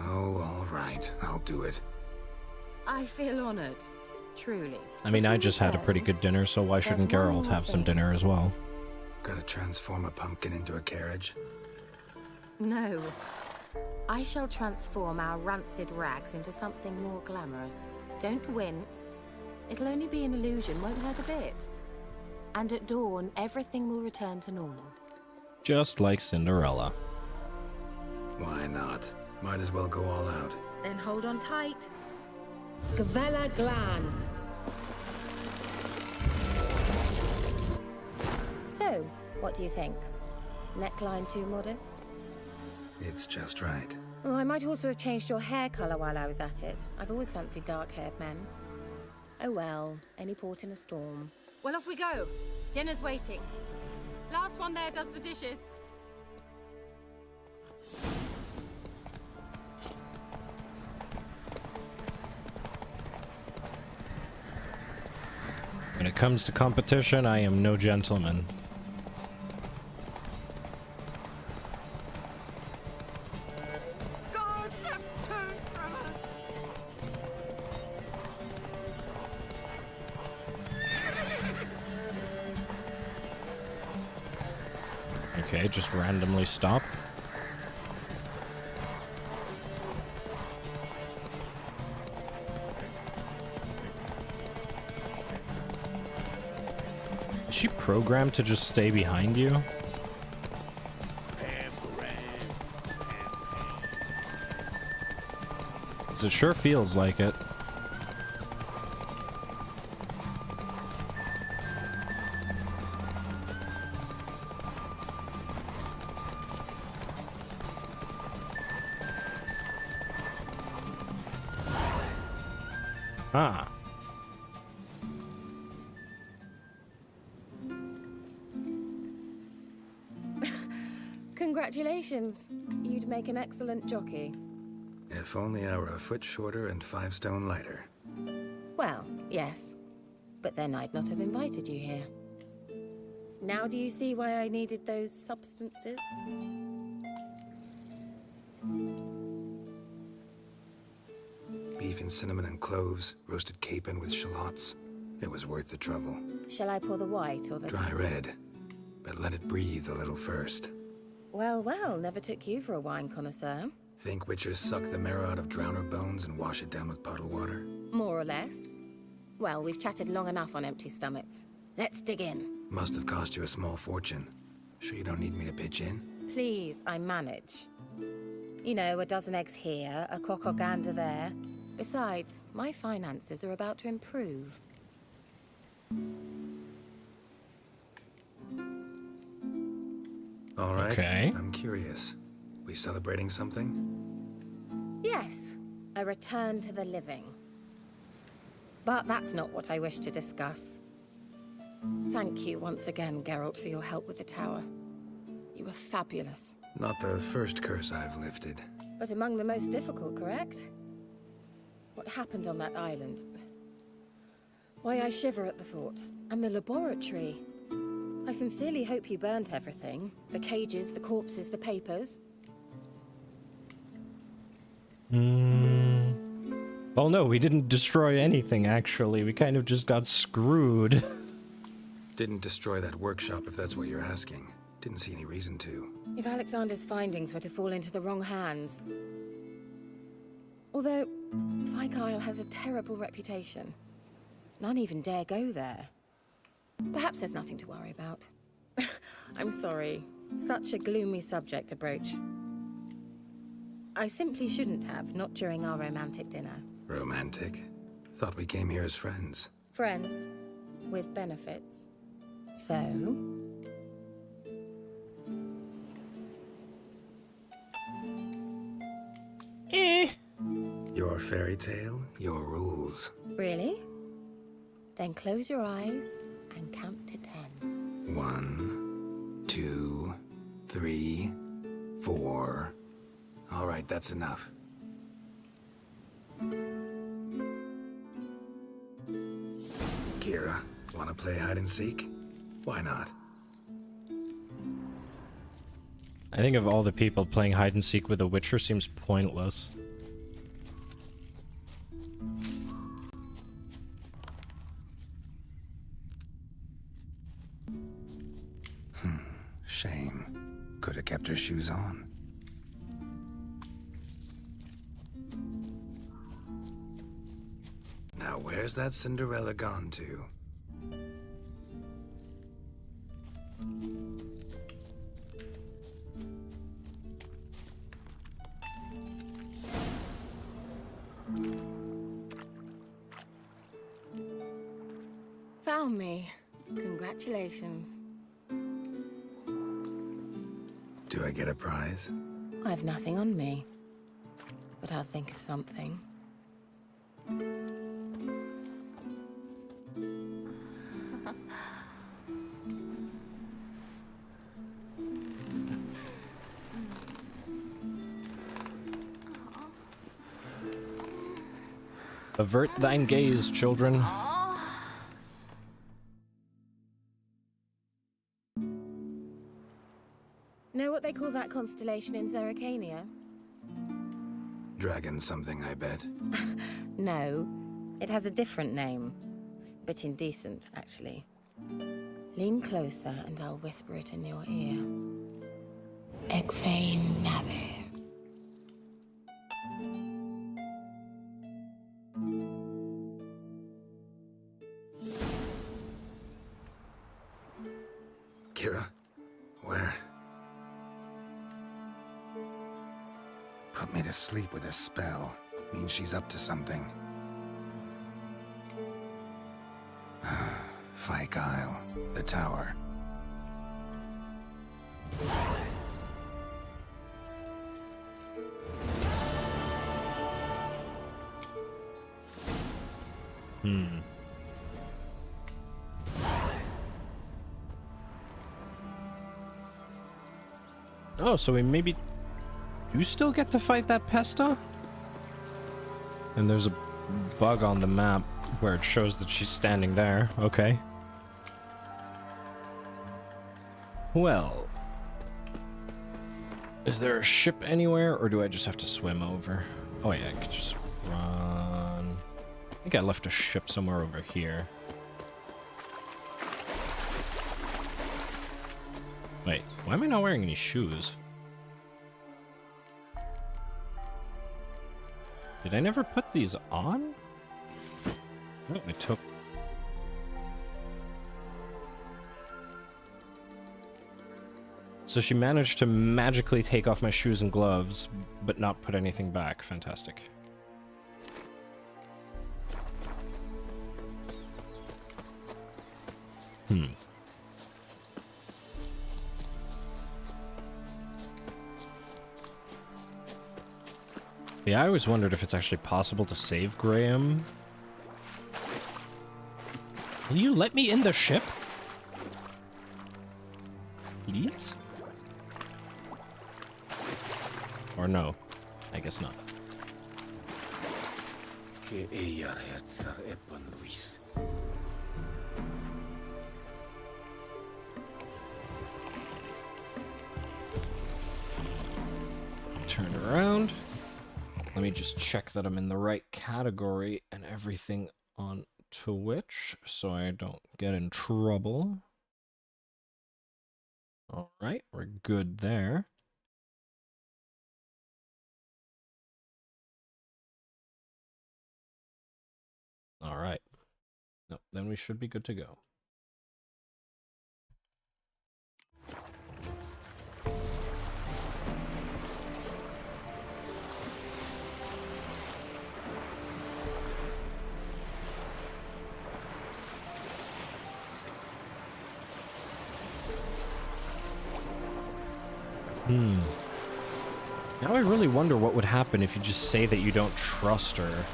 Oh, all right. I'll do it. I feel honored. Truly. I mean, I Before just we had a go, pretty good dinner, so why shouldn't there's one Geralt more have some thing. dinner as well? Gotta transform a pumpkin into a carriage? No. I shall transform our rancid rags into something more glamorous. Don't wince. It'll only be an illusion, won't hurt a bit. And at dawn, everything will return to normal. Just like Cinderella. Why not? Might as well go all out. Then hold on tight. Gavella Glan. So, what do you think? Neckline too modest? It's just right. Oh, I might also have changed your hair colour while I was at it. I've always fancied dark-haired men. Oh well, any port in a storm. Well, off we go. Dinner's waiting. Last one there does the dishes. When it comes to competition, I am no gentleman. Gods have turned from us! Okay, just randomly stop. Is she programmed to just stay behind you? Because it sure feels like it. Ah. Congratulations. You'd make an excellent jockey. If only I were a foot shorter and 5 stone lighter. Well, Yes, but then I'd not have invited you here. Now do you see why I needed those substances? Beef and cinnamon and cloves, roasted capon with shallots. It was worth the trouble. Shall I pour the white or the... Dry red, but let it breathe a little first. Well, well, never took you for a wine connoisseur. Think witchers suck the marrow out of drowner bones and wash it down with puddle water? More or less. Well, we've chatted long enough on empty stomachs. Let's dig in. Must have cost you a small fortune. Sure you don't need me to pitch in? Please, I manage. You know, a dozen eggs here, a cock or gander there. Besides, my finances are about to improve. All right. Okay. I'm curious. We celebrating something? Yes, a return to the living. But that's not what I wish to discuss. Thank you once again, Geralt, for your help with the tower. You were fabulous. Not the first curse I've lifted. But among the most difficult, correct? What happened on that island? Why I shiver at the thought. And the laboratory. I sincerely hope you burnt everything. The cages, the corpses, the papers. Well, no, we didn't destroy anything, actually. We kind of just got screwed. Didn't destroy that workshop, if that's what you're asking. Didn't see any reason to. If Alexander's findings were to fall into the wrong hands... Although, Fyke Isle has a terrible reputation. None even dare go there. Perhaps there's nothing to worry about. I'm sorry. Such a gloomy subject to broach. I simply shouldn't have, not during our romantic dinner. Romantic? Thought we came here as friends. Friends. With benefits. So... Your fairy tale, your rules. Really? Then close your eyes and count to 10. 1, 2, 3, 4. All right, that's enough. Kira, wanna play hide and seek? Why not? I think of all the people playing hide and seek with a Witcher seems pointless. Shame. Could have kept her shoes on. Now where's that Cinderella gone to? Found me. Congratulations. Do I get a prize? I've nothing on me. But I'll think of something. Avert thine gaze, children. Know what they call that constellation in Zerrikania? Dragon something, I bet. No, it has a different name. Bit indecent, actually. Lean closer and I'll whisper it in your ear. Egfain Nave. Kira, where? Put me to sleep with a spell. Means she's up to something. Fyke Isle, the tower. Oh, so we maybe do still get to fight that Pesta? And there's a bug on the map. where it shows that she's standing there. Okay. Well, is there a ship anywhere, or do I just have to swim over? Oh yeah, I could just run. I think I left a ship somewhere over here. Wait, why am I not wearing any shoes? Did I never put these on? Oh, I took... So she managed to magically take off my shoes and gloves, but not put anything back. Fantastic. Yeah, I always wondered if it's actually possible to save Graham. Will you let me in the ship? Please? Or no? I guess not. Turn around. Let me just check that I'm in the right category and everything on Twitch so I don't get in trouble. All right, we're good there. All right. No, then we should be good to go. Now I really wonder what would happen if you just say that you don't trust her.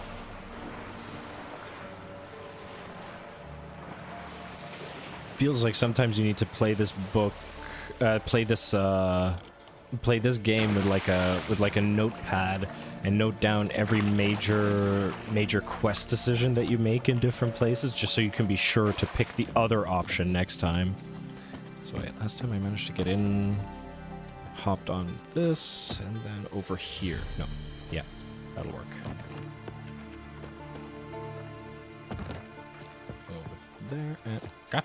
Feels like sometimes you need to play this book, play this game with like a notepad and note down every major quest decision that you make in different places, just so you can be sure to pick the other option next time. So wait, last time I managed to get in, hopped on this, and then over here. No, yeah, that'll work. Over there and got.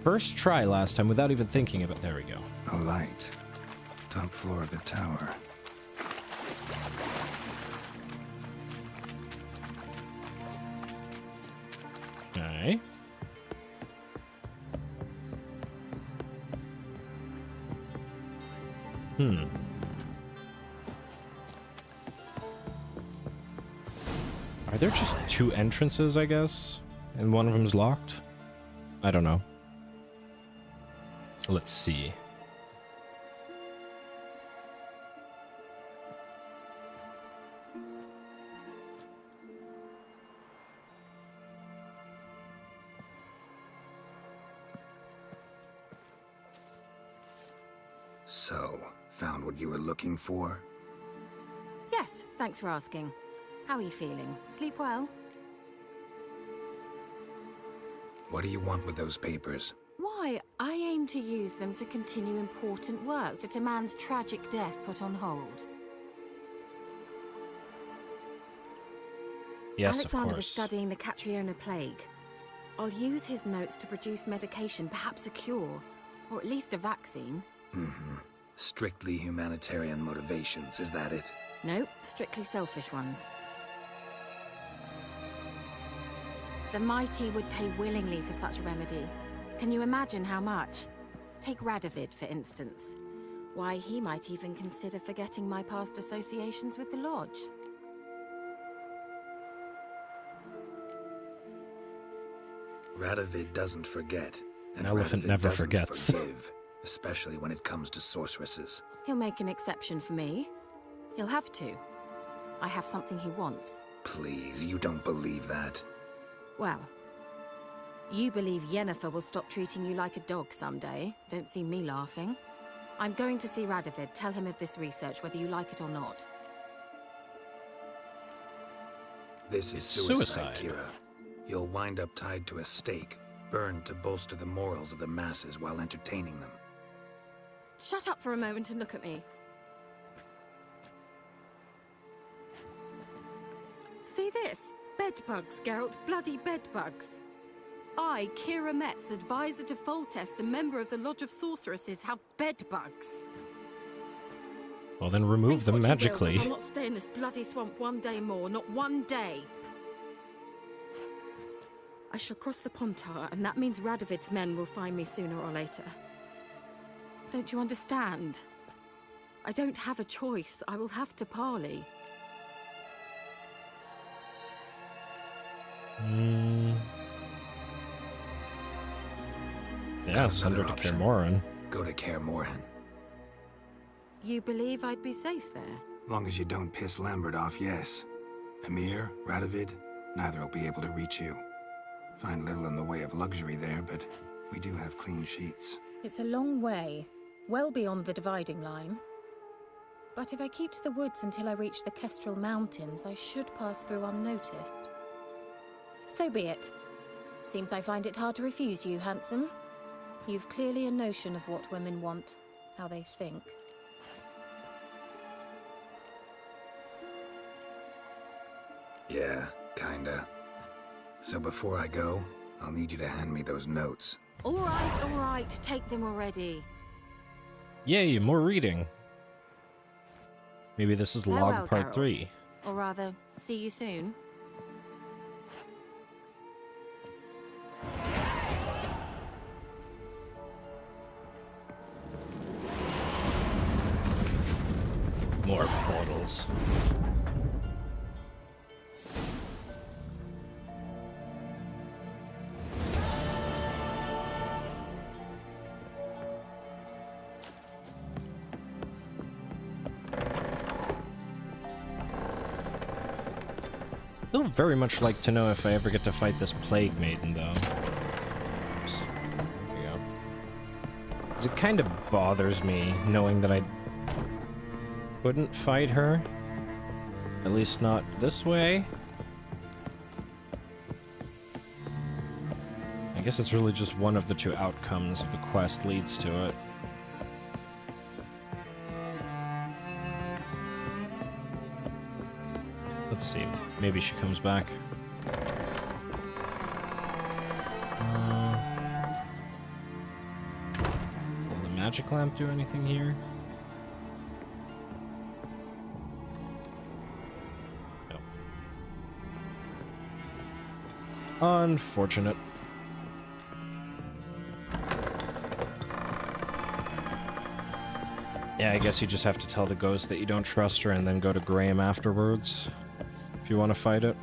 First try last time without even thinking about. There we go. A light. Top floor of the tower. Okay. Are there just two entrances, I guess? And one of them's locked? I don't know. Let's see. So, found what you were looking for? Yes, thanks for asking. How are you feeling? Sleep well? What do you want with those papers? Why, I aim to use them to continue important work that a man's tragic death put on hold. Yes, Alexander of was course. studying the Catriona plague. I'll use his notes to produce medication, perhaps a cure, or at least a vaccine. Strictly humanitarian motivations, is that it? No, strictly selfish ones. The mighty would pay willingly for such a remedy. Can you imagine how much? Take Radovid, for instance. Why, he might even consider forgetting my past associations with the Lodge. Radovid doesn't forget. And An elephant Radovid never doesn't forgets. Forgive, especially when it comes to sorceresses. He'll make an exception for me. He'll have to. I have something he wants. Please, you don't believe that. Well, you believe Yennefer will stop treating you like a dog someday. Don't see me laughing. I'm going to see Radovid. Tell him of this research, whether you like it or not. This is It's suicide, suicide. Kira. You'll wind up tied to a stake, burned to bolster the morals of the masses while entertaining them. Shut up for a moment and look at me. See this? Bedbugs, Geralt. Bloody bedbugs. I, Kira Metz, advisor to Foltest and member of the Lodge of Sorceresses, have bedbugs. Well, then remove them What you will, magically. but I'll not stay in this bloody swamp one day more. Not one day. I shall cross the Pontar, and that means Radovid's men will find me sooner or later. Don't you understand? I don't have a choice. I will have to parley. Yeah, send her to option. Kermoran. Go to Kaer Morhen. You believe I'd be safe there? Long as you don't piss Lambert off, yes. Emir, Radovid, neither will be able to reach you. Find little in the way of luxury there, but we do have clean sheets. It's a long way, well beyond the dividing line. But if I keep to the woods until I reach the Kestrel Mountains, I should pass through unnoticed. So be it. Seems I find it hard to refuse you, handsome. You've clearly a notion of what women want, how they think. Yeah, kinda. So before I go, I'll need you to hand me those notes. All right, take them already. Yay, more reading. Maybe this is Farewell, log part Geralt. 3. Or rather, see you soon. More portals. Still very much like to know if I ever get to fight this Plague Maiden, though. Oops. There we go. 'Cause it kind of bothers me knowing that I couldn't fight her. At least not this way. I guess it's really just one of the two outcomes of the quest leads to it. Let's see. Maybe she comes back. Will the magic lamp do anything here? No. Unfortunate. Yeah, I guess you just have to tell the ghost that you don't trust her and then go to Graham afterwards. If you want to fight it.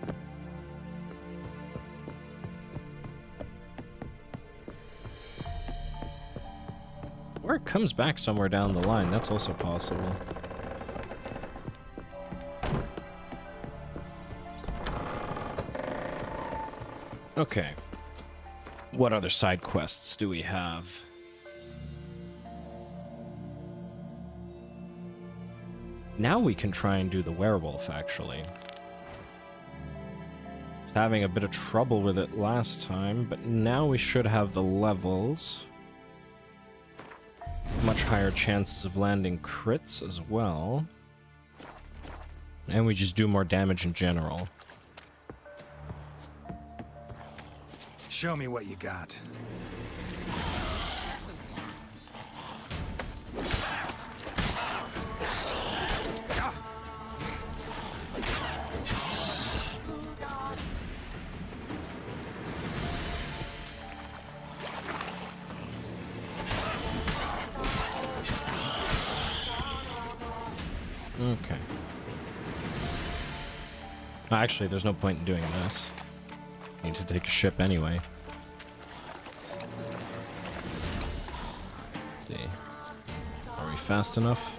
Or it comes back somewhere down the line, that's also possible. Okay. What other side quests do we have? Now we can try and do the werewolf, actually. Was having a bit of trouble with it last time, but now we should have the levels. Much higher chances of landing crits as well. And we just do more damage in general. Show me what you got. Okay. Actually, there's no point in doing this. Need to take a ship anyway. See. Are we fast enough?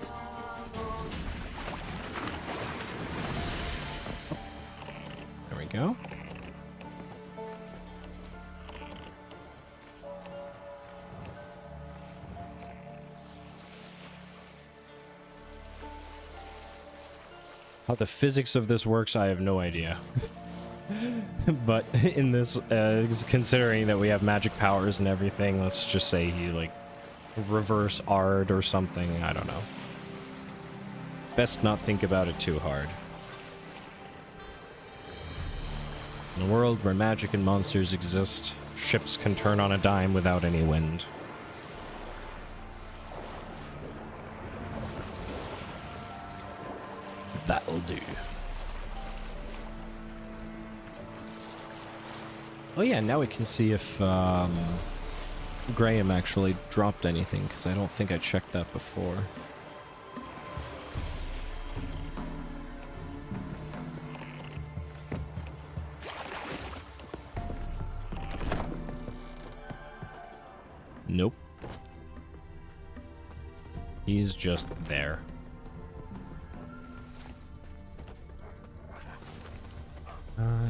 There we go. How the physics of this works, I have no idea. But in this, considering that we have magic powers and everything, let's just say he, like, reverse Ard or something. I don't know. Best not think about it too hard. In a world where magic and monsters exist, ships can turn on a dime without any wind. That'll do. Oh yeah, now we can see if Graham actually dropped anything, because I don't think I checked that before. Nope. He's just there.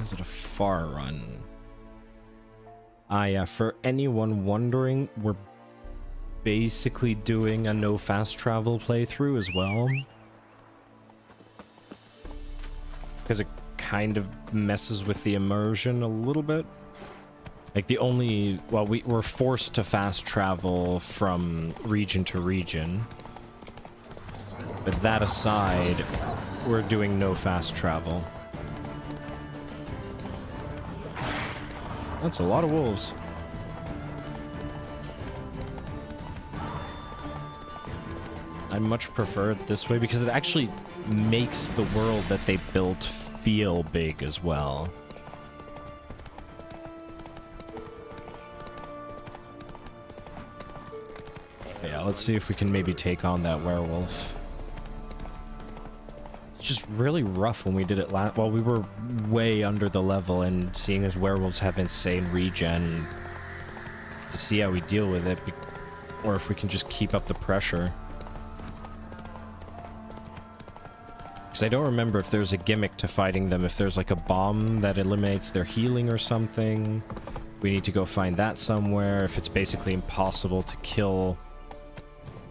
Is it a far run? Ah, yeah, for anyone wondering, we're basically doing a no fast travel playthrough as well. Because it kind of messes with the immersion a little bit. Like the only, well, we're forced to fast travel from region to region. But that aside, we're doing no fast travel. That's a lot of wolves. I much prefer it this way because it actually makes the world that they built feel big as well. Yeah, let's see if we can maybe take on that werewolf. It's just really rough when we did it last. Well, we were way under the level, and seeing as werewolves have insane regen, to see how we deal with it, or if we can just keep up the pressure. Because I don't remember if there's a gimmick to fighting them, if there's like a bomb that eliminates their healing or something. We need to go find that somewhere, if it's basically impossible to kill...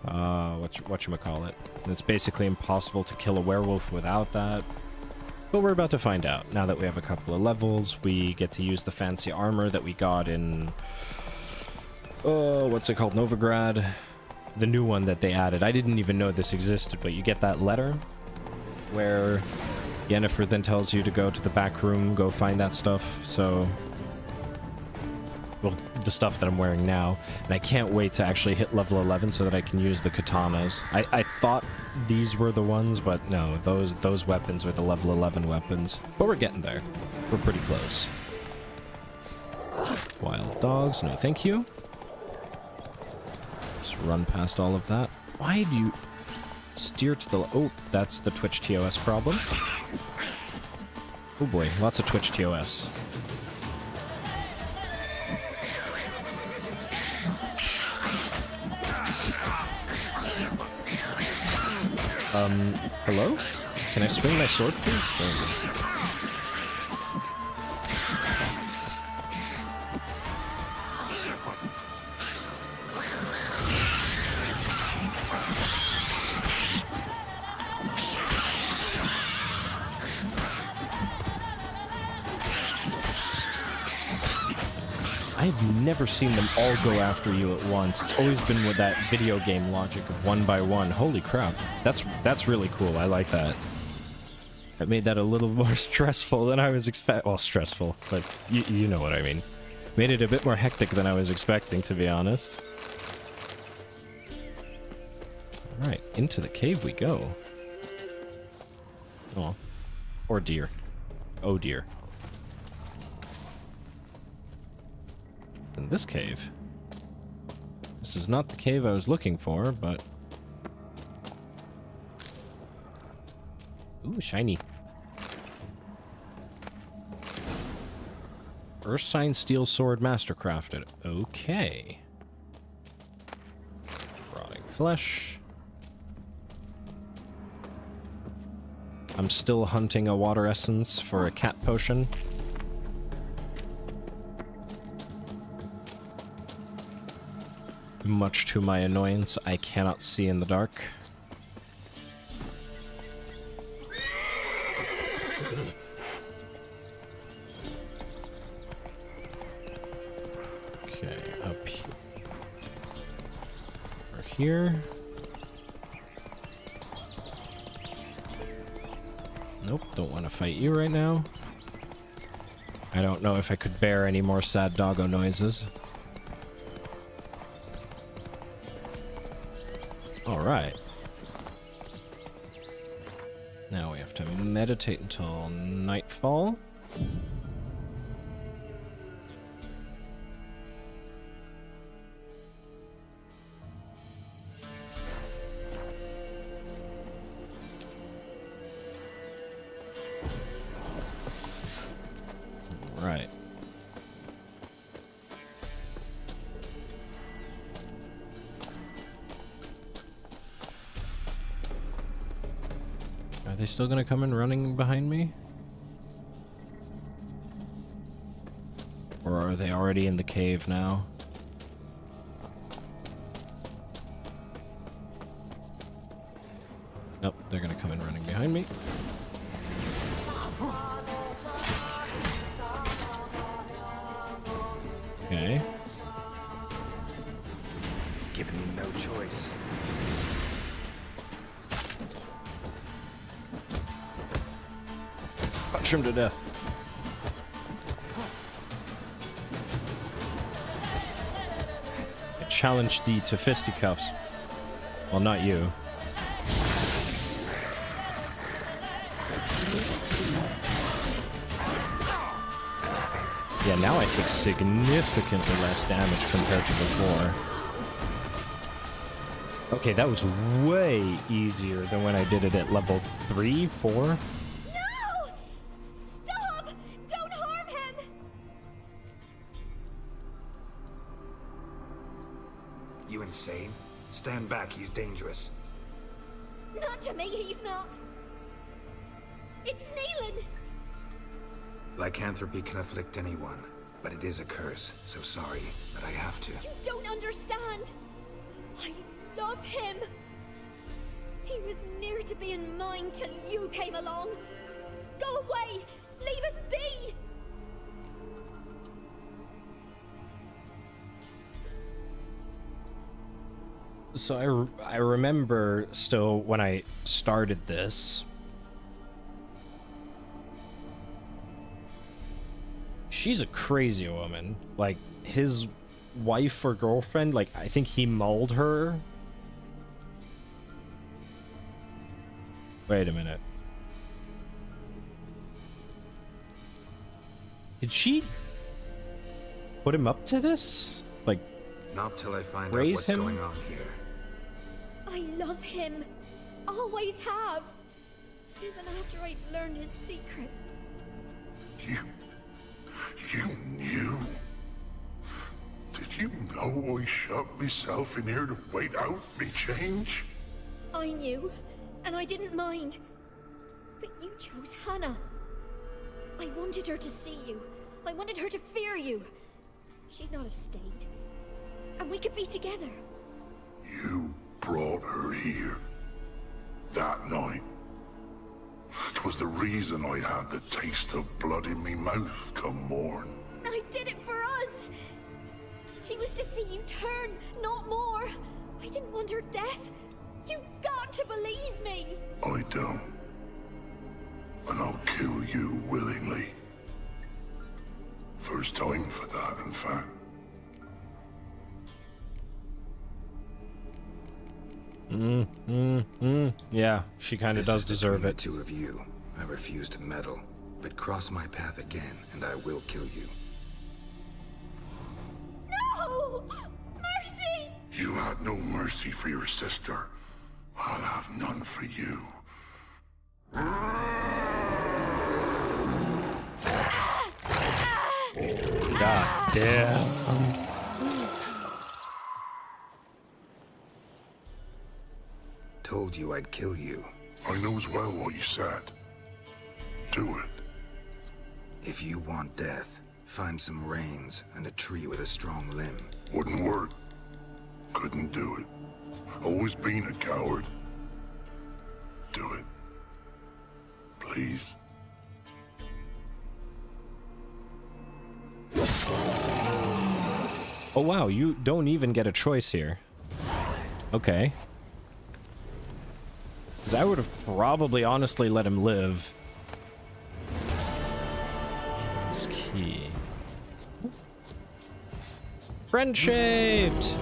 whatchamacallit. It's basically impossible to kill a werewolf without that. But we're about to find out. Now that we have a couple of levels, we get to use the fancy armor that we got in... what's it called? Novigrad? The new one that they added. I didn't even know this existed, but you get that letter where Yennefer then tells you to go to the back room, go find that stuff, so... Well, the stuff that I'm wearing now. And I can't wait to actually hit level 11 so that I can use the katanas. I thought these were the ones, but no, those weapons are the level 11 weapons. But we're getting there. We're pretty close. Wild dogs, no thank you. Just run past all of that. Why do you steer to the... Oh, that's the Twitch TOS problem. Oh boy, lots of Twitch TOS. Hello? Can I swing my sword, please? Thank you. I've never seen them all go after you at once. It's always been with that video game logic of one by one. Holy crap. That's really cool. I like that. It made that a little more stressful than I was expecting. Well, stressful, but you know what I mean. Made it a bit more hectic than I was expecting, to be honest. Alright, into the cave we go. Oh. Or dear. Oh dear. In this cave. This is not the cave I was looking for, but... Ooh, shiny. Ursine Steel Sword Mastercrafted. Okay. Rotting flesh. I'm still hunting a water essence for a cat potion. Much to my annoyance, I cannot see in the dark. here. Nope, don't want to fight you right now. I don't know if I could bear any more sad doggo noises. Alright. Now we have to meditate until nightfall. Right. Are they still gonna come in running behind me? Or are they already in the cave now? Nope, they're gonna come in running behind me. Okay. Giving me no choice. Punch him to death. I challenge thee to fisticuffs. Well, not you. Yeah, now I take significantly less damage compared to before. Okay, that was way easier than when I did it at level 3, 4. No! Stop! Don't harm him! You insane? Stand back, he's dangerous. Not to me, he's not. It's Neelan. Lycanthropy can afflict anyone, but it is a curse, so sorry, but I have to. You don't understand. I love him. He was near to being mine till you came along. Go away! Leave us be! So I remember still when I started this. She's a crazy woman. Like, his wife or girlfriend, like, I think he mauled her. Wait a minute. Did she put him up to this? Like, not till I find out raise what's him? going on here. I love him. Always have. Even after I'd learned his secret. You knew? Did you know I shut myself in here to wait out me change? I knew, and I didn't mind. But you chose Hannah. I wanted her to see you. I wanted her to fear you. She'd not have stayed. And we could be together. You brought her here. That night. 'Twas the reason I had the taste of blood in me mouth come morn. I did it for us. She was to see you turn, not more. I didn't want her death. You've got to believe me. I don't. And I'll kill you willingly. First time for that, in fact. Yeah, she kind of does deserve it. The two of you. I refuse to meddle, but cross my path again, and I will kill you. No! Mercy! You had no mercy for your sister. I'll have none for you. God damn. Told you I'd kill you. I knows well what you said. Do it. If you want death, find some reins and a tree with a strong limb. Wouldn't work. Couldn't do it. Always been a coward. Do it. Please. Oh wow, you don't even get a choice here. Okay. Because I would have probably honestly let him live. It's key. Friend-shaped!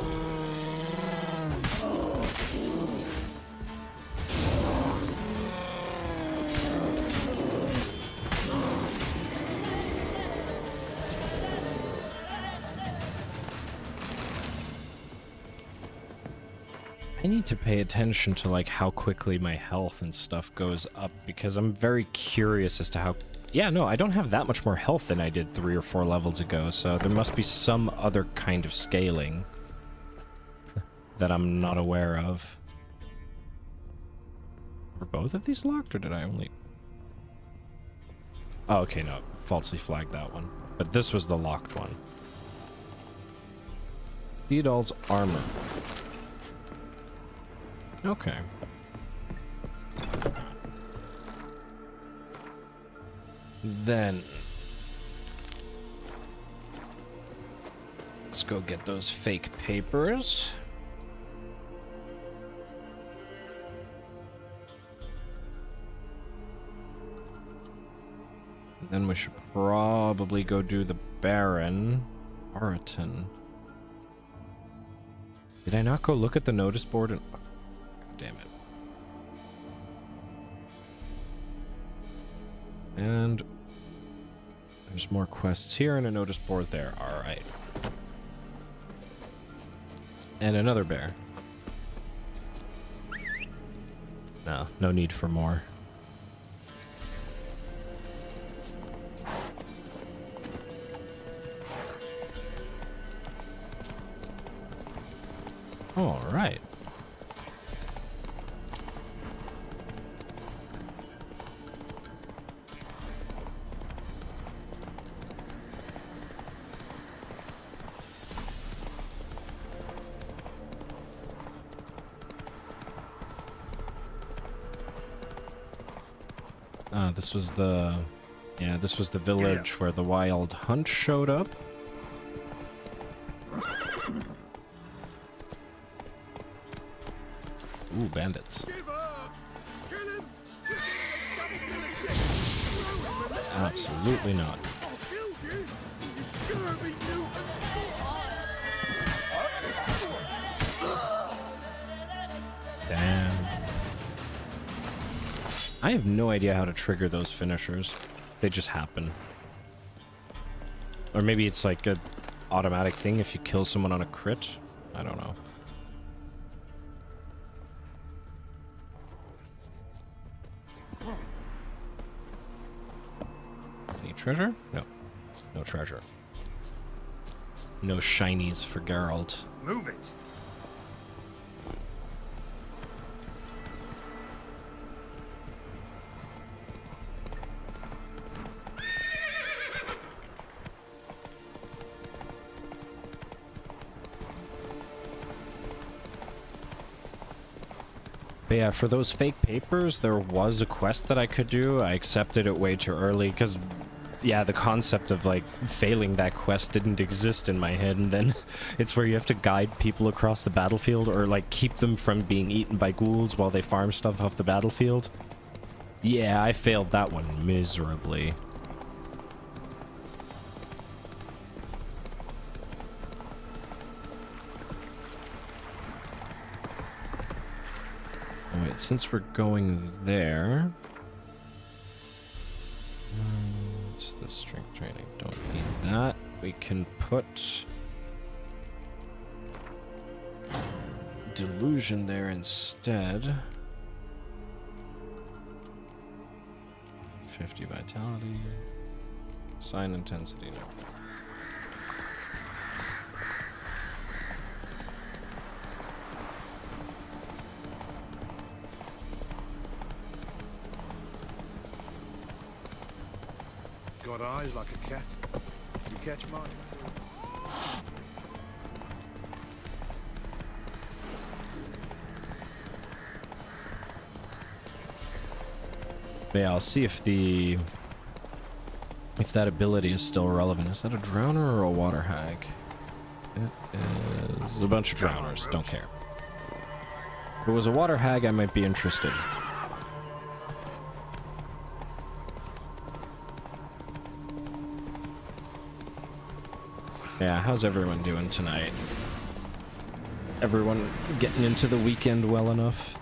I need to pay attention to like how quickly my health and stuff goes up because I'm very curious as to how... Yeah, no, I don't have that much more health than I did 3 or 4 levels ago, so there must be some other kind of scaling that I'm not aware of. Were both of these locked, or did I only... Oh, okay, no, falsely flagged that one. But this was the locked one. Theodol's armor. Okay. Then let's go get those fake papers. Then we should probably go do the Baron Oraton. Did I not go look at the notice board and... Oh, damn it. And there's more quests here and a notice board there. Alright. And another bear. No, no need for more. Alright. This was the... Yeah, this was the village where the wild hunt showed up. Ooh, bandits. Absolutely not. Damn. I have no idea how to trigger those finishers. They just happen. Or maybe it's like a automatic thing if you kill someone on a crit. I don't know. Any treasure? No. No treasure. No shinies for Geralt. Move it. But yeah, for those fake papers, there was a quest that I could do. I accepted it way too early because, yeah, the concept of, like, failing that quest didn't exist in my head. And then it's where you have to guide people across the battlefield or, like, keep them from being eaten by ghouls while they farm stuff off the battlefield. Yeah, I failed that one miserably. Alright, since we're going there... What's the strength training? Don't need that. We can put... Delusion there instead. 50 vitality. Sign intensity, no. Got eyes like a cat. You catch mine? But yeah, I'll see if that ability is still relevant. Is that a drowner or a water hag? It is a bunch of drowners. Don't care. If it was a water hag, I might be interested. Yeah, how's everyone doing tonight? Everyone getting into the weekend well enough?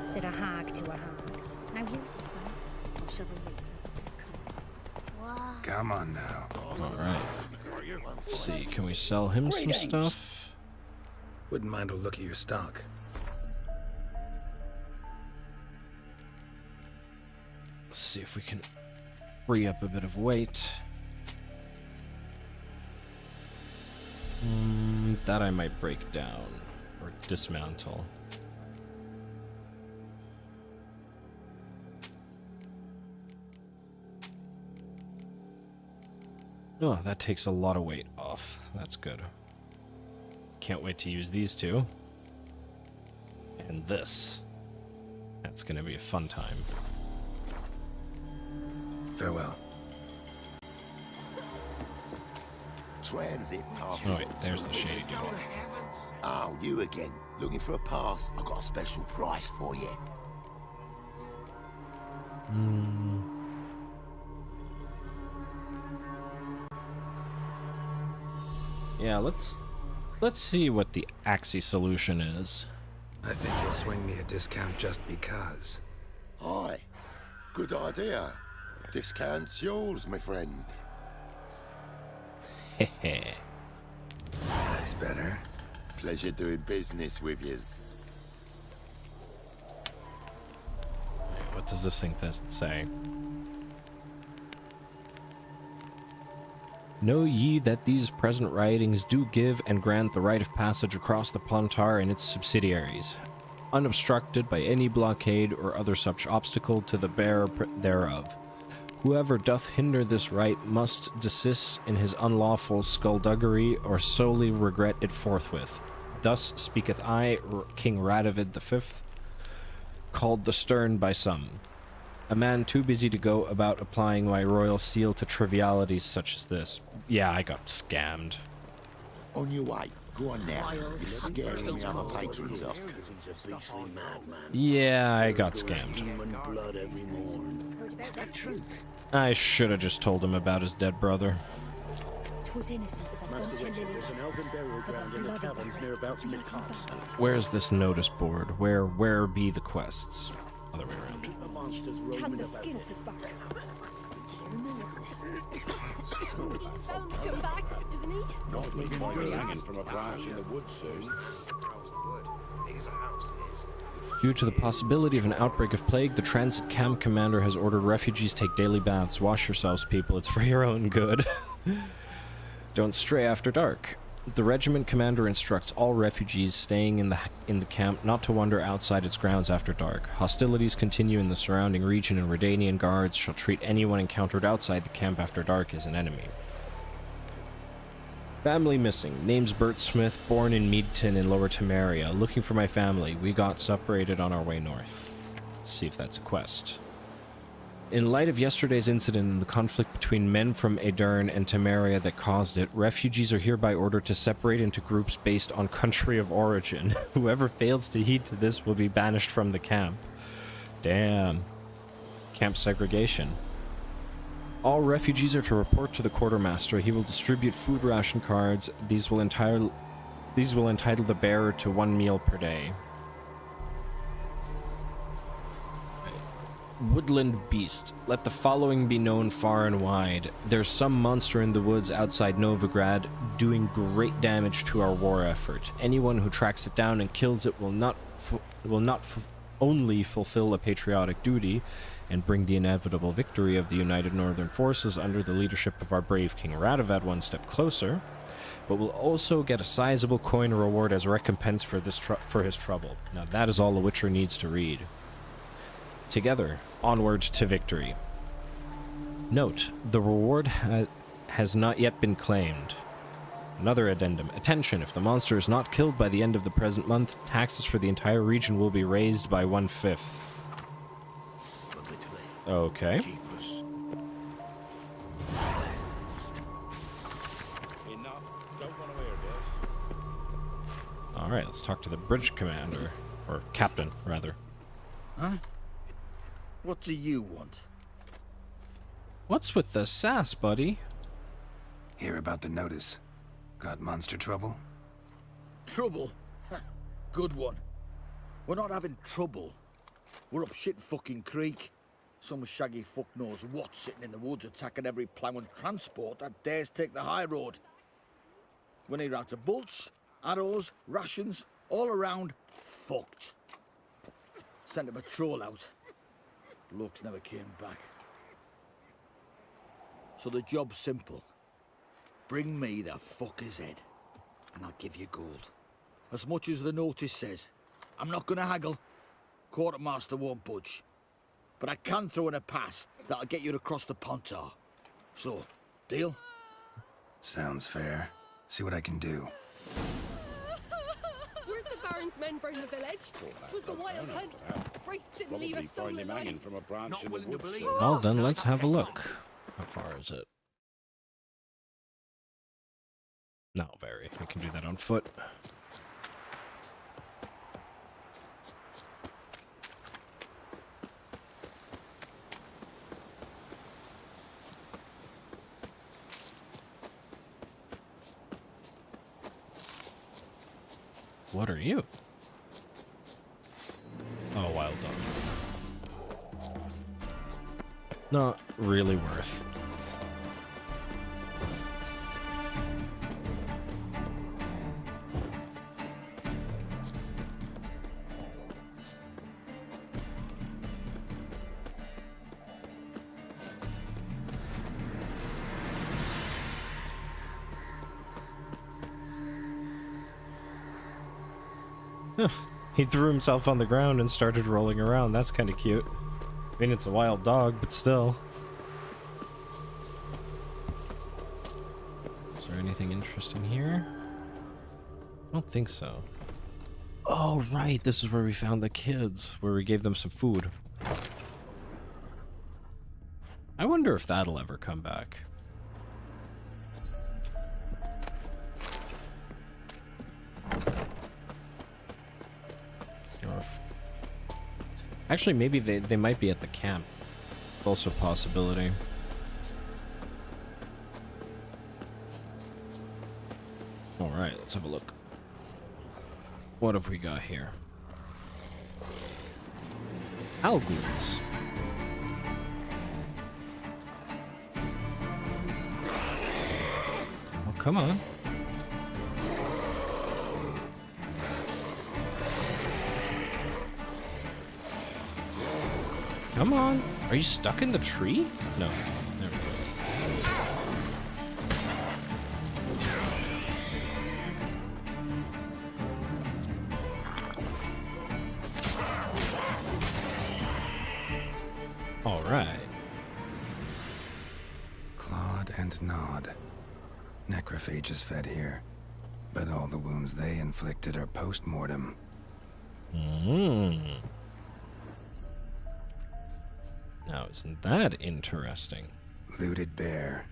Said a hag to a hag. Now here's a stone. I'll shove a ring. Come on now. Alright. Let's see, can we sell him some stuff? Wouldn't mind a look at your stock. Let's see if we can free up a bit of weight. That I might break down or dismantle. Oh, that takes a lot of weight off. That's good. Can't wait to use these two. And this. That's gonna be a fun time. Farewell. Transit passes. Oh wait, there's the shady dude. Oh, you again. Looking for a pass? I've got a special price for you. Yeah, let's see what the Axie solution is. I think you'll swing me a discount just because. Hi. Good idea. Discount's yours, my friend. Hehe. That's better. Pleasure doing business with you. What does this thing say? Know ye that these present writings do give and grant the right of passage across the Pontar and its subsidiaries, unobstructed by any blockade or other such obstacle to the bearer thereof. Whoever doth hinder this right must desist in his unlawful skullduggery or solely regret it forthwith. Thus speaketh I, King Radovid V, called the Stern by some. A man too busy to go about applying my royal seal to trivialities such as this. Yeah, I got scammed. On your way. Go on now. You're scaring the other patrons off. He's a beastly madman. Yeah, I got scammed. Human blood every morn. I should have just told him about his dead brother. 'Twas innocent as a bunch of There's lilies. an elven burial ground in the caverns near about Midcards. Where's this notice board? Where be the quests? Other way around. The monsters Had roaming the about. skin off his back. He's bound to come back, isn't he? Not looking good hanging from a branch in the woods soon. Due to the possibility of an outbreak of plague, the transit camp commander has ordered refugees take daily baths. Wash yourselves, people. It's for your own good. Don't stray after dark. The regiment commander instructs all refugees staying in the camp not to wander outside its grounds after dark. Hostilities continue in the surrounding region, and Redanian guards shall treat anyone encountered outside the camp after dark as an enemy. Family missing. Name's Bert Smith, born in Meadton in Lower Temeria. Looking for my family. We got separated on our way north. Let's see if that's a quest. In light of yesterday's incident and the conflict between men from Aedirn and Temeria that caused it, refugees are hereby ordered to separate into groups based on country of origin. Whoever fails to heed to this will be banished from the camp. Damn. Camp segregation. All refugees are to report to the quartermaster. He will distribute food ration cards. These will entitle the bearer to 1 meal per day. Woodland beast. Let the following be known far and wide. There's some monster in the woods outside Novigrad doing great damage to our war effort. Anyone who tracks it down and kills it will not only fulfill a patriotic duty and bring the inevitable victory of the United Northern Forces under the leadership of our brave King Radovid one step closer, but will also get a sizable coin reward as recompense for his trouble. Now that is all a Witcher needs to read. together, onward to victory. Note, the reward has not yet been claimed. Another addendum. Attention, if the monster is not killed by the end of the present month, taxes for the entire region will be raised by 1/5. Okay. Alright, let's talk to the bridge commander. Or captain, rather. Huh? What do you want? What's with the sass, buddy? Hear about the notice. Got monster trouble? Trouble? Good one. We're not having trouble. We're up shit fucking creek. Some shaggy fuck knows what sitting in the woods attacking every plough and transport that dares take the high road. We need out of bolts, arrows, rations, all around fucked. Sent a patrol out. Blokes never came back. So the job's simple. Bring me the fucker's head, and I'll give you gold. As much as the notice says. I'm not gonna haggle. Quartermaster won't budge. But I can throw in a pass that'll get you across the Pontar. So, deal? Sounds fair. See what I can do. Weren't the Baron's men burn the village? Was the wild hunt? Wraiths didn't leave a soul alive. From a branch in the woods. Well, then let's have a look. How far is it? Not very. I can do that on foot. What are you? Oh, wild dog. Not really worth. He threw himself on the ground and started rolling around. That's kind of cute. I mean, it's a wild dog, but still. Is there anything interesting here? I don't think so. Oh, right. This is where we found the kids, where we gave them some food. I wonder if that'll ever come back. Actually, maybe they might be at the camp. Also a possibility. Alright, let's have a look. What have we got here? Alguns. Oh, come on. Come on. Are you stuck in the tree? No. There we go. All right. Clawed and gnawed. Necrophages fed here. But all the wounds they inflicted are post-mortem. Now, isn't that interesting? Looted bear.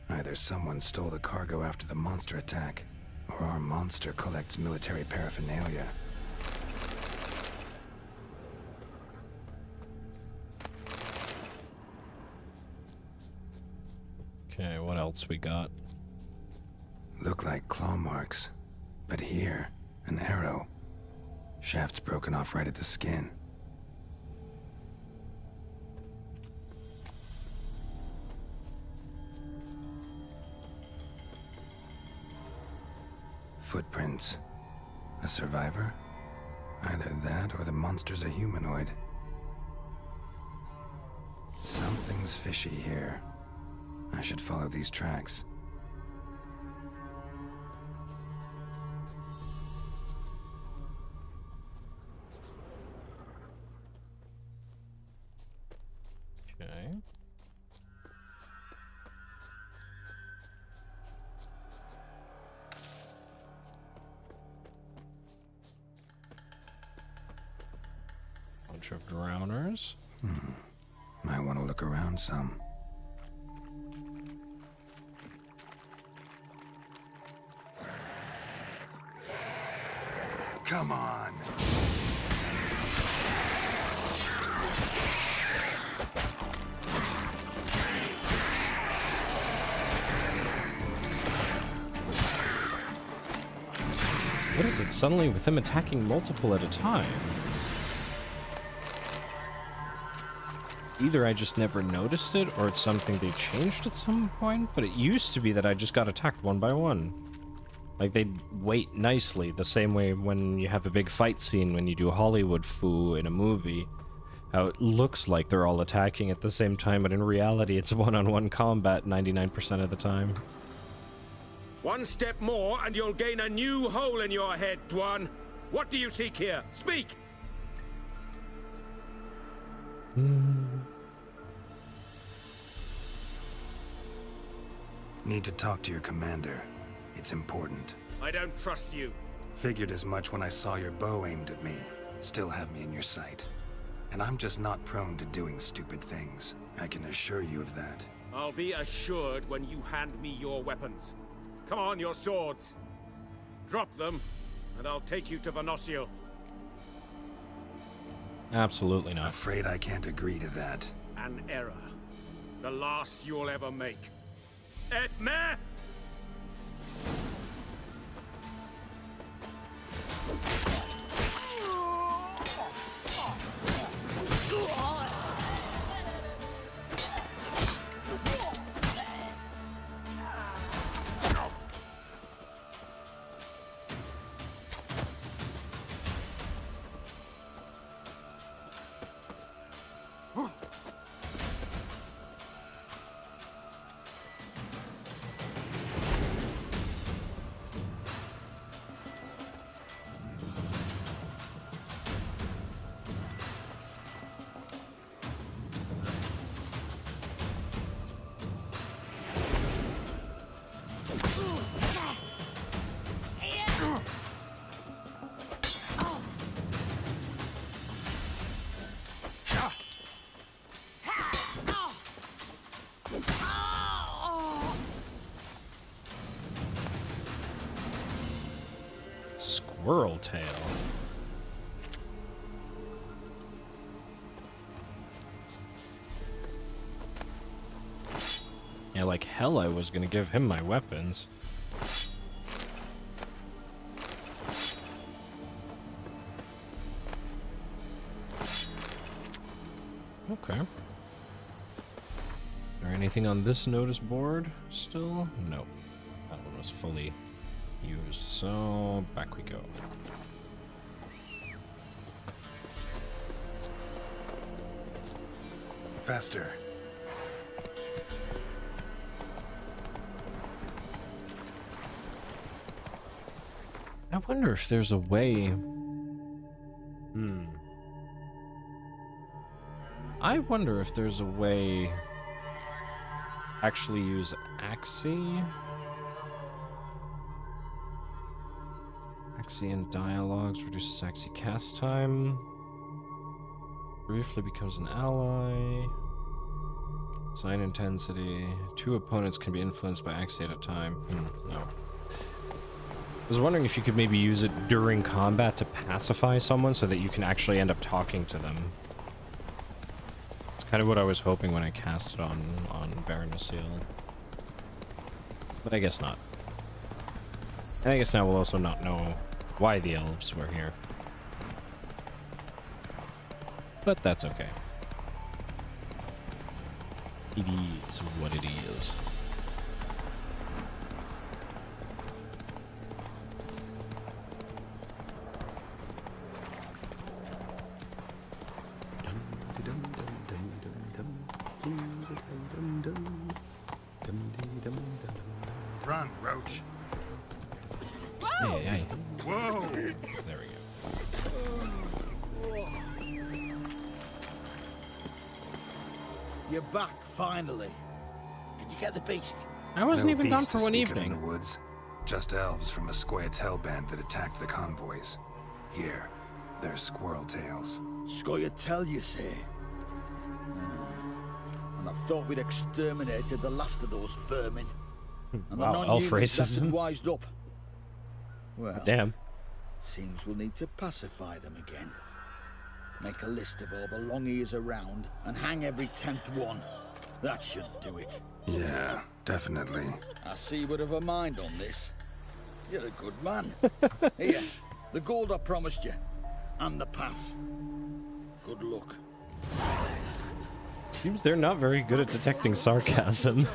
Either someone stole the cargo after the monster attack, or our monster collects military paraphernalia. Okay, what else we got? Look like claw marks. But here, an arrow. Shaft's broken off right at the skin. Footprints. A survivor? Either that or the monster's a humanoid. Something's fishy here. I should follow these tracks. bunch of drowners. Might want to look around some. Come on! What is it suddenly with them attacking multiple at a time? Either I just never noticed it, or it's something they changed at some point, but it used to be that I just got attacked one by one. Like, they'd wait nicely, the same way when you have a big fight scene when you do Hollywood foo in a movie. How it looks like they're all attacking at the same time, but in reality it's one-on-one combat 99% of the time. One step more and you'll gain a new hole in your head, Dwan. What do you seek here? Speak! Need to talk to your commander. It's important. I don't trust you. Figured as much when I saw your bow aimed at me. Still have me in your sight. And I'm just not prone to doing stupid things. I can assure you of that. I'll be assured when you hand me your weapons. Come on, your swords. Drop them, and I'll take you to Venosio. Absolutely not. Afraid I can't agree to that. An error. The last you'll ever make. Et me! Squirrel tail. Yeah, like hell I was gonna give him my weapons. Okay. Is there anything on this notice board still? Nope. That one was fully used, so back we go. Faster. I wonder if there's a way... I wonder if there's a way... actually use Axie? Axie in dialogues reduces Axie cast time. Briefly becomes an ally. Sign intensity. 2 opponents can be influenced by Axie at a time. No. I was wondering if you could maybe use it during combat to pacify someone so that you can actually end up talking to them. It's kind of what I was hoping when I cast it on Baron Nasil. But I guess not. And I guess now we'll also not know why the elves were here. But that's okay. It is what it is. Run, Roach. Hey. Whoa! There we go. You're back, finally. Did you get the beast? I wasn't No even gone beast for to one speak of evening. in the woods. Just elves from a Square's hellband that attacked the convoys. Here, They're squirrel tails. Scoia'tael, you say? And I thought we'd exterminated the last of those vermin. And Wow, the elf non-humans left racism. and wised up. Well, Damn. seems we'll need to pacify them again. Make a list of all the long ears around and hang every 10th one. That should do it. Yeah, definitely. I see you would have a mind on this. You're a good man. Here, the gold I promised you, and the pass. Good luck. Seems they're not very good at detecting sarcasm.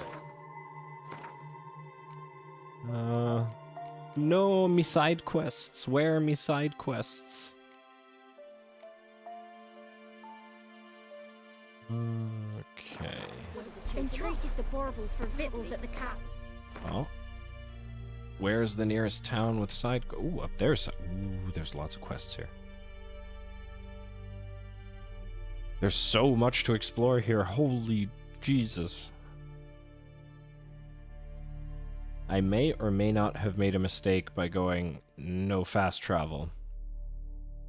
No, me side quests. Where are me side quests? Okay. Entreated the baubles for victuals at the calf. Well, where's the nearest town with side? Ooh, up there's. Ooh, there's lots of quests here. There's so much to explore here. Holy Jesus. I may or may not have made a mistake by going no fast travel.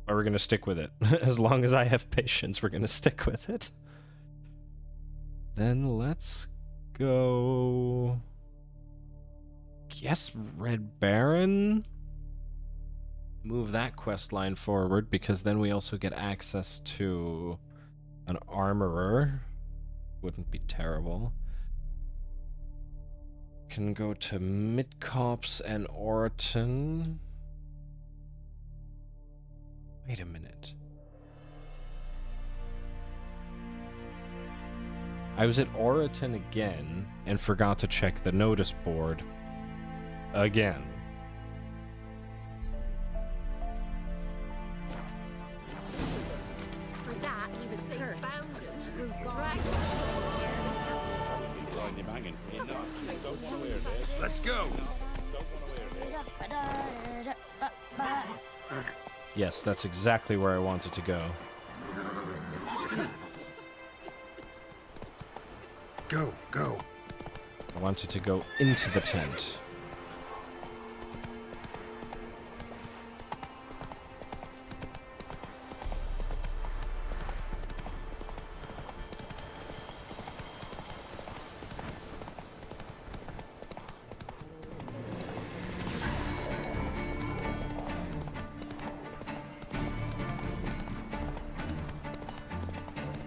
But we're going to stick with it. As long as I have patience, we're going to stick with it. Then let's go... Yes, Red Baron? Move that quest line forward, because then we also get access to an armorer. Wouldn't be terrible. Can go to Midcopse and Oriton. Wait a minute. I was at Oriton again and forgot to check the notice board again. For that, he was cursed. Who got Let's go! Yes, that's exactly where I wanted to go. Go, go. I wanted to go into the tent.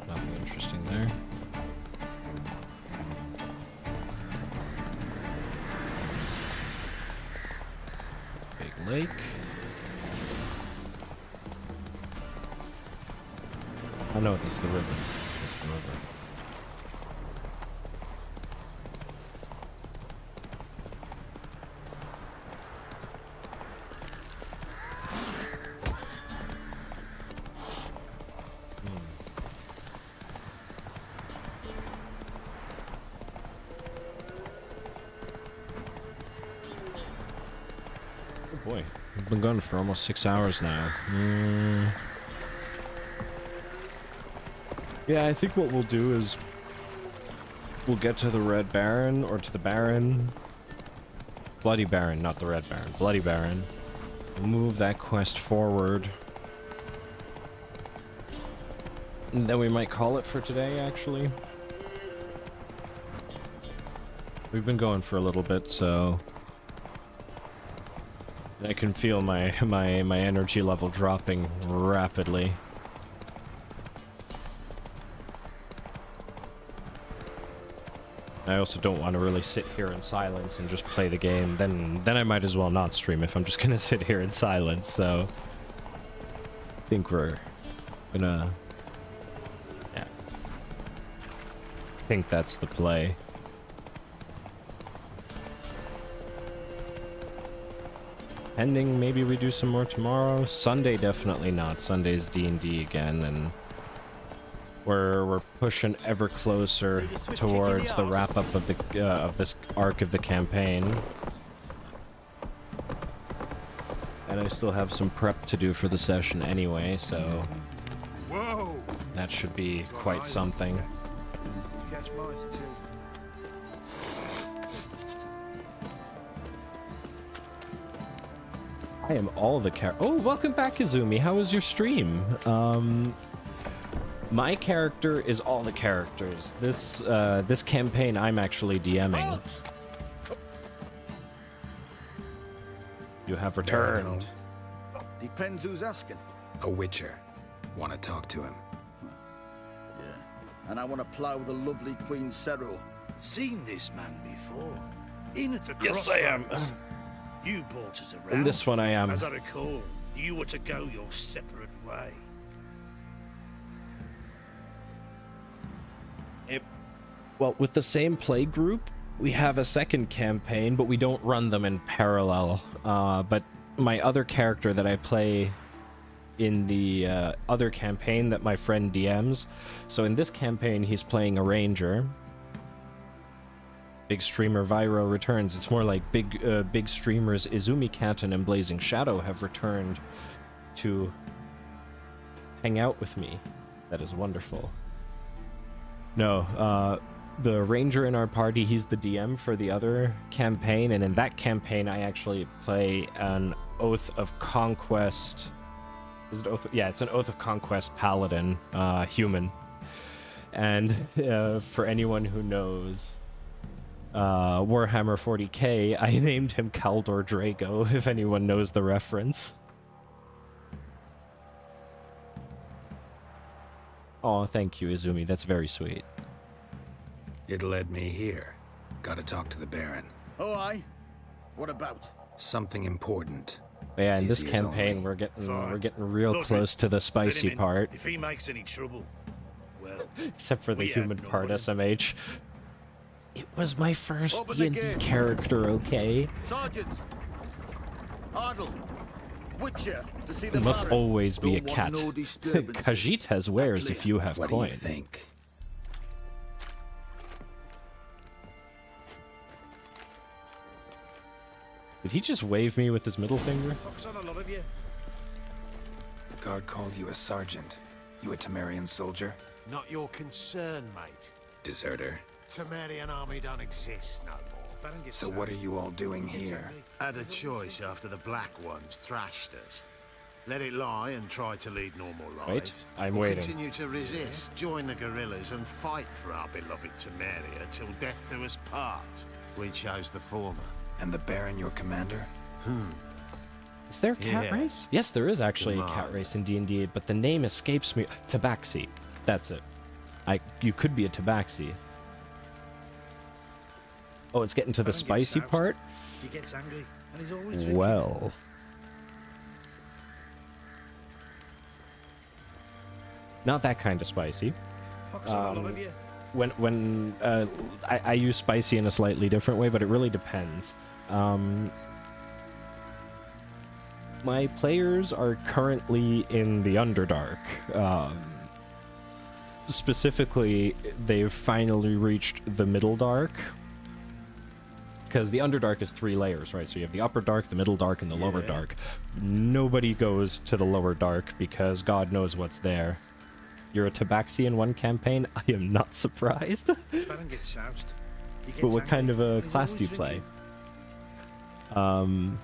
Nothing interesting there. Lake. Oh no, this is the river. This is the river. Oh boy, we've been going for almost 6 hours now. Yeah, I think what we'll do is we'll get to the Red Baron, or to the Baron. Bloody Baron, not the Red Baron. Bloody Baron. We'll move that quest forward. And then we might call it for today, actually. We've been going for a little bit, so... I can feel my energy level dropping rapidly. I also don't want to really sit here in silence and just play the game. Then I might as well not stream if I'm just gonna sit here in silence. So I think we're gonna, yeah. I think that's the play. Pending, maybe we do some more tomorrow. Sunday, definitely not. Sunday's D&D again, and we're pushing ever closer towards the wrap up of the of this arc of the campaign. And I still have some prep to do for the session anyway, so Whoa! that should be quite something. Catch mice too. I am all the Oh, welcome back, Izumi. How was your stream? My character is all the characters. This campaign I'm actually DMing. You have returned. Depends who's asking. A witcher. Want to talk to him? Yeah. And I want to plow the lovely Queen Cero. Seen this man before. In at the Yes, I am. You brought us around. In this one I am. As I recall, you were to go your separate way. Well, with the same play group, we have a second campaign, but we don't run them in parallel. But my other character that I play in the other campaign that my friend DMs. So in this campaign, he's playing a ranger. Big streamer Vyro returns. It's more like big streamers Izumi Katten and Blazing Shadow have returned to hang out with me. That is wonderful. No, the ranger in our party, he's the DM for the other campaign, and in that campaign I actually play an Oath of Conquest. Is it Oath? Yeah, it's an Oath of Conquest paladin, human. And for anyone who knows Warhammer 40k, I named him Kaldor Drago, if anyone knows the reference. Oh, thank you, Izumi. That's very sweet. It led me here. Gotta talk to the Baron. Oh, aye? What about? Something important. Yeah, in this Easy as campaign, only. we're getting real close to the spicy part. If he makes any trouble, well... Except for the we human outnumber part, him. SMH. It was my first Open the D&D gate. character, okay? Sergeants! Ardle! Witcher, to see the There must Baron. always be a Don't cat. want no disturbances. Khajiit has wares if you have What do you coin. think? Did he just wave me with his middle finger? Fox on a lot of you. The guard called you a sergeant. You a Temerian soldier? Not your concern, mate. Deserter. Temerian army don't exist no more. So what are you all doing here? Had a choice after the Black Ones thrashed us. Let it lie and try to lead normal lives. Wait, I'm or waiting. Continue to resist, join the guerrillas and fight for our beloved Temeria till death do us part. We chose the former. And the Baron your commander? Is there a cat Yeah. race? Yes, there is actually a Come cat on. race in D&D, but the name escapes me. Tabaxi. That's it. You could be a Tabaxi. Oh, it's getting to the Baron gets spicy soused. part? He gets angry, and he's always drinking. Well. Not that kind of spicy. Fox on a lot of you. I use spicy in a slightly different way, but it really depends. My players are currently in the Underdark. Specifically, they've finally reached the Middle Dark. Because the Underdark is 3 layers, right? So you have the Upper Dark, the Middle Dark, and the Lower Dark. Nobody goes to the Lower Dark because God knows what's there. You're a Tabaxi in one campaign? I am not surprised. Baron gets soused. He gets But what angry, kind of a and he's class always do you play? drinking.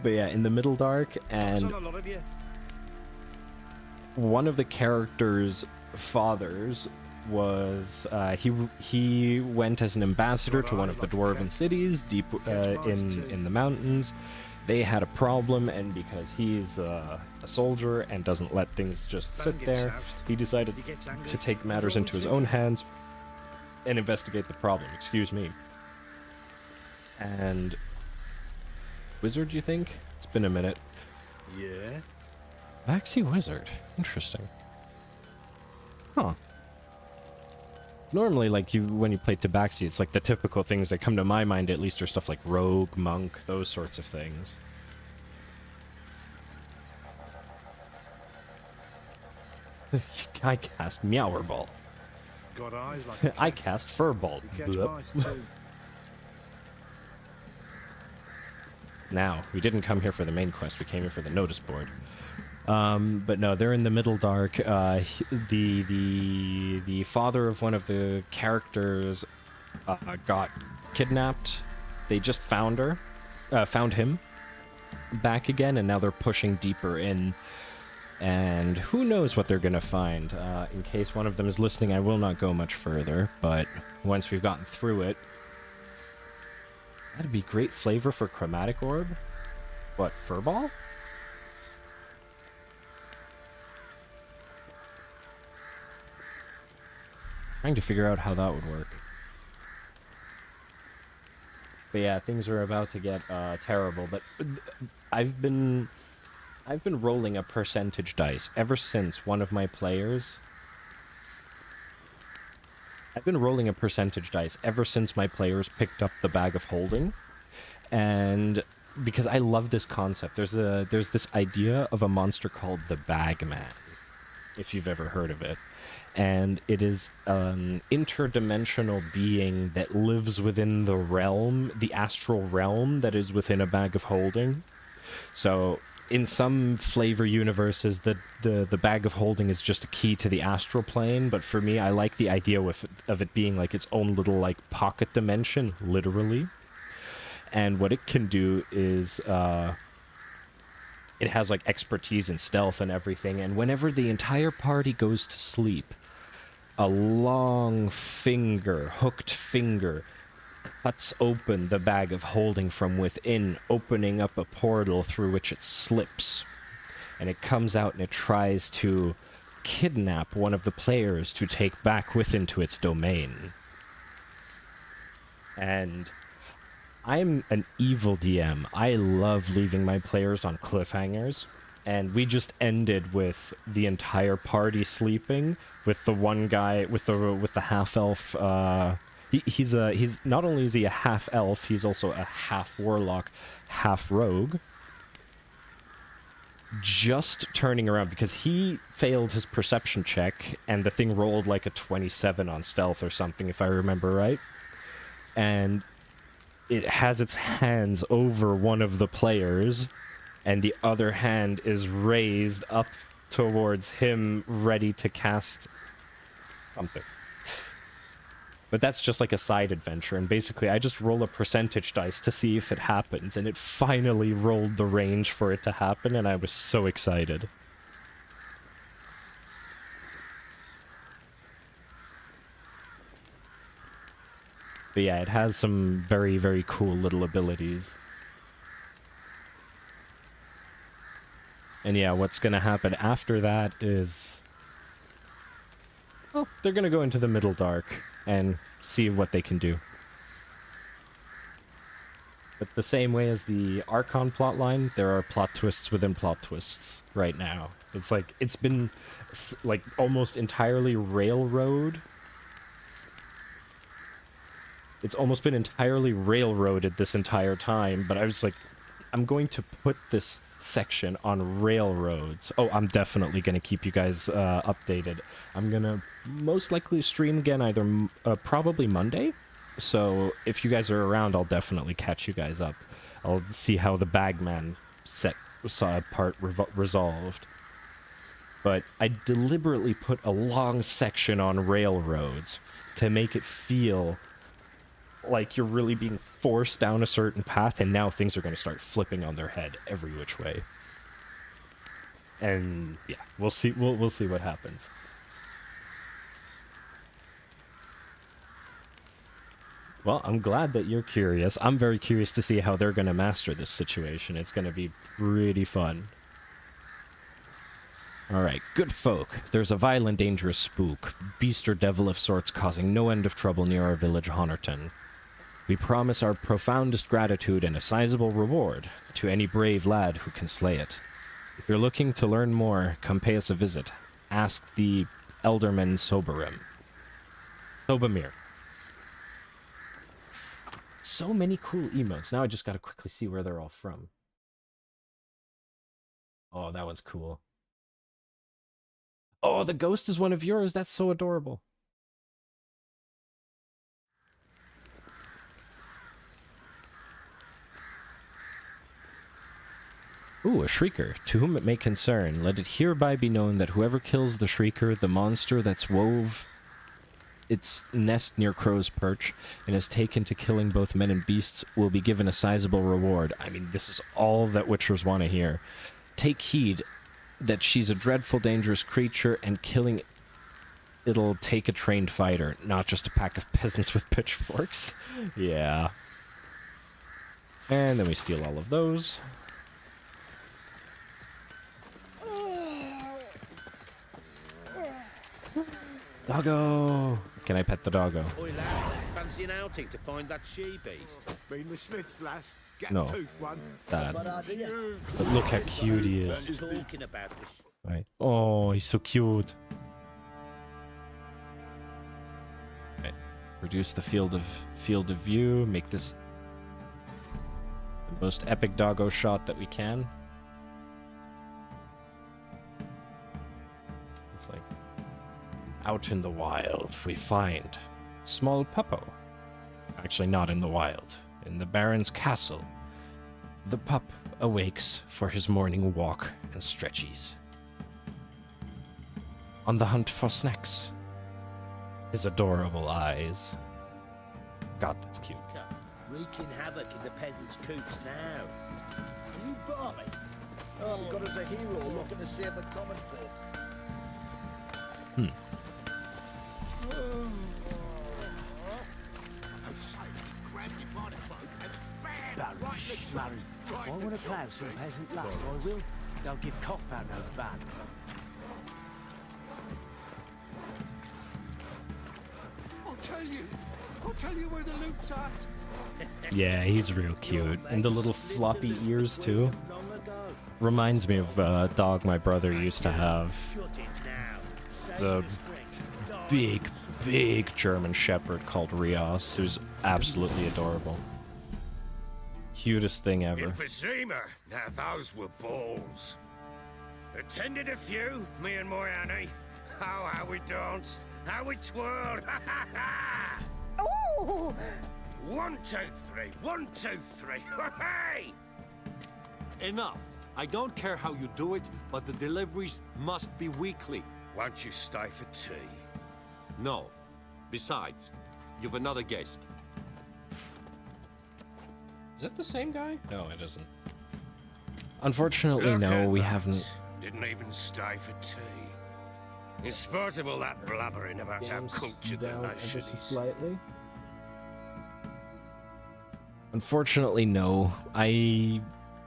But yeah, in the Middle Dark, Fox and on a lot of you. one of the characters' fathers was he went as an ambassador to one of the dwarven cities deep in the mountains. They had a problem, and because he's a soldier and doesn't let things just sit there, he decided to take matters into his own hands and investigate the problem. Excuse me. And wizard, you think? It's been a minute. Yeah. Maxi Wizard. Interesting. Huh. Normally, like when you play Tabaxi, it's like the typical things that come to my mind, at least, are stuff like rogue, monk, those sorts of things. I cast Meowerball. Got eyes like a I cast Furbolt. You catch Bloop. mice too. Now, we didn't come here for the main quest, we came here for the notice board. But no, they're in the Middle Dark. The father of one of the characters got kidnapped. They just found her. found him back again, and now they're pushing deeper in. And who knows what they're gonna find. In case one of them is listening, I will not go much further, but once we've gotten through it, that'd be great flavor for chromatic orb. What, furball? Trying to figure out how that would work. But yeah, things are about to get terrible. But I've been rolling a percentage dice ever since one of my players. I've been rolling a percentage dice ever since my players picked up the bag of holding, and because I love this concept. There's this idea of a monster called the Bagman, if you've ever heard of it. And it is an interdimensional being that lives within the realm, the astral realm that is within a bag of holding. So in some flavor universes, the bag of holding is just a key to the astral plane, but for me, I like the idea of it being like its own little like pocket dimension, literally. And what it can do is it has like expertise in stealth and everything, and whenever the entire party goes to sleep, a long finger, hooked finger, cuts open the bag of holding from within, opening up a portal through which it slips. And it comes out and it tries to kidnap one of the players to take back into its domain. And I'm an evil DM. I love leaving my players on cliffhangers. And we just ended with the entire party sleeping, with the one guy with the half elf. He's not only is he a half elf, he's also a half warlock, half rogue. Just turning around because he failed his perception check, and the thing rolled like a 27 on stealth or something, if I remember right. And it has its hands over one of the players, and the other hand is raised up towards him, ready to cast something. But that's just like a side adventure, and basically I just roll a percentage dice to see if it happens, and it finally rolled the range for it to happen, and I was so excited. But yeah, it has some very, very cool little abilities. And yeah, what's gonna happen after that is... well, they're gonna go into the Middle Dark and see what they can do. But the same way as the Archon plotline, there are plot twists within plot twists right now. It's like, it's been like almost entirely railroad. It's almost been entirely railroaded this entire time, but I was like, I'm going to put this section on railroads. Oh, I'm definitely going to keep you guys updated. I'm going to most likely stream again either probably Monday. So if you guys are around, I'll definitely catch you guys up. I'll see how the Bagman part resolved. But I deliberately put a long section on railroads to make it feel like you're really being forced down a certain path, and now things are going to start flipping on their head every which way. And yeah, we'll see. We'll see what happens. Well, I'm glad that you're curious. I'm very curious to see how they're going to master this situation. It's going to be pretty fun. Alright, good folk. There's a violent, dangerous spook, beast or devil of sorts, causing no end of trouble near our village Honorton. We promise our profoundest gratitude and a sizable reward to any brave lad who can slay it. If you're looking to learn more, come pay us a visit. Ask the Elderman Sobomir. So many cool emotes. Now I just gotta quickly see where they're all from. Oh, that one's cool. Oh, the ghost is one of yours. That's so adorable. Ooh, a Shrieker. To whom it may concern, let it hereby be known that whoever kills the Shrieker, the monster that's wove its nest near Crow's Perch and is taken to killing both men and beasts will be given a sizable reward. I mean, this is all that Witchers want to hear. Take heed that she's a dreadful, dangerous creature, and killing it'll take a trained fighter, not just a pack of peasants with pitchforks. Yeah. And then we steal all of those. Doggo! Can I pet the doggo? Oi, lad, fancy an outing to find that she-beast? Been the Smiths, lass. Get No. tooth one. Dad. But look how cute he is. Talking about this. Right. Oh, he's so cute. Right. Reduce the field of view. Make this the most epic doggo shot that we can. It's like out in the wild we find small puppo. Actually, not in the wild. In the Baron's castle, the pup awakes for his morning walk and stretchies. On the hunt for snacks. His adorable eyes. God, that's cute. Wreaking havoc in the peasants' coops now. Are you Barley? Oh, we've got us a hero looking to save the common folk. Hmm. If I want to plough some peasant lass, I will. They'll give cockbound no ban. I'll tell you where the loot's at. Yeah, he's real cute. And the little floppy ears, too. Reminds me of a dog my brother used to have. It's a big, big German Shepherd called Rios, who's absolutely adorable. Cutest thing ever. Emphysema. Now those were balls. Attended a few, me and my Annie. Oh, how we danced, how we twirled. Ooh! 1, 2, 3. 1, 2, 3. Hey! Enough. I don't care how you do it, but the deliveries must be weekly. Won't you stay for tea? No. Besides, you've another guest. Is that the same guy? No, it isn't. Unfortunately, Look no, at we that. haven't. Didn't even stay for tea. In spite of all that blabbering about how cultured the nation is. Slightly. Unfortunately, no.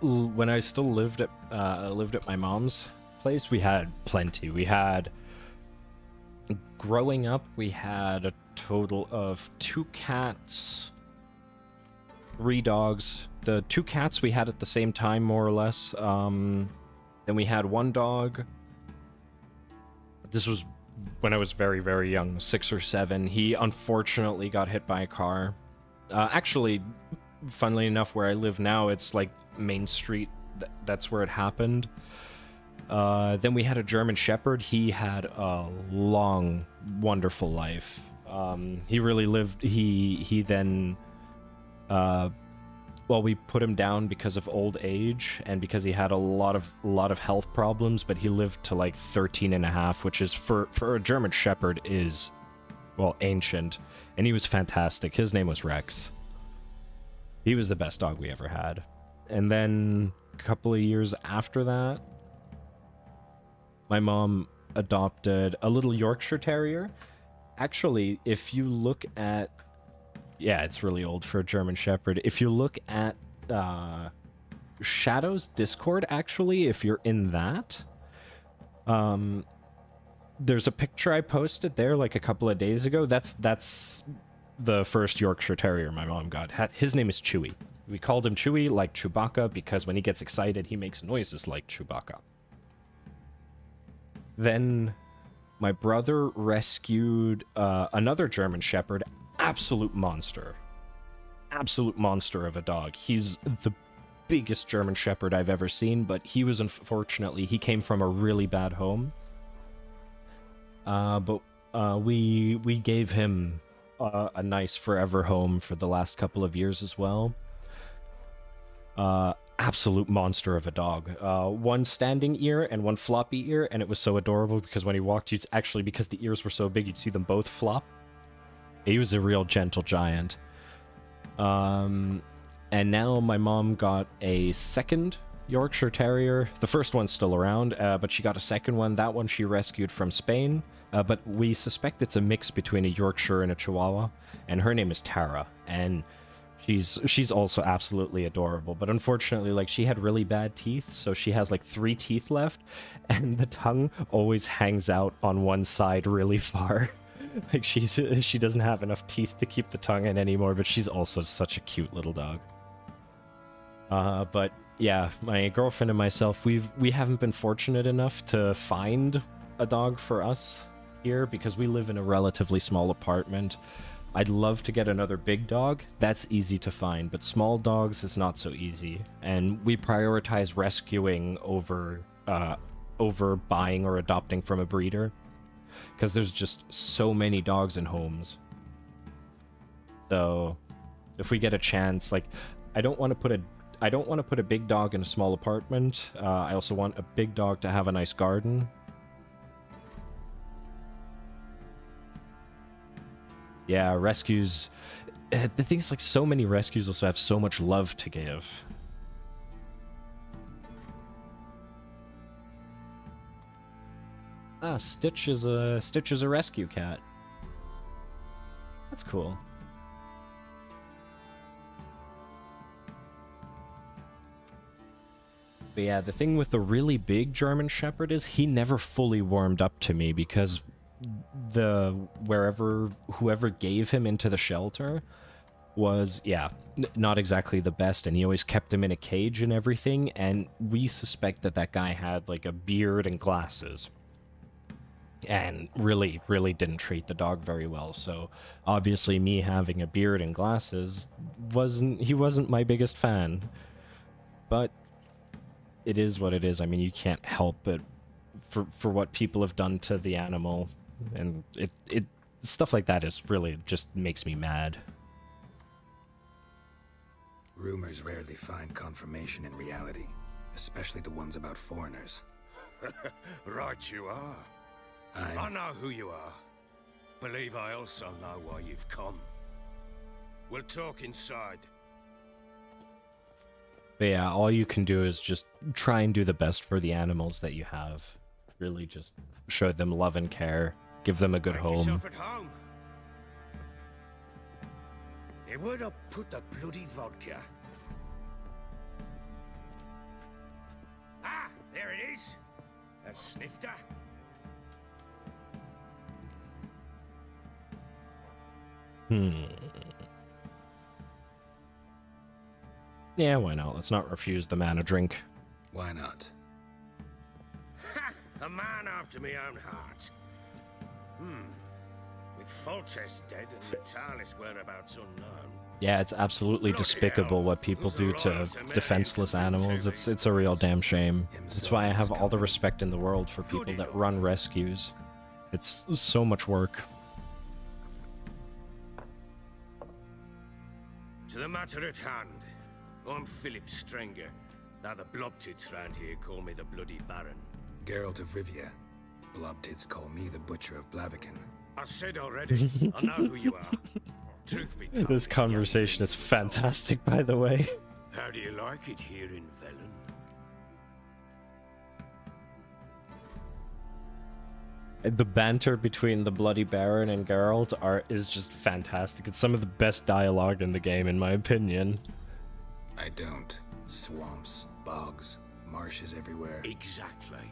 When I still lived at my mom's place, we had plenty. Growing up, we had a total of 2 cats, 3 dogs. The 2 cats we had at the same time, more or less. Then we had 1 dog. This was when I was very, very young, 6 or 7. He unfortunately got hit by a car. Actually, funnily enough, where I live now, it's like Main Street. That's where it happened. Then we had a German Shepherd. He had a long, wonderful life. He really lived. He then, well, we put him down because of old age and because he had a lot of health problems. But he lived to like 13 and a half, which is for a German Shepherd is, well, ancient. And he was fantastic. His name was Rex. He was the best dog we ever had. And then a couple of years after that, my mom adopted a little Yorkshire Terrier. Actually, if you look at... Yeah, it's really old for a German Shepherd. If you look at Shadow's Discord, actually, if you're in that, there's a picture I posted there like a couple of days ago. That's the first Yorkshire Terrier my mom got. His name is Chewy. We called him Chewy, like Chewbacca, because when he gets excited, he makes noises like Chewbacca. Then my brother rescued another German Shepherd, absolute monster of a dog. He's the biggest German Shepherd I've ever seen, but he was unfortunately, he came from a really bad home. But we gave him a nice forever home for the last couple of years as well. Absolute monster of a dog. 1 standing ear and 1 floppy ear, and it was so adorable because when he walked, you'd actually, because the ears were so big, you'd see them both flop. He was a real gentle giant. And now my mom got a second Yorkshire Terrier. The first one's still around, but she got a second one. That one she rescued from Spain, but we suspect it's a mix between a Yorkshire and a Chihuahua, and her name is Tara, and she's also absolutely adorable. But unfortunately, like, she had really bad teeth, so she has like 3 teeth left, and the tongue always hangs out on one side really far. Like, she doesn't have enough teeth to keep the tongue in anymore, but she's also such a cute little dog. But yeah, my girlfriend and myself, we haven't been fortunate enough to find a dog for us here because we live in a relatively small apartment. I'd love to get another big dog. That's easy to find, but small dogs is not so easy. And we prioritize rescuing over buying or adopting from a breeder, because there's just so many dogs in homes. So if we get a chance, like, I don't want to put a big dog in a small apartment. I also want a big dog to have a nice garden. Yeah, rescues. The thing's like, so many rescues also have so much love to give. Ah, Stitch is a rescue cat. That's cool. But yeah, the thing with the really big German Shepherd is he never fully warmed up to me because whoever gave him into the shelter was, yeah, not exactly the best, and he always kept him in a cage and everything, and we suspect that guy had like a beard and glasses. And really didn't treat the dog very well. So obviously me having a beard and glasses wasn't my biggest fan. But it is what it is. I mean, you can't help it for what people have done to the animal, and it stuff like that is really just makes me mad. Rumors rarely find confirmation in reality, especially the ones about foreigners. Right you are. I know who you are. Believe I also know why you've come. We'll talk inside. But yeah, all you can do is just try and do the best for the animals that you have. Really just show them love and care. Give them a good home. Yourself at home. Hey, where'd I put the bloody vodka? Ah, there it is. A snifter. Yeah, why not? Let's not refuse the man a drink. Why not? Ha! A man after my own heart. With Foltest dead and Natalis whereabouts unknown. Yeah, it's absolutely despicable what people do to defenseless animals. It's a real damn shame. That's why I have all the respect in the world for people that run rescues. It's so much work. To the matter at hand. I'm Philip Strenger. Now the Blobtits round here call me the Bloody Baron. Geralt of Rivia. Blobtits call me the Butcher of Blaviken. I said already, I know who you are. Truth be told, This conversation is fantastic, by the way. how do you like it here in Velen? The banter between the Bloody Baron and Geralt is just fantastic. It's some of the best dialogue in the game, in my opinion. I don't. Swamps, bogs, marshes everywhere. Exactly.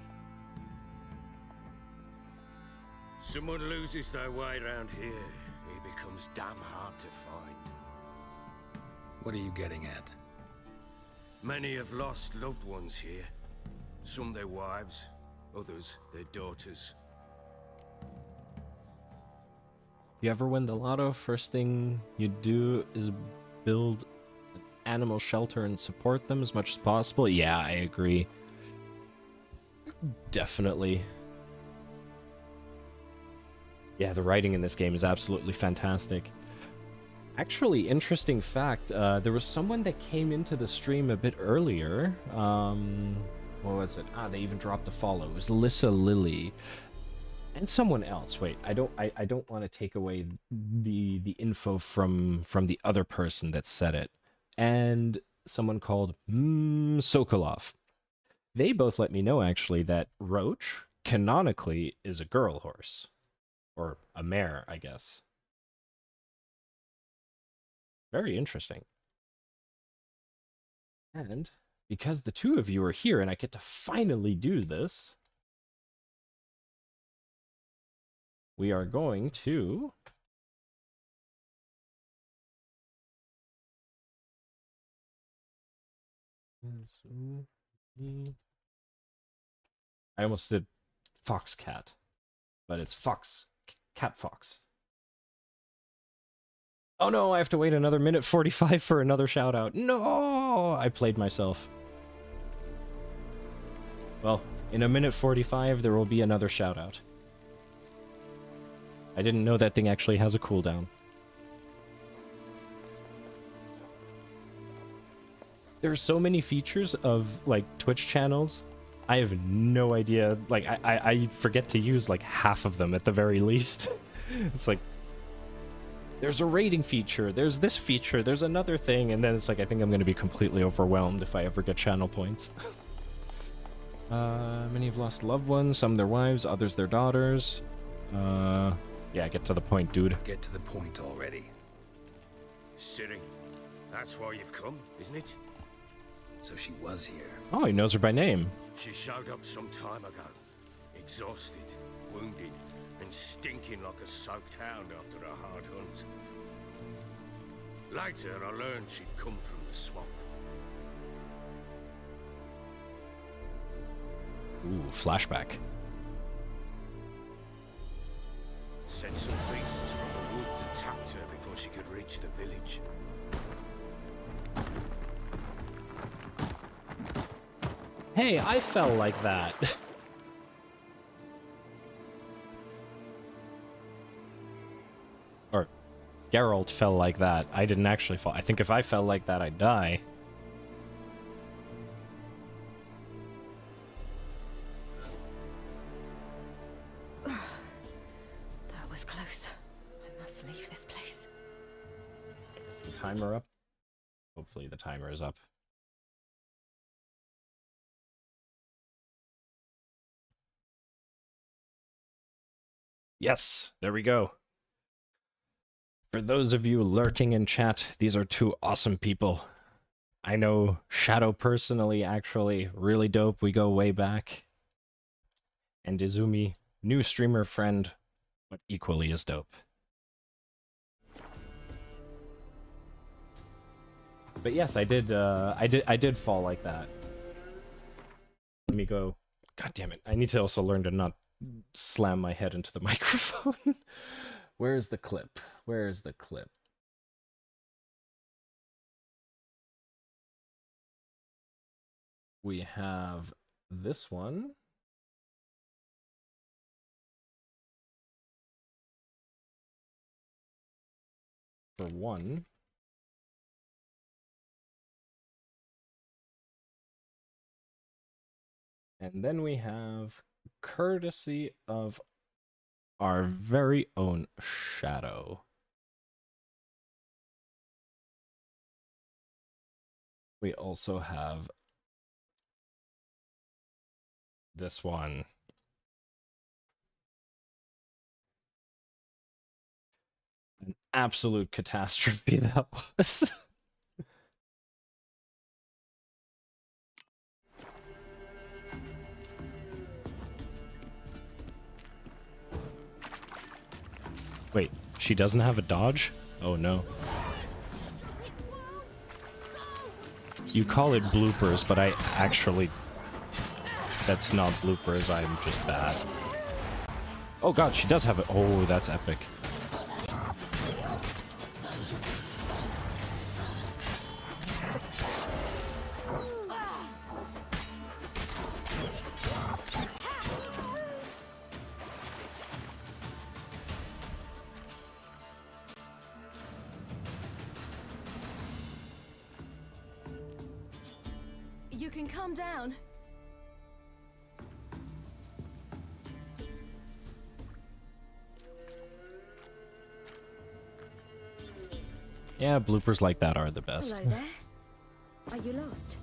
Someone loses their way around here, he becomes damn hard to find. What are you getting at? Many have lost loved ones here. Some their wives, others their daughters. You ever win the lotto, first thing you do is build an animal shelter and support them as much as possible? Yeah, I agree. Definitely. Yeah, the writing in this game is absolutely fantastic. Actually, interesting fact, there was someone that came into the stream a bit earlier. What was it? They even dropped a follow. It was Lissa Lily. And someone else. Wait, I don't want to take away the info from the other person that said it. And someone called Sokolov. They both let me know actually that Roach canonically is a girl horse, or a mare, I guess. Very interesting. And because the two of you are here and I get to finally do this, we are going to I almost did fox cat, but it's fox cat fox. Oh no, I have to wait another minute 45 for another shout out. No, I played myself. Well, in a minute 45 there will be another shout out. I didn't know that thing actually has a cooldown. There are so many features of like Twitch channels. I have no idea. Like I forget to use like half of them at the very least. It's like there's a rating feature, there's this feature, there's another thing, and then it's like I think I'm going to be completely overwhelmed if I ever get channel points. Many have lost loved ones, some their wives, others their daughters. Yeah, get to the point, dude. Get to the point already. Ciri, that's why you've come, isn't it? So she was here. Oh, he knows her by name. She showed up some time ago, exhausted, wounded, and stinking like a soaked hound after a hard hunt. Later, I learned she'd come from the swamp. Ooh, flashback. Said some beasts from the woods attacked her before she could reach the village. Hey, I fell like that. Or, Geralt fell like that. I didn't actually fall. I think if I fell like that, I'd die. That was close. I must leave this place. Is the timer up? Hopefully the timer is up. Yes, there we go. For those of you lurking in chat, these are two awesome people. I know Shadow personally, actually, really dope. We go way back. And Izumi, new streamer friend, but equally as dope. But yes, I did fall like that. Let me go. God damn it! I need to also learn to not slam my head into the microphone. Where's the clip? Where's the clip? We have this one. For one. And then we have, courtesy of our very own Shadow, we also have this one. An absolute catastrophe that was. Wait, she doesn't have a dodge? Oh no. You call it bloopers, but I actually... That's not bloopers, I'm just bad. Oh god, she does have it. Oh, that's epic. You can calm down. Yeah, bloopers like that are the best. Hello there. Are you lost?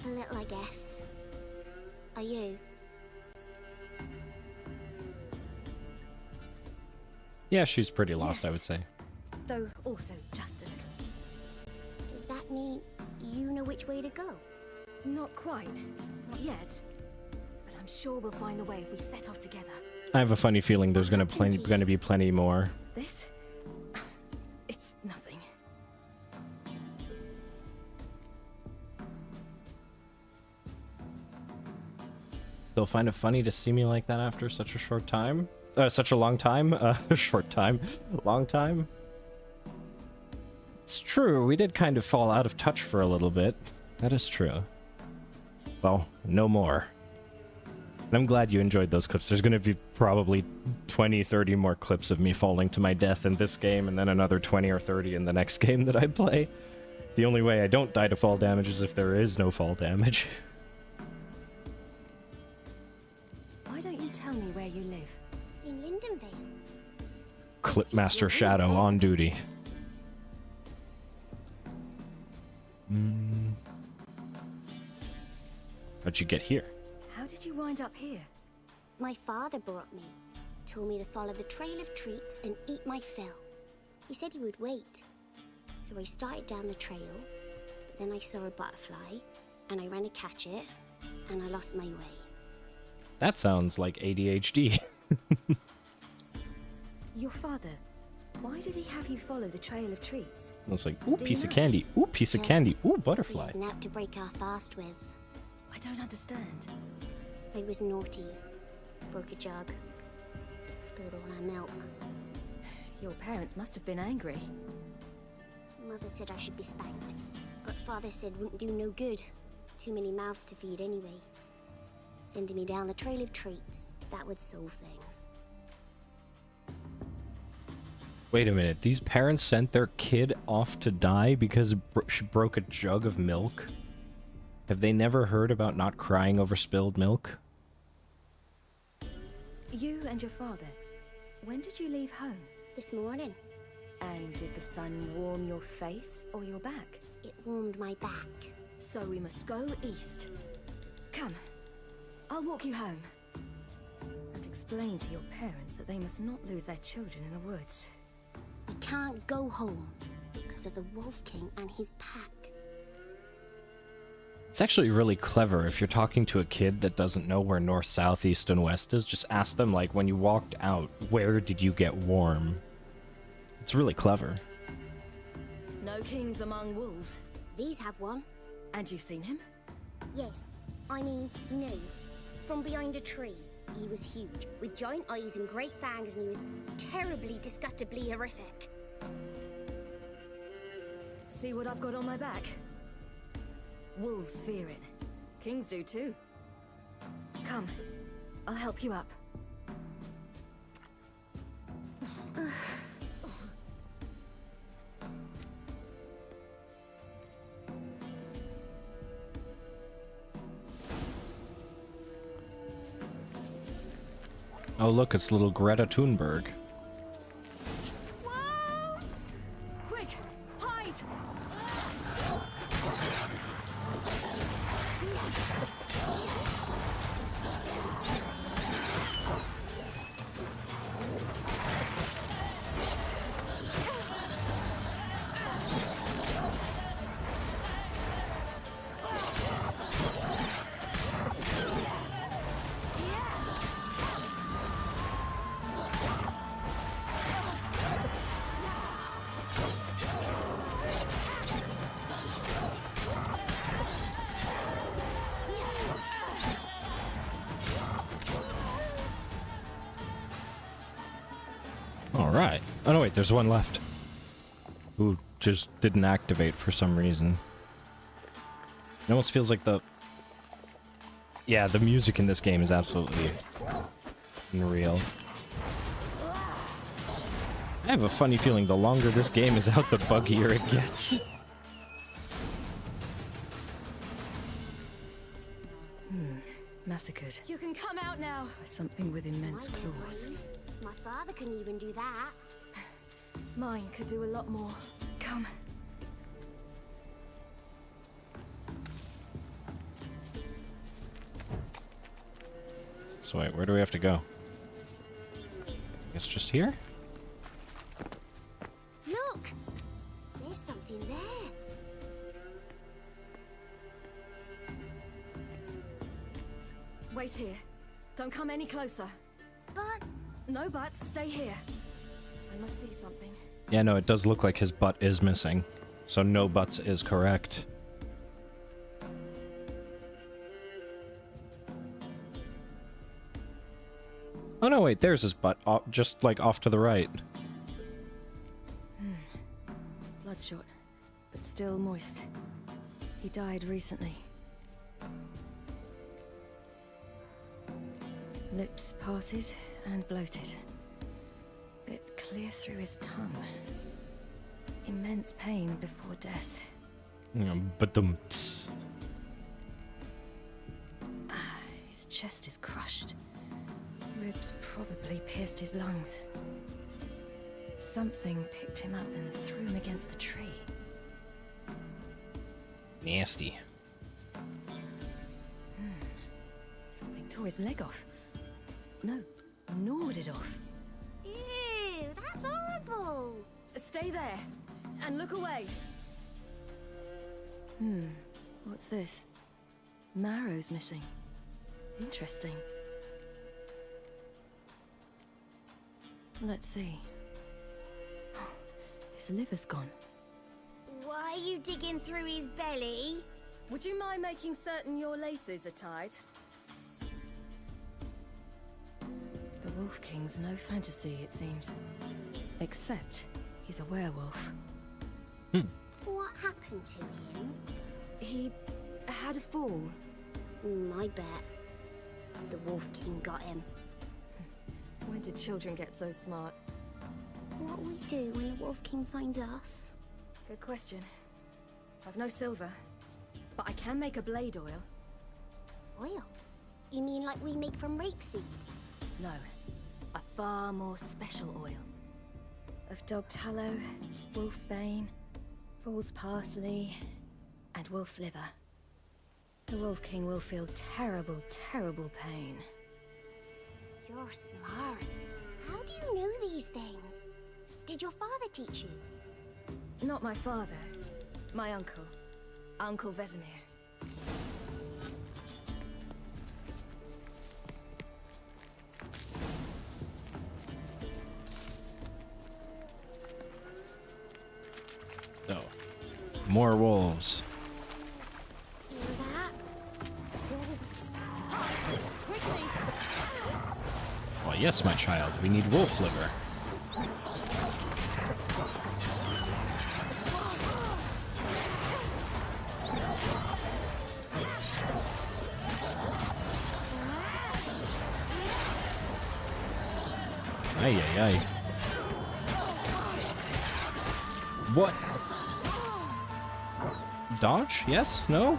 A little, I guess. Are you? Yeah, she's pretty lost, I Yes. would say. Though also just a little. Does that mean you know which way to go? Not quite. Not yet. But I'm sure we'll find the way if we set off together. I have a funny feeling there's gonna be plenty more. This? It's nothing. Still find it funny to see me like that after such a short time? Such a long time? Short time. Long time? It's true, we did kind of fall out of touch for a little bit. That is true. Well, no more. And I'm glad you enjoyed those clips. There's going to be probably 20, 30 more clips of me falling to my death in this game, and then another 20 or 30 in the next game that I play. The only way I don't die to fall damage is if there is no fall damage. Why don't you tell me where you live? In Lindenvale. Clipmaster Shadow on duty. How'd you get here? How did you wind up here? My father brought me. Told me to follow the trail of treats and eat my fill. He said he would wait. So I started down the trail, but then I saw a butterfly, and I ran to catch it, and I lost my way. That sounds like ADHD. Your father. Why did he have you follow the trail of treats? It's like, ooh, Do piece you of know? candy. Ooh, piece of Yes. candy. Ooh, We butterfly. had an app to break our fast with. I don't understand. I was naughty. Broke a jug. Spilled all our milk. Your parents must have been angry. Mother said I should be spanked, but father said wouldn't do no good. Too many mouths to feed anyway. Sending me down the trail of treats, that would solve things. Wait a minute. These parents sent their kid off to die because she broke a jug of milk? Have they never heard about not crying over spilled milk? You and your father. When did you leave home? This morning. And did the sun warm your face or your back? It warmed my back. So we must go east. Come, I'll walk you home. And explain to your parents that they must not lose their children in the woods. We can't go home because of the Wolf King and his pack. It's actually really clever if you're talking to a kid that doesn't know where north, south, east, and west is. Just ask them, like, when you walked out, where did you get warm? It's really clever. No kings among wolves. These have one. And you've seen him? Yes. I mean, no. From behind a tree. He was huge, with giant eyes and great fangs, and he was terribly, disgustingly horrific. See what I've got on my back? Wolves fear it. Kings do too. Come, I'll help you up. Oh, look, it's little Greta Thunberg. Wolves! Quick, hide! Alright. Oh, no, wait, there's one left. Who just didn't activate for some reason. It almost feels like the... Yeah, the music in this game is absolutely unreal. I have a funny feeling the longer this game is out, the buggier it gets. Massacred You can come out now. by something with immense My claws. brave. My father couldn't even do that. Mine could do a lot more. Come. So wait, where do we have to go? I guess just here? Look! There's something there. Wait here. Don't come any closer. But... No buts. Stay here. I must see something. Yeah, no, it does look like his butt is missing. So no butts is correct. Oh no, wait, there's his butt, just like off to the right. Bloodshot, but still moist. He died recently. Lips parted and bloated. Bit clear through his tongue. Immense pain before death. Ba-dum-ts. His chest is crushed. Ribs probably pierced his lungs. Something picked him up and threw him against the tree. Nasty. Something tore his leg off. No, gnawed it off. Ew, that's horrible. Stay there and look away. What's this? Marrow's missing. Interesting. Let's see. His liver's gone. Why are you digging through his belly? Would you mind making certain your laces are tied? The Wolf King's no fantasy, it seems. Except he's a werewolf. What happened to him? He had a fall. I bet. The Wolf King got him. When did children get so smart? What will we do when the Wolf King finds us? Good question. I've no silver, but I can make a blade oil. Oil? You mean like we make from rapeseed? No, a far more special oil. Of dog tallow, wolf's bane, fool's parsley, and wolf's liver. The Wolf King will feel terrible, terrible pain. You're smart. How do you know these things? Did your father teach you? Not my father. My uncle. Uncle Vesemir. So, more wolves. Hear that? Wolves. Quickly! Well, yes, my child. We need wolf liver. Ay, ay, ay. What? Dodge? Yes? No?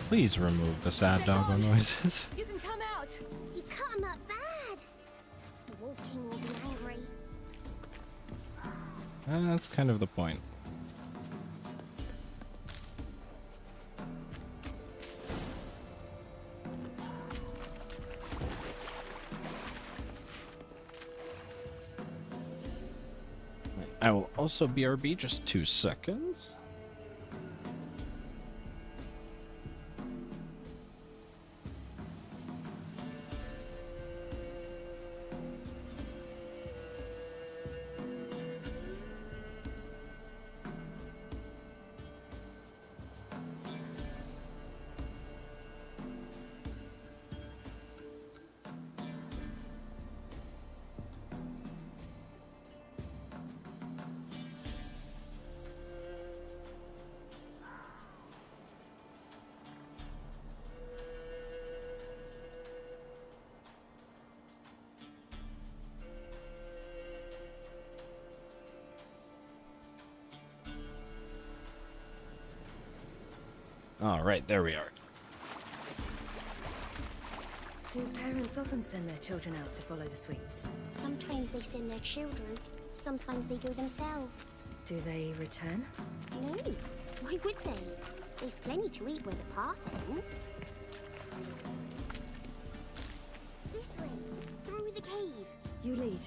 Please remove the sad doggo noises. You can come out! You cut him up bad. The Wolf King will be angry. That's kind of the point. I will also BRB just 2 seconds. All right, there we are. Do parents often send their children out to follow the sweets? Sometimes they send their children, sometimes they go themselves. Do they return? No, why would they? They've plenty to eat where the path ends. This way, through the cave. You lead.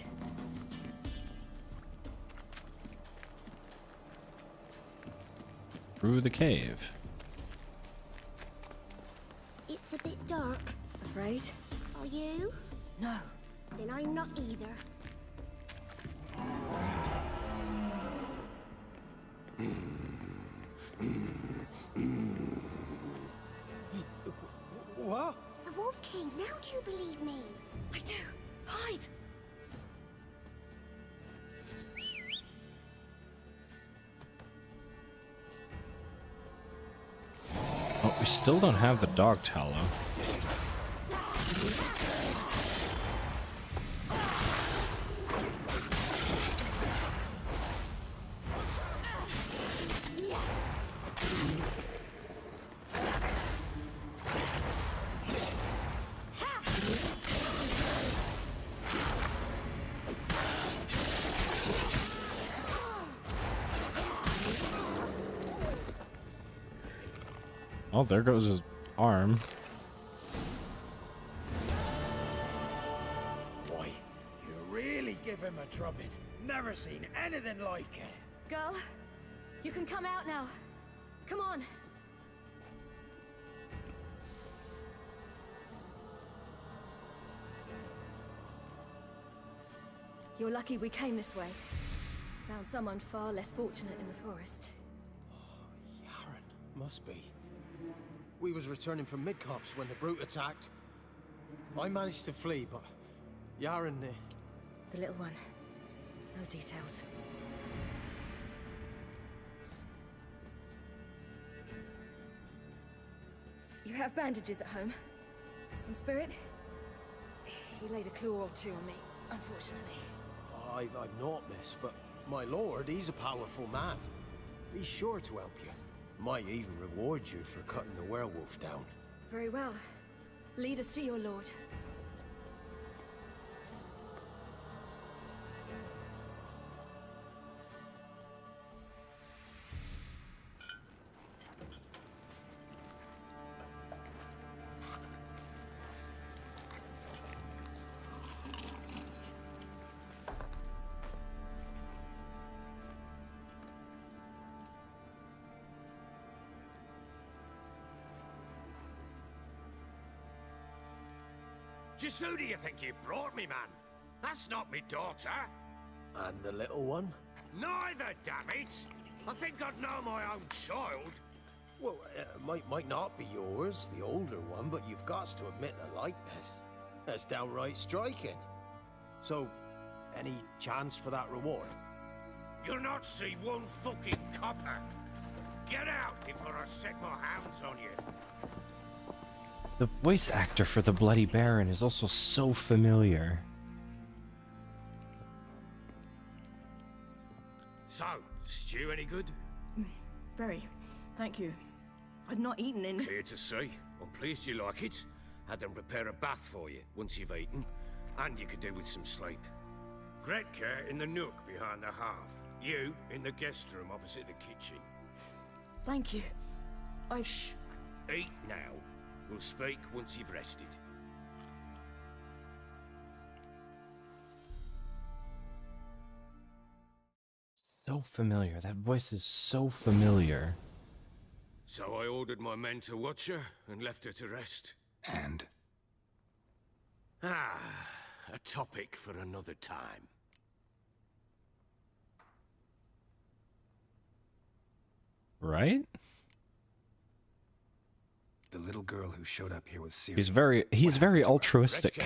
Through the cave. It's a bit dark. Afraid? Are you? No. Then I'm not either. What? The Wolf King, now do you believe me? I do. Hide! Oh, we still don't have the dog tallow. Oh, there goes his arm. Boy, you really give him a drubbing. Never seen anything like it. Girl, you can come out now. Come on. You're lucky we came this way. Found someone far less fortunate in the forest. Must be. We was returning from Midcops when the brute attacked. I managed to flee, but Yaren... The little one. No details. You have bandages at home? Some spirit? He laid a claw or two on me, unfortunately. I've naught, miss, but my lord, he's a powerful man. He's sure to help you. Might even reward you for cutting the werewolf down. Very well. Lead us to your lord. Just who do you think you brought me, man? That's not me daughter. And the little one? Neither, damn it! I think I'd know my own child. Well, might not be yours, the older one, but you've got to admit the likeness. That's downright striking. So, any chance for that reward? You'll not see one fucking copper. Get out before I set my hounds on you. The voice actor for the Bloody Baron is also so familiar. So, stew any good? Very. Thank you. I'd not eaten in... Clear to see. I'm pleased you like it. Had them prepare a bath for you once you've eaten. And you could do with some sleep. Gretka in the nook behind the hearth. You in the guest room opposite the kitchen. Thank you. Eat now. We'll speak once you've rested. So familiar. That voice is so familiar. So I ordered my men to watch her and left her to rest. And? Ah, a topic for another time. Right? The little girl who showed up here with Ciri. He's very altruistic. Gretka.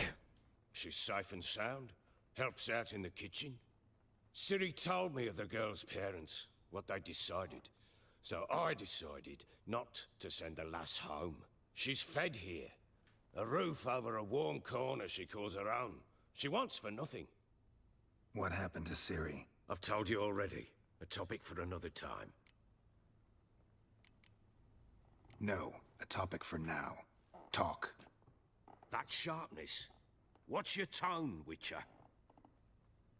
She's safe and sound. Helps out in the kitchen. Ciri told me of the girl's parents, what they decided. So I decided not to send the lass home. She's fed here. A roof over a warm corner she calls her own. She wants for nothing. What happened to Ciri? I've told you already. A topic for another time. No, a topic for now. Talk. That sharpness. What's your tone, Witcher?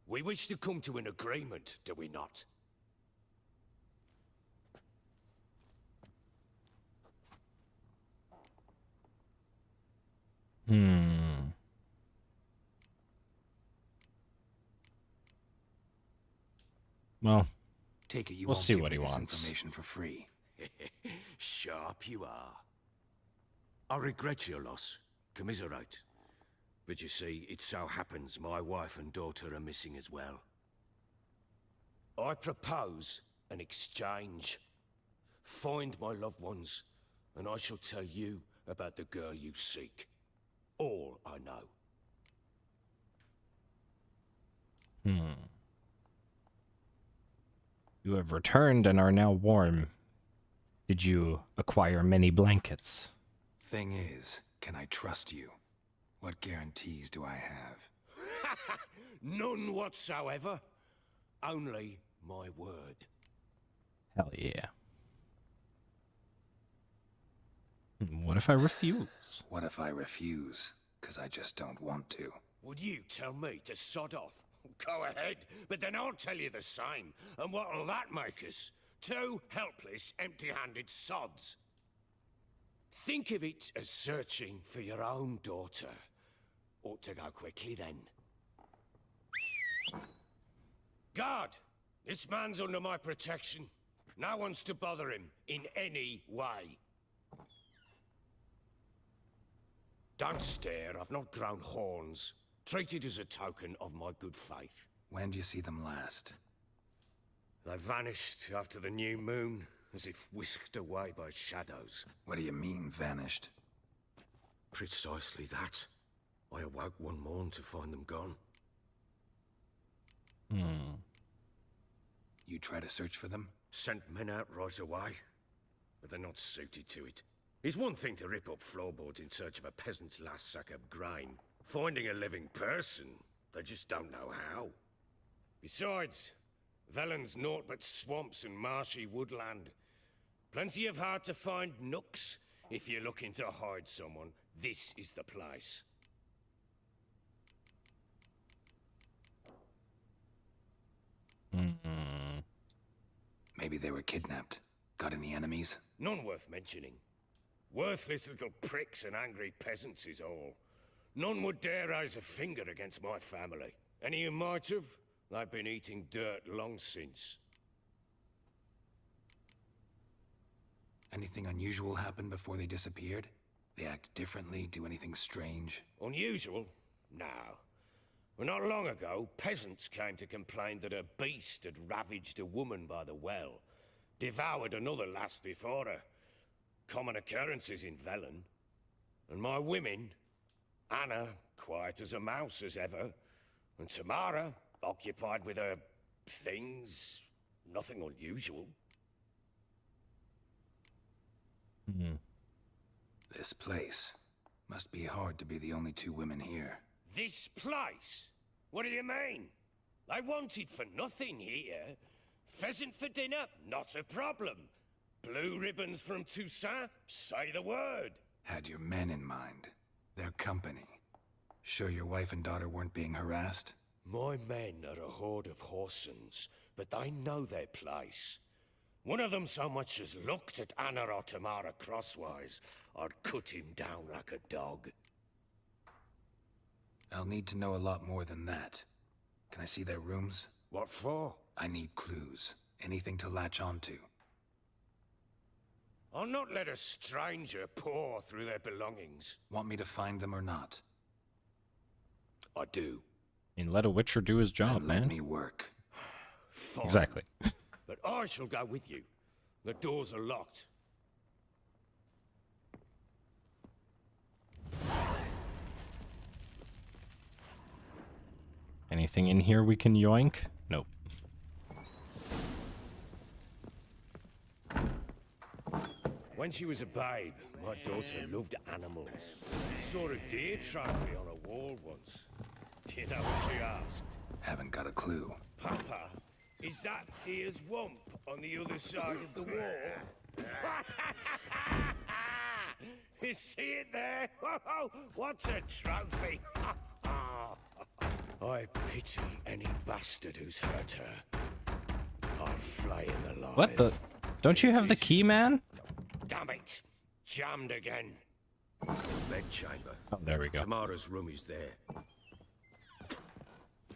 We wish to come to an agreement, do we not? Well, Take it you we'll won't see give what me he this wants. information for free. Sharp you are. I regret your loss. Commiserate. But you see, it so happens my wife and daughter are missing as well. I propose an exchange. Find my loved ones, and I shall tell you about the girl you seek. All I know. You have returned and are now warm. Did you acquire many blankets? Thing is, can I trust you? What guarantees do I have? None whatsoever. Only my word. Hell yeah. What if I refuse? What if I refuse? Because I just don't want to. Would you tell me to sod off? Go ahead, but then I'll tell you the same. And what'll that make us? Two helpless, empty-handed sods. Think of it as searching for your own daughter. Ought to go quickly then. Guard! This man's under my protection. No one's to bother him in any way. Don't stare, I've not grown horns. Treat it as a token of my good faith. When do you see them last? They vanished after the new moon, as if whisked away by shadows. What do you mean, vanished? Precisely that. I awoke one morn to find them gone. You try to search for them? Sent men out right away, but they're not suited to it. It's one thing to rip up floorboards in search of a peasant's last sack of grain. Finding a living person, they just don't know how. Besides, Velen's naught but swamps and marshy woodland. Plenty of hard-to-find nooks. If you're looking to hide someone, this is the place. Maybe they were kidnapped. Got any enemies? None worth mentioning. Worthless little pricks and angry peasants is all. None would dare raise a finger against my family. Any who might have, they've been eating dirt long since. Anything unusual happen before they disappeared? They act differently, do anything strange? Unusual? No. Well, not long ago, peasants came to complain that a beast had ravaged a woman by the well. Devoured another lass before her. Common occurrences in Velen. And my women, Anna, quiet as a mouse as ever, and Tamara, occupied with her things, nothing unusual. This place. Must be hard to be the only two women here. This place? What do you mean? I wanted for nothing here. Pheasant for dinner? Not a problem. Blue ribbons from Toussaint? Say the word. Had your men in mind. Their company. Sure your wife and daughter weren't being harassed? My men are a horde of whoresons, but they know their place. One of them so much as looked at Anna or Tamara crosswise, I'd cut him down like a dog. I'll need to know a lot more than that. Can I see their rooms? What for? I need clues. Anything to latch onto. I'll not let a stranger pore through their belongings. Want me to find them or not? I do. I mean, let a Witcher do his job, Then man. let me work. Fine. Exactly. But I shall go with you. The doors are locked. Anything in here we can yoink? Nope. When she was a babe, my daughter loved animals. Saw a deer trophy on a wall once. Do you know what she asked? Haven't got a clue. Papa, is that deer's wump on the other side of the wall? You see it there? What's a trophy? I pity any bastard who's hurt her. I'll flay him alive. What the? Don't you have the key, man? Damn it! Jammed again. Bed chamber. Oh, there we go. Tamara's room is there.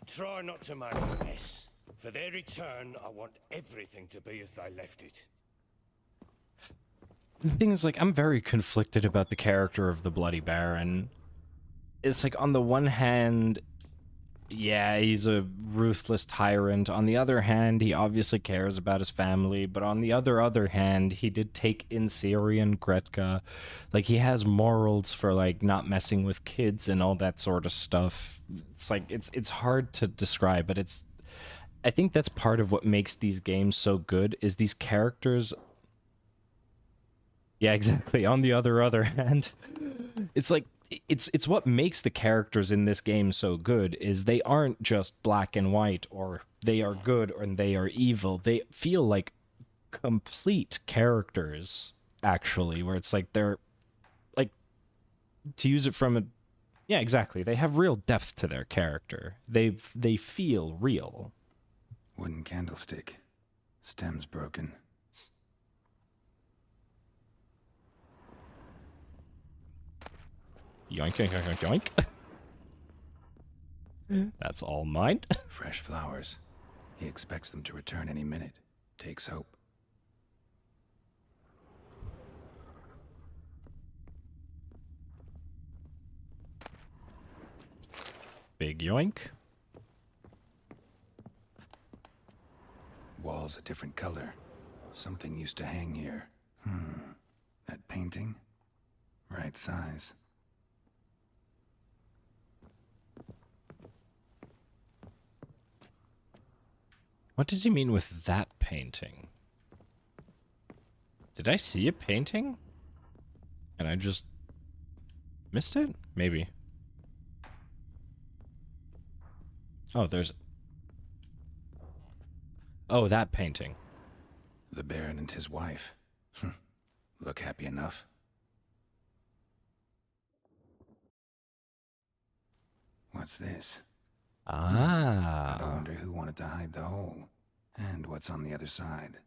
Try not to make a mess. For their return, I want everything to be as they left it. The thing is, like, I'm very conflicted about the character of the Bloody Baron. It's like, on the one hand, yeah, he's a ruthless tyrant. On the other hand, he obviously cares about his family. But on the other hand, he did take in Ciri and Gretka. Like, he has morals for, like, not messing with kids and all that sort of stuff. It's like, it's hard to describe, but it's... I think that's part of what makes these games so good, is these characters... Yeah, exactly. On the other hand, it's like, it's what makes the characters in this game so good, is they aren't just black and white, or they are good or they are evil. They feel like complete characters, actually, where it's like they're, like, to use it from a, yeah, exactly. They have real depth to their character. They feel real. Wooden candlestick. Stem's broken. Yoink, yoink, yoink, yoink. That's all mine. Fresh flowers. He expects them to return any minute. Takes hope. Big yoink. Wall's a different color. Something used to hang here. That painting? Right size. What does he mean with that painting? Did I see a painting? And I just missed it? Maybe. Oh, there's... Oh, that painting. The Baron and his wife. Look happy enough. What's this? Ah. I wonder who wanted to hide the hole. And what's on the other side.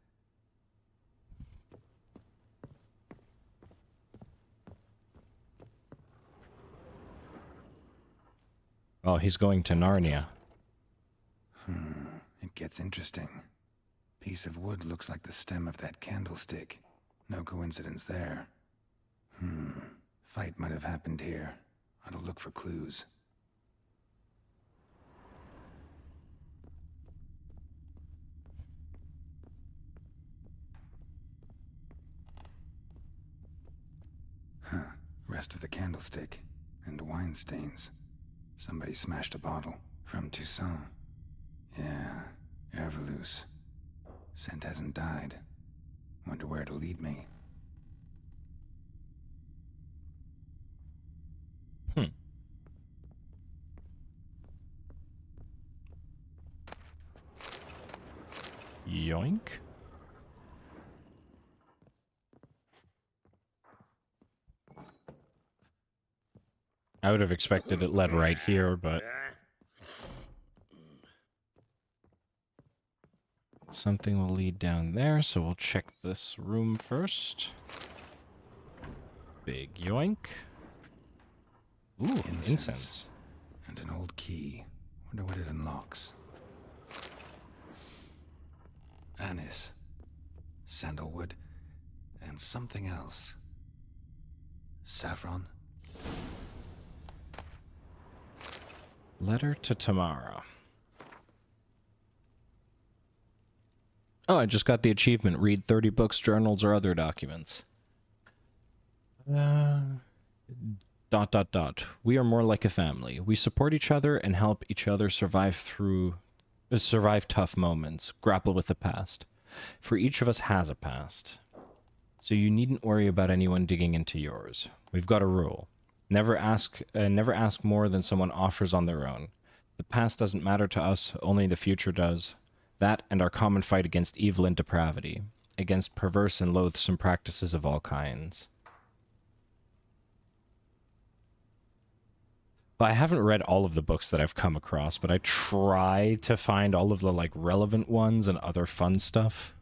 Oh, he's going to Narnia. It gets interesting. Piece of wood looks like the stem of that candlestick. No coincidence there. Fight might have happened here. I'll look for clues. Rest of the candlestick. And wine stains. Somebody smashed a bottle. From Toussaint. Yeah, Herveloos. Scent hasn't died. Wonder where it'll lead me. Yoink. I would have expected it led right here, but... Something will lead down there, so we'll check this room first. Big yoink. Ooh, incense. And an old key. Wonder what it unlocks. Anise. Sandalwood. And something else. Saffron. Letter to Tamara. Oh, I just got the achievement. Read 30 books, journals, or other documents. We are more like a family. We support each other and help each other survive tough moments, grapple with the past. For each of us has a past. So you needn't worry about anyone digging into yours. We've got a rule. Never ask more than someone offers on their own. The past doesn't matter to us, only the future does. That and our common fight against evil and depravity, against perverse and loathsome practices of all kinds. I haven't read all of the books that I've come across, but I try to find all of the, like, relevant ones and other fun stuff.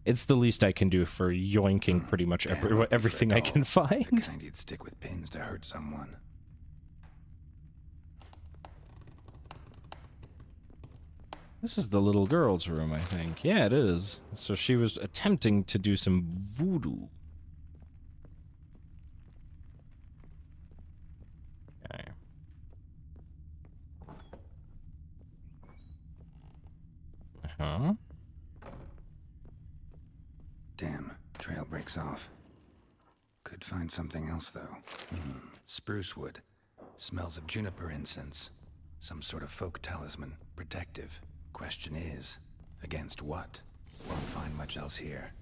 It's the least I can do for yoinking pretty much everything I can find. The kind you'd stick with pins to hurt someone. This is the little girl's room, I think. Yeah, it is. So she was attempting to do some voodoo. Okay. Uh-huh. Damn, trail breaks off. Could find something else, though. Spruce wood. Smells of juniper incense. Some sort of folk talisman. Protective. Question is, against what? Won't find much else here.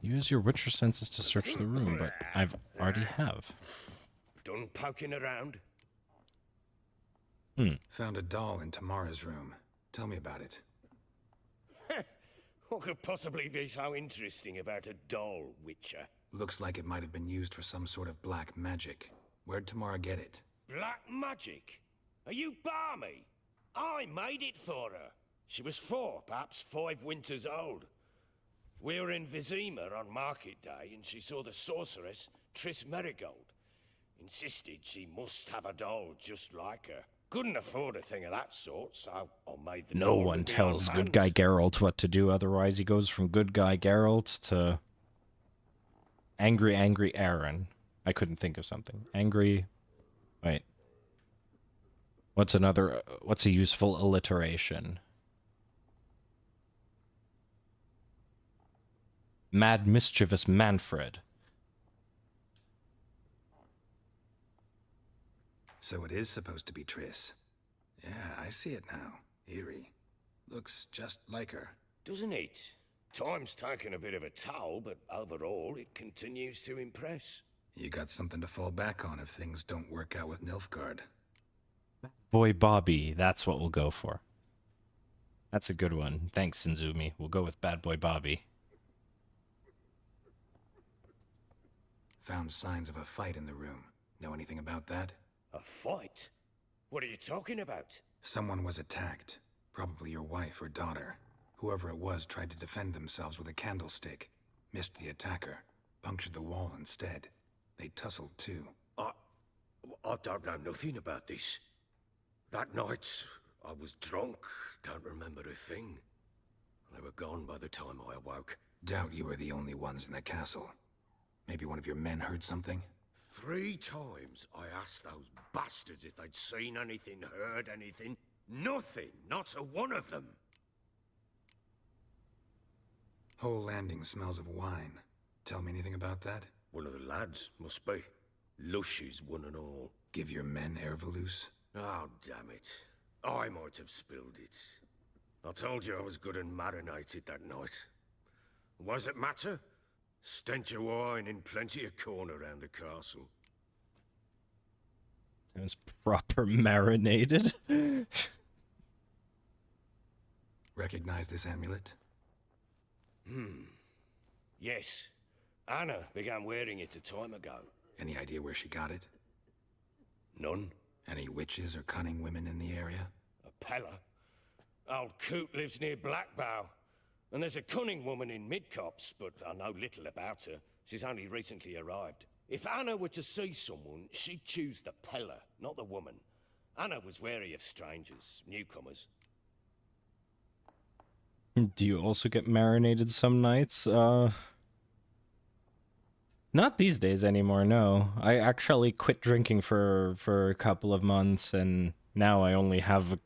Use your Witcher senses to search the room, but I've already have. Done poking around? Found a doll in Tamara's room. Tell me about it. What could possibly be so interesting about a doll, Witcher? Looks like it might have been used for some sort of black magic. Where'd Tamara get it? Black magic? Are you balmy? I made it for her. She was 4, perhaps 5 winters old. We were in Vizima on market day, and she saw the sorceress, Triss Merigold. Insisted she must have a doll just like her. Couldn't afford a thing of that sort, so I made the No doll one with my tells own Good hands. Guy Geralt what to do, otherwise he goes from Good Guy Geralt to Angry Aaron. I couldn't think of something. Angry... Wait. What's a useful alliteration? Mad Mischievous Manfred. So it is supposed to be Triss. Yeah, I see it now. Eerie. Looks just like her. Doesn't it? Time's taken a bit of a toll, but overall it continues to impress. You got something to fall back on if things don't work out with Nilfgaard. Boy Bobby, that's what we'll go for. That's a good one. Thanks, Sinzumi. We'll go with Bad Boy Bobby. Found signs of a fight in the room. Know anything about that? A fight? What are you talking about? Someone was attacked. Probably your wife or daughter. Whoever it was tried to defend themselves with a candlestick. Missed the attacker. Punctured the wall instead. They tussled too. I don't know nothing about this. That night, I was drunk, don't remember a thing. They were gone by the time I awoke. Doubt you were the only ones in the castle. Maybe one of your men heard something? 3 times I asked those bastards if they'd seen anything, heard anything. Nothing, not a one of them. Whole landing smells of wine. Tell me anything about that? One of the lads, must be. Lushes, one and all. Give your men Ervalus? Oh, damn it. I might have spilled it. I told you I was good and marinated that night. What does it matter? Stench of wine in plenty of corn around the castle. It was proper marinated. Recognize this amulet? Yes. Anna began wearing it a time ago. Any idea where she got it? None. Any witches or cunning women in the area? A Pella. Old Coot lives near Blackbow. And there's a cunning woman in Midcopse, but I know little about her. She's only recently arrived. If Anna were to see someone, she'd choose the Pella, not the woman. Anna was wary of strangers, newcomers. Do you also get marinated some nights? Not these days anymore, no. I actually quit drinking for a couple of months, and now I only have a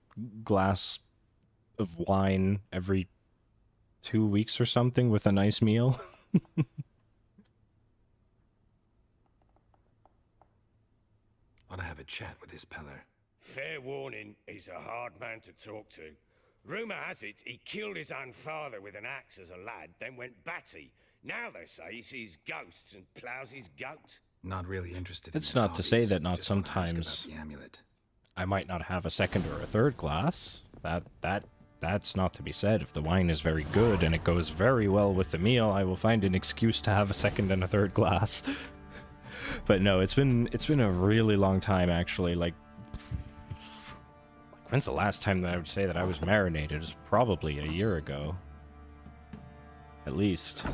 glass of wine every 2 weeks or something with a nice meal. Ought to have a chat with this Peller. Fair warning, he's a hard man to talk to. Rumour has it he killed his own father with an axe as a lad, then went batty. Now they say he sees ghosts and ploughs his goat. Not really interested It's in his not to say hobbies, that not just wanna ask sometimes about the amulet. I might not have a second or a third glass. That's not to be said. If the wine is very good and it goes very well with the meal, I will find an excuse to have a second and a third glass. But no, it's been a really long time actually. Like, when's the last time that I would say that I was marinated? It's probably a year ago. At least.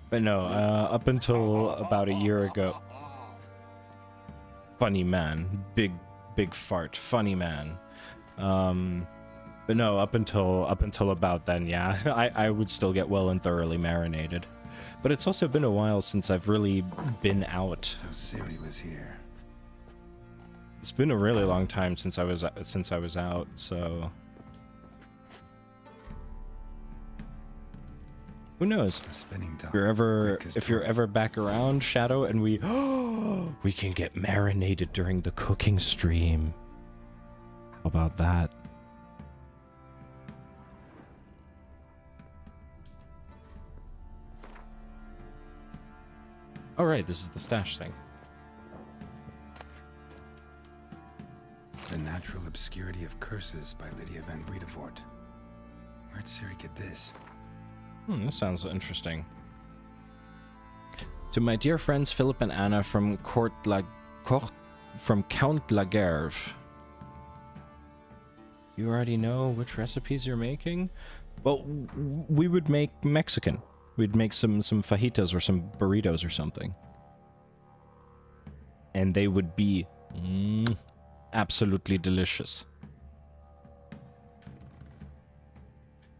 But no, up until about a year ago... Funny man. Big fart. Funny man. But no, up until about then, yeah, I would still get well and thoroughly marinated. But it's also been a while since I've really been out. So Ciri was here. It's been a really long time since I was out, so... Who knows? If you're ever back around, Shadow, and we can get marinated during the cooking stream. How about that? Oh right, this is the stash thing. The Natural Obscurity of Curses by Lydia van Bredevoort. Where'd Ciri get this? This sounds interesting. To my dear friends Philip and Anna from Count Lagerve. You already know which recipes you're making? Well, we would make Mexican. We'd make some fajitas or some burritos or something. And they would be absolutely delicious.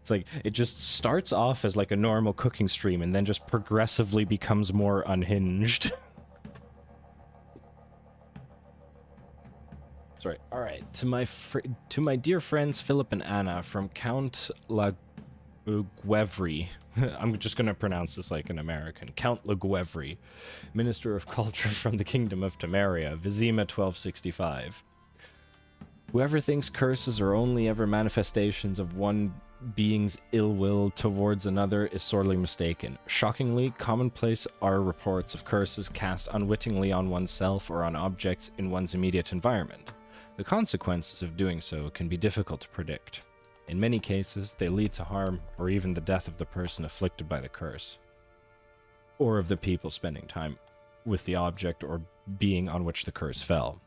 It's like, it just starts off as like a normal cooking stream and then just progressively becomes more unhinged. That's right. All right. To my dear friends Philip and Anna from Count Laguevre. I'm just going to pronounce this like an American. Count Laguevre, Minister of Culture from the Kingdom of Temeria, Vizima 1265. Whoever thinks curses are only ever manifestations of one being's ill will towards another is sorely mistaken. Shockingly, commonplace are reports of curses cast unwittingly on oneself or on objects in one's immediate environment. The consequences of doing so can be difficult to predict. In many cases, they lead to harm or even the death of the person afflicted by the curse, or of the people spending time with the object or being on which the curse fell.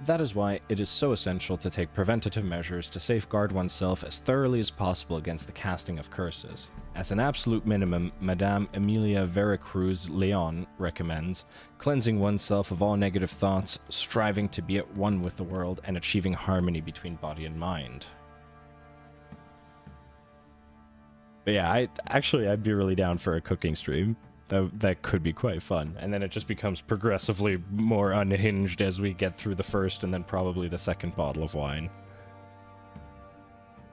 That is why it is so essential to take preventative measures to safeguard oneself as thoroughly as possible against the casting of curses. As an absolute minimum, Madame Emilia Veracruz Leon recommends cleansing oneself of all negative thoughts, striving to be at one with the world, and achieving harmony between body and mind. But yeah, I'd be really down for a cooking stream. That could be quite fun. And then it just becomes progressively more unhinged as we get through the first and then probably the second bottle of wine.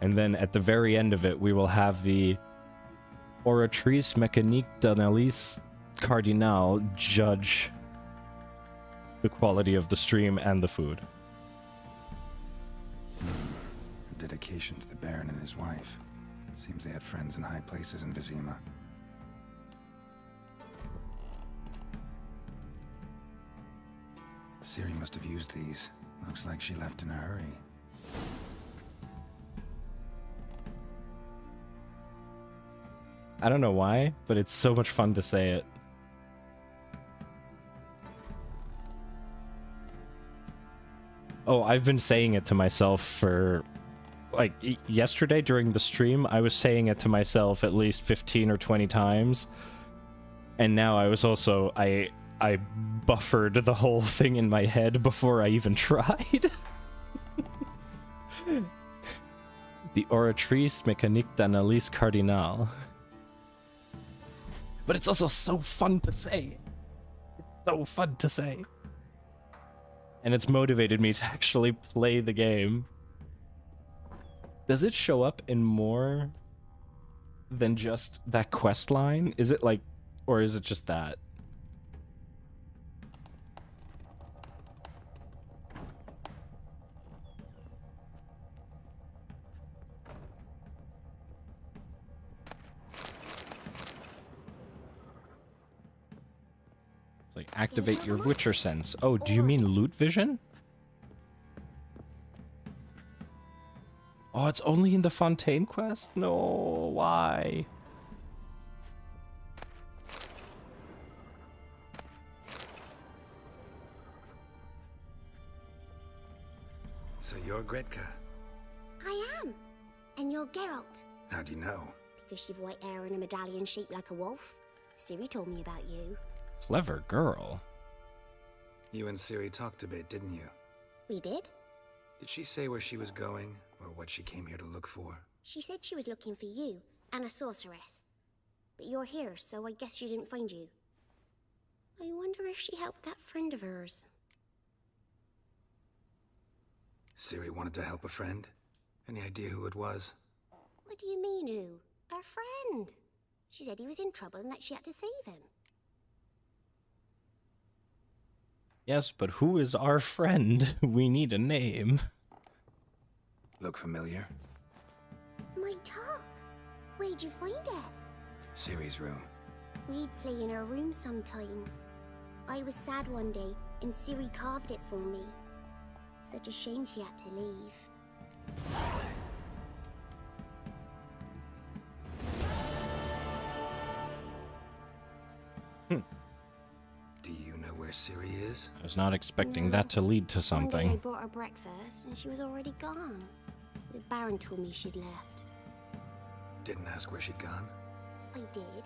And then at the very end of it, we will have the Oratrice Mécanique d'Analyse Cardinal judge the quality of the stream and the food. A dedication to the Baron and his wife. Seems they had friends in high places in Vizima. Ciri must have used these. Looks like she left in a hurry. I don't know why, but it's so much fun to say it. Oh, I've been saying it to myself for... like, yesterday during the stream, I was saying it to myself at least 15 or 20 times. And now I was also... I buffered the whole thing in my head before I even tried. The Oratrice Mécanique d'Analyse Cardinal. But it's also so fun to say. It's so fun to say. And it's motivated me to actually play the game. Does it show up in more than just that quest line? Is it like, or is it just that? It's like activate your Witcher sense. Oh, do you mean loot vision? Oh, it's only in the Fontaine quest? No, why? So you're Gretka. I am. And you're Geralt. How do you know? Because you've white hair and a medallion shaped like a wolf. Ciri told me about you. Clever girl. You and Ciri talked a bit, didn't you? We did? Did she say where she was going, or what she came here to look for? She said she was looking for you and a sorceress. But you're here, so I guess she didn't find you. I wonder if she helped that friend of hers. Ciri wanted to help a friend? Any idea who it was? What do you mean, who? Her friend. She said he was in trouble and that she had to save him. Yes, but who is our friend? We need a name. Look familiar? My top. Where'd you find it? Ciri's room. We'd play in her room sometimes. I was sad one day, and Ciri carved it for me. Such a shame she had to leave. Do you know where Ciri is? I was not expecting that to lead to One day I something. brought her breakfast, and she was already gone. The Baron told me she'd left. Didn't ask where she'd gone? I did,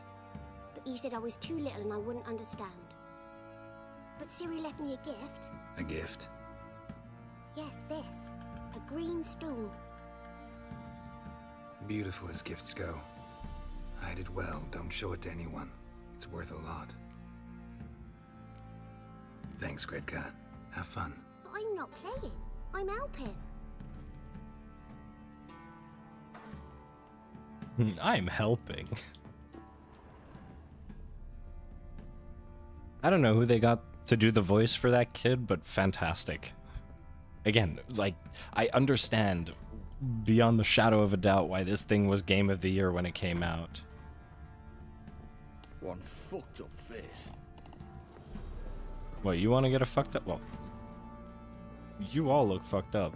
but he said I was too little and I wouldn't understand. But Ciri left me a gift. A gift? Yes, this. A green stone. Beautiful as gifts go. Hide it well, don't show it to anyone. It's worth a lot. Thanks, Gretka. Have fun. But I'm not playing. I'm helping. I'm helping. I don't know who they got to do the voice for that kid, but fantastic. Again, like, I understand beyond the shadow of a doubt why this thing was Game of the Year when it came out. One fucked up face. What, you want to get a fucked up? Well, you all look fucked up.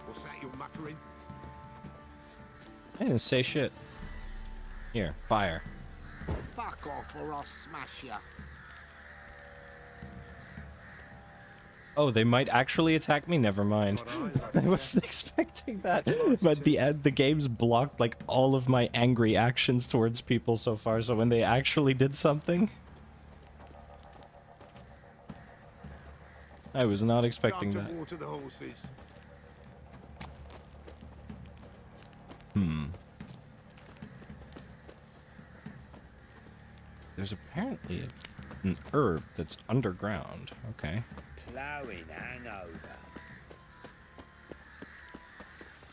What's that you're muttering? I didn't say shit. Here, fire. Fuck off or I'll smash ya. Oh, they might actually attack me? Never mind. I wasn't expecting that. But the game's blocked like all of my angry actions towards people so far, so when they actually did something... I was not expecting Time that. to water the horses. There's apparently an herb that's underground. Okay. Ploughing hangover.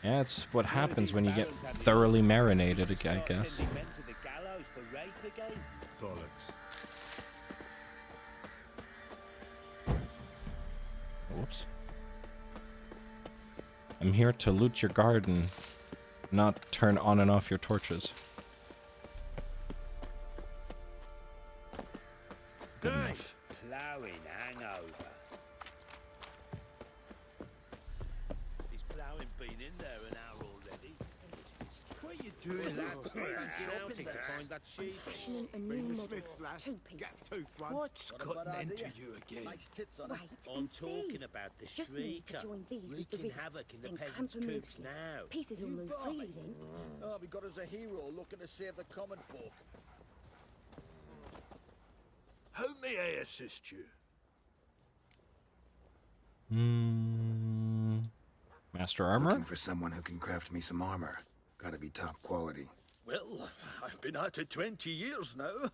Yeah, it's what happens when you get thoroughly marinated, I guess. Sending men to the gallows for rape again. Bollocks. Whoops. I'm here to loot your garden, not turn on and off your torches. Good enough. Ploughing hangover. Is ploughing been in there an hour already? What are you doing? Lads, shouting to find that sheep. Fashioning a new Bring the model. Smiths, lass. Two-piece. Get a tooth, one. What's Got a bad cutting into idea. you again? Nice tits on Wait I'm and see. talking about the Just need to shrieker. join these with the Wreaking rivets, havoc in the then peasants' clamp 'em coops loosely. now. Pieces will You move buy. freely then. Oh, we got us a hero looking to save the common folk. How may I assist you? Master armor? Looking for someone who can craft me some armor. Gotta be top quality. Well, I've been at it 20 years now.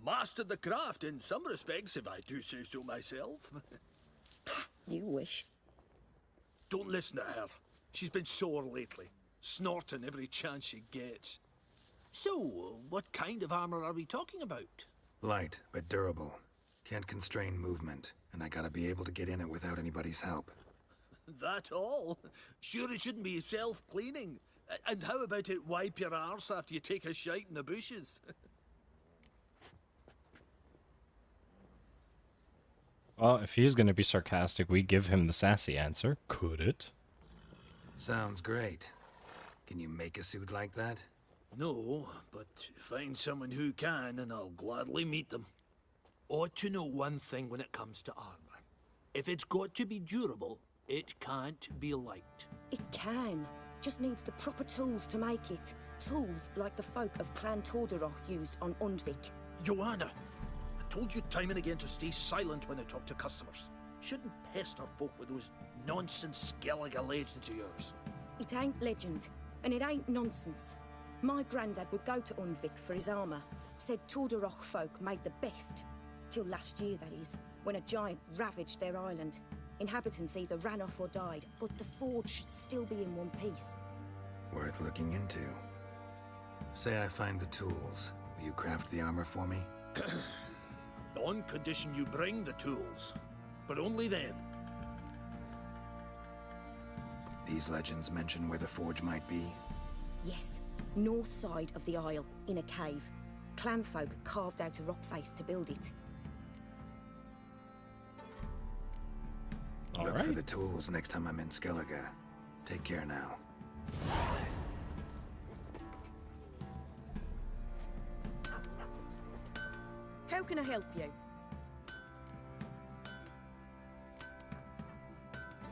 Mastered the craft in some respects, if I do say so myself. You wish. Don't listen to her. She's been sore lately, snorting every chance she gets. So, what kind of armor are we talking about? Light, but durable. Can't constrain movement, and I gotta be able to get in it without anybody's help. That all? Sure it shouldn't be self-cleaning. And how about it wipe your arse after you take a shite in the bushes? Well, if he's going to be sarcastic, we give him the sassy answer. Could it? Sounds great. Can you make a suit like that? No, but find someone who can and I'll gladly meet them. Ought to know one thing when it comes to armor. If it's got to be durable, it can't be light. It can. Just needs the proper tools to make it. Tools like the folk of Clan Tordaroch use on Undvik. Joanna, I told you time and again to stay silent when I talk to customers. Shouldn't pester folk with those nonsense Skellige legends of yours. It ain't legend, and it ain't nonsense. My granddad would go to Undvik for his armour. Said Tordaroch folk made the best. Till last year, that is, when a giant ravaged their island. Inhabitants either ran off or died, but the forge should still be in one piece. Worth looking into. Say I find the tools. Will you craft the armor for me? On condition you bring the tools. But only then. These legends mention where the forge might be? Yes, north side of the isle, in a cave. Clanfolk carved out a rock face to build it. Look for the tools next time I'm in Skellige. Take care now. How can I help you?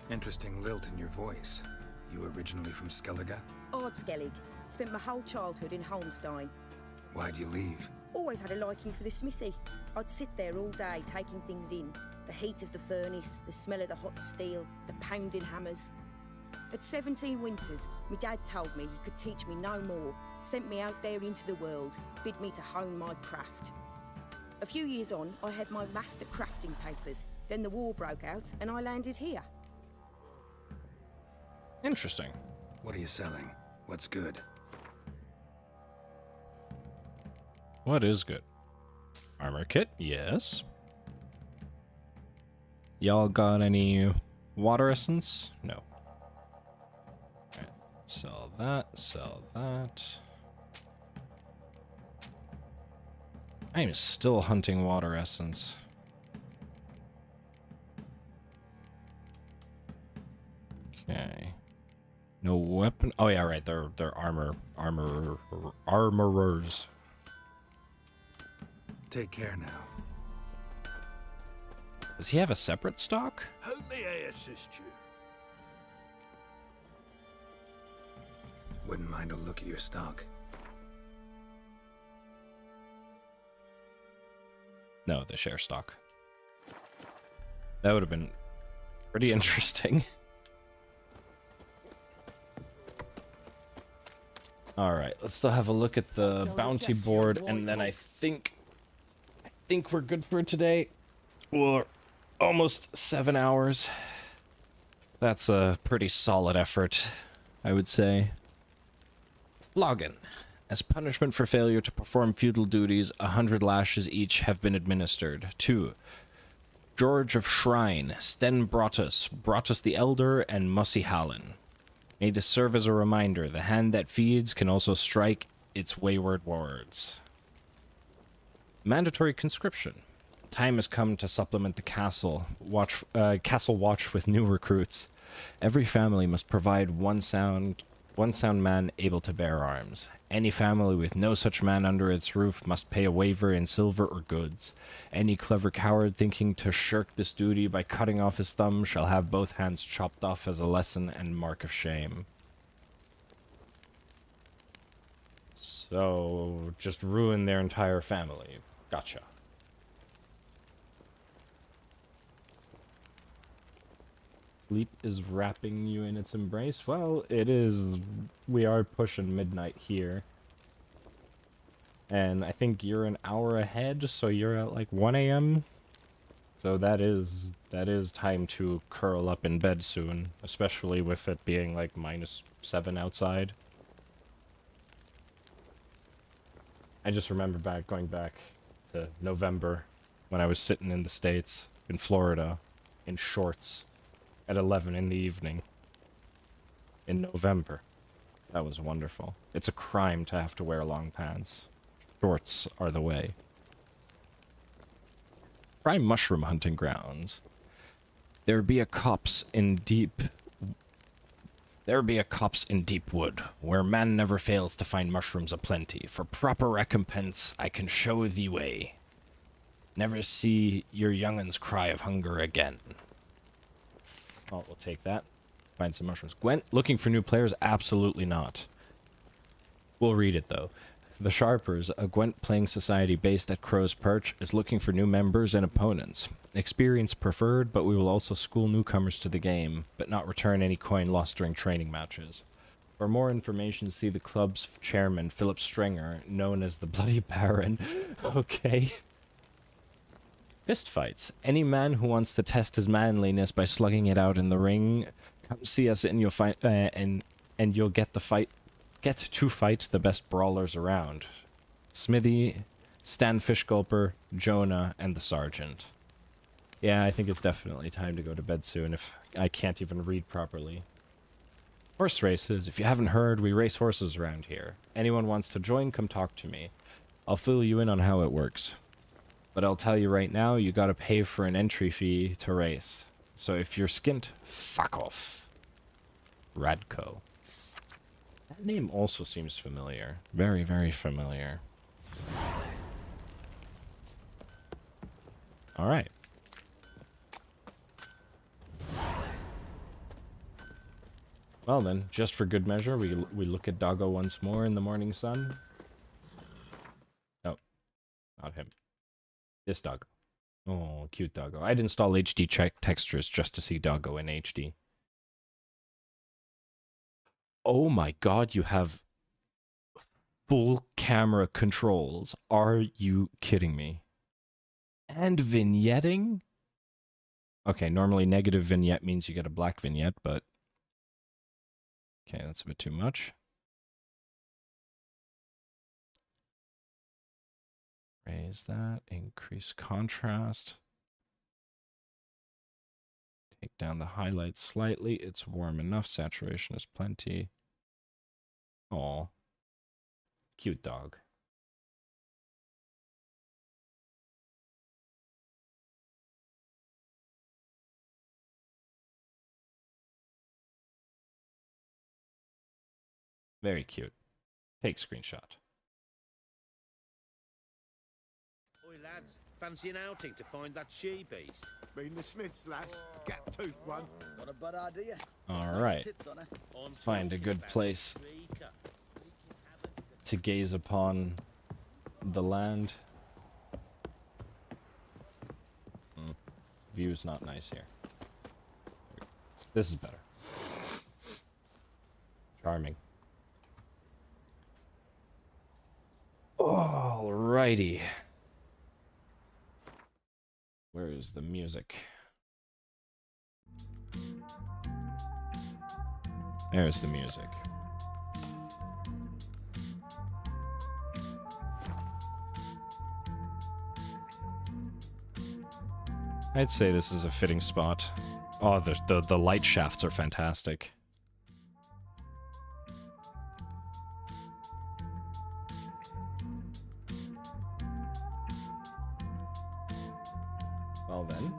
Interesting lilt in your voice. You originally from Skellige? Ardskellig. Spent my whole childhood in Holmstein. Why'd you leave? Always had a liking for the smithy. I'd sit there all day taking things in. The heat of the furnace, the smell of the hot steel, the pounding hammers. At 17 winters, my dad told me he could teach me no more, sent me out there into the world, bid me to hone my craft. A few years on, I had my master crafting papers. Then the war broke out, and I landed here. Interesting. What are you selling? What's good? What is good? Armor kit, yes. Y'all got any water essence? No. Alright, sell that, sell that. I am still hunting water essence. Okay. No weapon. Oh yeah, right. They're armorers. Take care now. Does he have a separate stock? How may I assist you? Wouldn't mind a look at your stock. No, the share stock. That would have been pretty interesting. Alright, let's still have a look at the bounty board, and then I think we're good for today. We're almost 7 hours. That's a pretty solid effort, I would say. Flogging. As punishment for failure to perform feudal duties, 100 lashes each have been administered. 2. George of Shrine, Sten Brotus, Brotus the Elder, and Mussy Hallen. May this serve as a reminder, the hand that feeds can also strike its wayward wards. Mandatory conscription. Time has come to supplement the castle watch with new recruits. Every family must provide one sound man able to bear arms. Any family with no such man under its roof must pay a waiver in silver or goods. Any clever coward thinking to shirk this duty by cutting off his thumb shall have both hands chopped off as a lesson and mark of shame. So, just ruin their entire family. Gotcha. Sleep is wrapping you in its embrace. Well, it is. We are pushing midnight here. And I think you're an hour ahead, so you're at like 1 a.m. So that is time to curl up in bed soon, especially with it being like -7 outside. I just remember going back to November when I was sitting in the States, in Florida, in shorts, at 11 in the evening in November. That was wonderful. It's a crime to have to wear long pants. Shorts are the way. Prime mushroom hunting grounds. There be a copse in deep wood, where man never fails to find mushrooms aplenty. For proper recompense, I can show thee way. Never see your young'uns cry of hunger again. Oh, we'll take that. Find some mushrooms. Gwent, looking for new players? Absolutely not. We'll read it, though. The Sharpers, a Gwent playing society based at Crow's Perch, is looking for new members and opponents. Experience preferred, but we will also school newcomers to the game, but not return any coin lost during training matches. For more information, see the club's chairman, Philip Stringer, known as the Bloody Baron. Okay. Fist fights. Any man who wants to test his manliness by slugging it out in the ring, come see us and you'll find and you'll get to fight the best brawlers around. Smithy, Stan Fishgulper, Jonah, and the Sergeant. Yeah, I think it's definitely time to go to bed soon if I can't even read properly. Horse races. If you haven't heard, we race horses around here. Anyone wants to join, come talk to me. I'll fill you in on how it works. But I'll tell you right now, you gotta pay for an entry fee to race. So if you're skint, fuck off. Radko. That name also seems familiar. Very, very familiar. Alright. Well then, just for good measure, we look at Doggo once more in the morning sun. No, not him. This Doggo. Oh, cute Doggo. I'd install HD textures just to see Doggo in HD. Oh my god, you have full camera controls. Are you kidding me? And vignetting? Okay, normally negative vignette means you get a black vignette, but... Okay, that's a bit too much. Raise that, increase contrast. Take down the highlights slightly. It's warm enough. Saturation is plenty. Aw. Cute dog. Very cute. Take screenshot. Oi, lads. Fancy an outing to find that she-beast? Mean the Smiths, lads. Gap-toothed one. Not a bad idea. Alright. Let's find a good place to gaze upon the land. View's not nice here. This is better. Charming. Alrighty. Where is the music? There's the music. I'd say this is a fitting spot. Oh, the light shafts are fantastic. Well then.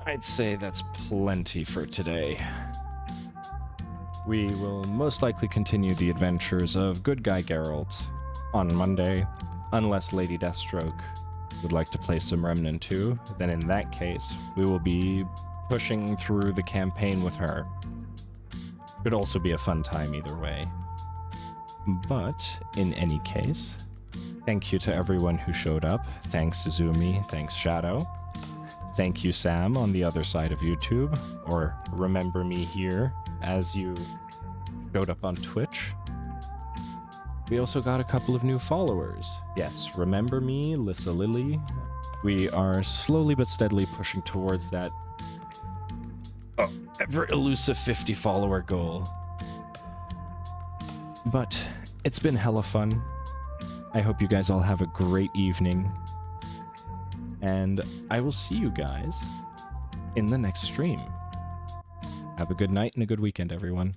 I'd say that's plenty for today. We will most likely continue the adventures of GoodGuyGeralt on Monday, unless Lady Deathstroke would like to play some Remnant 2. Then in that case, we will be pushing through the campaign with her. Could also be a fun time either way. But in any case, thank you to everyone who showed up. Thanks Zumi, thanks Shadow. Thank you Sam on the other side of YouTube, or remember me here as you showed up on Twitch. We also got a couple of new followers. Yes, remember me, Lissa Lily. We are slowly but steadily pushing towards that ever elusive 50 follower goal. But it's been hella fun. I hope you guys all have a great evening. And I will see you guys in the next stream. Have a good night and a good weekend, everyone.